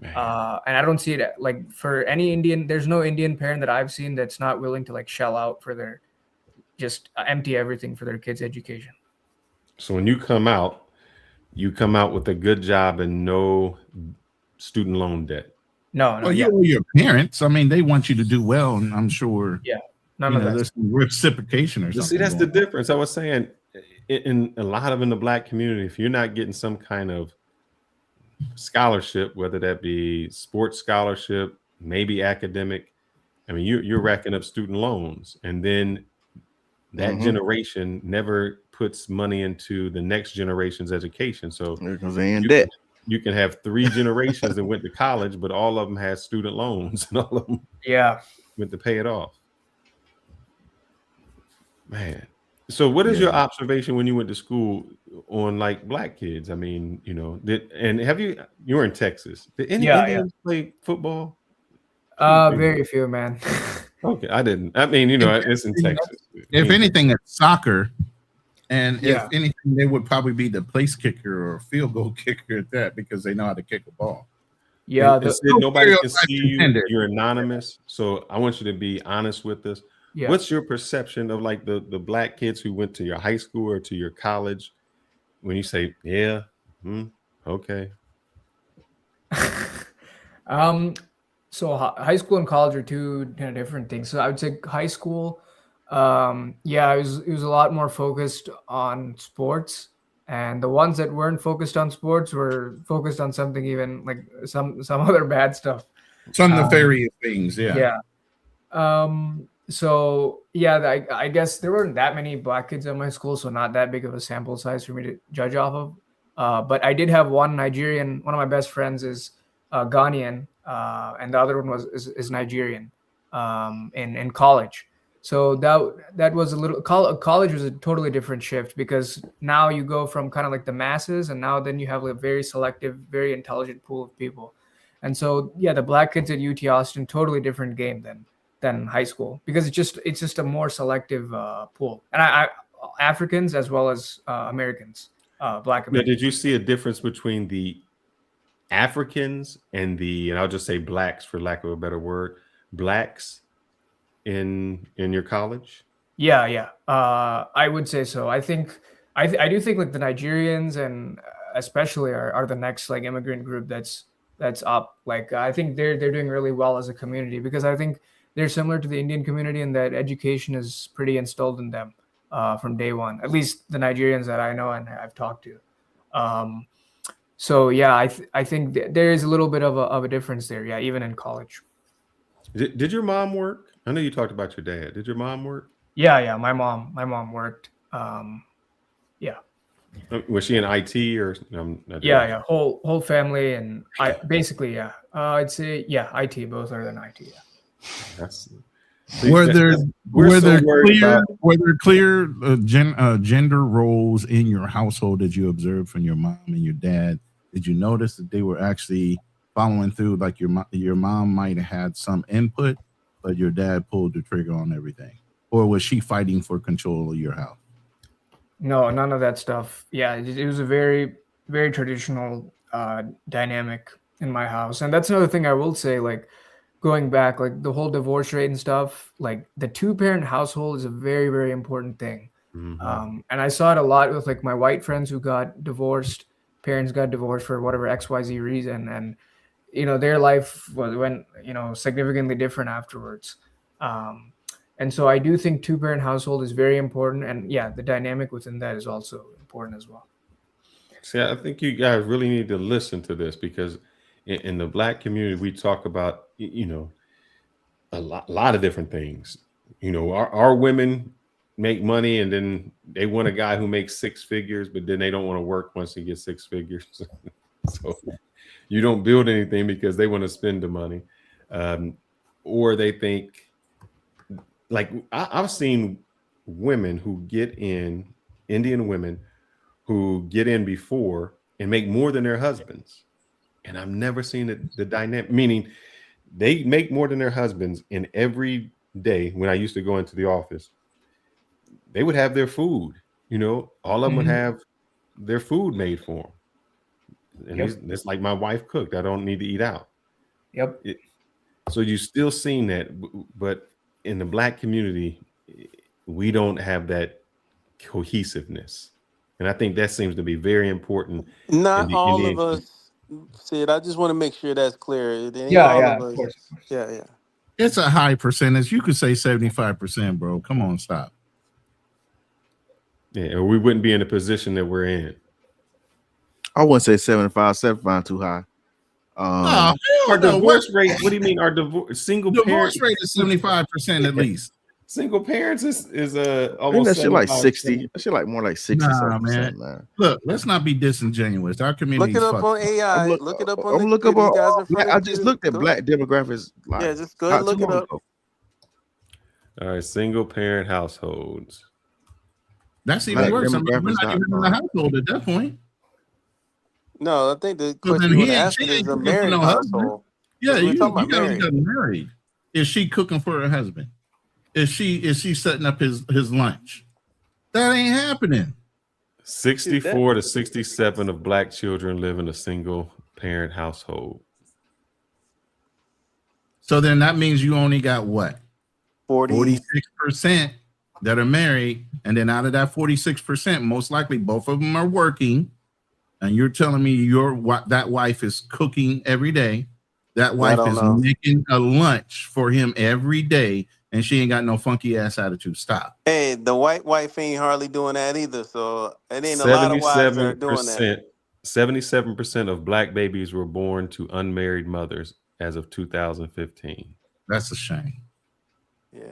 And I don't see it like for any Indian, there's no Indian parent that I've seen that's not willing to like shell out for their, just empty everything for their kids' education. So when you come out with a good job and no student loan debt. No, Well, you owe your parents. I mean, they want you to do well, and I'm sure. Yeah, none of that. There's some reciprocation or something. See, that's the difference. I was saying, in a lot of in the Black community, if you're not getting some kind of scholarship, whether that be sports scholarship, maybe academic, I mean, you're racking up student loans, and then that generation never puts money into the next generation's education. So you can have 3 generations that went to college, but all of them had student loans, and all of them went to pay it off. Man. So what is your observation when you went to school on like Black kids? I mean, you were in Texas. Did any Indians play football? Very few, man. Okay, I didn't. I mean, it's in Texas. If anything, it's soccer. And if anything, they would probably be the place kicker or field goal kicker at that, because they know how to kick a ball. Yeah, nobody can see you. You're anonymous. So I want you to be honest with us. Yeah. What's your perception of like the Black kids who went to your high school or to your college when you say, okay? So high school and college are 2 kind of different things. So I would say high school, it was a lot more focused on sports, and the ones that weren't focused on sports were focused on something even like some other bad stuff. Some nefarious things, yeah. So yeah, I guess there weren't that many Black kids at my school, so not that big of a sample size for me to judge off of. But I did have one Nigerian. One of my best friends is Ghanaian, and the other one is Nigerian in college. So that was a little college was a totally different shift, because now you go from kind of like the masses, and now then you have like a very selective, very intelligent pool of people. And so yeah, the Black kids at UT Austin, totally different game than high school, because it's just a more selective pool. And I Africans as well as Americans, Black Americans. Now, did you see a difference between the Africans and I'll just say Blacks for lack of a better word, Blacks in your college? Yeah. I would say so. I think I do think like the Nigerians and especially are the next like immigrant group that's up. Like I think they're doing really well as a community, because I think they're similar to the Indian community in that education is pretty instilled in them from day one, at least the Nigerians that I know and I've talked to. So yeah, I think there is a little bit of a difference there. Yeah, even in college. Did your mom work? I know you talked about your dad. Did your mom work? Yeah. My mom worked. Yeah. Was she in IT or? Yeah. Whole family, and I'd say IT. Both are in IT. Yeah. Were there clear gender roles in your household that you observed from your mom and your dad? Did you notice that they were actually following through? Like your mom might have had some input, but your dad pulled the trigger on everything, or was she fighting for control of your house? No, none of that stuff. Yeah, it was a very, very traditional dynamic in my house, and that's another thing I will say. Like, going back, like the whole divorce rate and stuff, like the 2-parent household is a very, very important thing. And I saw it a lot with like my white friends who got divorced, parents got divorced for whatever XYZ reason. And, their life went, significantly different afterwards. And so I do think 2-parent household is very important. And yeah, the dynamic within that is also important as well. See, I think you guys really need to listen to this, because in the Black community, we talk about, a lot of different things. Our women make money, and then they want a guy who makes 6 figures, but then they don't want to work once he gets 6 figures. So you don't build anything because they want to spend the money. Or they think, like I've seen women who get in, Indian women who get in before and make more than their husbands. And I've never seen the dynamic, meaning they make more than their husbands in every day. When I used to go into the office, they would have their food, you know, all of them would have their food made for them. And it's like my wife cooked. I don't need to eat out. Yep. So you still seen that, but in the Black community, we don't have that cohesiveness. And I think that seems to be very important. Not all of us, Sid. I just want to make sure that's clear. It ain't all of us. Course. Yeah. It's a high percentage. You could say 75%, bro. Come on, stop. Yeah, or we wouldn't be in the position that we're in. I wouldn't say 75 too high. Our divorce rate. What do you mean? Our divorce rate is 75% at least. Single parents is that almost shit like 60. That shit like more like 60. Nah, man. Look, let's not be disingenuous. Our community. Look it up on AI. Look it up on the look up you guys on. in front I of just you. looked at Black demographics. Like, Yeah, just go ahead and look it up. All right, single parent households. That's even worse. I mean, we're not even in the household at that point. No, I think the question you want to ask is a married household. Yeah, you talking got about married. Is she cooking for her husband? Is she setting up his lunch? That ain't happening. 64 to 67 of Black children live in a single parent household. So then that means you only got what? 46% that are married, and then out of that 46%, most likely both of them are working. And you're telling me that wife is cooking every day. That wife is making a lunch for him every day, and she ain't got no funky ass attitude. Stop. Hey, the white wife ain't hardly doing that either. So it ain't a lot of wives that are doing that. 77% of Black babies were born to unmarried mothers as of 2015. That's a shame. Yeah.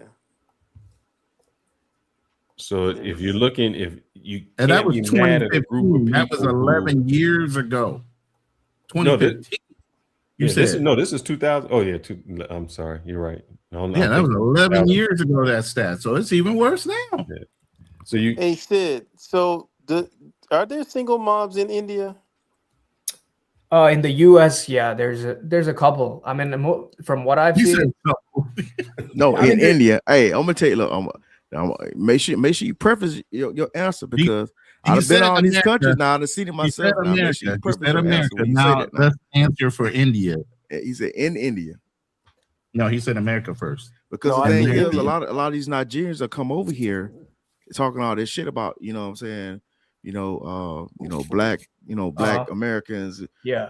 So if you're looking, if you and that was 2015, that was 11 years ago. 2015. This is 2000. Oh yeah, I'm sorry, you're right. That was 11 years ago. That stat. So it's even worse now. Yeah. So you, hey Sid. So are there single moms in India? In the U.S., yeah, there's a couple. I mean, from what I've seen, no, in India. Hey, I'm gonna tell you. Look, make sure you preface your answer because I've been on these countries now. I've seen it myself. Now, make sure you preface your answer when you say that. Let's answer for India. He said in India. No, he said America first. Because the thing is, a lot of these Nigerians that come over here talking all this shit about, you know what I'm saying, black Americans,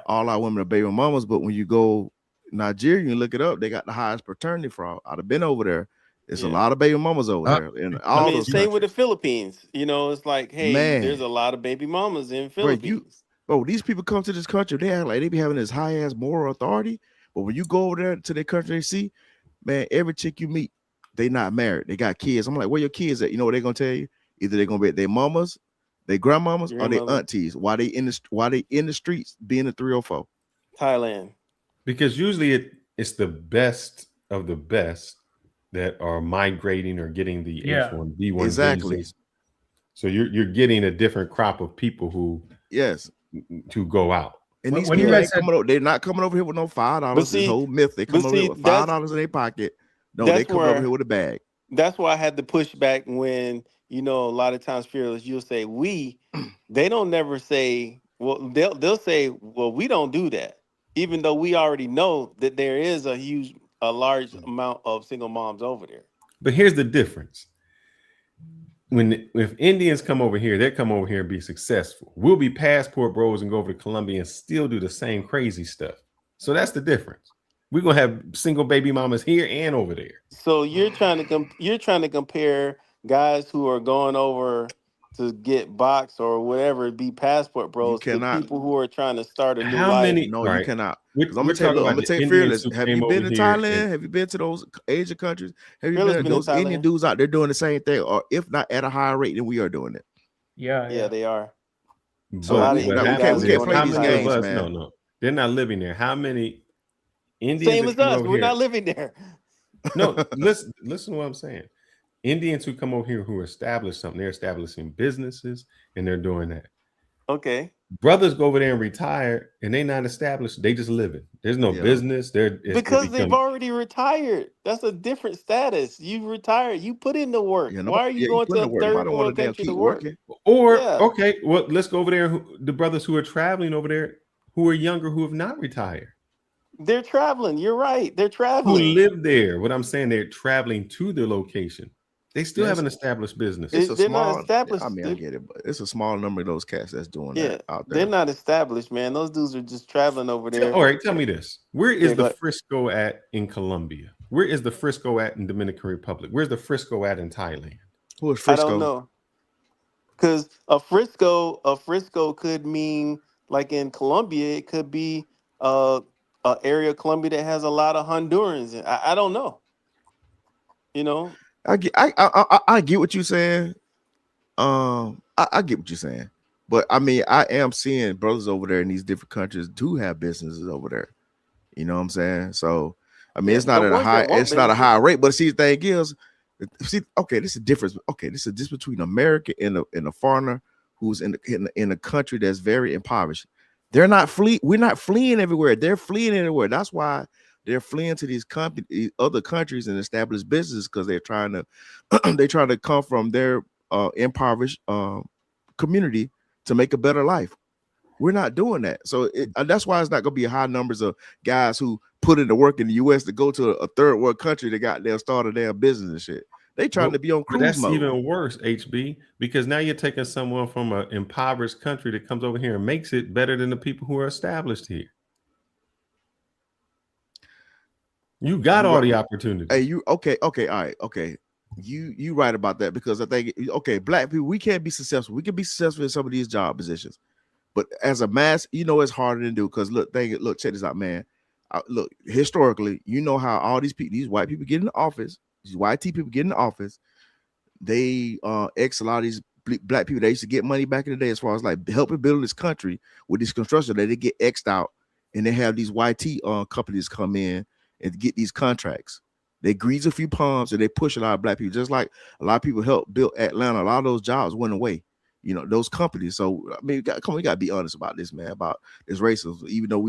all our women are baby mamas. But when you go Nigeria, you look it up, they got the highest paternity fraud. I'd have been over there. It's a lot of baby mamas over there. And all those same with the Philippines. It's like, hey, there's a lot of baby mamas in Philippines. Bro, these people come to this country, they act like they be having this high ass moral authority. But when you go over there to their country, they see, man, every chick you meet, they not married. They got kids. I'm like, where your kids at? You know what they're gonna tell you? Either they're gonna be at their mamas, their grandmamas, or their aunties. Why they in the streets being a 304? Thailand. Because usually it's the best of the best that are migrating or getting the H1B1 exactly. visas. So you're getting a different crop of people who to go out. And these people ain't coming over, they're not coming over here with no $5. This whole myth. They come over here with $5 in their pocket. No, they come over here with a bag. That's why I had to push back when, a lot of times Fearless, you'll say they don't never say, well, they'll say, well, we don't do that. Even though we already know that there is a large amount of single moms over there. But here's the difference. If Indians come over here, they come over here and be successful. We'll be passport bros and go over to Colombia and still do the same crazy stuff. So that's the difference. We're gonna have single baby mamas here and over there. So you're trying to compare guys who are going over to get box or whatever, be passport bros, to people who are trying to start a new life. No, you cannot. I'm gonna tell you, Fearless. Have you been to Thailand? Have you been to those Asian countries? Have you been to those Indian dudes out there doing the same thing, or if not at a higher rate than we are doing it? Yeah, they are. So we can't play these games, man. No, they're not living there. How many Indians? Same as us. We're not living there. No, listen to what I'm saying. Indians who come over here who establish something, they're establishing businesses and they're doing that. Okay. Brothers go over there and retire, and they not established. They just living. There's no business. Because they've already retired. That's a different status. You retired. You put in the work. Why are you you going put in to the a work. third Nobody want world to damn country to keep work? working. Or Yeah. okay, well, let's go over there. The brothers who are traveling over there, who are younger, who have not retired, They're traveling. You're right. They're who traveling. live there. What I'm saying, they're traveling to their location. They still have an established business. It's a They're not small. established. I mean, I get it, but it's a small number of those cats that's doing Yeah, that out they're there. not established, man. Those dudes are just traveling over there. All right, tell me this: where is Yeah, the go ahead. Frisco at in Colombia? Where is the Frisco at in Dominican Republic? Where's the Frisco at in Thailand? Who is I Frisco? don't know. Because a Frisco could mean, like in Colombia, it could be a area of Colombia that has a lot of Hondurans. I don't know. You know, I get what you're saying. I get what you're saying, but I mean, I am seeing brothers over there in these different countries do have businesses over there. You know what I'm saying? So, I mean, it's not the at a ones high, that want it's not a businesses. high rate. But see, the thing is, see, okay, this is a difference. Okay, this is this between America and a foreigner who's in a country that's very impoverished. They're not fleeing. We're not fleeing everywhere. They're fleeing everywhere. That's why they're fleeing to these other countries and establish business because they're trying to they try to come from their impoverished community to make a better life. We're not doing that. So that's why it's not going to be high numbers of guys who put in the work in the U.S. to go to a third world country that got their start of their business and shit. They trying to be on But cruise that's mode. even worse, HB, because now you're taking someone from an impoverished country that comes over here and makes it better than the people who are established here. You got all the opportunities. Hey, you okay, all right, okay. You right about that because I think black people, we can't be successful. We can be successful in some of these job positions, but as a mass, it's harder to do because look, check this out, man. Look, historically, you know how all these people, these white people get in the office, these white people get in the office, they X a lot of these black people that used to get money back in the day as far as like helping build this country with this construction that they get X'd out and they have these YT companies come in and get these contracts. They grease a few palms and they push a lot of black people, just like a lot of people helped build Atlanta. A lot of those jobs went away, those companies. So I mean, we got to be honest about this, man, about this racism, even though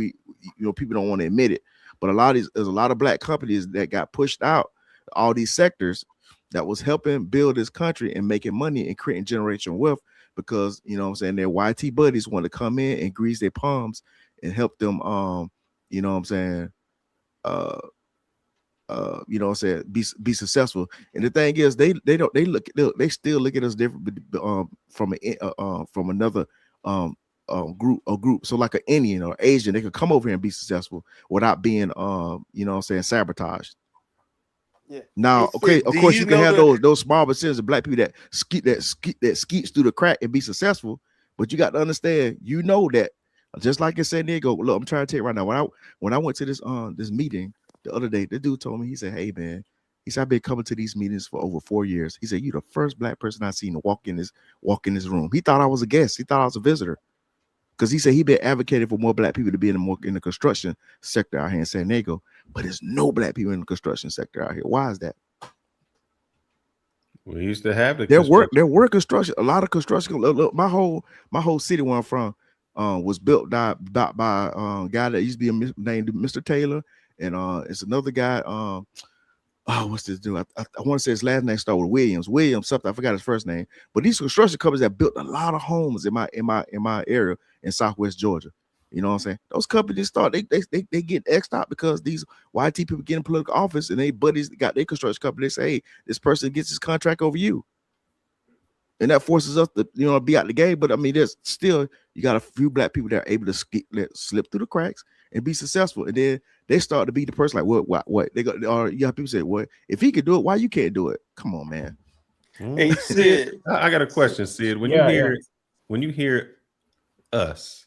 people don't want to admit it. But there's a lot of black companies that got pushed out, all these sectors that was helping build this country and making money and creating generational wealth because, their YT buddies want to come in and grease their palms and help them, be successful. And the thing is, they still look at us different from another group. So like an Indian or Asian, they could come over here and be successful without being sabotaged. Yeah. Now, okay, of course you can have those small percentages of black people that skeets through the crack and be successful, but you got to understand, that just like in San Diego. Look, I'm trying to tell you right now. When I went to this meeting the other day, the dude told me, he said, "Hey man," he said, "I've been coming to these meetings for over 4 years." He said, "You're the first black person I've seen to walk in this room." He thought I was a guest. He thought I was a visitor. Because he said he been advocating for more black people to be in the construction sector out here in San Diego, but there's no black people in the construction sector out here. Why is that? We used to have there were construction, a lot of construction. Look, my whole city where I'm from was built by a guy that used to be named Mr. Taylor, and it's another guy. What's this dude? I want to say his last name started with Williams something. I forgot his first name. But these construction companies that built a lot of homes in my area in Southwest Georgia. You know what I'm saying? Those companies they get X'd out because these YT people get in political office and they buddies got their construction company. They say, "Hey, this person gets his contract over you," and that forces us to be out the game. But I mean, there's still, you got a few black people that are able to slip through the cracks and be successful, and then they start to be the person like, what they got, or you have people say, "What if he could do it? Why you can't do it?" Come on, man. Hey, Sid, I got a question, Sid. When you hear us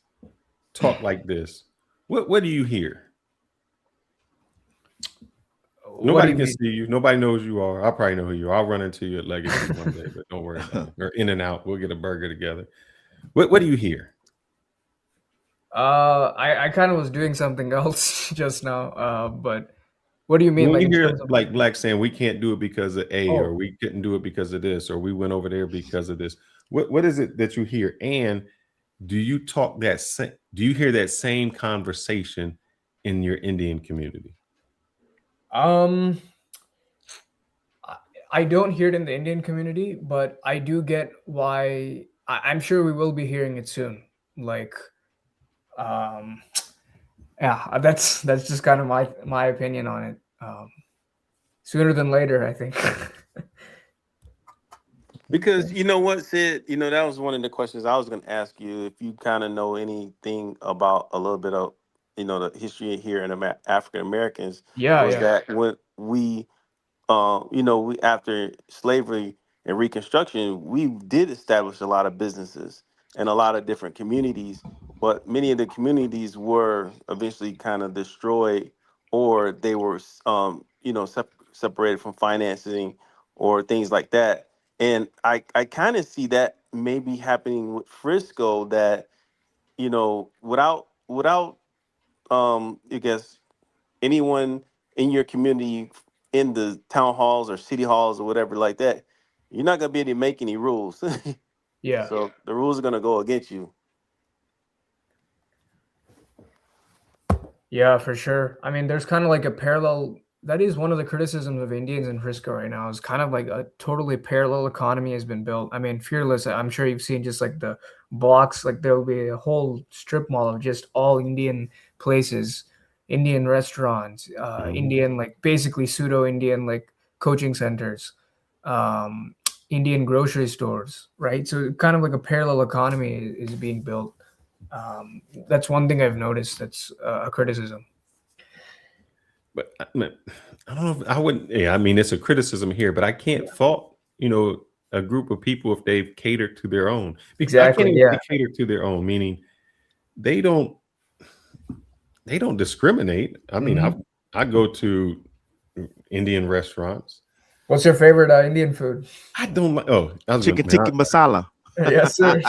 talk like this, what do you hear? Nobody can see you. Nobody knows who you are. I probably know who you are. I'll run into you at Legacy one day, but don't worry about it. Or In and Out. We'll get a burger together. What do you hear? I kind of was doing something else just now. But what do you mean? When you hear like black saying we can't do it because of A, or we couldn't do it because of this, or we went over there because of this. What is it that you hear? And Do you talk that? Do you hear that same conversation in your Indian community? I don't hear it in the Indian community, but I do get why. I'm sure we will be hearing it soon. Like, yeah, that's just kind of my opinion on it. Sooner than later, I think. Because you know what, Sid, that was one of the questions I was going to ask you, if you kind of know anything about a little bit of, the history here in African Americans. Yeah, was yeah. that when we we after slavery and Reconstruction, we did establish a lot of businesses and a lot of different communities, but many of the communities were eventually kind of destroyed, or they were, separated from financing or things like that. And I kind of see that maybe happening with Frisco, that, without I guess anyone in your community in the town halls or city halls or whatever like that, you're not gonna be able to make any rules. Yeah. So the rules are gonna go against you. Yeah, for sure. I mean, there's kind of like a parallel. That is one of the criticisms of Indians in Frisco right now. Is kind of like a totally parallel economy has been built. I mean, Fearless. I'm sure you've seen just like the blocks. Like there will be a whole strip mall of just all Indian places, Indian restaurants, Indian, like basically pseudo Indian like coaching centers, Indian grocery stores, right? So kind of like a parallel economy is being built. That's one thing I've noticed. That's a criticism. But I don't know if I wouldn't. Yeah, I mean, it's a criticism here, but I can't fault a group of people if they've catered to their own. Because Exactly, I can't yeah. even cater to their own, meaning they don't discriminate. I mean, I go to Indian restaurants. What's your favorite Indian food? I don't like. Oh, I was chicken tikka masala. Yes, sir.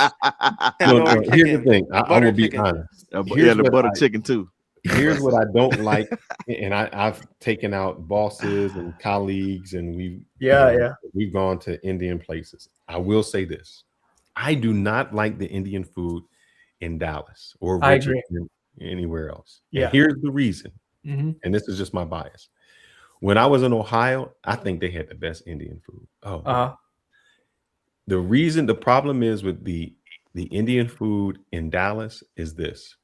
No, here's the thing. I will be honest. Yeah, the butter chicken too. Here's what I don't like, and I've taken out bosses and colleagues, and we've gone to Indian places. I will say this: I do not like the Indian food in Dallas or Richardson, anywhere else. Yeah. And here's the reason, Mhm. and this is just my bias. When I was in Ohio, I think they had the best Indian food. Oh, the problem is with the Indian food in Dallas is this.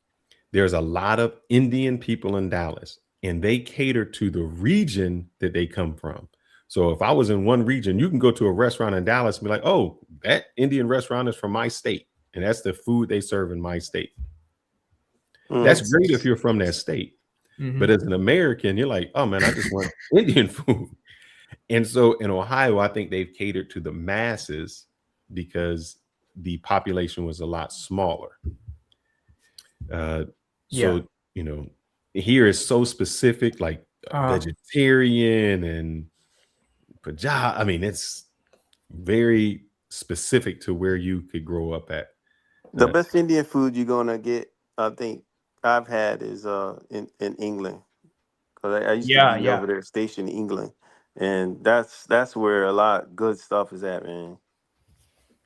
There's a lot of Indian people in Dallas, and they cater to the region that they come from. So if I was in one region, you can go to a restaurant in Dallas and be like, oh, that Indian restaurant is from my state, and that's the food they serve in my state. That's great if you're from that state. But as an American, you're like, oh man, I just want Indian food. And so in Ohio, I think they've catered to the masses because the population was a lot smaller. So, here is so specific, like vegetarian and Punjab. I mean, it's very specific to where you could grow up at. The best Indian food you're gonna get, I think I've had, is in England. Because I used to be over there, stationed in England, and that's where a lot of good stuff is at, man.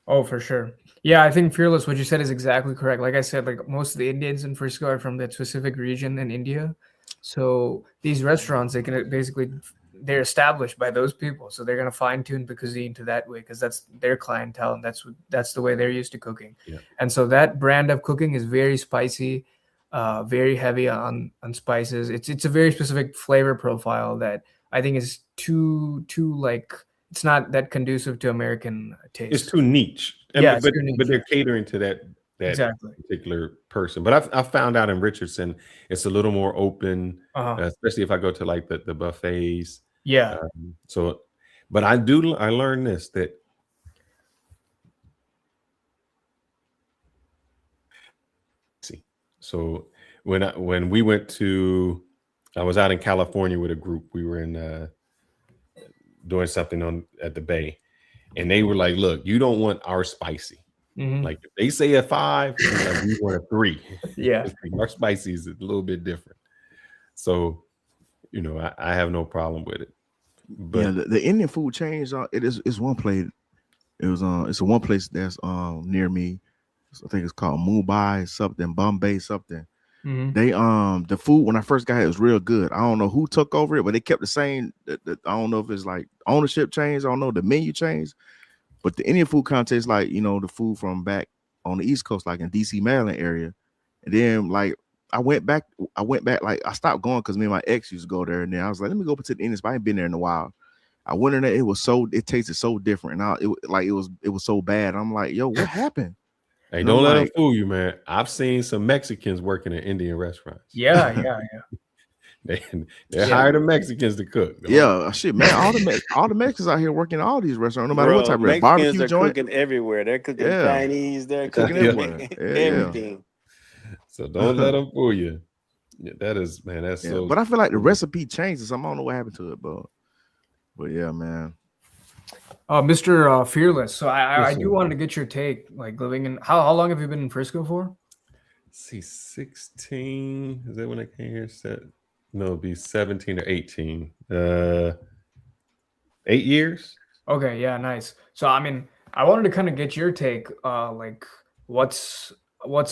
Oh, for sure. Yeah, I think Fearless, what you said is exactly correct. Like I said, like most of the Indians in Frisco are from that specific region in India. So these restaurants, they can basically, they're established by those people. So they're going to fine tune the cuisine to that way because that's their clientele and that's the way they're used to cooking. Yeah. And so that brand of cooking is very spicy, very heavy on spices. It's a very specific flavor profile that I think is too like, it's not that conducive to American taste. It's too niche. Yeah, but they're catering to that exactly. particular person. But I found out in Richardson, it's a little more open, especially if I go to like the buffets. Yeah. But I learned this, that so when we went to, I was out in California with a group. We were in doing something at the Bay, and they were like, look, you don't want our spicy. Like if they say a 5, like, we want a 3. Yeah. Our spicy is a little bit different. So, I have no problem with it. But yeah, the Indian food chains, it's one place. It's one place that's near me. I think it's called Mumbai something, Bombay something. Mhm. They the food when I first got it was real good. I don't know who took over it, but they kept the same. I don't know if it's like ownership change. I don't know the menu change, but the Indian food kind of tastes like the food from back on the East Coast, like in DC, Maryland area. And then like I went back like I stopped going because me and my ex used to go there, and then I was like, let me go to the Indians. But I ain't been there in a while. I went in there, it tasted so different, and it was so bad. I'm like, yo, what happened? Hey, And don't I'm let like, them fool you, man. I've seen some Mexicans working in Indian restaurants. Yeah. They hire the Mexicans to cook. Yeah, shit, man. All the Mexicans out here working all these restaurants, no matter what Bro, type of Mexicans barbecue are joint. cooking everywhere. They're cooking Yeah, Chinese. They're cooking cooking everywhere. everything. So don't let them fool you. Yeah, that is, man. That's so. But I feel like the recipe changes. Something. I don't know what happened to it, but yeah, man. Mr. Fearless. So I Yes, do sir. want to get your take. Like living in how long have you been in Frisco for? See, 16. Is that when I came here? No, it'd be 17 or 18. 8 years. Okay, yeah, nice. So I mean, I wanted to kind of get your take. Like what's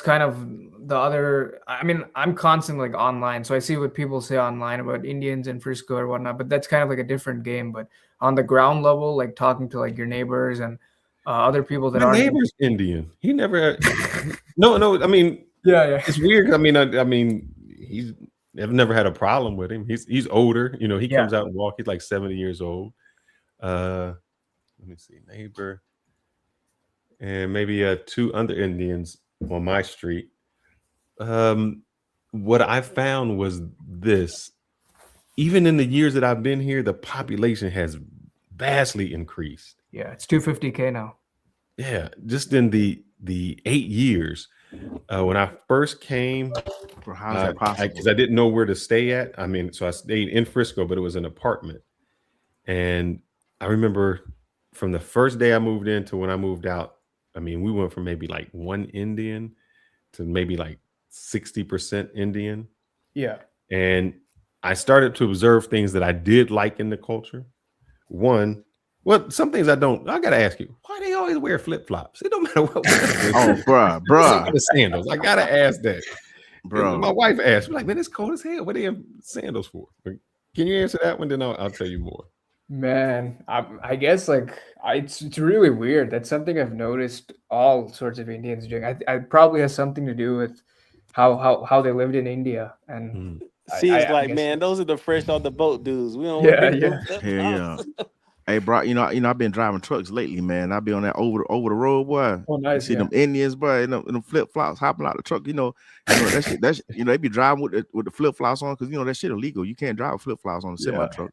kind of the other? I mean, I'm constantly like online, so I see what people say online about Indians and Frisco or whatnot. But that's kind of like a different game. But on the ground level, like talking to like your neighbors and other people that My aren't neighbor's Indian. He never. No. I mean, yeah. It's weird. I mean, I've never had a problem with him. He's older. He comes out and walk. He's like 70 years old. Let me see, neighbor, and maybe 2 other Indians on my street. What I found was this: even in the years that I've been here, the population has vastly increased. Yeah, it's 250K now. Yeah, just in the 8 years. When I first came, how is that possible? Because I didn't know where to stay at. I mean, so I stayed in Frisco, but it was an apartment. And I remember from the first day I moved in to when I moved out, I mean, we went from maybe like 1 Indian to maybe like 60% Indian. Yeah. And I started to observe things that I did like in the culture. One, well, some things I gotta ask you, why they always wear flip-flops? It don't matter what. Oh, bruh. The sandals. I gotta ask that. Bro. My wife asked me, like, man, it's cold as hell. What do they have sandals for? Can you answer that one? Then I'll tell you more. Man, I guess like it's really weird. That's something I've noticed all sorts of Indians doing. I probably has something to do with how they lived in India. And She's I like, guess, man, those are the fresh off the boat dudes. We don't Yeah, wear yeah. them flip-flops. Hell yeah. Hey, bro, I've been driving trucks lately, man. I be on that over the road, boy. Oh, nice, You see them Indians, boy, in them flip flops hopping out the truck. That shit. They be driving with the flip flops on because that shit illegal. You can't drive flip flops on a semi truck,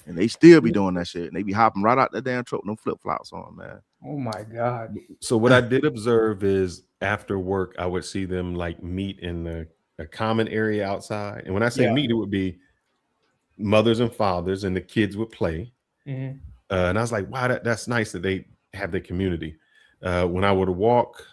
and they still be doing that shit. And they be hopping right out the damn truck with them flip flops on, man. Oh my god. So what I did observe is after work, I would see them like meet in a common area outside, and when I say meet, it would be mothers and fathers, and the kids would play. Mhm. And I was like, wow, that's nice that they have the community. When I would walk,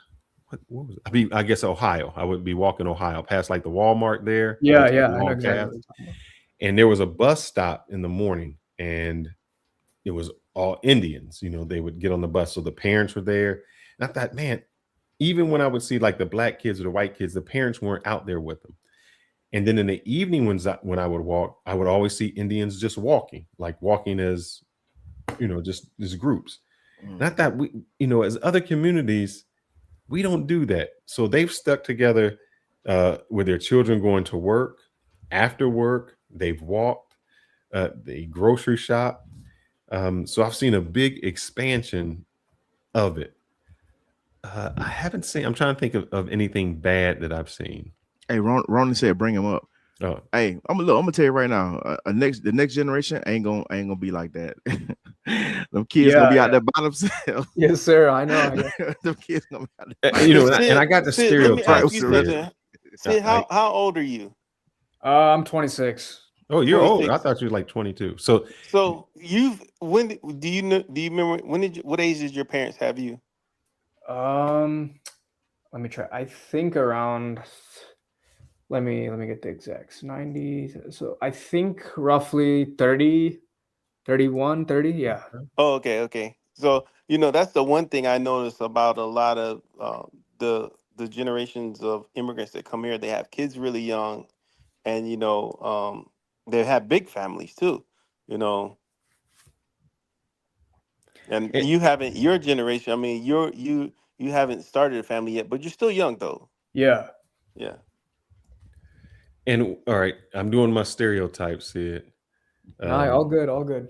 what was it? I guess Ohio. I would be walking Ohio past like the Walmart there. Yeah, It's a I know long exactly path. what you're talking about. And there was a bus stop in the morning, and it was all Indians. They would get on the bus. So the parents were there. And I thought, man, even when I would see like the black kids or the white kids, the parents weren't out there with them. And then in the evening when I would walk, I would always see Indians just walking as just as groups. Not that we, as other communities, we don't do that. So they've stuck together with their children going to work. After work, they've walked, they grocery shop. So I've seen a big expansion of it. I haven't seen, I'm trying to think of anything bad that I've seen. Hey, Ronnie said bring him up. Oh. Hey, I'm gonna tell you right now, the next generation ain't gonna be like that. Them kids gonna be out there by themselves. Yes, sir. I know. Them kids gonna be out there. And I got the stereotype. Let me ask you something. Sid, how old are you? I'm 26. Oh, you're 26. old. I thought you were like 22. So do you remember what age did your parents have you? Let me try. I think around. Let me get the exacts. 90. So I think roughly 30, 31, 30. Yeah. Oh, okay. So that's the one thing I noticed about a lot of the generations of immigrants that come here, they have kids really young, and they have big families too, and you haven't, your generation, I mean, you haven't started a family yet, but you're still young though. Yeah. And all right, I'm doing my stereotypes here. All good, all good.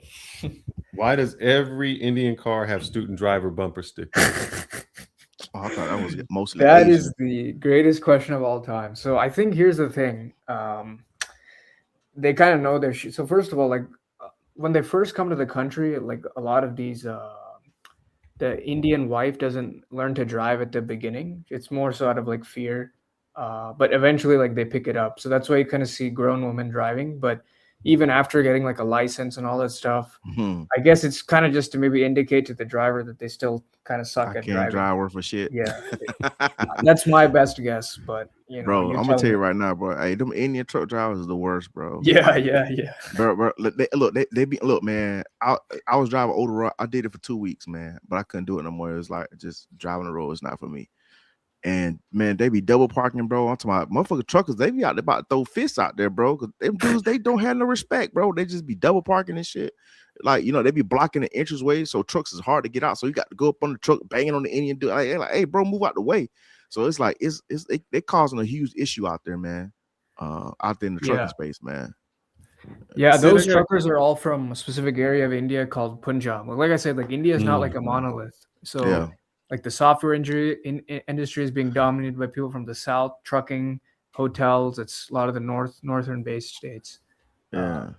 Why does every Indian car have student driver bumper stickers? I thought that was mostly That Asian. is the greatest question of all time. So I think here's the thing. They kind of know their shit. So first of all, like when they first come to the country, like a lot of these, the Indian wife doesn't learn to drive at the beginning. It's more so out of like fear. But eventually like they pick it up. So that's why you kind of see grown women driving. But even after getting like a license and all that stuff, I guess it's kind of just to maybe indicate to the driver that they still kind of suck at driving. Can't drive worth of shit. Yeah. That's my best guess, but bro, I'm gonna tell you right now, bro. Hey, them Indian truck drivers is the worst, bro. Yeah. Bro, they be look, man. I was driving older. I did it for 2 weeks, man, but I couldn't do it no more. It was like just driving the road is not for me. And man, they be double parking, bro. I'm talking about motherfucking truckers. They be out there about to throw fists out there, bro. Cause them dudes, they don't have no respect, bro. They just be double parking and shit. Like, they be blocking the entranceway, so trucks is hard to get out. So you got to go up on the truck, banging on the Indian dude. Like, hey, bro, move out the way. So it's like they causing a huge issue out there, man. Out there in the trucking space, man. Yeah, those truckers are all from a specific area of India called Punjab. Like I said, like India is not like a monolith. So like the software industry is being dominated by people from the south, trucking, hotels. It's a lot of the northern based states. Yeah.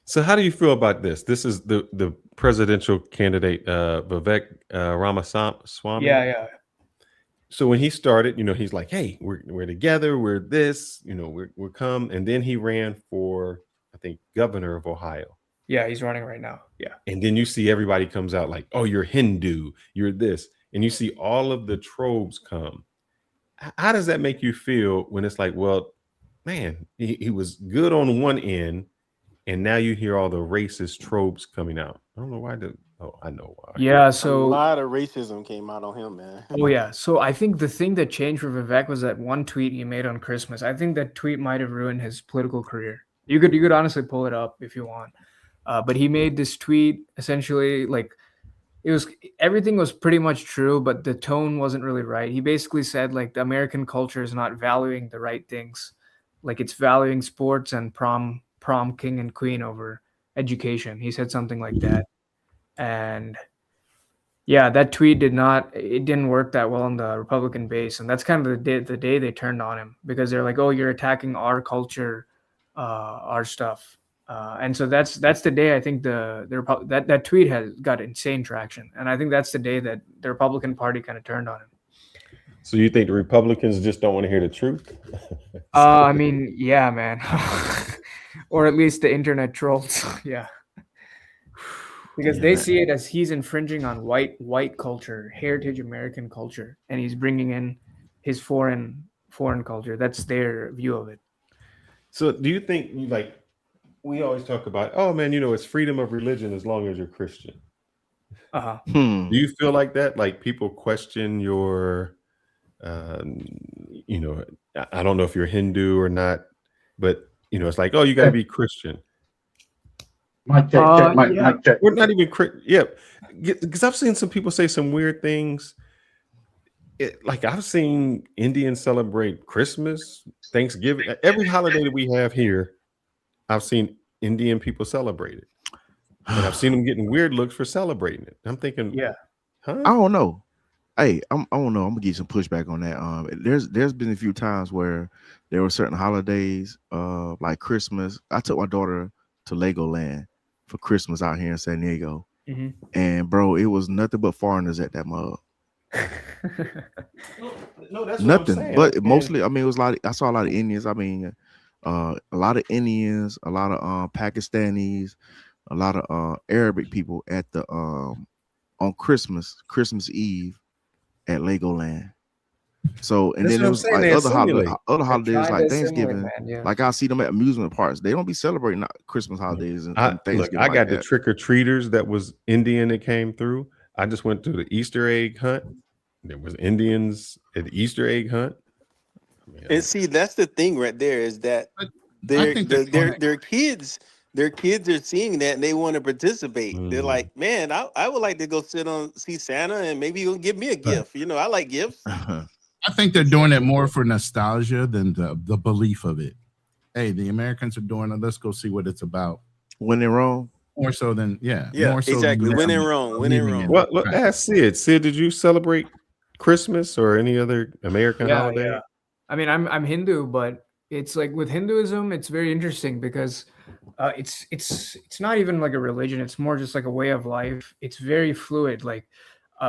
So how do you feel about this? This is the presidential candidate, Vivek Ramaswamy. Yeah. So when he started, he's like, hey, we're together, we're this, we're come. And then he ran for, I think, governor of Ohio. Yeah, he's running right now. Yeah. And then you see everybody comes out like, oh, you're Hindu, you're this. And you see all of the tropes come. How does that make you feel when it's like, well, man, he was good on one end, and now you hear all the racist tropes coming out? I don't know why. I know why. Yeah, so a lot of racism came out on him, man. Oh yeah. So I think the thing that changed for Vivek was that one tweet he made on Christmas. I think that tweet might have ruined his political career. You could honestly pull it up if you want. But he made this tweet essentially like everything was pretty much true, but the tone wasn't really right. He basically said like the American culture is not valuing the right things. Like it's valuing sports and prom king and queen over education. He said something like that. And yeah, that tweet didn't work that well on the Republican base. And that's kind of the day they turned on him, because they're like, oh, you're attacking our culture, our stuff. And so that's the day I think that tweet has got insane traction. And I think that's the day that the Republican Party kind of turned on him. So you think the Republicans just don't want to hear the truth? I mean, yeah, man. Or at least the internet trolls. Yeah. Because they see it as he's infringing on white culture, heritage American culture, and he's bringing in his foreign culture. That's their view of it. So do you think, like, we always talk about, oh man, it's freedom of religion as long as you're Christian. Do you feel like that? Like people question your, I don't know if you're Hindu or not, but it's like, oh, you got to be Christian. Mic check. We're not even because I've seen some people say some weird things. Like I've seen Indians celebrate Christmas, Thanksgiving, every holiday that we have here. I've seen Indian people celebrate it, and I've seen them getting weird looks for celebrating it. I'm thinking, I don't know. Hey, I don't know. I'm gonna give you some pushback on that. There's been a few times where there were certain holidays, like Christmas. I took my daughter to Legoland for Christmas out here in San Diego, and bro, it was nothing but foreigners at that mug. No, that's nothing. What I'm saying. But mostly, I mean, it was I saw a lot of Indians. I mean, a lot of Indians, a lot of Pakistanis, a lot of Arabic people at the on Christmas Eve at Legoland. So, and then there was like other holidays like Thanksgiving. Like I see them at amusement parks. They don't be celebrating Christmas holidays and Thanksgiving. Look, I got the trick or treaters that was Indian that came through. I just went to the Easter egg hunt. there was Indians at the Easter egg hunt. And see, that's the thing right there is that their kids are seeing that and they want to participate. They're like, man, I would like to go see Santa and maybe he'll give me a gift. You know, I like gifts. I think they're doing it more for nostalgia than the belief of it. Hey, the Americans are doing it. Let's go see what it's about. When in Rome. More so than more so exactly. When in Rome. When in Rome. Well, ask Sid. Sid, did you celebrate Christmas or any other American holiday? Yeah. I mean, I'm Hindu, but it's like with Hinduism, it's very interesting because it's not even like a religion. It's more just like a way of life. It's very fluid. Like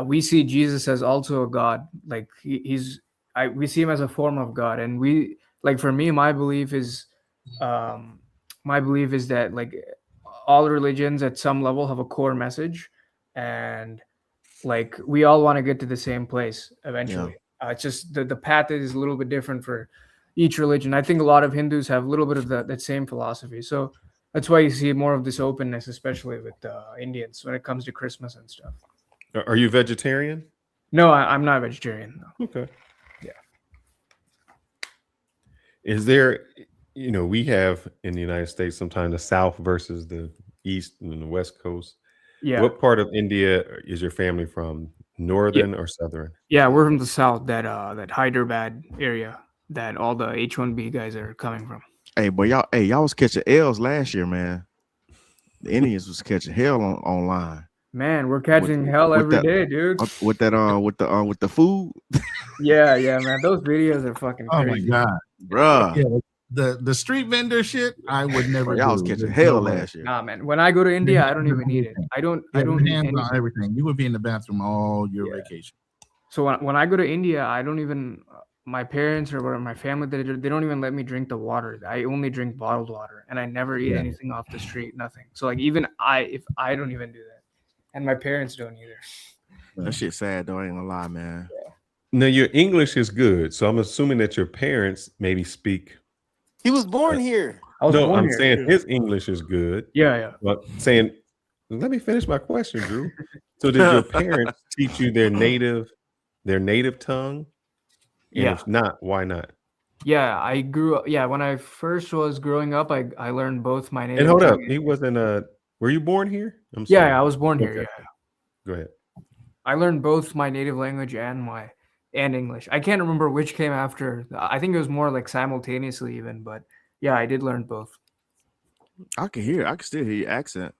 we see Jesus as also a God. Like we see him as a form of God, and we like for me, my belief is that like all religions at some level have a core message, and like we all want to get to the same place eventually. It's just the path is a little bit different for each religion. I think a lot of Hindus have a little bit of that same philosophy. So that's why you see more of this openness, especially with Indians when it comes to Christmas and stuff. Are you vegetarian? No, I'm not vegetarian. No. Okay. Yeah. Is there, we have in the United States sometimes the South versus the East and the West Coast. Yeah. What part of India is your family from? Northern or Southern? Yeah, we're from the South, that Hyderabad area that all the H1B guys are coming from. Hey, but y'all was catching L's last year, man. The Indians was catching hell online. Man, we're catching hell every day, dude. With the food. Yeah, man. Those videos are fucking crazy. Oh my god, bruh. Yeah, the street vendor shit, I would never. Y'all was catching hell last year. Nah, man. When I go to India, I don't even need it. I don't hands on everything. You would be in the bathroom all your vacation. So when I go to India, I don't even. My parents or my family, they don't even let me drink the water. I only drink bottled water, and I never eat anything off the street. Nothing. So like even if I don't even do that, and my parents don't either. That shit's sad though. I ain't gonna lie, man. Yeah. Now your English is good, so I'm assuming that your parents maybe speak. He was born here. I'm saying his English is good. Yeah. But saying, let me finish my question, Drew. So did your parents teach you their native tongue? And Yeah. if not, why not? Yeah, I grew up. Yeah, when I first was growing up, I learned both my native. And hold up, tongue he wasn't were you born here? Yeah, I was born here. Okay. Yeah. Go ahead. I learned both my native language and English. I can't remember which came after. I think it was more like simultaneously even, but yeah, I did learn both. I can still hear your accent.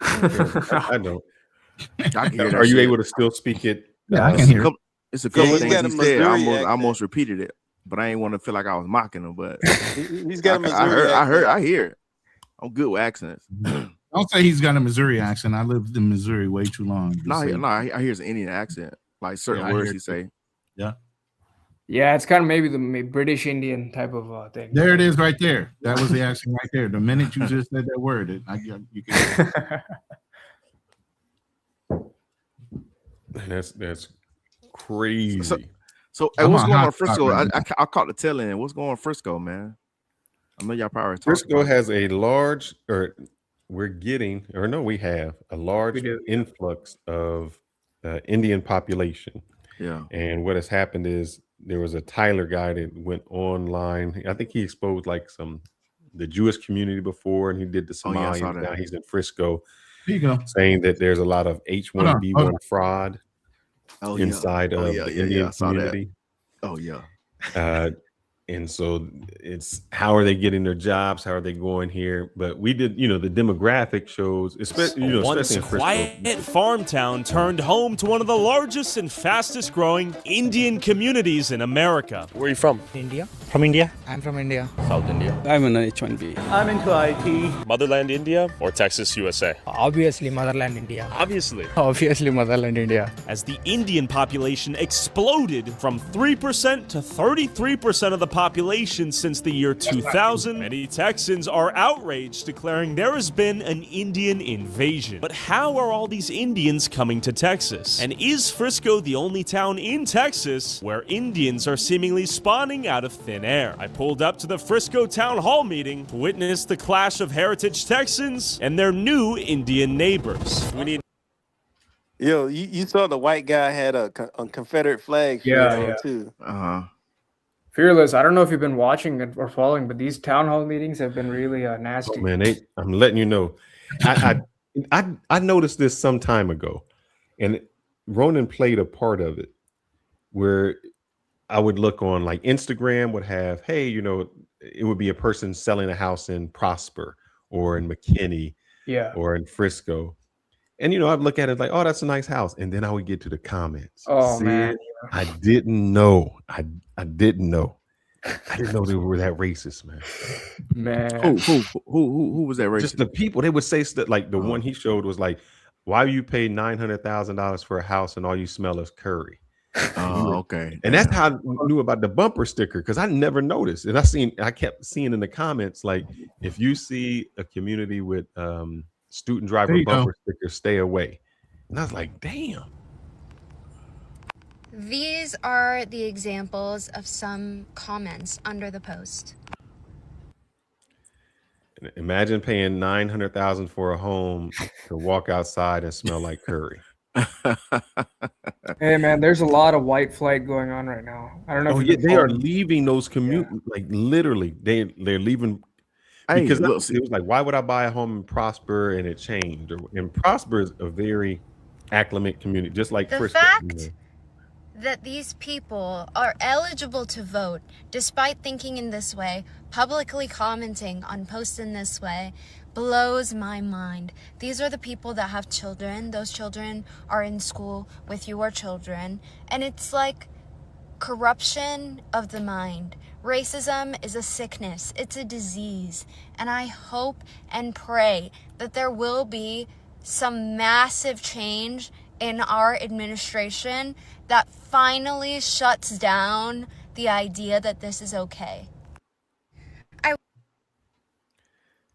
I don't. I can hear that Are you shit. able to still speak it? Yeah, I can hear. It's a couple he's things got a he said. I Missouri almost repeated it, but I ain't want to feel like I was mocking him. But he's got a Missouri I hear it. I'm good with accents. Don't say he's got a Missouri accent. I lived in Missouri way too long. I hear an Indian accent, like certain words he say. Yeah. Yeah, it's kind of maybe the British Indian type of thing. There it is, right there. That was the accent right there. The minute you just said that word, you can. That's crazy. So hey, what's going on in Frisco? I caught the tail end. What's going on in Frisco, man? I know y'all probably Frisco has a large, we have a large influx of Indian population. Yeah. And what has happened is there was a Tyler guy that went online. I think he exposed like the Jewish community before, and he did the Somalians. Now he's in Frisco. There you go. Saying that there's a lot of H1B1 fraud inside of the Indian community. Oh yeah. And so it's how are they getting their jobs? How are they going here? But we did, the demographic shows, especially, Once especially in quiet Frisco. farm town turned home to one of the largest and fastest growing Indian communities in America. Where are you from? India. From India? I'm from India. South India. I'm an H1B. I'm into IT. Motherland India or Texas, USA? Obviously, Motherland India. Obviously. Obviously, Motherland India. As the Indian population exploded from 3% to 33% of the population since the year 2000, many Texans are outraged, declaring there has been an Indian invasion. But how are all these Indians coming to Texas? And is Frisco the only town in Texas where Indians are seemingly spawning out of thin air? I pulled up to the Frisco Town Hall meeting to witness the clash of heritage Texans and their new Indian neighbors. We need Yo, you saw the white guy had a Confederate flag shirt on too. Fearless, I don't know if you've been watching it or following, but these town hall meetings have been really nasty. Oh, man, I'm letting you know. I noticed this some time ago, and Ronan played a part of it where I would look on like Instagram would have, hey, you know, it would be a person selling a house in Prosper or in McKinney, or in Frisco. And, you know, I'd look at it like, oh, that's a nice house. And then I would get to the comments. Oh, man. I didn't know. I didn't know. I didn't know they were that racist, man. Man. Who was that racist? Just the people. They would say that, like the one he showed was like, why you pay $900,000 for a house and all you smell is curry? Oh, okay. And that's how I knew about the bumper sticker, because I never noticed. And I kept seeing in the comments, like, if you see a community with student driver bumper sticker, stay away. And I was like, damn. These are the examples of some comments under the post. Imagine paying $900,000 for a home to walk outside and smell like curry. Hey man, there's a lot of white flight going on right now. I don't know. They are leaving those like literally, they're leaving. Because it was like, why would I buy a home in Prosper? And it changed. And Prosper is a very acclimate community, just like the Frisco. fact that these people are eligible to vote despite thinking in this way, publicly commenting on posts in this way, blows my mind. These are the people that have children. Those children are in school with your children. And it's like corruption of the mind. Racism is a sickness. It's a disease. And I hope and pray that there will be some massive change in our administration that finally shuts down the idea that this is okay.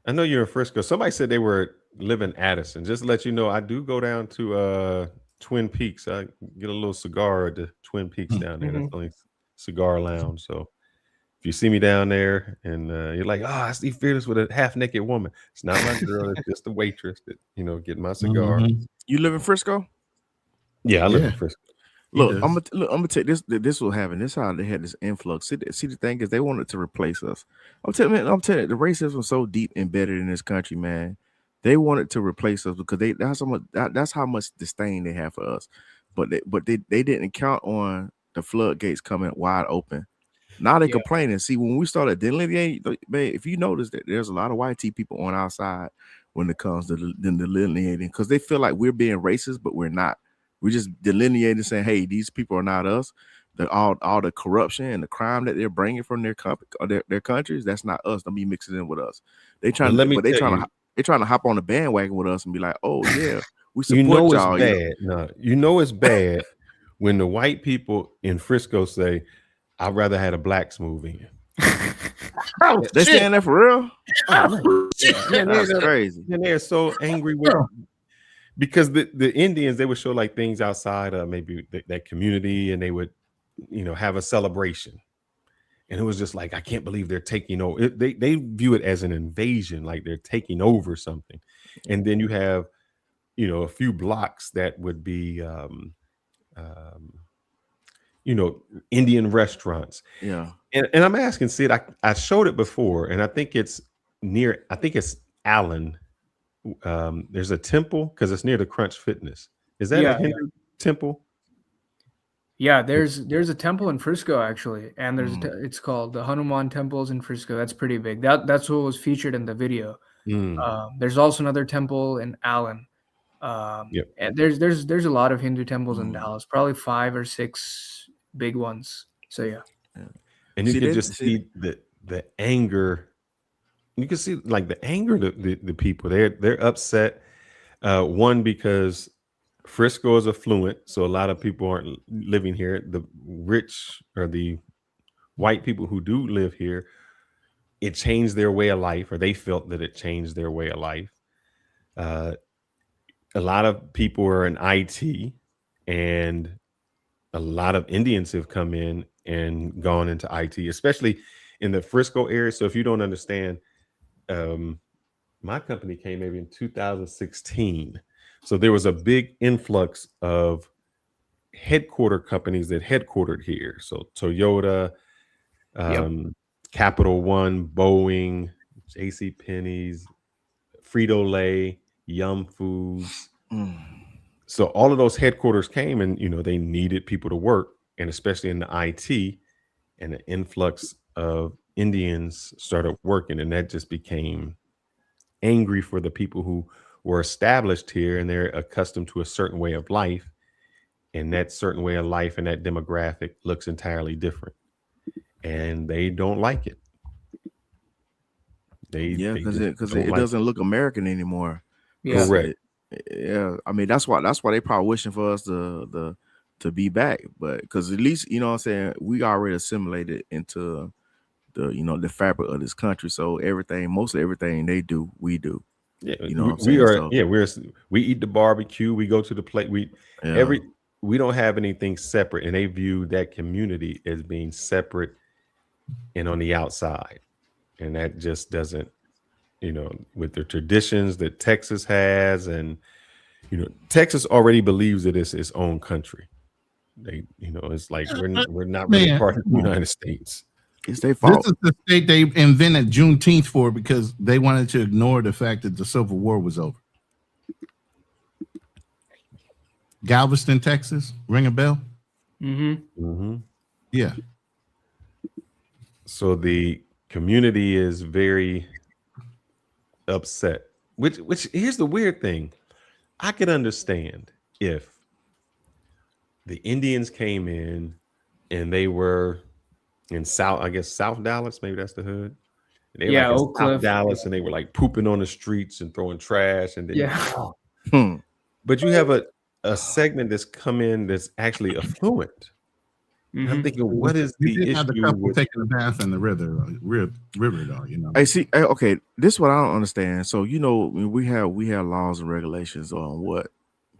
I know you're in Frisco. Somebody said they were living in Addison. Just to let you know, I do go down to Twin Peaks. I get a little cigar at the Twin Peaks down there. That's the only cigar lounge. So if you see me down there and you're like, oh, I see Fearless with a half-naked woman. It's not my girl. It's just the waitress that, you know, get my cigar. You live in Frisco? Yeah, I live in Frisco. Look, I'm gonna take this. This will happen. This is how they had this influx. See, the thing is, they wanted to replace us. I'm telling you, the racism was so deep embedded in this country, man. They wanted to replace us because that's how much disdain they have for us. But they didn't count on the floodgates coming wide open. Now they complaining. See, when we started delineating, man, if you notice that there's a lot of white people on our side when it comes to delineating, because they feel like we're being racist, but we're not. We're just delineating, saying, "Hey, these people are not us." All the corruption and the crime that they're bringing from their countries, that's not us. Don't be mixing in with us. They're trying to hop on the bandwagon with us and be like, "Oh yeah, we support y'all." It's bad. No, you know it's bad when the white people in Frisco say, "I'd rather had a blacks movie." They saying that for real? That's crazy. And they're so angry with. Because the Indians, they would show like things outside of maybe that community, and they would, you know, have a celebration, and it was just like, I can't believe they're taking over. They view it as an invasion, like they're taking over something. And then you have, you know, a few blocks that would be, you know, Indian restaurants. Yeah. And I'm asking Sid, I showed it before, and I think it's Allen. There's a temple because it's near the Crunch Fitness. Is that a Hindu temple? Yeah, there's a temple in Frisco actually, and it's called the Hanuman Temples in Frisco. That's pretty big. That's what was featured in the video. There's also another temple in Allen. And there's a lot of Hindu temples in Dallas, probably 5 or 6 big ones. So yeah. And you can just see the anger. You can see like the anger of the people. They're upset. One, because Frisco is affluent, so a lot of people aren't living here. The rich or the white people who do live here, it changed their way of life, or they felt that it changed their way of life. A lot of people are in IT, and a lot of Indians have come in and gone into IT, especially in the Frisco area. So if you don't understand, my company came maybe in 2016. So there was a big influx of headquarter companies that headquartered here. So Toyota, Capital One, Boeing, J.C. Penney's, Frito-Lay, Yum Foods. So all of those headquarters came, and they needed people to work, and especially in the IT, and the influx of Indians started working, and that just became angry for the people who were established here, and they're accustomed to a certain way of life, and that certain way of life and that demographic looks entirely different, and they don't like it. Because it like doesn't look American anymore. Yeah. Correct. I mean, that's why they probably wishing for us to be back, but because at least what I'm saying, we already assimilated into the fabric of this country. So mostly everything they do, we do. Yeah, we eat the barbecue, we go to the plate, we don't have anything separate, and they view that community as being separate and on the outside, and that just doesn't, with the traditions that Texas has, and Texas already believes that it's its own country. They, it's like we're not really part of the United States. It's their fault. This is the state they invented Juneteenth for because they wanted to ignore the fact that the Civil War was over. Galveston, Texas, ring a bell? Yeah. So the community is very upset. Which here's the weird thing. I could understand if the Indians came in and they were in South Dallas, maybe that's the hood. And they were Oak South Cliff. Dallas, and they were like pooping on the streets and throwing trash, and Yeah. But you have a segment that's come in that's actually affluent. I'm thinking, what is You the did have the issue couple with taking a bath in the river though, I see. Okay, this is what I don't understand. So we have laws and regulations on what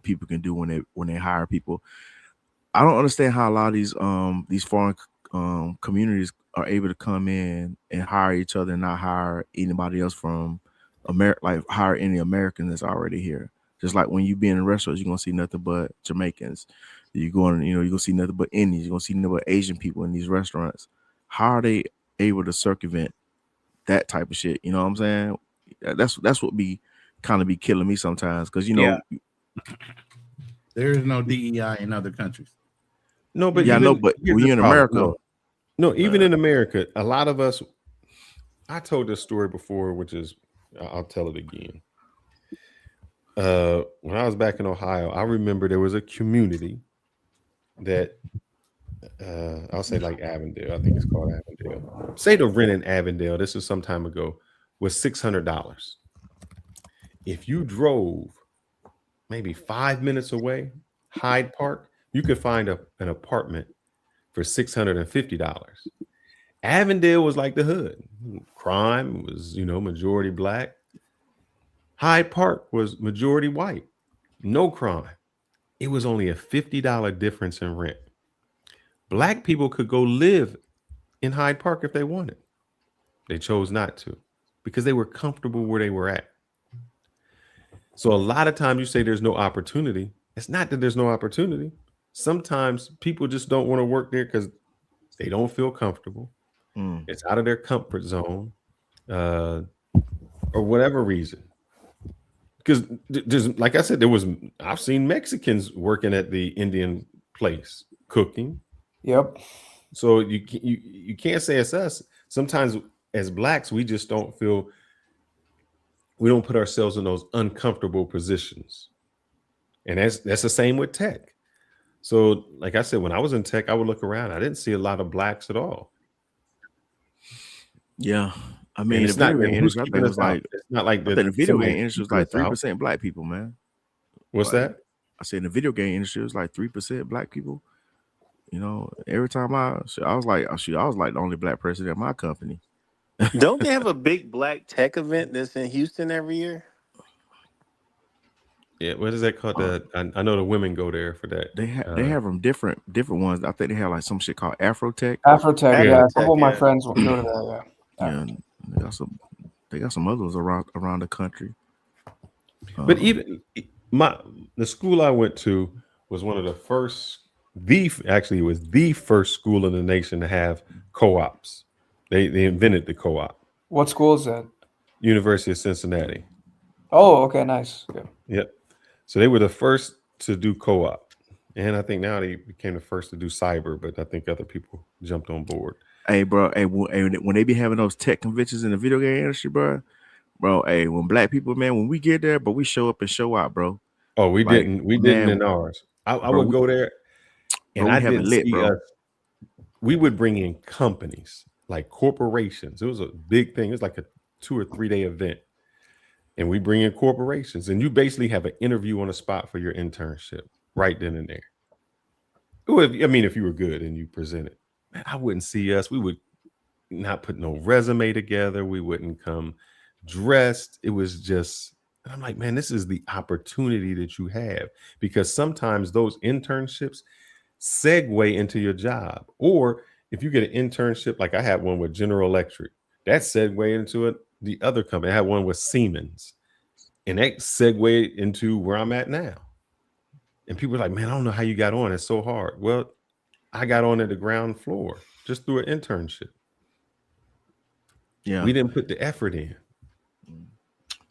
people can do when they hire people. I don't understand how a lot of these foreign communities are able to come in and hire each other and not hire anybody else from America, like hire any American that's already here. Just like when you be in restaurants, you're gonna see nothing but Jamaicans. You're gonna see nothing but Indians. You're gonna see nothing but Asian people in these restaurants. How are they able to circumvent that type of shit? You know what I'm saying? That's what be killing me sometimes, because there is no DEI in other countries. No, but but when you're in America, even in America, a lot of us. I told this story before, which is I'll tell it again. When I was back in Ohio, I remember there was a community that I'll say like Avondale. I think it's called Avondale. Say the rent in Avondale, this was some time ago, was $600. If you drove maybe 5 minutes away, Hyde Park, you could find an apartment for $650. Avondale was like the hood. Crime was, majority black. Hyde Park was majority white. No crime. It was only a $50 difference in rent. Black people could go live in Hyde Park if they wanted. They chose not to because they were comfortable where they were at. So a lot of times you say there's no opportunity. It's not that there's no opportunity. Sometimes people just don't want to work there because they don't feel comfortable. It's out of their comfort zone, or whatever reason. Because there's, like I said, I've seen Mexicans working at the Indian place cooking. Yep. So you can't say it's us. Sometimes as blacks, we just don't feel, we don't put ourselves in those uncomfortable positions. And that's the same with tech. So like I said, when I was in tech, I would look around. I didn't see a lot of blacks at all. Yeah. I mean, the video game industry, I think it was like, it's not like the video game industry was like 3% black people, man. What's that? I said in the video game industry, it was like 3% black people. Every time I was like the only black person at my company. Don't they have a big black tech event that's in Houston every year? Yeah, what is that called? I know the women go there for that. They have them different ones. I think they have like some shit called Afrotech. Afrotech, yeah. A couple of my friends will go to that. Yeah, they got some others around the country. But even the school I went to was one of the first. Actually, it was the first school in the nation to have co-ops. They invented the co-op. What school is that? University of Cincinnati. Oh, okay, nice. Yeah. Yep. So they were the first to do co-op, and I think now they became the first to do cyber. But I think other people jumped on board. Hey, bro. Hey, when they be having those tech conventions in the video game industry, bro. Hey, when black people, man, when we get there, but we show up and show out, bro. Oh, we didn't in ours. I would go there, and I didn't see bro. us. We would bring in companies like corporations. It was a big thing. It was like a 2 or 3 day event, and we bring in corporations, and you basically have an interview on the spot for your internship right then and there. I mean, if you were good and you presented, man, I wouldn't see us. We would not put no resume together. We wouldn't come dressed. It was just, I'm like, man, this is the opportunity that you have, because sometimes those internships segue into your job. Or if you get an internship, like I had one with General Electric, that segued into the other company. I had one with Siemens, and that segued into where I'm at now. And people are like, man, I don't know how you got on. It's so hard. Well, I got on at the ground floor just through an internship. Yeah. We didn't put the effort in.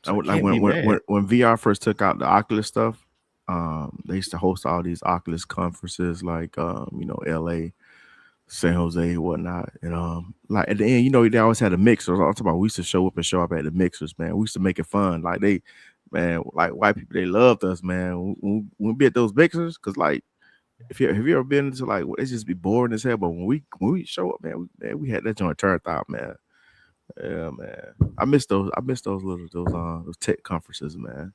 So like when VR first took out the Oculus stuff, they used to host all these Oculus conferences like LA, San Jose, whatnot. And like at the end, they always had a mixer. I was talking about we used to show up at the mixers, man. We used to make it fun. Like like white people, they loved us, man. When we be at those mixers, because like have you ever been to like it just be boring as hell, but when we show up, man, we had that joint turned out, man. Yeah, man. I miss those those tech conferences, man.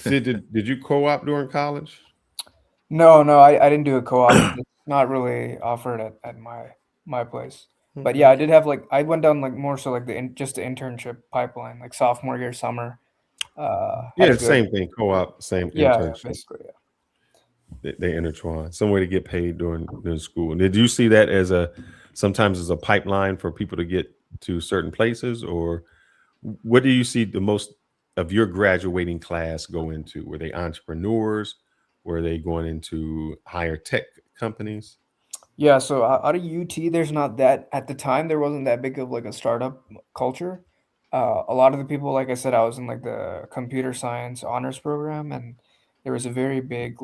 Did you co-op during college? No, I didn't do a co-op. It's not really offered at my place. But yeah, I did have I went down more so like just the internship pipeline, like sophomore year, summer. Yeah, same thing. Co-op, same internship. Basically, yeah. They intertwine. Some way to get paid during school. And did you see that as sometimes as a pipeline for people to get to certain places, or what do you see the most of your graduating class go into? Were they entrepreneurs? Were they going into higher tech companies? Yeah, so out of UT, there's not that at the time. There wasn't that big of a startup culture. A lot of the people, like I said, I was in the computer science honors program, and there was a very big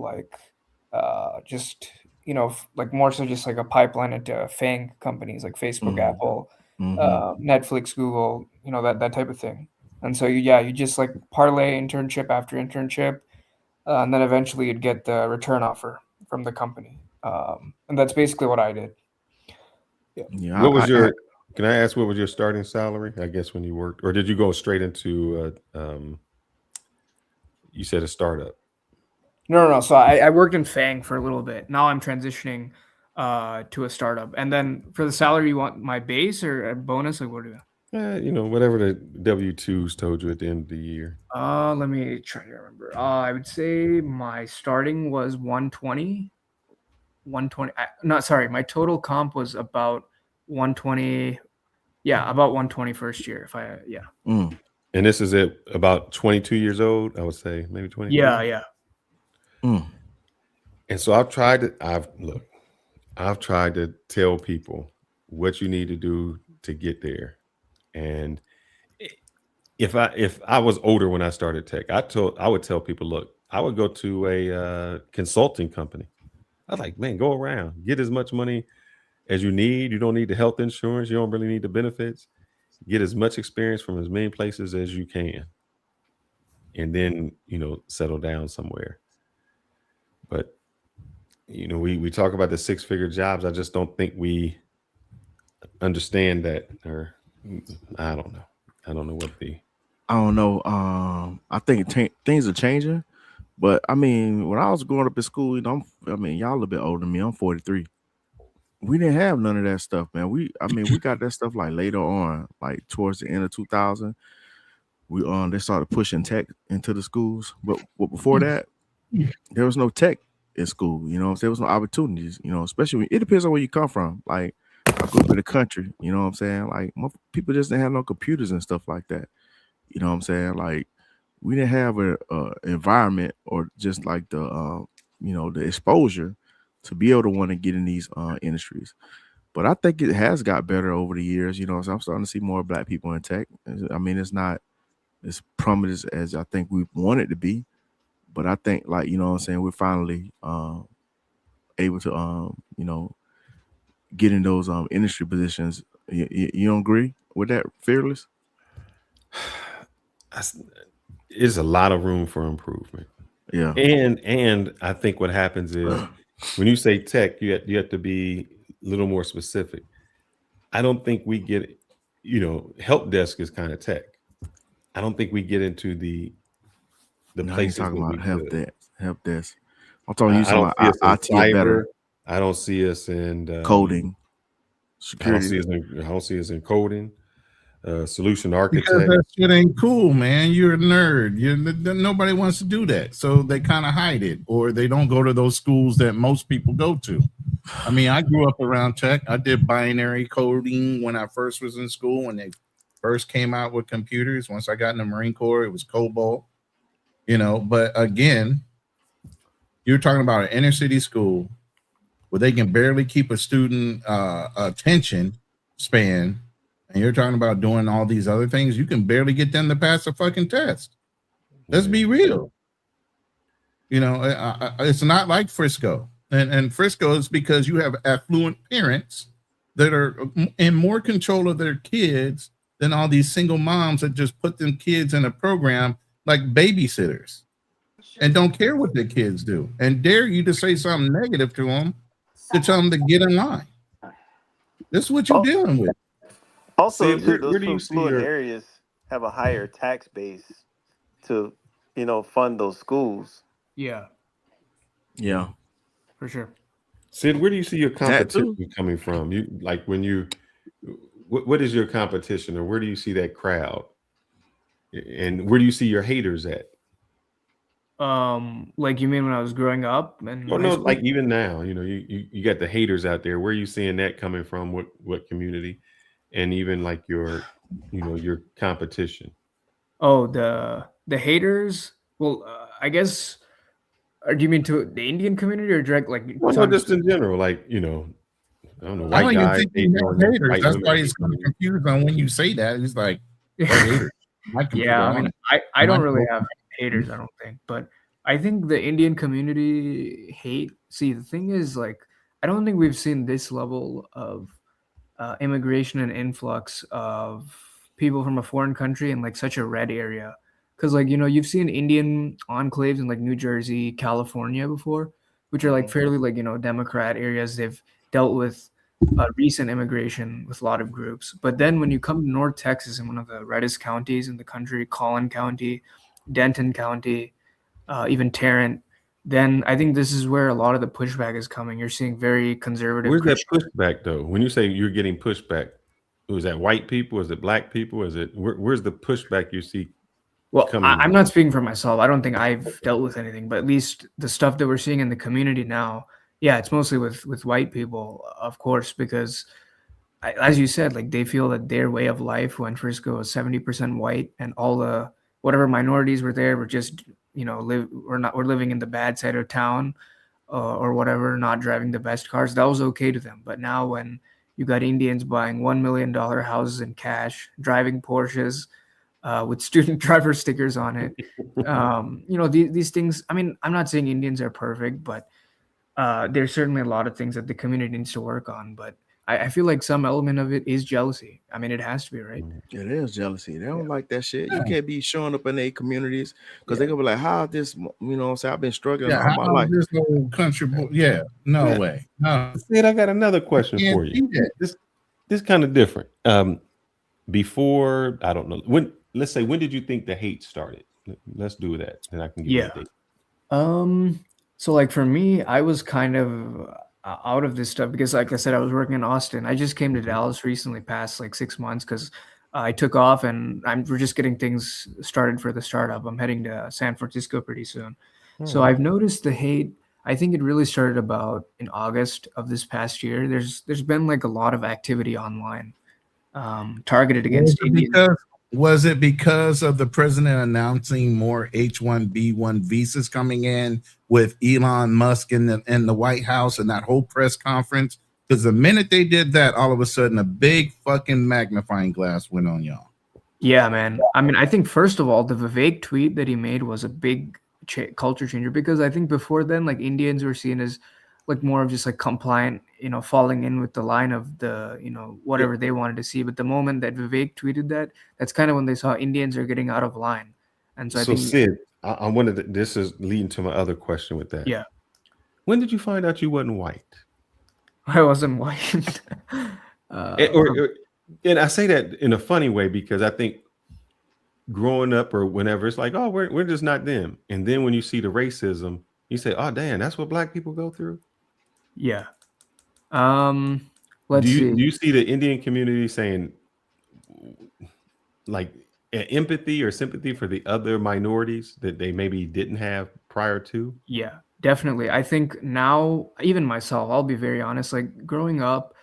just more so just a pipeline into FANG companies like Facebook, Apple, Netflix, Google, that type of thing. And so you just parlay internship after internship, and then eventually you'd get the return offer from the company. And that's basically what I did. Yeah. What was can I ask what was your starting salary, I guess, when you worked, or did you go straight into you said a startup? No. So I worked in FANG for a little bit. Now I'm transitioning to a startup. And then for the salary, you want my base or a bonus? Like what do you? Whatever the W-2s told you at the end of the year. Let me try to remember. I would say my starting was 120. 120. Not sorry. My total comp was about 120. Yeah, about 120 first year. And this is at about 22 years old, I would say, maybe 20. Yeah. And so I've tried to tell people what you need to do to get there. And if I was older when I started tech, I would tell people, look, I would go to a consulting company. I was like, man, go around, get as much money as you need. You don't need the health insurance. You don't really need the benefits. Get as much experience from as many places as you can. And then, settle down somewhere. But, we talk about the 6-figure jobs. I just don't think we understand that, or I don't know. I don't know. I think things are changing. But I mean, when I was growing up in school, y'all a little bit older than me. I'm 43. We didn't have none of that stuff, man. We got that stuff later on, towards the end of 2000. They started pushing tech into the schools. But before that, there was no tech in school. There was no opportunities. Especially it depends on where you come from. I grew up in the country. You know what I'm saying? People just didn't have no computers and stuff like that. You know what I'm saying? we didn't have a environment or just like the the exposure to be able to want to get in these industries. But I think it has got better over the years. So I'm starting to see more Black people in tech. I mean, it's not as prominent as I think we want it to be, but I think, like, what I'm saying, we're finally able to get in those industry positions. You don't agree with that, Fearless? There's a lot of room for improvement. Yeah. And I think what happens is when you say tech, you have to be a little more specific. I don't think we get, help desk is kind of tech. I don't think we get into the places talking that about we help desk. I'm talking I don't see us in IT better. cyber. I don't see us in coding, security. I don't see us in coding. Solution architect. Because that shit ain't cool, man. You're a nerd. Nobody wants to do that, so they kind of hide it, or they don't go to those schools that most people go to. I mean, I grew up around tech. I did binary coding when I first was in school, when they first came out with computers. Once I got in the Marine Corps, it was COBOL. But again, you're talking about an inner city school where they can barely keep a student attention span. And you're talking about doing all these other things. You can barely get them to pass a fucking test. Let's be real. It's not like Frisco. And Frisco is because you have affluent parents that are in more control of their kids than all these single moms that just put them kids in a program like babysitters and don't care what their kids do and dare you to say something negative to them to tell them to get in line. This is what you're dealing with. Also, Sid, those where do you see fluent your areas have a higher tax base to, fund those schools. Yeah, Yeah, for sure. Sid, where do you see your That too. competition coming from? What is your competition, or where do you see that crowd, and where do you see your haters at? Like, you mean when I was growing up? And No, like even now, you got the haters out there. Where are you seeing that coming from? What community, and even like your competition? Oh, the haters. Well, I guess. Or do you mean to the Indian community or direct, like? Well, no, just in general, like I don't know, white guys hating on haters. white That's women. why he's kind of confused on when you say that. He's like, haters. Yeah, I mean, I don't really have haters, I don't think, but I think the Indian community hate. See, the thing is, like, I don't think we've seen this level of immigration and influx of people from a foreign country in like such a red area. Because, like, you've seen Indian enclaves in like New Jersey, California before, which are like fairly like Democrat areas. They've dealt with recent immigration with a lot of groups. But then when you come to North Texas, in one of the reddest counties in the country, Collin County, Denton County, even Tarrant, then I think this is where a lot of the pushback is coming. You're seeing very conservative. Where's that pushback though? When you say you're getting pushback, is that white people? Is it black people? Is it where's the pushback you see? Well, I'm not speaking for myself. I don't think I've dealt with anything, but at least the stuff that we're seeing in the community now, yeah, it's mostly with white people, of course, because as you said, like, they feel that their way of life when Frisco was 70% white and all the whatever minorities were there were just we're living in the bad side of town or whatever, not driving the best cars. That was okay to them. But now when you got Indians buying $1 million houses in cash, driving Porsches, with student driver stickers on it. These things, I mean, I'm not saying Indians are perfect, but there's certainly a lot of things that the community needs to work on. But I feel like some element of it is jealousy. I mean, it has to be, right? It is jealousy. They don't like that shit. You can't be showing up in their communities because they're going to be like, how this, I've been struggling all my life. This whole country, no way. No. Sid, I got another question for you. This kind of different. Before, I don't know, let's say, when did you think the hate started? Let's do that, and I can give you a date. So like for me, I was kind of out of this stuff because, like I said, I was working in Austin. I just came to Dallas recently, past like 6 months, because I took off and we're just getting things started for the startup. I'm heading to San Francisco pretty soon. So I've noticed the hate. I think it really started about in August of this past year. There's been like a lot of activity online. Targeted against Indians. Was it because of the president announcing more H1B1 visas coming in with Elon Musk in the White House and that whole press conference? Because the minute they did that, all of a sudden a big fucking magnifying glass went on y'all. Yeah, man. I mean, I think first of all, the Vivek tweet that he made was a big culture changer, because I think before then, like, Indians were seen as like more of just like compliant, falling in with the line of the, whatever they wanted to see. But the moment that Vivek tweeted that, that's kind of when they saw Indians are getting out of line. And so I think, Sid, I wanted to, this is leading to my other question with that. Yeah. When did you find out you wasn't white? I wasn't white. And I say that in a funny way, because I think growing up or whenever, it's like, oh, we're just not them. And then when you see the racism, you say, oh, damn, that's what black people go through. Yeah. Do you see the Indian community saying like empathy or sympathy for the other minorities that they maybe didn't have prior to? Yeah, definitely. I think now, even myself, I'll be very honest, like growing up,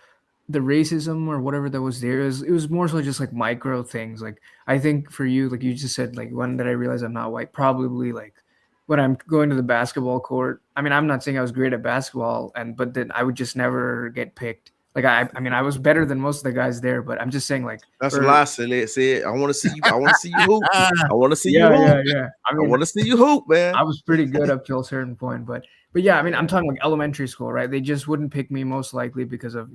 the racism or whatever that was there, it was more so just like micro things. Like, I think for you, like you just said, like, when did I realize I'm not white? Probably like when I'm going to the basketball court. I mean, I'm not saying I was great at basketball, but then I would just never get picked. Like, I mean, I was better than most of the guys there, but I'm just saying, like, that's a lie, said. I want to see you. I want to see you hoop. I want to see you hoop. Yeah. I want to see you hoop, man. I was pretty good up till a certain point, but yeah, I mean, I'm talking like elementary school, right? They just wouldn't pick me most likely because of,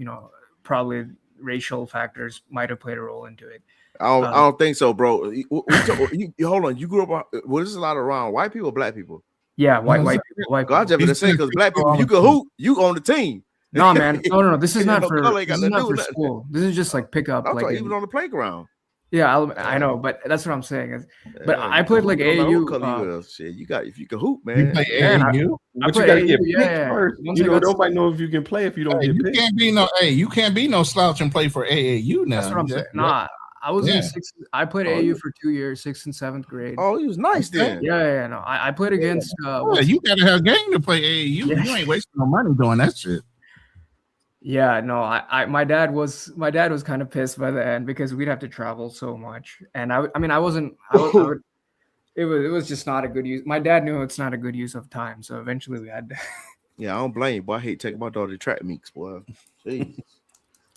probably racial factors might have played a role into it. I don't think so, bro. Hold on. You grew up. There's a lot around white people, black people. Yeah, white people. I was just gonna say, because black people, you can hoop, you on the team. No, man. No. This is not for school. This is just like pickup. I'm like talking even on the playground. Yeah, I know, but that's what I'm saying. But I played like AAU. Shit, you got, if you can hoop, man. You play AAU, but you gotta get picked first. Nobody know if you can play if you don't get picked. You can't be no slouch and play for AAU now. That's what I'm saying. Nah, I was in sixth. I played AAU for 2 years, 6th and 7th grade. Oh, he was nice then. Yeah. No, I played against. You gotta have game to play AAU. You ain't wasting no money doing that shit. Yeah, no, my dad was kind of pissed by the end because we'd have to travel so much, and I wasn't. It was just not a good use. My dad knew it's not a good use of time, so eventually we had to. Yeah, I don't blame you, boy. I hate taking my daughter to track meets, boy. Jeez.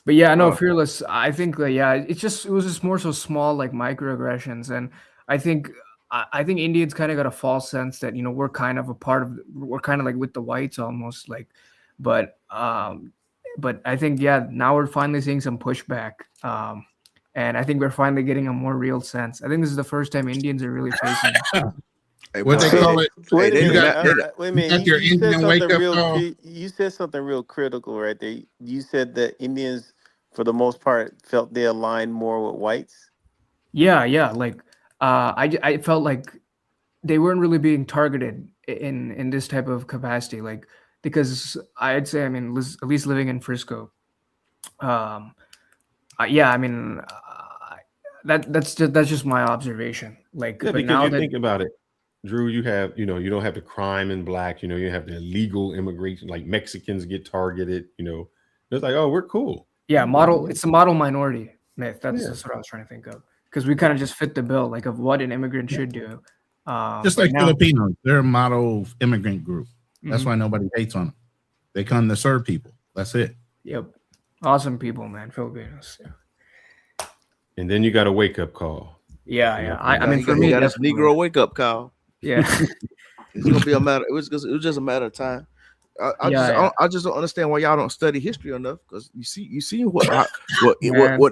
But yeah, no, Fearless. I think it was just more so small like microaggressions, and I think Indians kind of got a false sense that we're kind of like with the whites almost like, but I think now we're finally seeing some pushback, and I think we're finally getting a more real sense. I think this is the first time Indians are really facing. What they call it? Wait a minute. You said something real critical right there. You said that Indians, for the most part, felt they aligned more with whites. Yeah. Like, I felt like they weren't really being targeted in this type of capacity. Like, because I'd say, at least living in Frisco, that's just my observation. Like, yeah, but because now think about it, Drew, you have, you don't have the crime in black, you have the illegal immigration, like Mexicans get targeted, it's like, oh, we're cool. Yeah, it's a model minority myth. That's what I was trying to think of, because we kind of just fit the bill, like, of what an immigrant should do. Just like Filipinos, they're a model immigrant group. That's why nobody hates on them. They come to serve people. That's it. Yep. Awesome people, man. Filipinos. Yeah. And then you got a wake up call. Yeah. I mean, for me, that's a Negro wake up call. Yeah. It's gonna be a matter. It was just a matter of time. I just don't understand why y'all don't study history enough, because you see what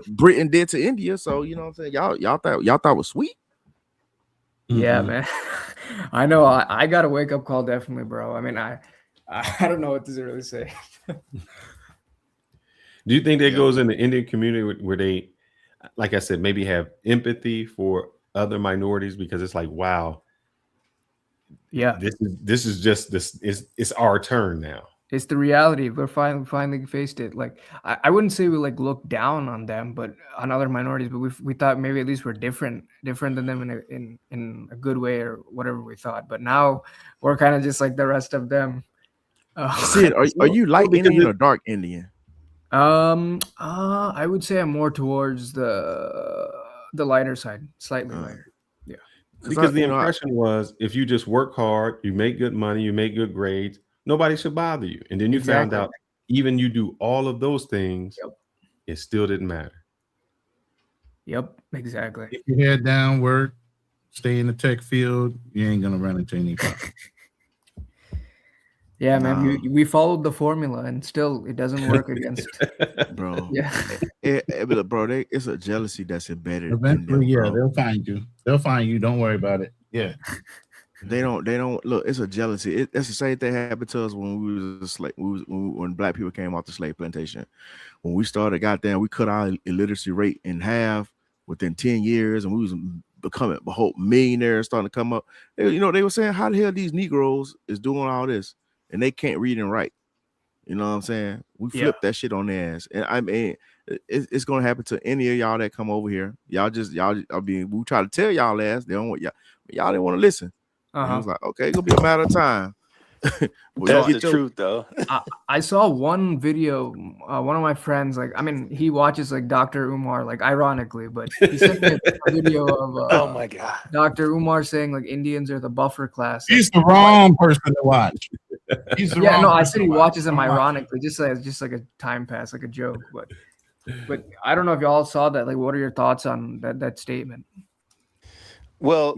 Britain did to India. So you know what I'm saying. Y'all thought it was sweet. Yeah, man. I know. I got a wake up call, definitely, bro. I mean, I don't know what to really say. Do you think that goes in the Indian community where they, like I said, maybe have empathy for other minorities, because it's like, wow, yeah, this is just this. It's our turn now. It's the reality. We're finally faced it. Like, I wouldn't say we like look down on them, but on other minorities. But we thought maybe at least we're different than them in a good way, or whatever we thought. But now we're kind of just like the rest of them. Sid, are you light Indian or dark Indian? I would say I'm more towards the The lighter side, slightly lighter. Yeah. Because the impression was if you just work hard, you make good money, you make good grades, nobody should bother you. And then you found out even you do all of those things, it still didn't matter. Yep, exactly. If you head down, work, stay in the tech field, you ain't gonna run into any problems. Yeah, man, we followed the formula, and still it doesn't work against. Bro. Yeah, bro, it's a jealousy that's embedded. Eventually, in them, bro. they'll find you. They'll find you. Don't worry about it. Yeah. They don't look. It's a jealousy. It's the same thing happened to us when we was a slave. When black people came off the slave plantation. When we started, goddamn, we cut our illiteracy rate in half within 10 years, and we was becoming a whole millionaires starting to come up. They were saying, how the hell these Negroes is doing all this and they can't read and write? You know what I'm saying? We flipped that shit on their ass, and I mean, it's gonna happen to any of y'all that come over here. I mean, we try to tell y'all ass, they don't want y'all didn't want to listen. And it was like, okay, it's gonna be a matter of time. That's the truth, though. I saw one video. One of my friends, like, I mean, he watches like Dr. Umar, like, ironically, but he sent me a video of oh my god, Dr. Umar saying like Indians are the buffer class. He's the wrong person to watch. He's the wrong. No, I said he watches them ironically, just like a time pass, like a joke. But I don't know if y'all saw that. Like, what are your thoughts on that statement? Well,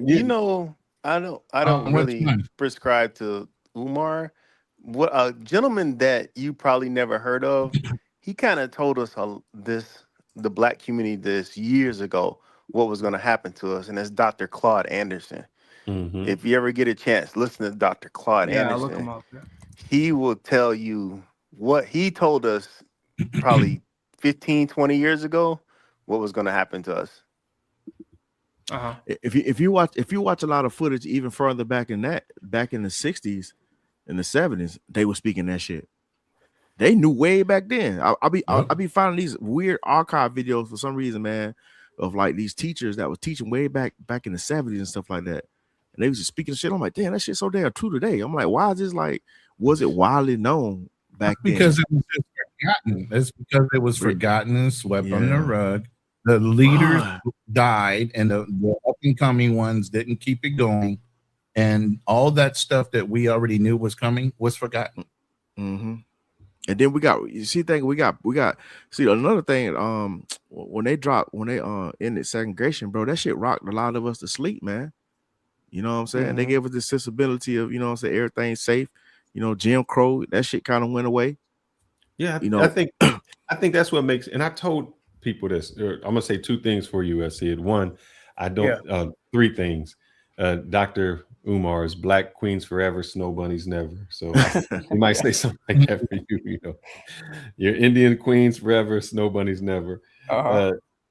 I don't really prescribe to Umar. What a gentleman that you probably never heard of. He kind of told us the black community this years ago what was going to happen to us, and it's Dr. Claude Anderson. Mm-hmm. If you ever get a chance, listen to Dr. Claude Anderson. Look him up. Yeah. He will tell you what he told us probably 15, 20 years ago, what was going to happen to us. If you watch a lot of footage even further back in the 60s and the 70s, they were speaking that shit. They knew way back then. I'll be finding these weird archive videos for some reason, man, of like these teachers that was teaching way back in the 70s and stuff like that. And they was just speaking shit. I'm like, damn, that shit's so damn true today. I'm like, why is this like, was it widely known back then? Because it was just forgotten. It's because it was forgotten and swept on the rug. The leaders died, and the up and coming ones didn't keep it going, and all that stuff that we already knew was coming was forgotten. Mm-hmm. And then we got see another thing. When they ended segregation, bro, that shit rocked a lot of us to sleep, man. You know what I'm saying? Mm-hmm. They gave us this sensibility of, you know what I'm saying, everything's safe. You know, Jim Crow, that shit kind of went away. Yeah, you know, I think that's what makes. And I told people this. I'm gonna say two things for you, Sid. One, I don't. Three things. Dr. Umar's Black Queens Forever, Snow Bunnies Never. So you might say something like that for you. You know, your Indian Queens Forever, Snow Bunnies Never.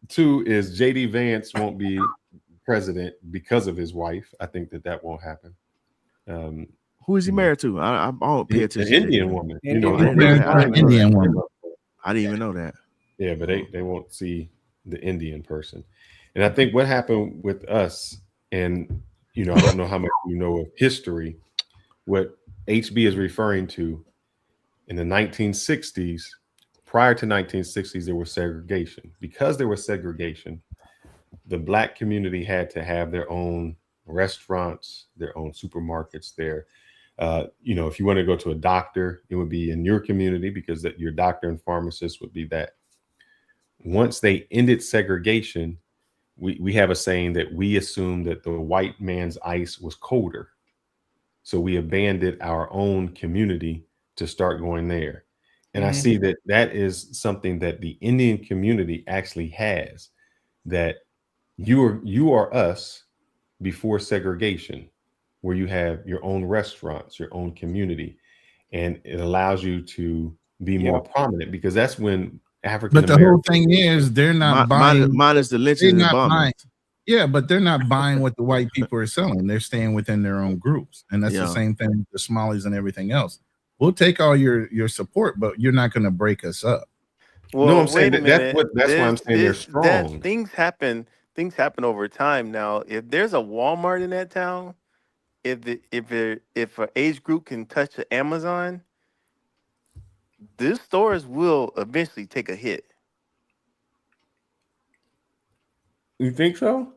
Two is J.D. Vance won't be president because of his wife. I think that won't happen. Who is he married to? I don't pay attention. An Indian woman. Indian woman. I didn't even know that. Yeah, but they won't see the Indian person. And I think what happened with us, and I don't know how much you know of history, what HB is referring to in the 1960s, prior to 1960s, there was segregation. Because there was segregation, the Black community had to have their own restaurants, their own supermarkets there. If you want to go to a doctor, it would be in your community because your doctor and pharmacist would be that. Once they ended segregation, we have a saying that we assumed that the white man's ice was colder. So we abandoned our own community to start going there. And I see that is something that the Indian community actually has, that you are us before segregation, where you have your own restaurants, your own community, and it allows you to be more prominent, because that's when African But the whole thing is they're not buying. Minus the lynching and bombing. Yeah, but they're not buying what the white people are selling. They're staying within their own groups, and that's the same thing with the Somalis and everything else. We'll take all your support, but you're not going to break us up. Well, no, I'm saying that's why I'm saying they're strong. Things happen over time. Now, if there's a Walmart in that town, if an age group can touch the Amazon, these stores will eventually take a hit. You think so?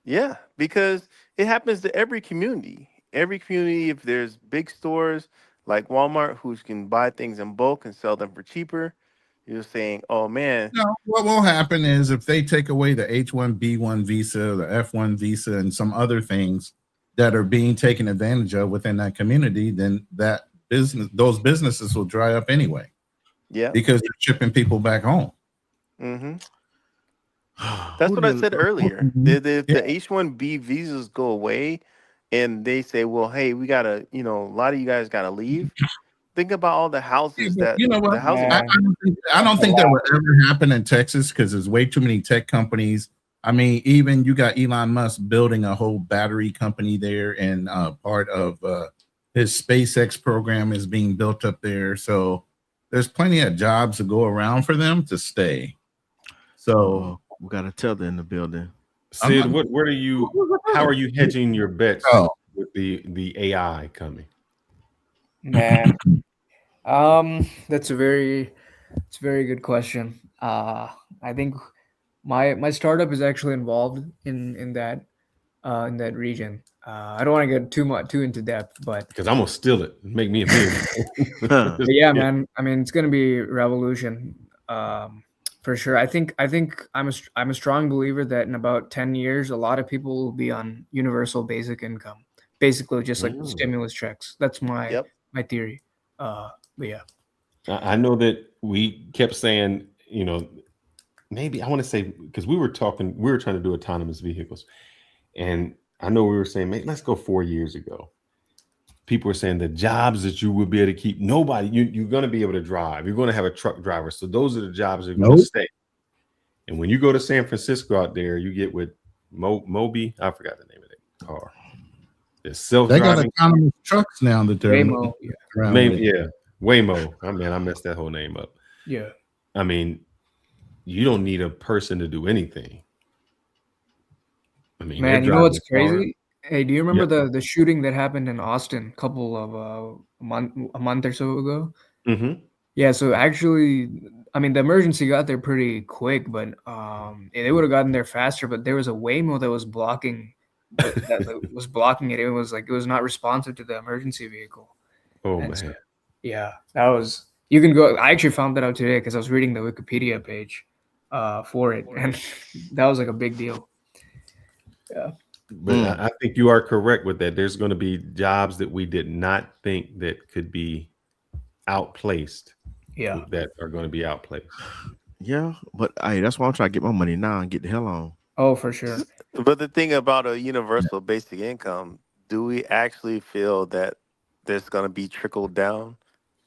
Yeah, because it happens to every community. Every community, if there's big stores like Walmart who can buy things in bulk and sell them for cheaper, you're saying, oh man. No, what will happen is if they take away the H1B1 visa, the F1 visa, and some other things that are being taken advantage of within that community, then those businesses will dry up anyway. Yeah. Because they're shipping people back home. Mm-hmm. That's what I said earlier. If the H1B visas go away and they say, well, hey, we gotta, a lot of you guys gotta leave. Think about all the houses that You know what? the housing. I don't think that would ever happen in Texas because there's way too many tech companies. I mean, even you got Elon Musk building a whole battery company there, and part of his SpaceX program is being built up there. So there's plenty of jobs to go around for them to stay. So we got a tether in the building. Sid, how are you hedging your bets with the AI coming? Man, that's a very good question. I think my startup is actually involved in that region. I don't want to get too into depth, but because I'm gonna steal it, make me a million. Yeah, man. I mean, it's gonna be revolution, for sure. I think I'm a strong believer that in about 10 years, a lot of people will be on universal basic income, basically just like stimulus checks. That's my theory. But yeah, I know that we kept saying, maybe I want to say because we were trying to do autonomous vehicles, and I know we were saying, let's go 4 years ago. People were saying the jobs that you would be able to keep, you're going to be able to drive. You're going to have a truck driver. So those are the jobs that are going to stay. And when you go to San Francisco out there, you get with Moby. I forgot the name of that car. The self-driving. They got autonomous trucks now that they're Waymo. Waymo. I mean, I messed that whole name up. Yeah. I mean, you don't need a person to do anything. I mean, man, you know what's crazy? Hey, do you remember the shooting that happened in Austin a couple of a month or so ago? Mm-hmm. Yeah, so actually, I mean, the emergency got there pretty quick, but they would have gotten there faster. But there was a Waymo that was blocking it. It was not responsive to the emergency vehicle. Oh And man, so, yeah, that was. You can go. I actually found that out today because I was reading the Wikipedia page for it, and that was like a big deal. Yeah. But I think you are correct with that. There's going to be jobs that we did not think that could be outplaced. Yeah. That are going to be outplaced. Yeah, but hey, that's why I'm trying to get my money now and get the hell on. Oh, for sure. But the thing about a universal basic income, do we actually feel that there's going to be trickled down?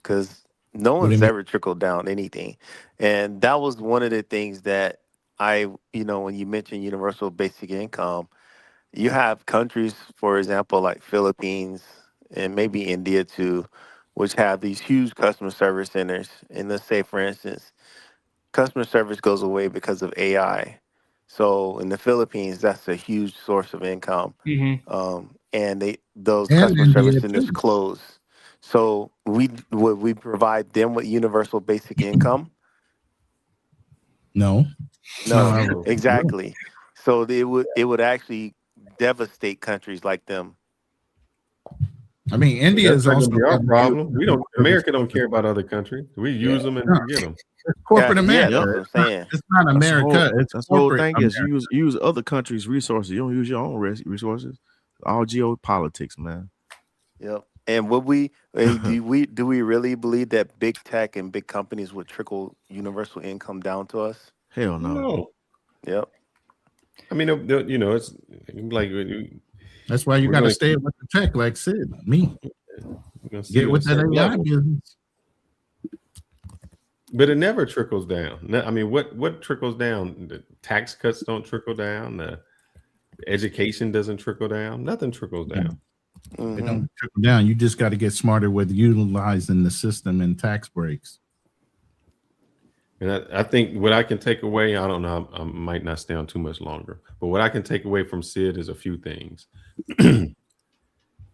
Because no one's ever trickled down anything. And that was one of the things that when you mentioned universal basic income, you have countries, for example, like Philippines and maybe India too, which have these huge customer service centers. And let's say, for instance, customer service goes away because of AI. So in the Philippines, that's a huge source of income. Mm-hmm. And those customer service centers close. So would we provide them with universal basic income? No, exactly. So it would actually devastate countries like them. I mean, India is also our problem. America don't care about other countries. We use them and forget them. It's corporate America. That's what I'm saying. It's not America. That's the whole thing is use other countries' resources. You don't use your own resources. All geopolitics, man. Yep. And do we really believe that big tech and big companies would trickle universal income down to us? Hell no. No. Yep. I mean, it's like that's why you got to stay with the tech, like Sid. Me, get with that AI business. But it never trickles down. I mean, what trickles down? The tax cuts don't trickle down. The education doesn't trickle down. Nothing trickles down. Mm-hmm. They don't trickle down. You just got to get smarter with utilizing the system and tax breaks. And I think what I can take away, I don't know, I might not stay on too much longer, but what I can take away from Sid is a few things.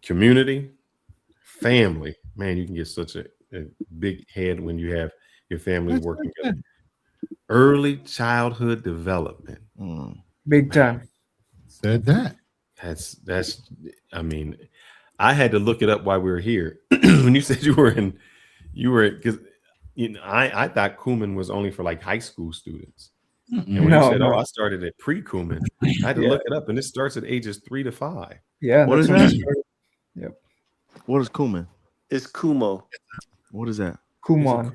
Community, family. Man, you can get such a big head when you have your family working together. Early childhood development. Big time. Said that. That's. I mean, I had to look it up while we were here. When you said you were because I thought Kuman was only for like high school students. And when you said, "Oh, I started at pre-Kuman," I had to look it up, and it starts at ages 3 to 5. Yeah, what is that? Yep. What is Kuman? It's Kumo. What is that? Kumon.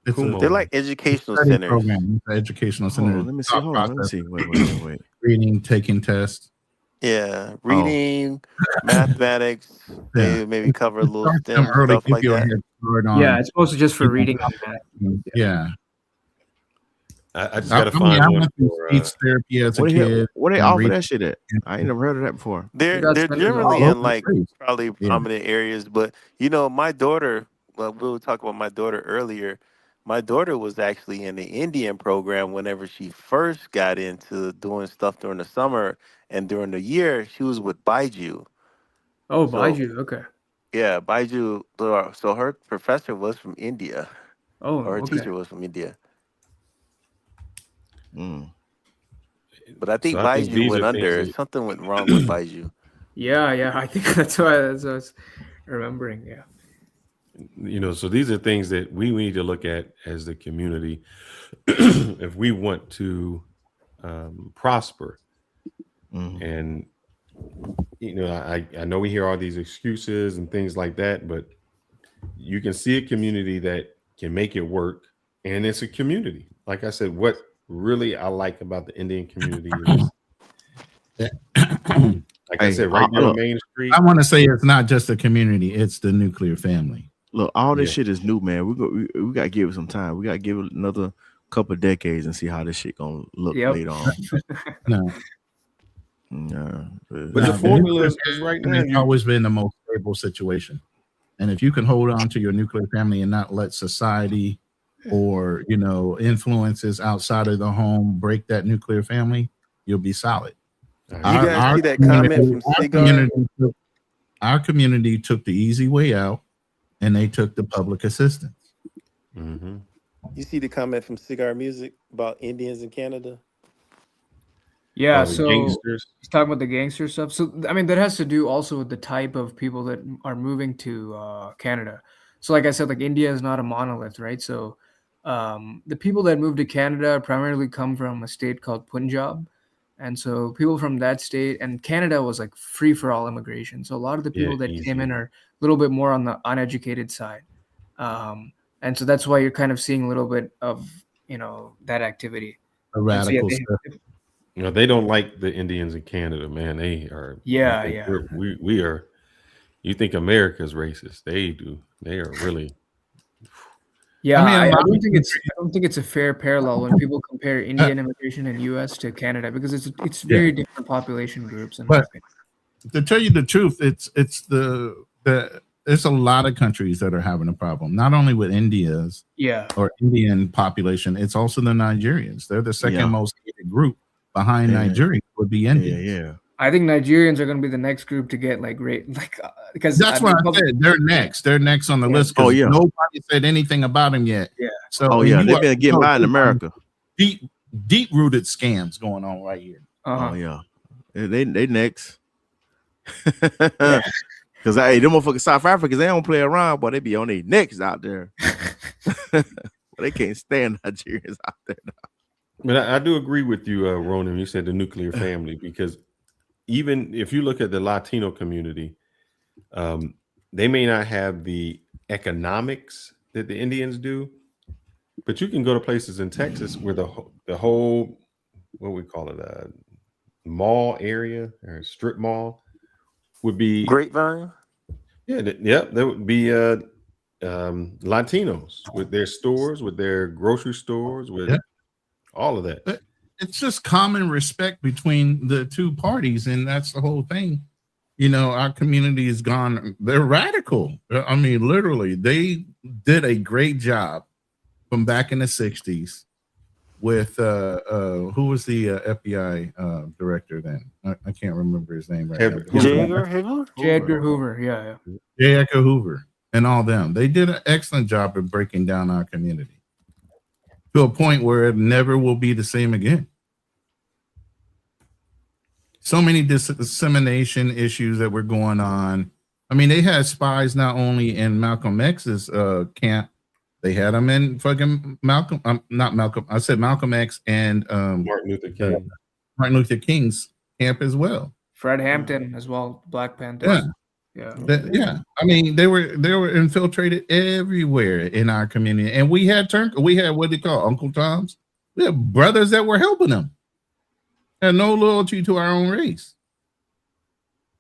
They're like educational study centers. program. Educational center. Let me see. Hold on. Let me see. Wait. Reading, taking tests. Yeah, reading, mathematics. They maybe cover a little STEM stuff like that. Yeah, it's mostly just for reading. Yeah. I just got to find one for speech therapy as a kid. Where they offer that shit at? I ain't never heard of that before. They're generally in like probably prominent areas, but my daughter. Well, we were talking about my daughter earlier. My daughter was actually in the Indian program whenever she first got into doing stuff during the summer, and during the year she was with Baiju. Oh, Baiju. Okay. Yeah, Baiju. So her professor was from India. Oh, or her teacher was from India. But I think Baiju went under. Something went wrong with Baiju. Yeah. I think that's what I was remembering. Yeah. So these are things that we need to look at as the community if we want to prosper. And I know we hear all these excuses and things like that, but you can see a community that can make it work, and it's a community. Like I said, what really I like about the Indian community is, like I said, right down Main Street. I want to say it's not just a community; it's the nuclear family. Look, all this shit is new, man. We got to give it some time. We got to give it another couple of decades and see how this shit gonna look later on. But the formula is right now. It's always been the most stable situation, and if you can hold on to your nuclear family and not let society or influences outside of the home break that nuclear family, you'll be solid. You guys see that comment from Cigar? Our community took the easy way out, and they took the public assistance. You see the comment from Cigar Music about Indians in Canada? Yeah, so he's talking about the gangster stuff. So I mean, that has to do also with the type of people that are moving to Canada. So like I said, like India is not a monolith, right? So the people that move to Canada primarily come from a state called Punjab. And so people from that state, and Canada was like free for all immigration. So a lot of the people that came in are a little bit more on the uneducated side. And so that's why you're kind of seeing a little bit of, that activity. A radical stuff. They don't like the Indians in Canada, man. They are. Yeah. We are. You think America's racist? They do. They are really. Yeah, I don't think it's a fair parallel when people compare Indian immigration in U.S. to Canada, because it's very different population groups. But to tell you the truth, it's there's a lot of countries that are having a problem, not only with India's or Indian population, it's also the Nigerians. They're the second most hated group behind Nigeria would be Indians. Yeah. I think Nigerians are going to be the next group to get because that's what I said. They're next. They're next on the list. Nobody said anything about them yet. Yeah. So they've been getting by in America. Deep rooted scams going on right here. Oh yeah, they next. Because them motherfucking South Africans, they don't play around, but they be on their necks out there. They can't stand Nigerians out there now. But I do agree with you, Ronan. You said the nuclear family, because even if you look at the Latino community, they may not have the economics that the Indians do, but you can go to places in Texas where the whole, what we call it, mall area or strip mall would be Grapevine. There would be Latinos with their stores, with their grocery stores, with all of that. But it's just common respect between the two parties, and that's the whole thing. Our community has gone, they're radical. I mean, literally, they did a great job from back in the 60s with who was the FBI director then? I can't remember his name right now. J. Edgar Hoover? J. Edgar Hoover, yeah. J. Edgar Hoover and all them. They did an excellent job of breaking down our community to a point where it never will be the same again. so many dissemination issues that were going on. I mean, they had spies not only in Malcolm X's camp, they had them in fucking Malcolm. Not Malcolm. I said Malcolm X and Martin Luther King. Martin Luther King's camp as well. Fred Hampton as well, Black Panther. Yeah. Yeah. I mean, they were infiltrated everywhere in our community, and we had what they call Uncle Toms. We had brothers that were helping them. Had no loyalty to our own race.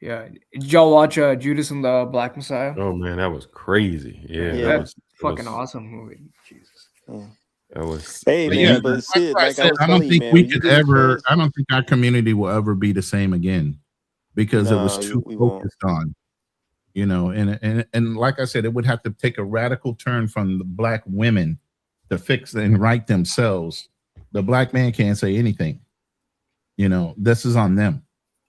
Yeah. Did y'all watch Judas and the Black Messiah? Oh man, that was crazy. Yeah, Yeah, that was fucking awesome movie. Jesus. That was. Hey But man, yeah, but Sid, like I was I don't telling you, think man, we when you could get a ever. chance, I don't think our community will ever be the same again because it was No, too we won't. focused on, you know, and like I said, it would have to take a radical turn from the Black women to fix and right themselves. The Black man can't say anything. You know, this is on them.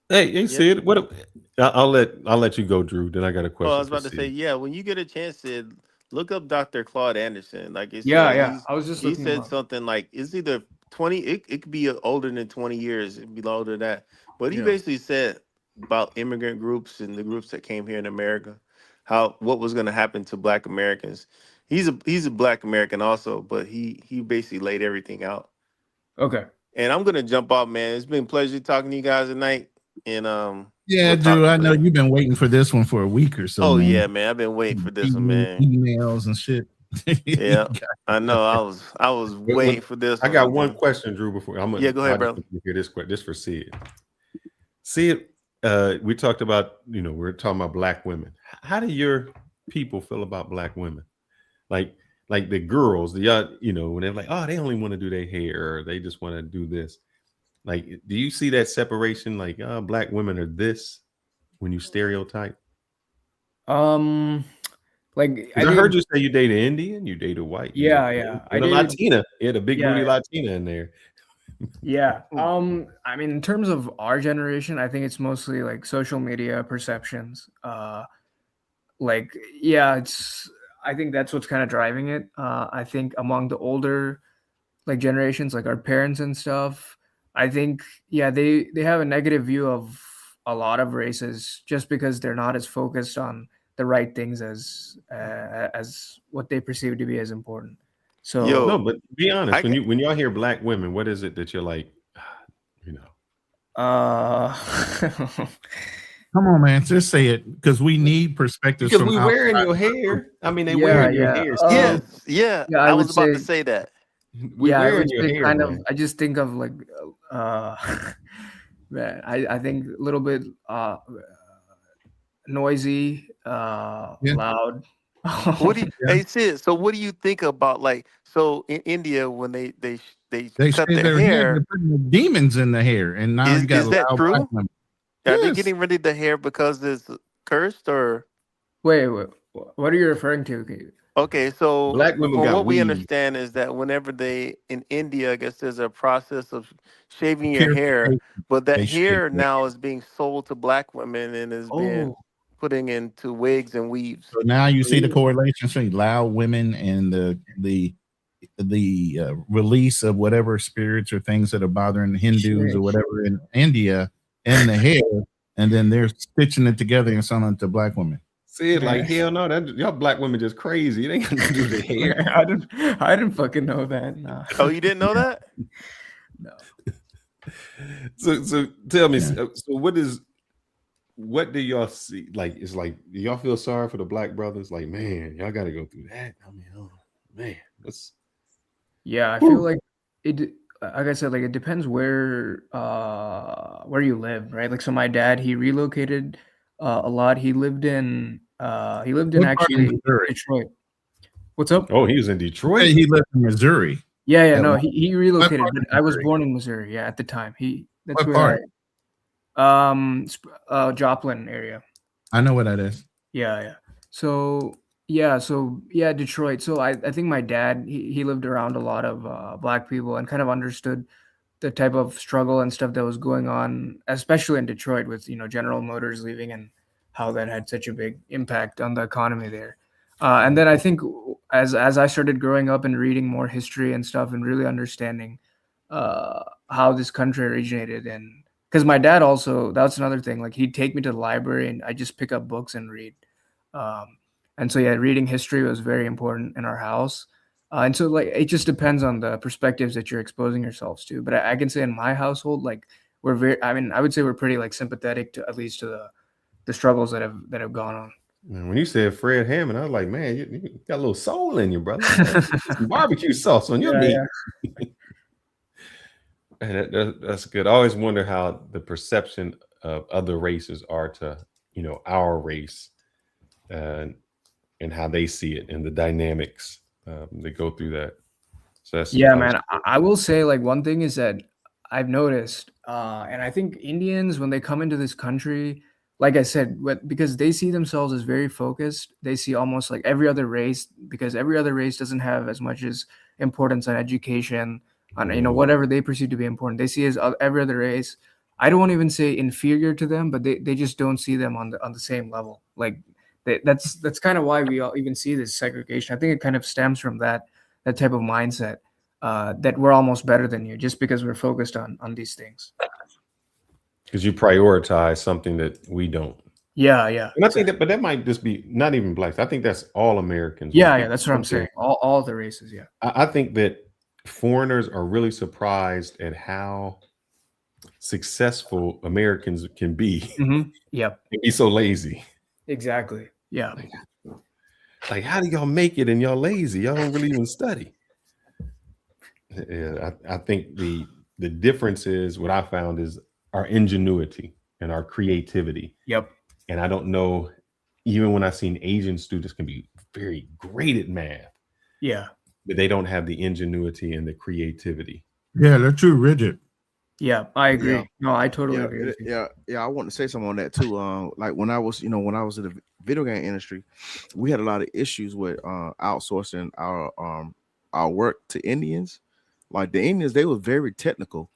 Hey, Sid, what? I'll let you go, Drew. Then I got a question. Oh, I was for about to Sid. say, yeah, when you get a chance, Sid, look up Dr. Claude Anderson. Like it Yeah, said, yeah. I was just he looking him said up. something like it's either 20, it could be older than 20 years, it could be older than that. But he Yeah. basically said about immigrant groups and the groups that came here in America, what was going to happen to Black Americans. He's a Black American also, but he basically laid everything out. Okay. And I'm gonna jump off, man. It's been a pleasure talking to you guys tonight. And Yeah, we'll talk Drew, I know later. you've been waiting for this one for a week or so. Oh man. yeah, man. I've been waiting for this one, man. Emails and shit. Yeah, I know. I was waiting for this. I got one, one man. question, Drew. Before Yeah, go ahead, bro. Hear this question, just for Sid. Sid, we talked about, we're talking about Black women. How do your people feel about Black women? Like the girls, when they're like, oh, they only want to do their hair, or they just want to do this. Like, do you see that separation? Like, Black women are this when you stereotype? Like I heard you say you date an Indian, you date a white, Yeah. and a Latina. You had a big booty Latina in there. Yeah. I mean, in terms of our generation, I think it's mostly like social media perceptions. I think that's what's kind of driving it. I think among the older like generations, like our parents and stuff, I think they have a negative view of a lot of races just because they're not as focused on the right things as what they perceive to be as important. So no, but be honest, when y'all hear Black women, what is it that you're like, Come on, man, just say it because we need perspectives. Because from we wearing outside. your hair. I mean, they wearing your hair. Yeah. I I would was about to say- say that. I wearing would your say hair, kind man. of. I just think of like, man. I think a little bit noisy, loud. What do you, hey Sid? So what do you think about so in India when they They cut shave their their hair. They're hair? putting the demons in the hair, and now you got Is that loud true? Black women. Are they Yes. getting rid of the hair because it's cursed or? Wait, what are you referring to? Okay, so Black women from got what we weave. understand is that whenever in India, I guess there's a process of shaving your hair, Purification. but that They shave hair their now is being sold to Black women and is being putting into wigs and weaves. So now you see the correlation between loud women and the release of whatever spirits or things that are bothering Hindus or whatever in India and the hair, and then they're stitching it together and selling it to Black women. See it like hell no, y'all Black women just crazy. They ain't gonna do the hair. I didn't fucking know that. Nah. Oh, you didn't know that? No. So tell me, so what do y'all see? Like, it's like, do y'all feel sorry for the Black brothers? Like, man, y'all got to go through that. I mean, oh man, I feel like it. Like I said, like it depends where you live, right? Like, so my dad, he relocated a lot. He lived in actually Detroit. What's up? Oh, he was in Detroit. He lived in Missouri. Yeah. No, he relocated. But I was born in Missouri. Yeah, at the time. That's What where part? Joplin area. I know what that is. Yeah. So Detroit. So I think my dad, he lived around a lot of Black people and kind of understood the type of struggle and stuff that was going on, especially in Detroit with, General Motors leaving and how that had such a big impact on the economy there. And then I think as I started growing up and reading more history and stuff and really understanding how this country originated and because my dad also, that's another thing. Like he'd take me to the library and I just pick up books and read. And so, yeah, reading history was very important in our house. And so, like, it just depends on the perspectives that you're exposing yourselves to. But I can say in my household, like, we're very, I mean, I would say we're pretty like sympathetic to at least to the struggles that have gone on. And when you said Fred Hammond, I was like, man, you got a little soul in you, brother. Some barbecue sauce on your meat. Yeah. And that's good. I always wonder how the perception of other races are to, our race, and how they see it and the dynamics that go through that. So that's, yeah, man. I will say, like, one thing is that I've noticed, and I think Indians, when they come into this country, like I said, because they see themselves as very focused, they see almost like every other race, because every other race doesn't have as much as importance on education, on whatever they perceive to be important. They see as every other race. I don't want to even say inferior to them, but they just don't see them on the same level. Like that's kind of why we all even see this segregation. I think it kind of stems from that type of mindset, that we're almost better than you just because we're focused on these things. Because you prioritize something that we don't. Yeah. And I think that might just be not even blacks. I think that's all Americans. Yeah, that's what I'm saying. All the races, yeah. I think that foreigners are really surprised at how successful Americans can be. Mm-hmm. Yep. And be so lazy. Exactly. Yeah. Like, how do y'all make it and y'all lazy? Y'all don't really even study. Yeah, I think the difference is, what I found is our ingenuity and our creativity. Yep. And I don't know, even when I've seen Asian students can be very great at math. Yeah. But they don't have the ingenuity and the creativity. Yeah, they're too rigid. Yeah, I agree. Yeah. No, I totally agree with you. Yeah. I want to say something on that too. Like when I was in the video game industry, we had a lot of issues with outsourcing our work to Indians. Like the Indians, they were very technical,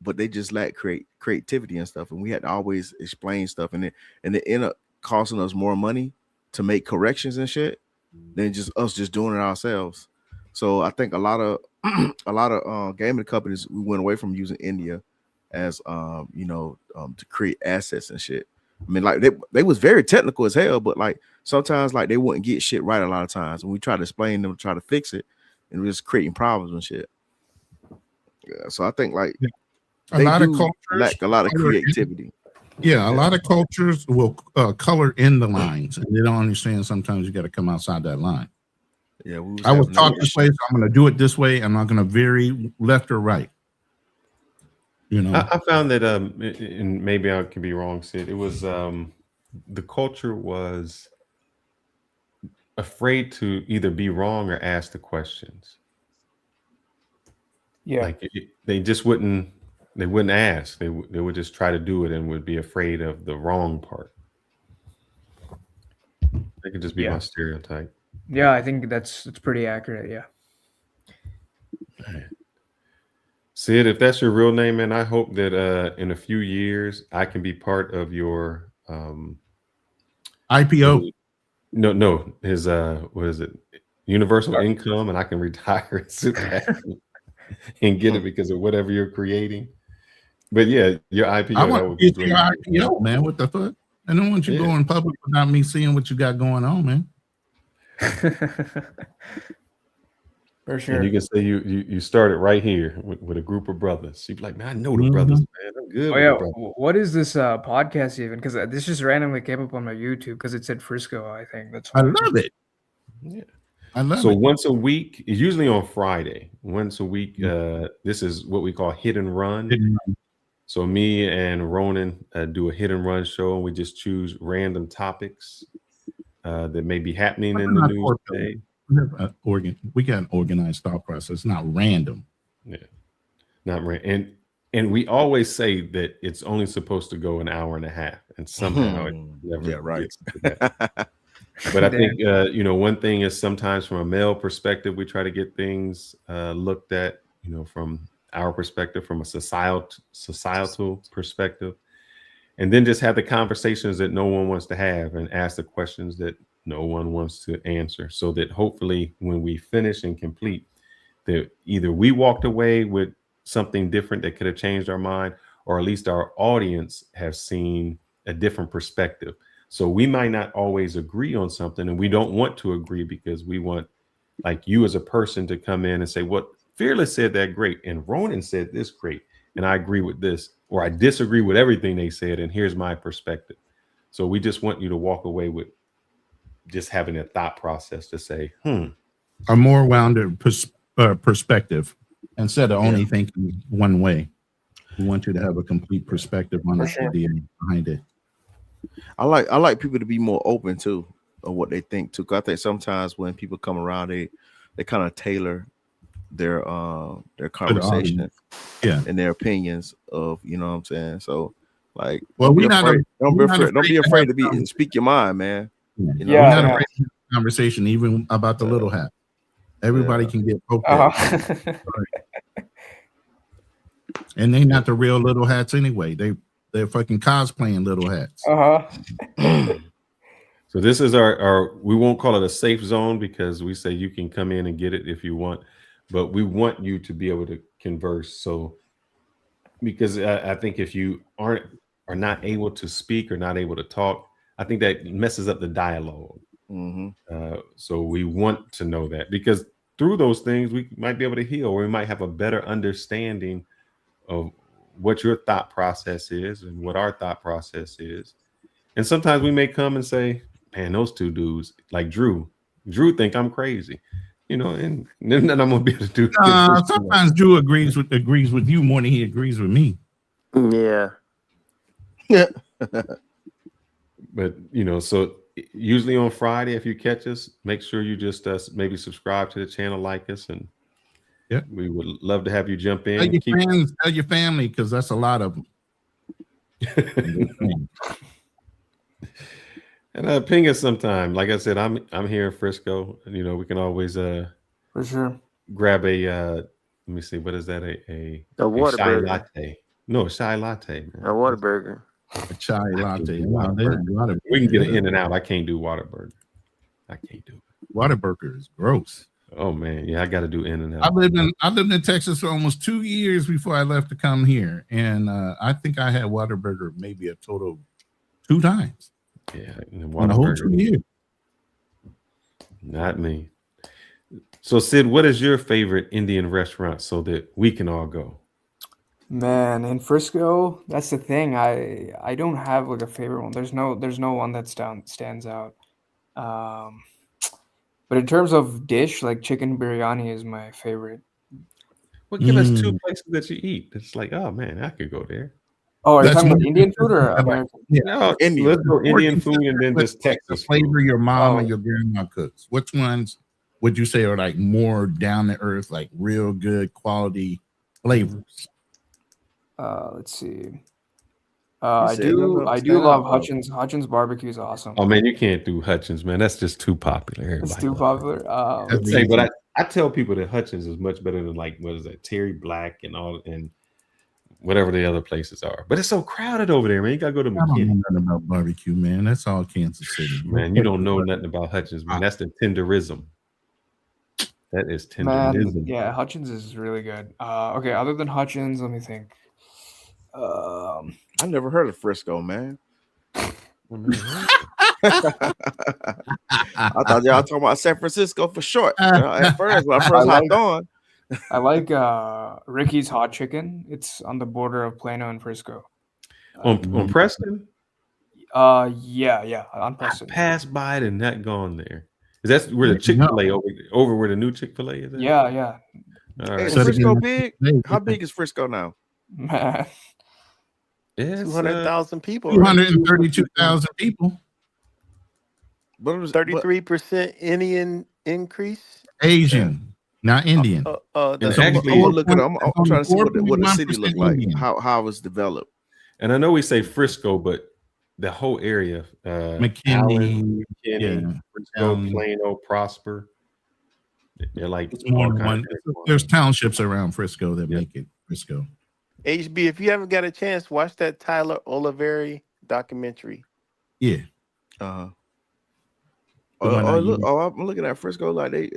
but they just lacked creativity and stuff. And we had to always explain stuff, and it ended up costing us more money to make corrections and shit than just us just doing it ourselves. So I think a lot of gaming companies, we went away from using India as to create assets and shit. I mean, like they was very technical as hell, but like sometimes like they wouldn't get shit right a lot of times, and we try to explain them, try to fix it, and we're just creating problems and shit. Yeah, so I think like a lot of cultures lack a lot of creativity. Yeah, a lot of cultures will color in the lines, and they don't understand sometimes you got to come outside that line. Yeah, I was taught this way, so I'm going to do it this way. I'm not going to vary left or right. I found that, and maybe I could be wrong, Sid. It was the culture was afraid to either be wrong or ask the questions. Yeah, like they just wouldn't ask. They would just try to do it and would be afraid of the wrong part. They could just be my stereotype. Yeah, I think that's pretty accurate. Yeah. Sid, if that's your real name, man, I hope that in a few years I can be part of your IPO. No, his what is it? Universal income, and I can retire and sit back and get it because of whatever you're creating. But yeah, your IPO. I want to get your IPO, man. What the fuck? I don't want you going public without me seeing what you got going on, man. For sure. And you can say you started right here with a group of brothers. You'd be like, man, I know the brothers, man. I'm good. Oh yeah. What is this podcast even? Because this just randomly came up on my YouTube because it said Frisco. I think that's. I love it. Yeah. I love it. So once a week, usually on Friday, once a week, this is what we call hit and run. So me and Ronan do a hit and run show, and we just choose random topics that may be happening in the news today. We got an organized thought process, not random. Yeah, not random. And we always say that it's only supposed to go an hour and a half, and somehow it never gets to that. But I think one thing is sometimes from a male perspective, we try to get things looked at, from our perspective, from a societal perspective, and then just have the conversations that no one wants to have and ask the questions that no one wants to answer, so that hopefully when we finish and complete, that either we walked away with something different that could have changed our mind, or at least our audience have seen a different perspective. So we might not always agree on something, and we don't want to agree because we want like you as a person to come in and say, what Fearless said that great, and Ronan said this great, and I agree with this, or I disagree with everything they said, and here's my perspective. So we just want you to walk away with just having a thought process to say, a more rounded perspective instead of only thinking one way. We want you to have a complete perspective on the idea behind it. I like people to be more open too of what they think too. 'Cause I think sometimes when people come around, they kind of tailor their conversation, and their opinions of, you know what I'm saying. So like, don't be afraid to speak your mind, man. You know? We're not afraid to have a conversation even about the little hat. Everybody can get poked at. And they're not the real little hats anyway. They're fucking cosplaying little hats. So this is our we won't call it a safe zone because we say you can come in and get it if you want, but we want you to be able to converse. So because I think if you are not able to speak or not able to talk, I think that messes up the dialogue. So we want to know that, because through those things we might be able to heal, or we might have a better understanding of what your thought process is and what our thought process is. And sometimes we may come and say, man, those two dudes, like Drew think I'm crazy, you know, and then I'm gonna be able to do. Sometimes Drew agrees with you more than he agrees with me. Yeah. But you know, so usually on Friday, if you catch us, make sure you just maybe subscribe to the channel, like us, and we would love to have you jump in. Tell your friends, tell your family, because that's a lot of them. And ping us sometime. Like I said, I'm here in Frisco, and you know we can always for sure grab a let me see, what is that, a water chai burger. latte? No, a chai latte, man. A water burger. A chai latte. We can get an in and out. I can't do water burger. I can't do it. Water burger is gross. Oh man, yeah, I got to do in and out. I lived in Texas for almost 2 years before I left to come here, and I think I had water burger maybe a total of 2 times. Yeah, in the whole 2 years. Not me. So Sid, what is your favorite Indian restaurant so that we can all go? Man, in Frisco, that's the thing. I don't have like a favorite one. There's no one that stands out. But in terms of dish, like chicken biryani is my favorite. Well, give us 2 places that you eat. It's like, oh man, I could go there. Oh, are you talking about Indian food or American? No, let's go Indian food and then just Texas flavor your mom and your grandma cooks. Which ones would you say are like more down to earth, like real good quality flavors? Let's see. I do love Hutchins. Hutchins barbecue is awesome. Oh man, you can't do Hutchins, man. That's just too popular. It's too popular. But I tell people that Hutchins is much better than, like, what is that, Terry Black and all, and whatever the other places are. But it's so crowded over there, man. You gotta go to McKinney. I don't know nothing about barbecue, man. That's all Kansas City. Man, you don't know nothing about Hutchins, man. That's the tenderism. That is tenderism. Man, yeah, Hutchins is really good. Okay, other than Hutchins, let me think. I never heard of Frisco, man. I thought y'all talking about San Francisco for short. At first, when I first hopped on. I like Ricky's Hot Chicken. It's on the border of Plano and Frisco. On Preston? Yeah, on Preston. I passed by it and not gone there. Is that where the Chick-fil-A over where the new Chick-fil-A is at? Yeah. All right. Is Frisco big? How big is Frisco now? Man. It's 200,000 people. 232,000 people. But it was 33% Indian increase. Asian, not Indian. I'm trying to see what the city looked like, how it's developed. And I know we say Frisco, but the whole area, McKinney, Frisco, Plano, Prosper. They're like there's townships around Frisco that make it Frisco. HB, if you haven't got a chance, watch that Tyler Oliveri documentary. Yeah. I'm looking at Frisco like they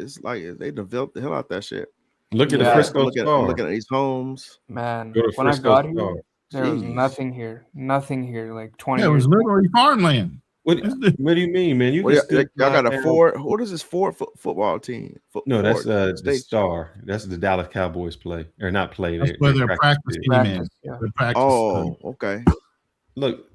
developed the hell out that shit. Look at the Frisco looking at these homes. Man, when I got here, There was Jeez. nothing here. Nothing here. Like 20 Yeah, it was years. literally farmland. What do you mean, man? You Well, can still y'all got a drive down- Ford. What is this Ford football team? No, that's Ford the State. Star. That's the Dallas Cowboys play or not play. That's where their practice team Practice, is. yeah. Their practice. Oh, okay. Look,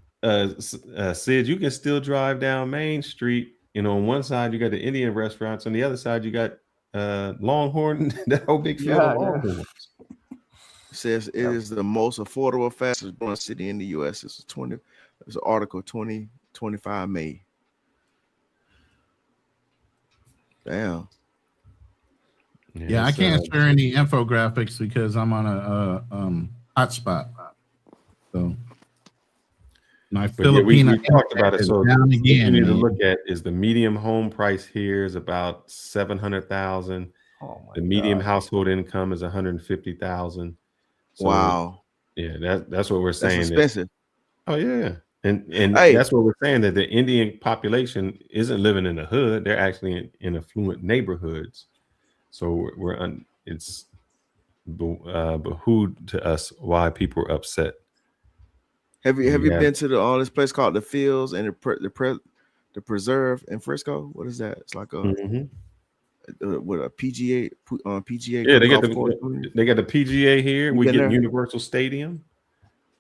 Sid, you can still drive down Main Street. You know, on one side you got the Indian restaurants, on the other side you got Longhorn, that whole big field of Longhorns. It says it is the most affordable, fastest growing city in the U.S. It's an article 2025 May. Damn. Yeah, I can't share any infographics because I'm on a hotspot. So my Filipino we talked about it. is So down what you again. need to Man. look at is the medium home price here is about 700,000. The medium household income is 150,000. So, Wow. Yeah, that's what we're saying. That's expensive. Oh yeah, and Hey. that's what we're saying, that the Indian population isn't living in the hood; they're actually in affluent neighborhoods. So it's behooved to us why people are upset. Have you been to this place called the Fields and the Preserve in Frisco? What is that? It's like a with a PGA PGA. Yeah, they got the PGA here. We get Universal Stadium.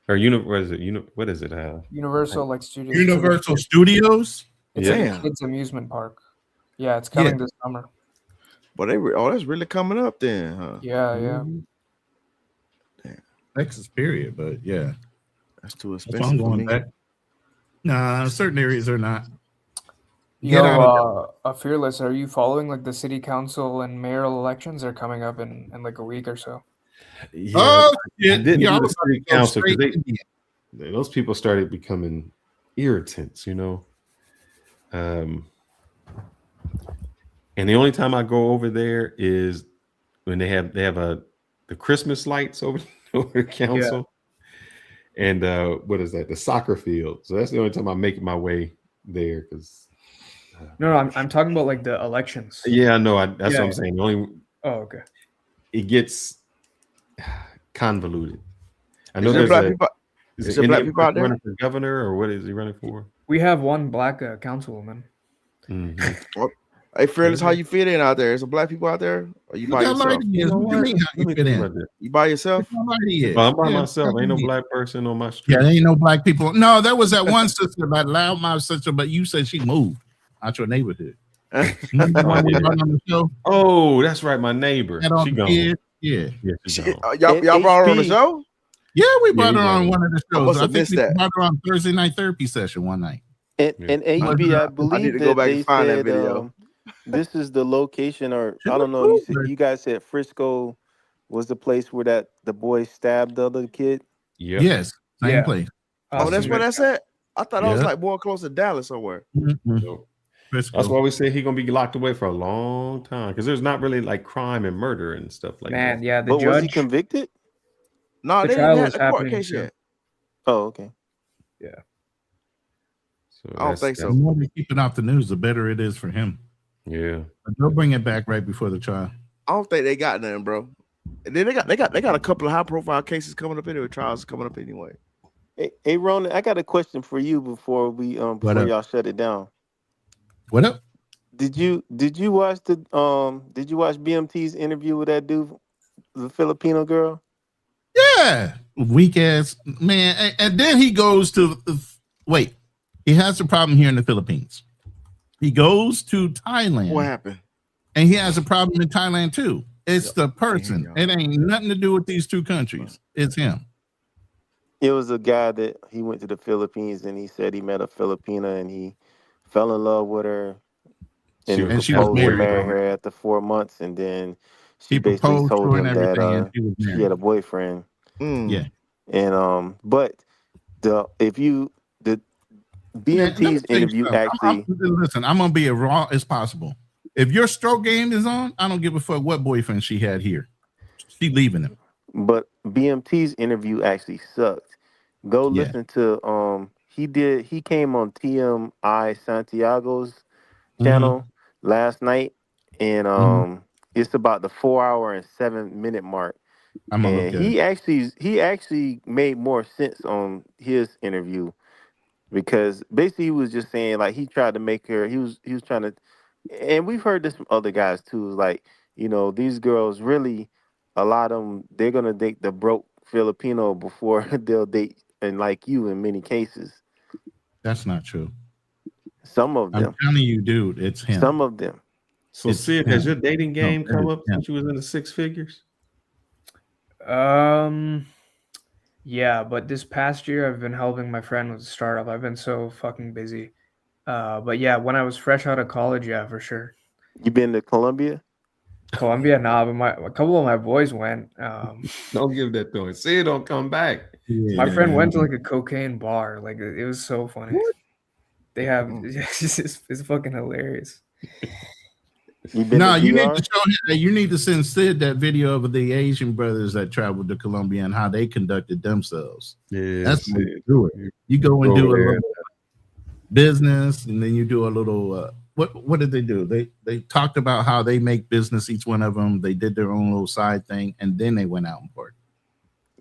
Or what is it? Universal like Studios. Universal Studios. It's a kids amusement park. Yeah, it's coming this summer. But that's really coming up then, huh? Yeah. Damn. Texas period, but yeah. That's too That's why expensive I'm for going me. back. Nah, certain areas are not. Fearless, are you following like the city council and mayoral elections are coming up in like a week or so? Yeah, oh, I didn't do the city council because those people started becoming irritants, you know. And the only time I go over there is when they have the Christmas lights over the council, and what is that? The soccer field. So that's the only time I make my way there because. No, I'm talking about like the elections. Yeah, I know. That's what I'm saying. Okay. It gets convoluted. I know Is there there's black people out there? running for governor, or what is he running for? We have one black councilwoman. Mm-hmm. Hey, Fearless, how you fit in out there? Is there black people out there? Or you by yourself? You by yourself? I'm by myself. Ain't no black person on my street. Yeah, there ain't no black people. No, there was that one sister that allowed my sister, but you said she moved out your neighborhood. Oh, that's right. My neighbor. She gone. Yeah. Y'all brought her on the show? Yeah, we brought her on one of the shows. I think we brought her on Thursday night therapy session one night. And HB, I believe to go back and find that said, video. This is the location, or I don't know. You guys said Frisco was the place where the boy stabbed the other kid. Yep. Yes, same place. Oh, that's where that's at. I thought I was like more close to Dallas somewhere. That's why we say he's gonna be locked away for a long time because there's not really like crime and murder and stuff like that. Yeah. But was he convicted? No, they didn't have the court case yet. Oh, okay. Yeah. So I don't think so. The more they keep it off the news, the better it is for him. Yeah. But they'll bring it back right before the trial. I don't think they got nothing, bro. And then they got a couple of high profile cases coming up anyway. Trials coming up anyway. Hey, Ronan, I got a question for you before we before y'all shut it down. What up? Did you watch BMT's interview with that dude, the Filipino girl? Yeah, weak ass man. And then he goes to wait. He has a problem here in the Philippines. He goes to Thailand. What happened? And he has a problem in Thailand too. It's the person. It ain't nothing to do with these two countries. It's him. It was a guy that he went to the Philippines and he said he met a Filipina and he fell in love with her and she was married marry her after 4 months, and then she basically told him that she had a boyfriend. Yeah. And but the BMT's interview actually listen, I'm gonna be as raw as possible. If your stroke game is on, I don't give a fuck what boyfriend she had here. She leaving him. But BMT's interview actually sucked. Go listen to he came on TMI Santiago's channel last night, and it's about the 4 hour and 7 minute mark. I'm gonna And look at it. he actually made more sense on his interview because basically he was just saying like he tried to make her he was trying to, and we've heard this from other guys too, like, you know, these girls really, a lot of them, they're gonna date the broke Filipino before they'll date and like you in many cases. That's not true. Some of I'm them. telling you, dude, it's him. Some of them. So, It's Sid, him. has your dating No, game it come is up him. since you was in the six figures? Yeah, but this past year I've been helping my friend with a startup. I've been so fucking busy. But yeah, when I was fresh out of college, yeah, for sure. You been to Colombia? Colombia, nah, but a couple of my boys went. Don't give that to him. Sid don't come back. My friend went to like a cocaine bar. Like it was so funny. They have it's fucking hilarious. You been No, to you need DR? to show him. You need to send Sid that video of the Asian brothers that traveled to Colombia and how they conducted themselves. Yeah, that's the way you do it. You go and do a little business, and then you do a little. What did they do? They talked about how they make business. Each one of them, they did their own little side thing, and then they went out and party.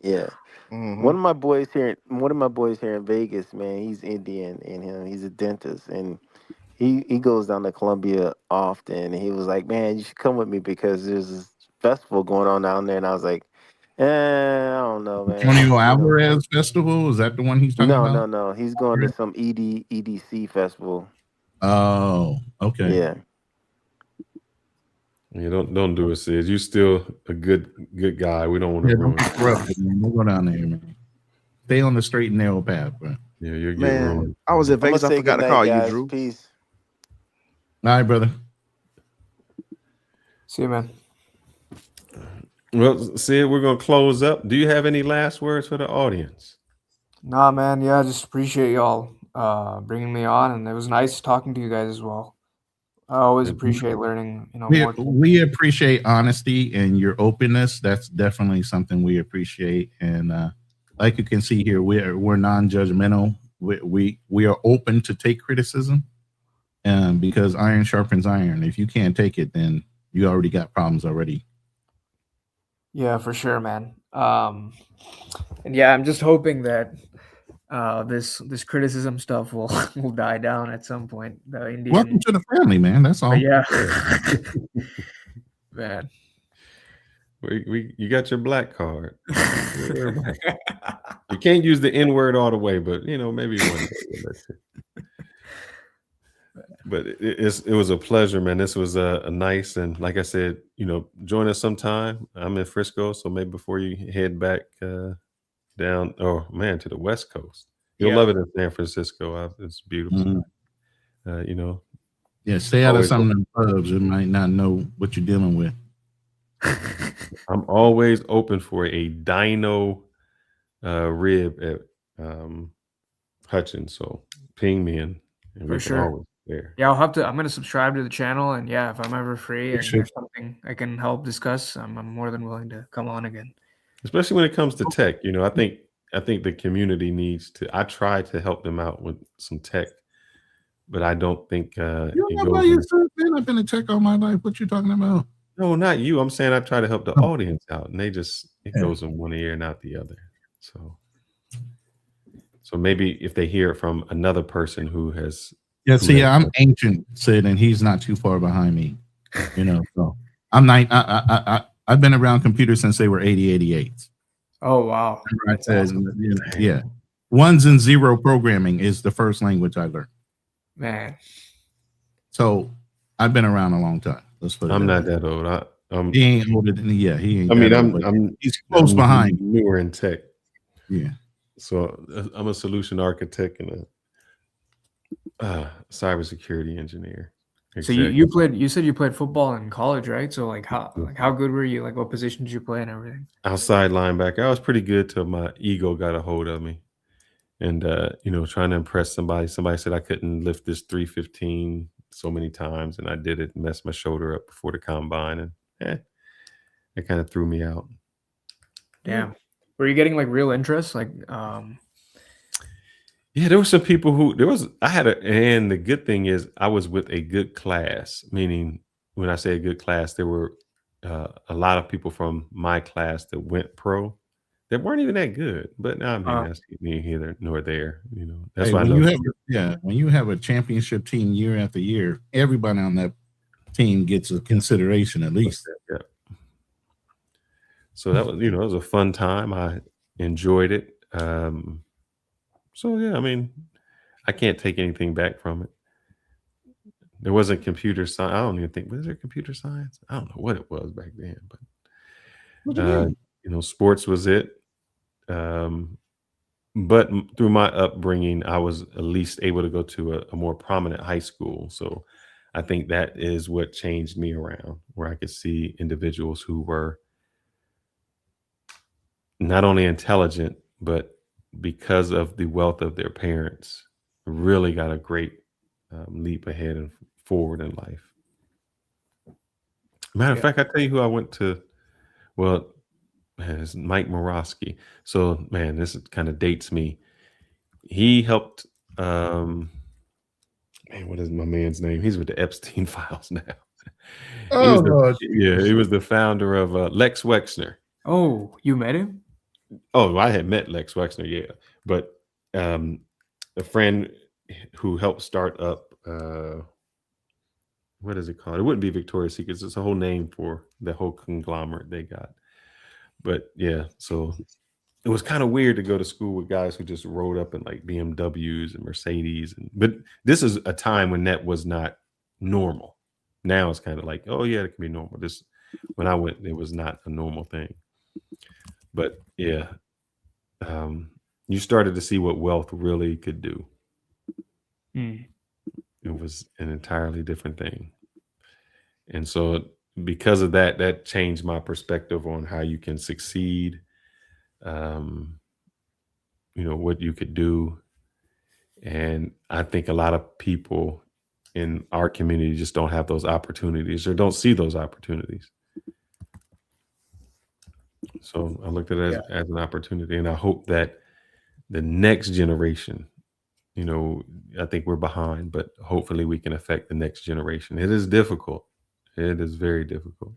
Yeah. One of my boys here in Vegas, man, he's Indian and he's a dentist and he goes down to Colombia often, and he was like, man, you should come with me because there's this festival going on down there. And I was like, I don't know, man. Antonio Alvarez Festival, is that the one he's talking about? No. He's going to some EDC festival. Oh, okay. Yeah. Yeah, don't do it, Sid. You still a good guy. We don't want to ruin it. Don't go down there, man. Stay on the straight and narrow path, bro. Yeah, you're getting ruined. I was in Vegas. I forgot to call you, Drew. Peace. All right, brother. See you, man. Well, Sid, we're gonna close up. Do you have any last words for the audience? Nah, man. Yeah, I just appreciate y'all bringing me on, and it was nice talking to you guys as well. I always appreciate learning, more. We appreciate honesty and your openness. That's definitely something we appreciate. And like you can see here, we're non-judgmental. We are open to take criticism, because iron sharpens iron. If you can't take it, then you already got problems already. Yeah, for sure, man. And yeah, I'm just hoping that this criticism stuff will die down at some point. The Indian. Welcome to the family, man. That's all. Yeah, man. You got your black card. You can't use the N word all the way, but maybe one day. But it was a pleasure, man. This was a nice, and like I said, join us sometime. I'm in Frisco, so maybe before you head back down, to the West Coast, you'll love it in San Francisco. It's beautiful. Yeah, stay out of some of the pubs. You might not know what you're dealing with. I'm always open for a dino rib at Hutchins, so ping me in. And For sure. There. Yeah, I'm going to subscribe to the channel, and yeah, if I'm ever free and sure. there's something I can help discuss, I'm more than willing to come on again. Especially when it comes to tech, I think the community needs to. I try to help them out with some tech, but I don't think. I've been in tech all my life. What you talking about? No, not you. I'm saying I try to help the audience out, and it goes in one ear, not the other. So maybe if they hear it from another person who has. Yeah, see, I'm ancient, Sid, and he's not too far behind me. So I'm not. I've been around computers since they were 8088s. Oh wow! I said, yeah, ones and zero programming is the first language I learned. Man, so I've been around a long time. Let's put it. I'm not that old. He ain't older than he ain't. I mean, he's close behind. Newer in tech. Yeah. So I'm a solution architect and a cybersecurity engineer. So you said you played football in college, right? So how good were you? Like what position did you play and everything? Outside linebacker. I was pretty good till my ego got a hold of me. And trying to impress somebody. Somebody said I couldn't lift this 315 so many times, and I did it, messed my shoulder up before the combine, and it kind of threw me out. Damn. Were you getting like real interest? Like Yeah, there were some people and the good thing is I was with a good class, meaning when I say a good class, there were a lot of people from my class that went pro that weren't even that good. But now, I mean, that's neither here nor there. You know, that's Hey, why I when love. when you have a championship team year after year, everybody on that team gets a consideration at least. Yeah. So that was, it was a fun time. I enjoyed it. So yeah, I mean, I can't take anything back from it. There wasn't computer science. I don't even think, was there computer science? I don't know what it was back then, but sports was it. But through my upbringing, I was at least able to go to a more prominent high school. So I think that is what changed me around, where I could see individuals who were not only intelligent, but because of the wealth of their parents, really got a great leap ahead and forward in life. Matter of fact, I tell you who I went to. Well, man, it's Mike Morosky. So, man, this kind of dates me. He helped. Man, what is my man's name? He's with the Epstein files now. He was the founder of Lex Wexner. Oh, you met him? Oh, I had met Lex Wexner, yeah. But a friend who helped start up, what is it called? It wouldn't be Victoria's Secrets. It's a whole name for the whole conglomerate they got. But yeah, so it was kind of weird to go to school with guys who just rode up in like BMWs and Mercedes. But this is a time when that was not normal. Now it's kind of like, oh yeah, it can be normal. When I went, it was not a normal thing. But yeah, you started to see what wealth really could do. It was an entirely different thing. And so because of that, that changed my perspective on how you can succeed, what you could do. And I think a lot of people in our community just don't have those opportunities or don't see those opportunities. So I looked at it as an opportunity, and I hope that the next generation, I think we're behind, but hopefully we can affect the next generation. It is difficult. It is very difficult.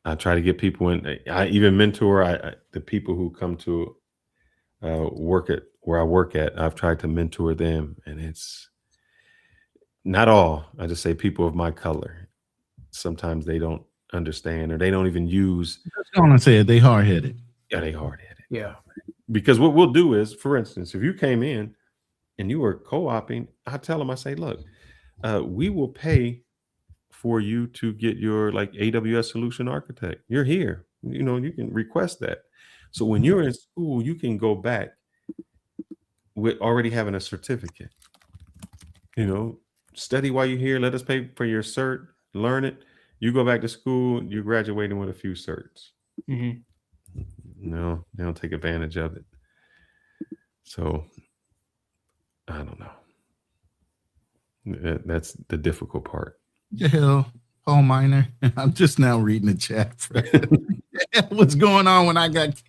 I try to get people in. I even mentor the people who come to work at where I work at. I've tried to mentor them, and it's not all. I just say people of my color. Sometimes they don't understand, or they don't even use. I want to say they hard headed. Yeah, they hard headed. Yeah. Because what we'll do is, for instance, if you came in and you were co-oping, I tell them, I say, look, we will pay for you to get your like AWS solution architect. You're here. You can request that. So when you're in school, you can go back with already having a certificate. Study while you're here. Let us pay for your cert. Learn it. You go back to school. You're graduating with a few certs. No, they don't take advantage of it. So I don't know. That's the difficult part. The hell, Paul Miner. I'm just now reading the chat. What's going on when I got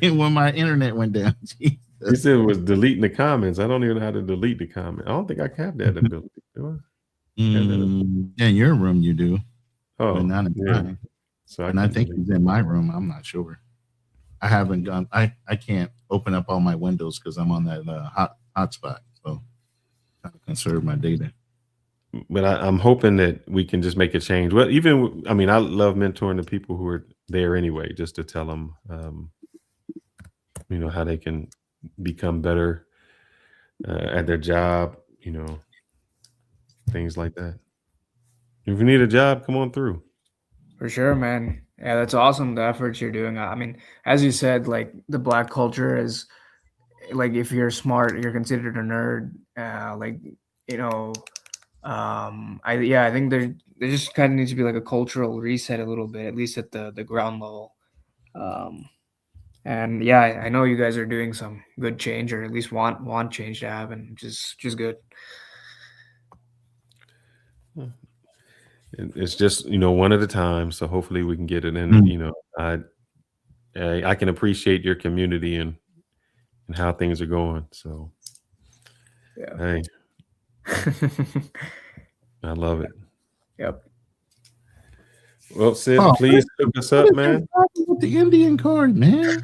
when my internet went down? Jesus. He said it was deleting the comments. I don't even know how to delete the comment. I don't think I have that ability. Do I? In your room, you do. Oh, but not in mine. So I think he's in my room. I'm not sure. I haven't gone. I can't open up all my windows because I'm on that hotspot. So I conserve my data. But I'm hoping that we can just make a change. Well, I love mentoring the people who are there anyway, just to tell them, how they can become better at their job, things like that. If you need a job, come on through. For sure, man. Yeah, that's awesome, the efforts you're doing. I mean, as you said, like the Black culture is like, if you're smart, you're considered a nerd. I think there just kind of needs to be like a cultural reset a little bit, at least at the ground level. And yeah, I know you guys are doing some good change, or at least want change to happen, just good. It's just, one at a time. So hopefully we can get it in. I can appreciate your community and how things are going. So yeah. Hey. I love it. Yep. Well, Sid, please hook us up, man. With the Indian card, man.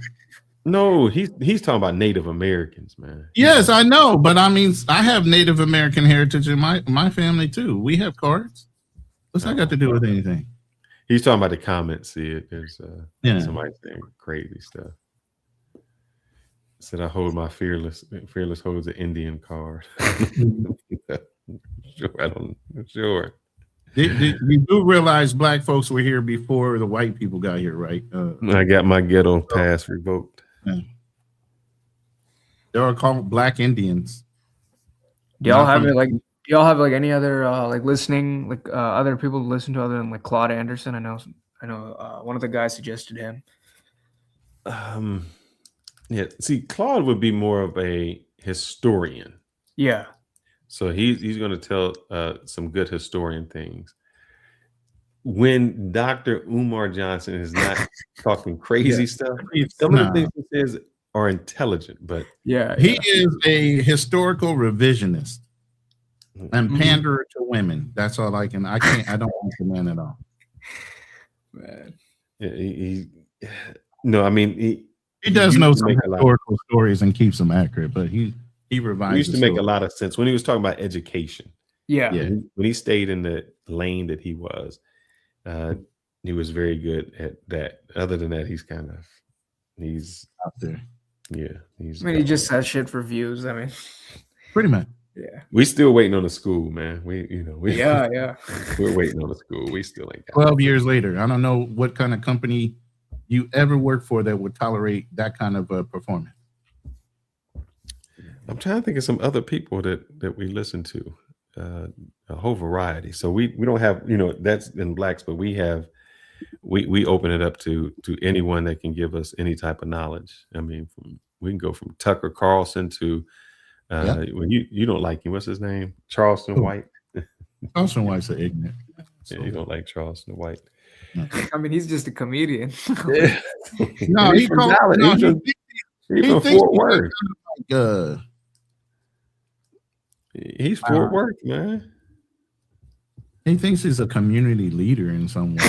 No, he's talking about Native Americans, man. Yes, I know, but I mean, I have Native American heritage in my family too. We have cards. What's that got to do with anything? He's talking about the comments. There's somebody saying crazy stuff. Said I hold my fearless holds an Indian card. Sure. You do realize black folks were here before the white people got here, right? I got my ghetto pass revoked. Yeah. They are called Black Indians. Do y'all have it like? Do y'all have like any other like listening like other people to listen to other than like Claude Anderson? I know one of the guys suggested him. Yeah. See, Claude would be more of a historian. Yeah. So he's going to tell some good historian things. When Dr. Umar Johnson is not talking crazy stuff, some of the things he says are intelligent, but he is a historical revisionist and panderer to women. That's all I don't like the man at all. Man. He does know some historical stories and keeps them accurate, but he revises. It used to make a lot of sense when he was talking about education. Yeah. When he stayed in the lane that he was very good at that. Other than that, he's out there. Yeah. He just says shit for views. I mean, pretty much. Yeah. We still waiting on the school, man. We're waiting on the school. We still ain't got 12 years later. I don't know what kind of company you ever worked for that would tolerate that kind of performance. I'm trying to think of some other people that we listen to, a whole variety. So we don't have, that's in blacks, but we open it up to anyone that can give us any type of knowledge. I mean, we can go from Tucker Carlson to when you don't like him. What's his name? Charleston White. Charleston White's an ignorant. Yeah, you don't like Charleston White. I mean, he's just a comedian. No, he's from Fort Worth. He's Fort Worth, man. He thinks he's a community leader in some way.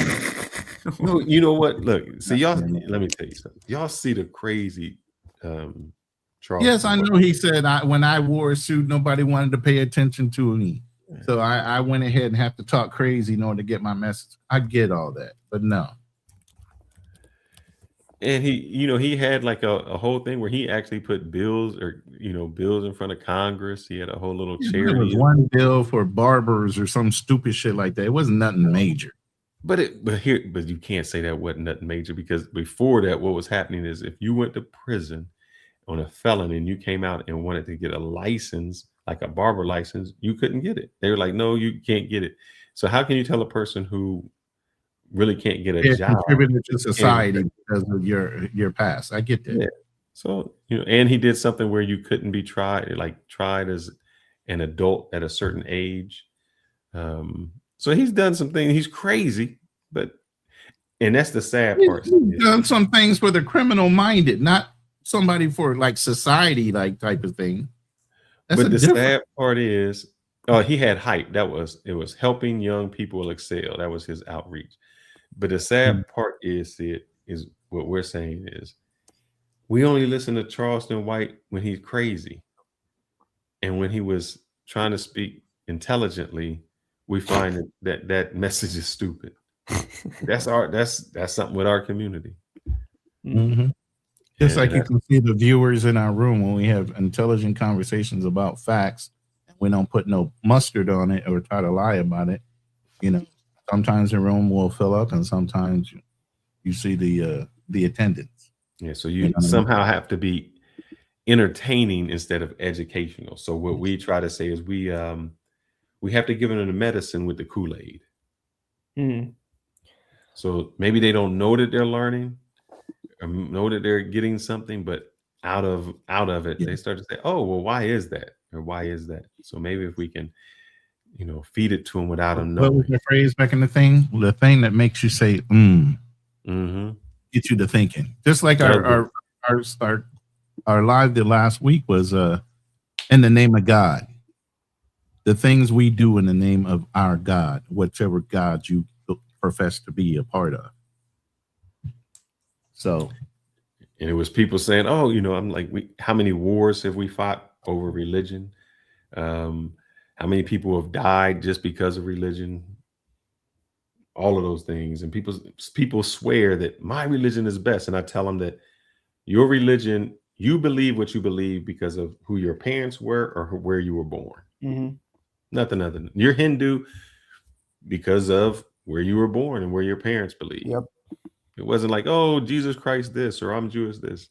No, you know what? Look, see y'all. Let me tell you something. Y'all see the crazy. Yes, I know. He said when I wore a suit, nobody wanted to pay attention to me, so I went ahead and have to talk crazy in order to get my message. I get all that, but no. And he had like a whole thing where he actually put bills in front of Congress. He had a whole little charity. There was one bill for barbers or some stupid shit like that. It wasn't nothing major. But you can't say that wasn't nothing major, because before that, what was happening is if you went to prison on a felony and you came out and wanted to get a license, like a barber license, you couldn't get it. They were like, no, you can't get it. So how can you tell a person who really can't get a job contributed to society because of your past? I get that. Yeah. So and he did something where you couldn't be tried as an adult at a certain age. So he's done some things. He's crazy, and that's the sad part. He's done some things for the criminal minded, not somebody for like society like type of thing. But the sad part is, he had hype. It was helping young people excel. That was his outreach. But the sad part is what we're saying is we only listen to Charleston White when he's crazy. And when he was trying to speak intelligently, we find that message is stupid. That's something with our community. Mm-hmm. Just like you can see the viewers in our room when we have intelligent conversations about facts, we don't put no mustard on it or try to lie about it. Sometimes the room will fill up, and sometimes you see the attendance. Yeah, so you somehow have to be entertaining instead of educational. So what we try to say is we have to give them the medicine with the Kool-Aid. Mm-hmm. So maybe they don't know that they're learning or know that they're getting something, but out of it, they start to say, oh, well, why is that? Or why is that? So maybe if we can, feed it to them without them knowing. What was the phrase back in the thing? The thing that makes you say, get you to thinking. Just like our live the last week was in the name of God. the things we do in the name of our God, whichever God you profess to be a part of. So, and it was people saying, "Oh, I'm like, how many wars have we fought over religion? How many people have died just because of religion? All of those things." And people swear that my religion is best, and I tell them that your religion, you believe what you believe because of who your parents were or where you were born. Nothing other than you're Hindu because of where you were born and where your parents believe. Yep. It wasn't like, oh, Jesus Christ this, or I'm Jewish this.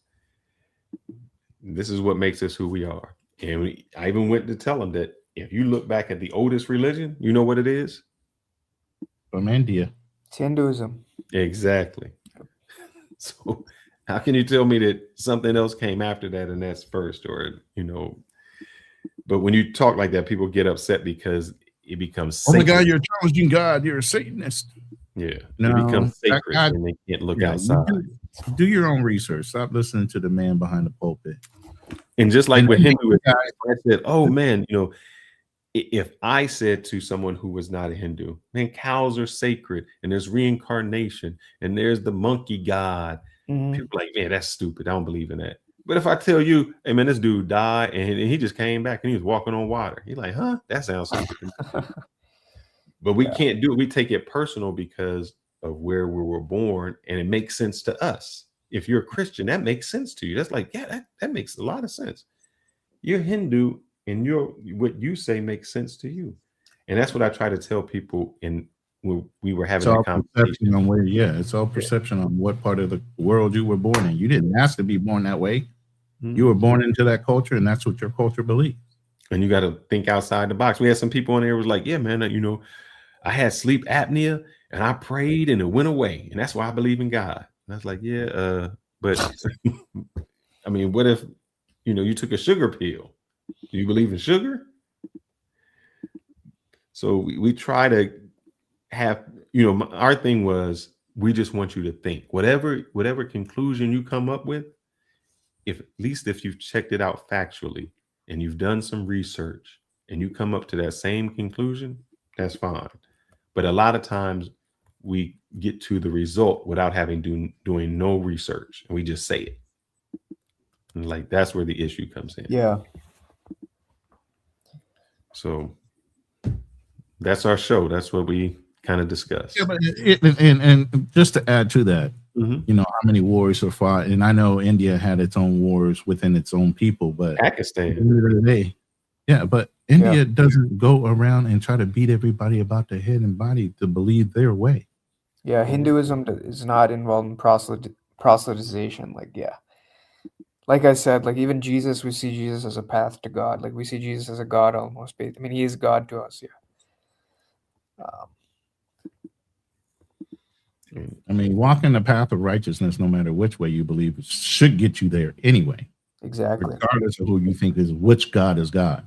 This is what makes us who we are. And I even went to tell them that if you look back at the oldest religion, you know what it is? From India. It's Hinduism. Exactly. So how can you tell me that something else came after that and that's first, or, but when you talk like that, people get upset because it becomes sacred. Oh my God, you're challenging God. You're a Satanist. Yeah. No, it becomes sacred God, and they can't look outside. Do your own research. Stop listening to the man behind the pulpit. And just like with Hinduism, I said, oh man, if I said to someone who was not a Hindu, man, cows are sacred and there's reincarnation and there's the monkey god, people are like, man, that's stupid. I don't believe in that. But if I tell you, hey man, this dude died and he just came back and he was walking on water, you're like, huh? That sounds stupid. But we can't do it. We take it personal because of where we were born, and it makes sense to us. If you're a Christian, that makes sense to you. That's like, yeah, that makes a lot of sense. You're Hindu, and what you say makes sense to you. And that's what I try to tell people when we were having a conversation. It's all perception on what part of the world you were born in. You didn't ask to be born that way. You were born into that culture, and that's what your culture believes. And you got to think outside the box. We had some people in there who was like, yeah, man, I had sleep apnea and I prayed and it went away. And that's why I believe in God. And I was like, yeah, but I mean, what if, you took a sugar pill? Do you believe in sugar? So we try to have, our thing was, we just want you to think whatever conclusion you come up with, at least if you've checked it out factually and you've done some research and you come up to that same conclusion, that's fine. But a lot of times we get to the result without having doing no research, and we just say it. And like, that's where the issue comes in. Yeah. So that's our show. That's what we kind of discuss. Yeah, but and just to add to that, how many wars were fought, and I know India had its own wars within its own people, but Pakistan. But India doesn't go around and try to beat everybody about their head and body to believe their way. Yeah, Hinduism is not involved in proselytization. Like I said, like even Jesus, we see Jesus as a path to God. Like we see Jesus as a God almost. I mean, he is God to us. Yeah. I mean, walking the path of righteousness, no matter which way you believe, should get you there anyway. Exactly. Regardless of who you think is which God is God.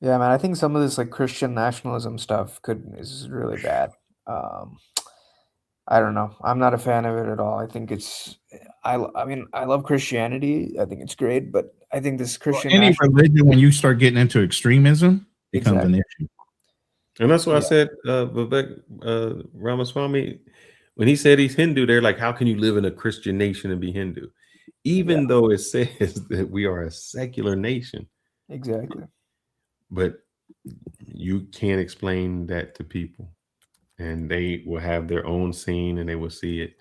Yeah, man. I think some of this like Christian nationalism stuff is really bad. I don't know. I'm not a fan of it at all. I think I mean, I love Christianity. I think it's great, but I think this Christian religion, when you start getting into extremism, becomes an issue. And that's what I said, Vivek Ramaswamy, when he said he's Hindu, they're like, how can you live in a Christian nation and be Hindu? Even though it says that we are a secular nation. Exactly. But you can't explain that to people. And they will have their own scene and they will see it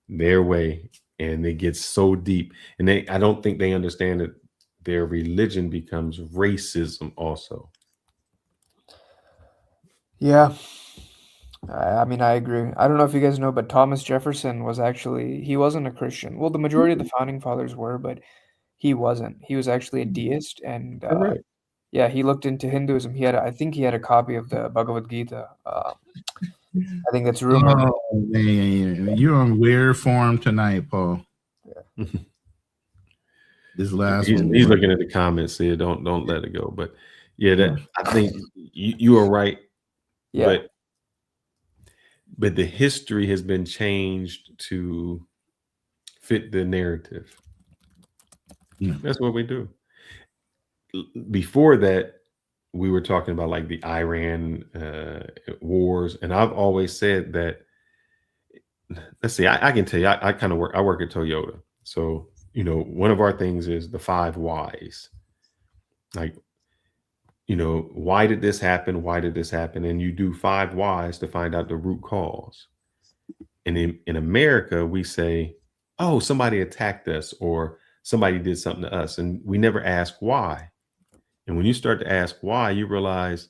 their way. And it gets so deep. And I don't think they understand that their religion becomes racism also. Yeah. I mean, I agree. I don't know if you guys know, but Thomas Jefferson he wasn't a Christian. Well, the majority of the founding fathers were, but he wasn't. He was actually a deist. And yeah, he looked into Hinduism. I think he had a copy of the Bhagavad Gita. I think that's rumored. Oh, man. You're on weird form tonight, Paul. Yeah. This last he's one. He's looking at the comments here. Don't let it go. But yeah, I think you are right. Yeah. But the history has been changed to fit the narrative. Yeah. That's what we do. Before that, we were talking about like the Iran wars, and I've always said that. Let's see, I can tell you, I kind of work. I work at Toyota, so one of our things is the 5 whys. Like, why did this happen? Why did this happen? And you do 5 whys to find out the root cause. And in America, we say, oh, somebody attacked us or somebody did something to us. And we never ask why. And when you start to ask why, you realize,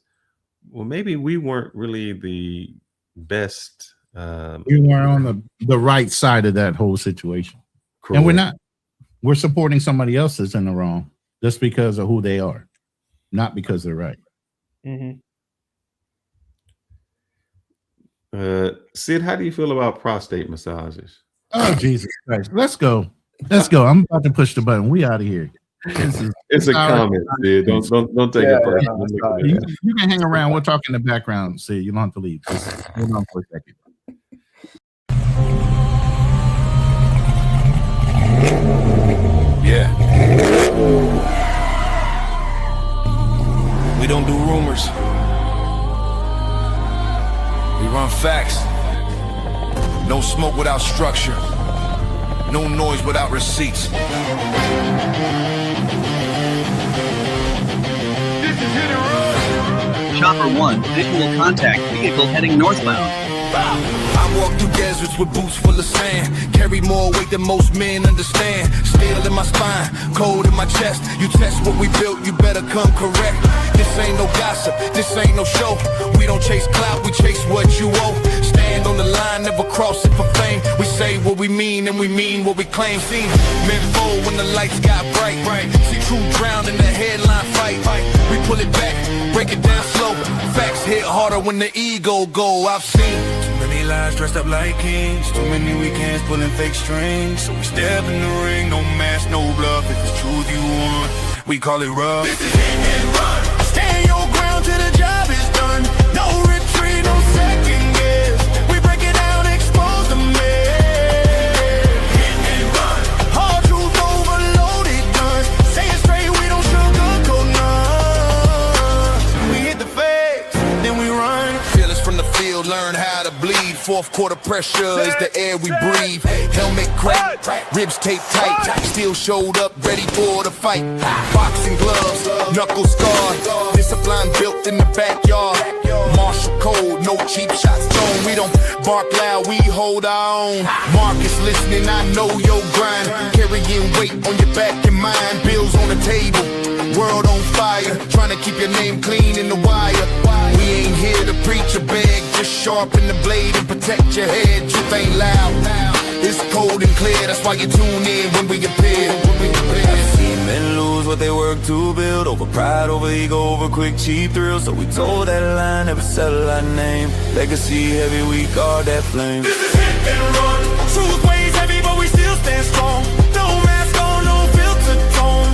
well, maybe we weren't really the best. We weren't on the right side of that whole situation. Correct. And we're not. We're supporting somebody else that's in the wrong just because of who they are, not because they're right. Mm-hmm. Sid, how do you feel about prostate massages? Oh, Jesus Christ. Let's go. I'm about to push the button. We out of here. It's a comment, Sid. Don't take it personal. You can hang around. We'll talk in the background, Sid. You don't have to leave. Just hold on for a second. Yeah. We don't do rumors. We run facts. No smoke without structure. No noise without receipts. This is Hit and Run. Chopper 1, visual contact, vehicle heading northbound. I walk through deserts with boots full of sand. Carry more weight than most men understand. Steel in my spine, cold in my chest. You test what we built, you better come correct. This ain't no gossip, this ain't no show. We don't chase clout, we chase what you owe. Stand on the line, never cross it for fame. We say what we mean and we mean what we claim. Seen men fold when the lights got bright. See true drown in the headline fight. We pull it back, break it down slow. Facts hit harder when the ego go. I've seen too many lies dressed up like kings. Too many weekends pulling fake strings. So we step in the ring, no mask, no bluff. If it's truth you want, we call it rough. This is Hit and Run. Stand your ground till the job is done. No retreat, no second guess. We break it down, expose the mess. Hit and run. Hard truth overloaded guns. Say it straight, we don't sugarcoat none. We hit the face, then we run. Fearless from the field, learn how to bleed. Fourth quarter pressure is the air we breathe. Helmet cracked, ribs taped tight. Still showed up, ready for the fight. Boxing gloves, knuckles scarred. Discipline built in the backyard. Martial code, no cheap shots thrown. We don't bark loud, we hold our own. Marcus listening, I know your grind. Carrying weight on your back and mind. Bills on the table, world on fire. Trying to keep your name clean in the wire. We ain't here to preach or beg. Just sharpen the blade and protect your head. Truth ain't loud. It's cold and clear, that's why you tune in when we appear. I've seen men lose what they work to build. Over pride, over ego, over quick, cheap thrills. So we told that line, never settle our name. Legacy heavy, we guard that flame. This is Hit and Run. Truth weighs heavy, but we still stand strong. No mask on, no filter tone.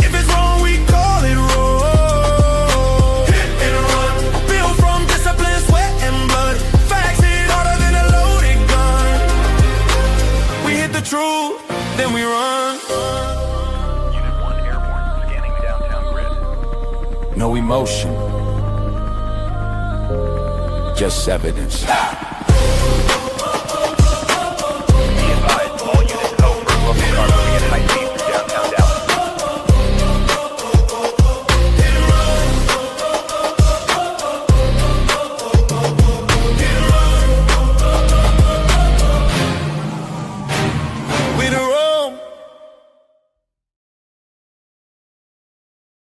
If it's wrong, we call it wrong. Hit and run. Built from discipline, sweat and blood. Facts hit harder than a loaded gun. We hit the truth, then we run. Unit 1 airborne, scanning downtown grid. No emotion, just evidence.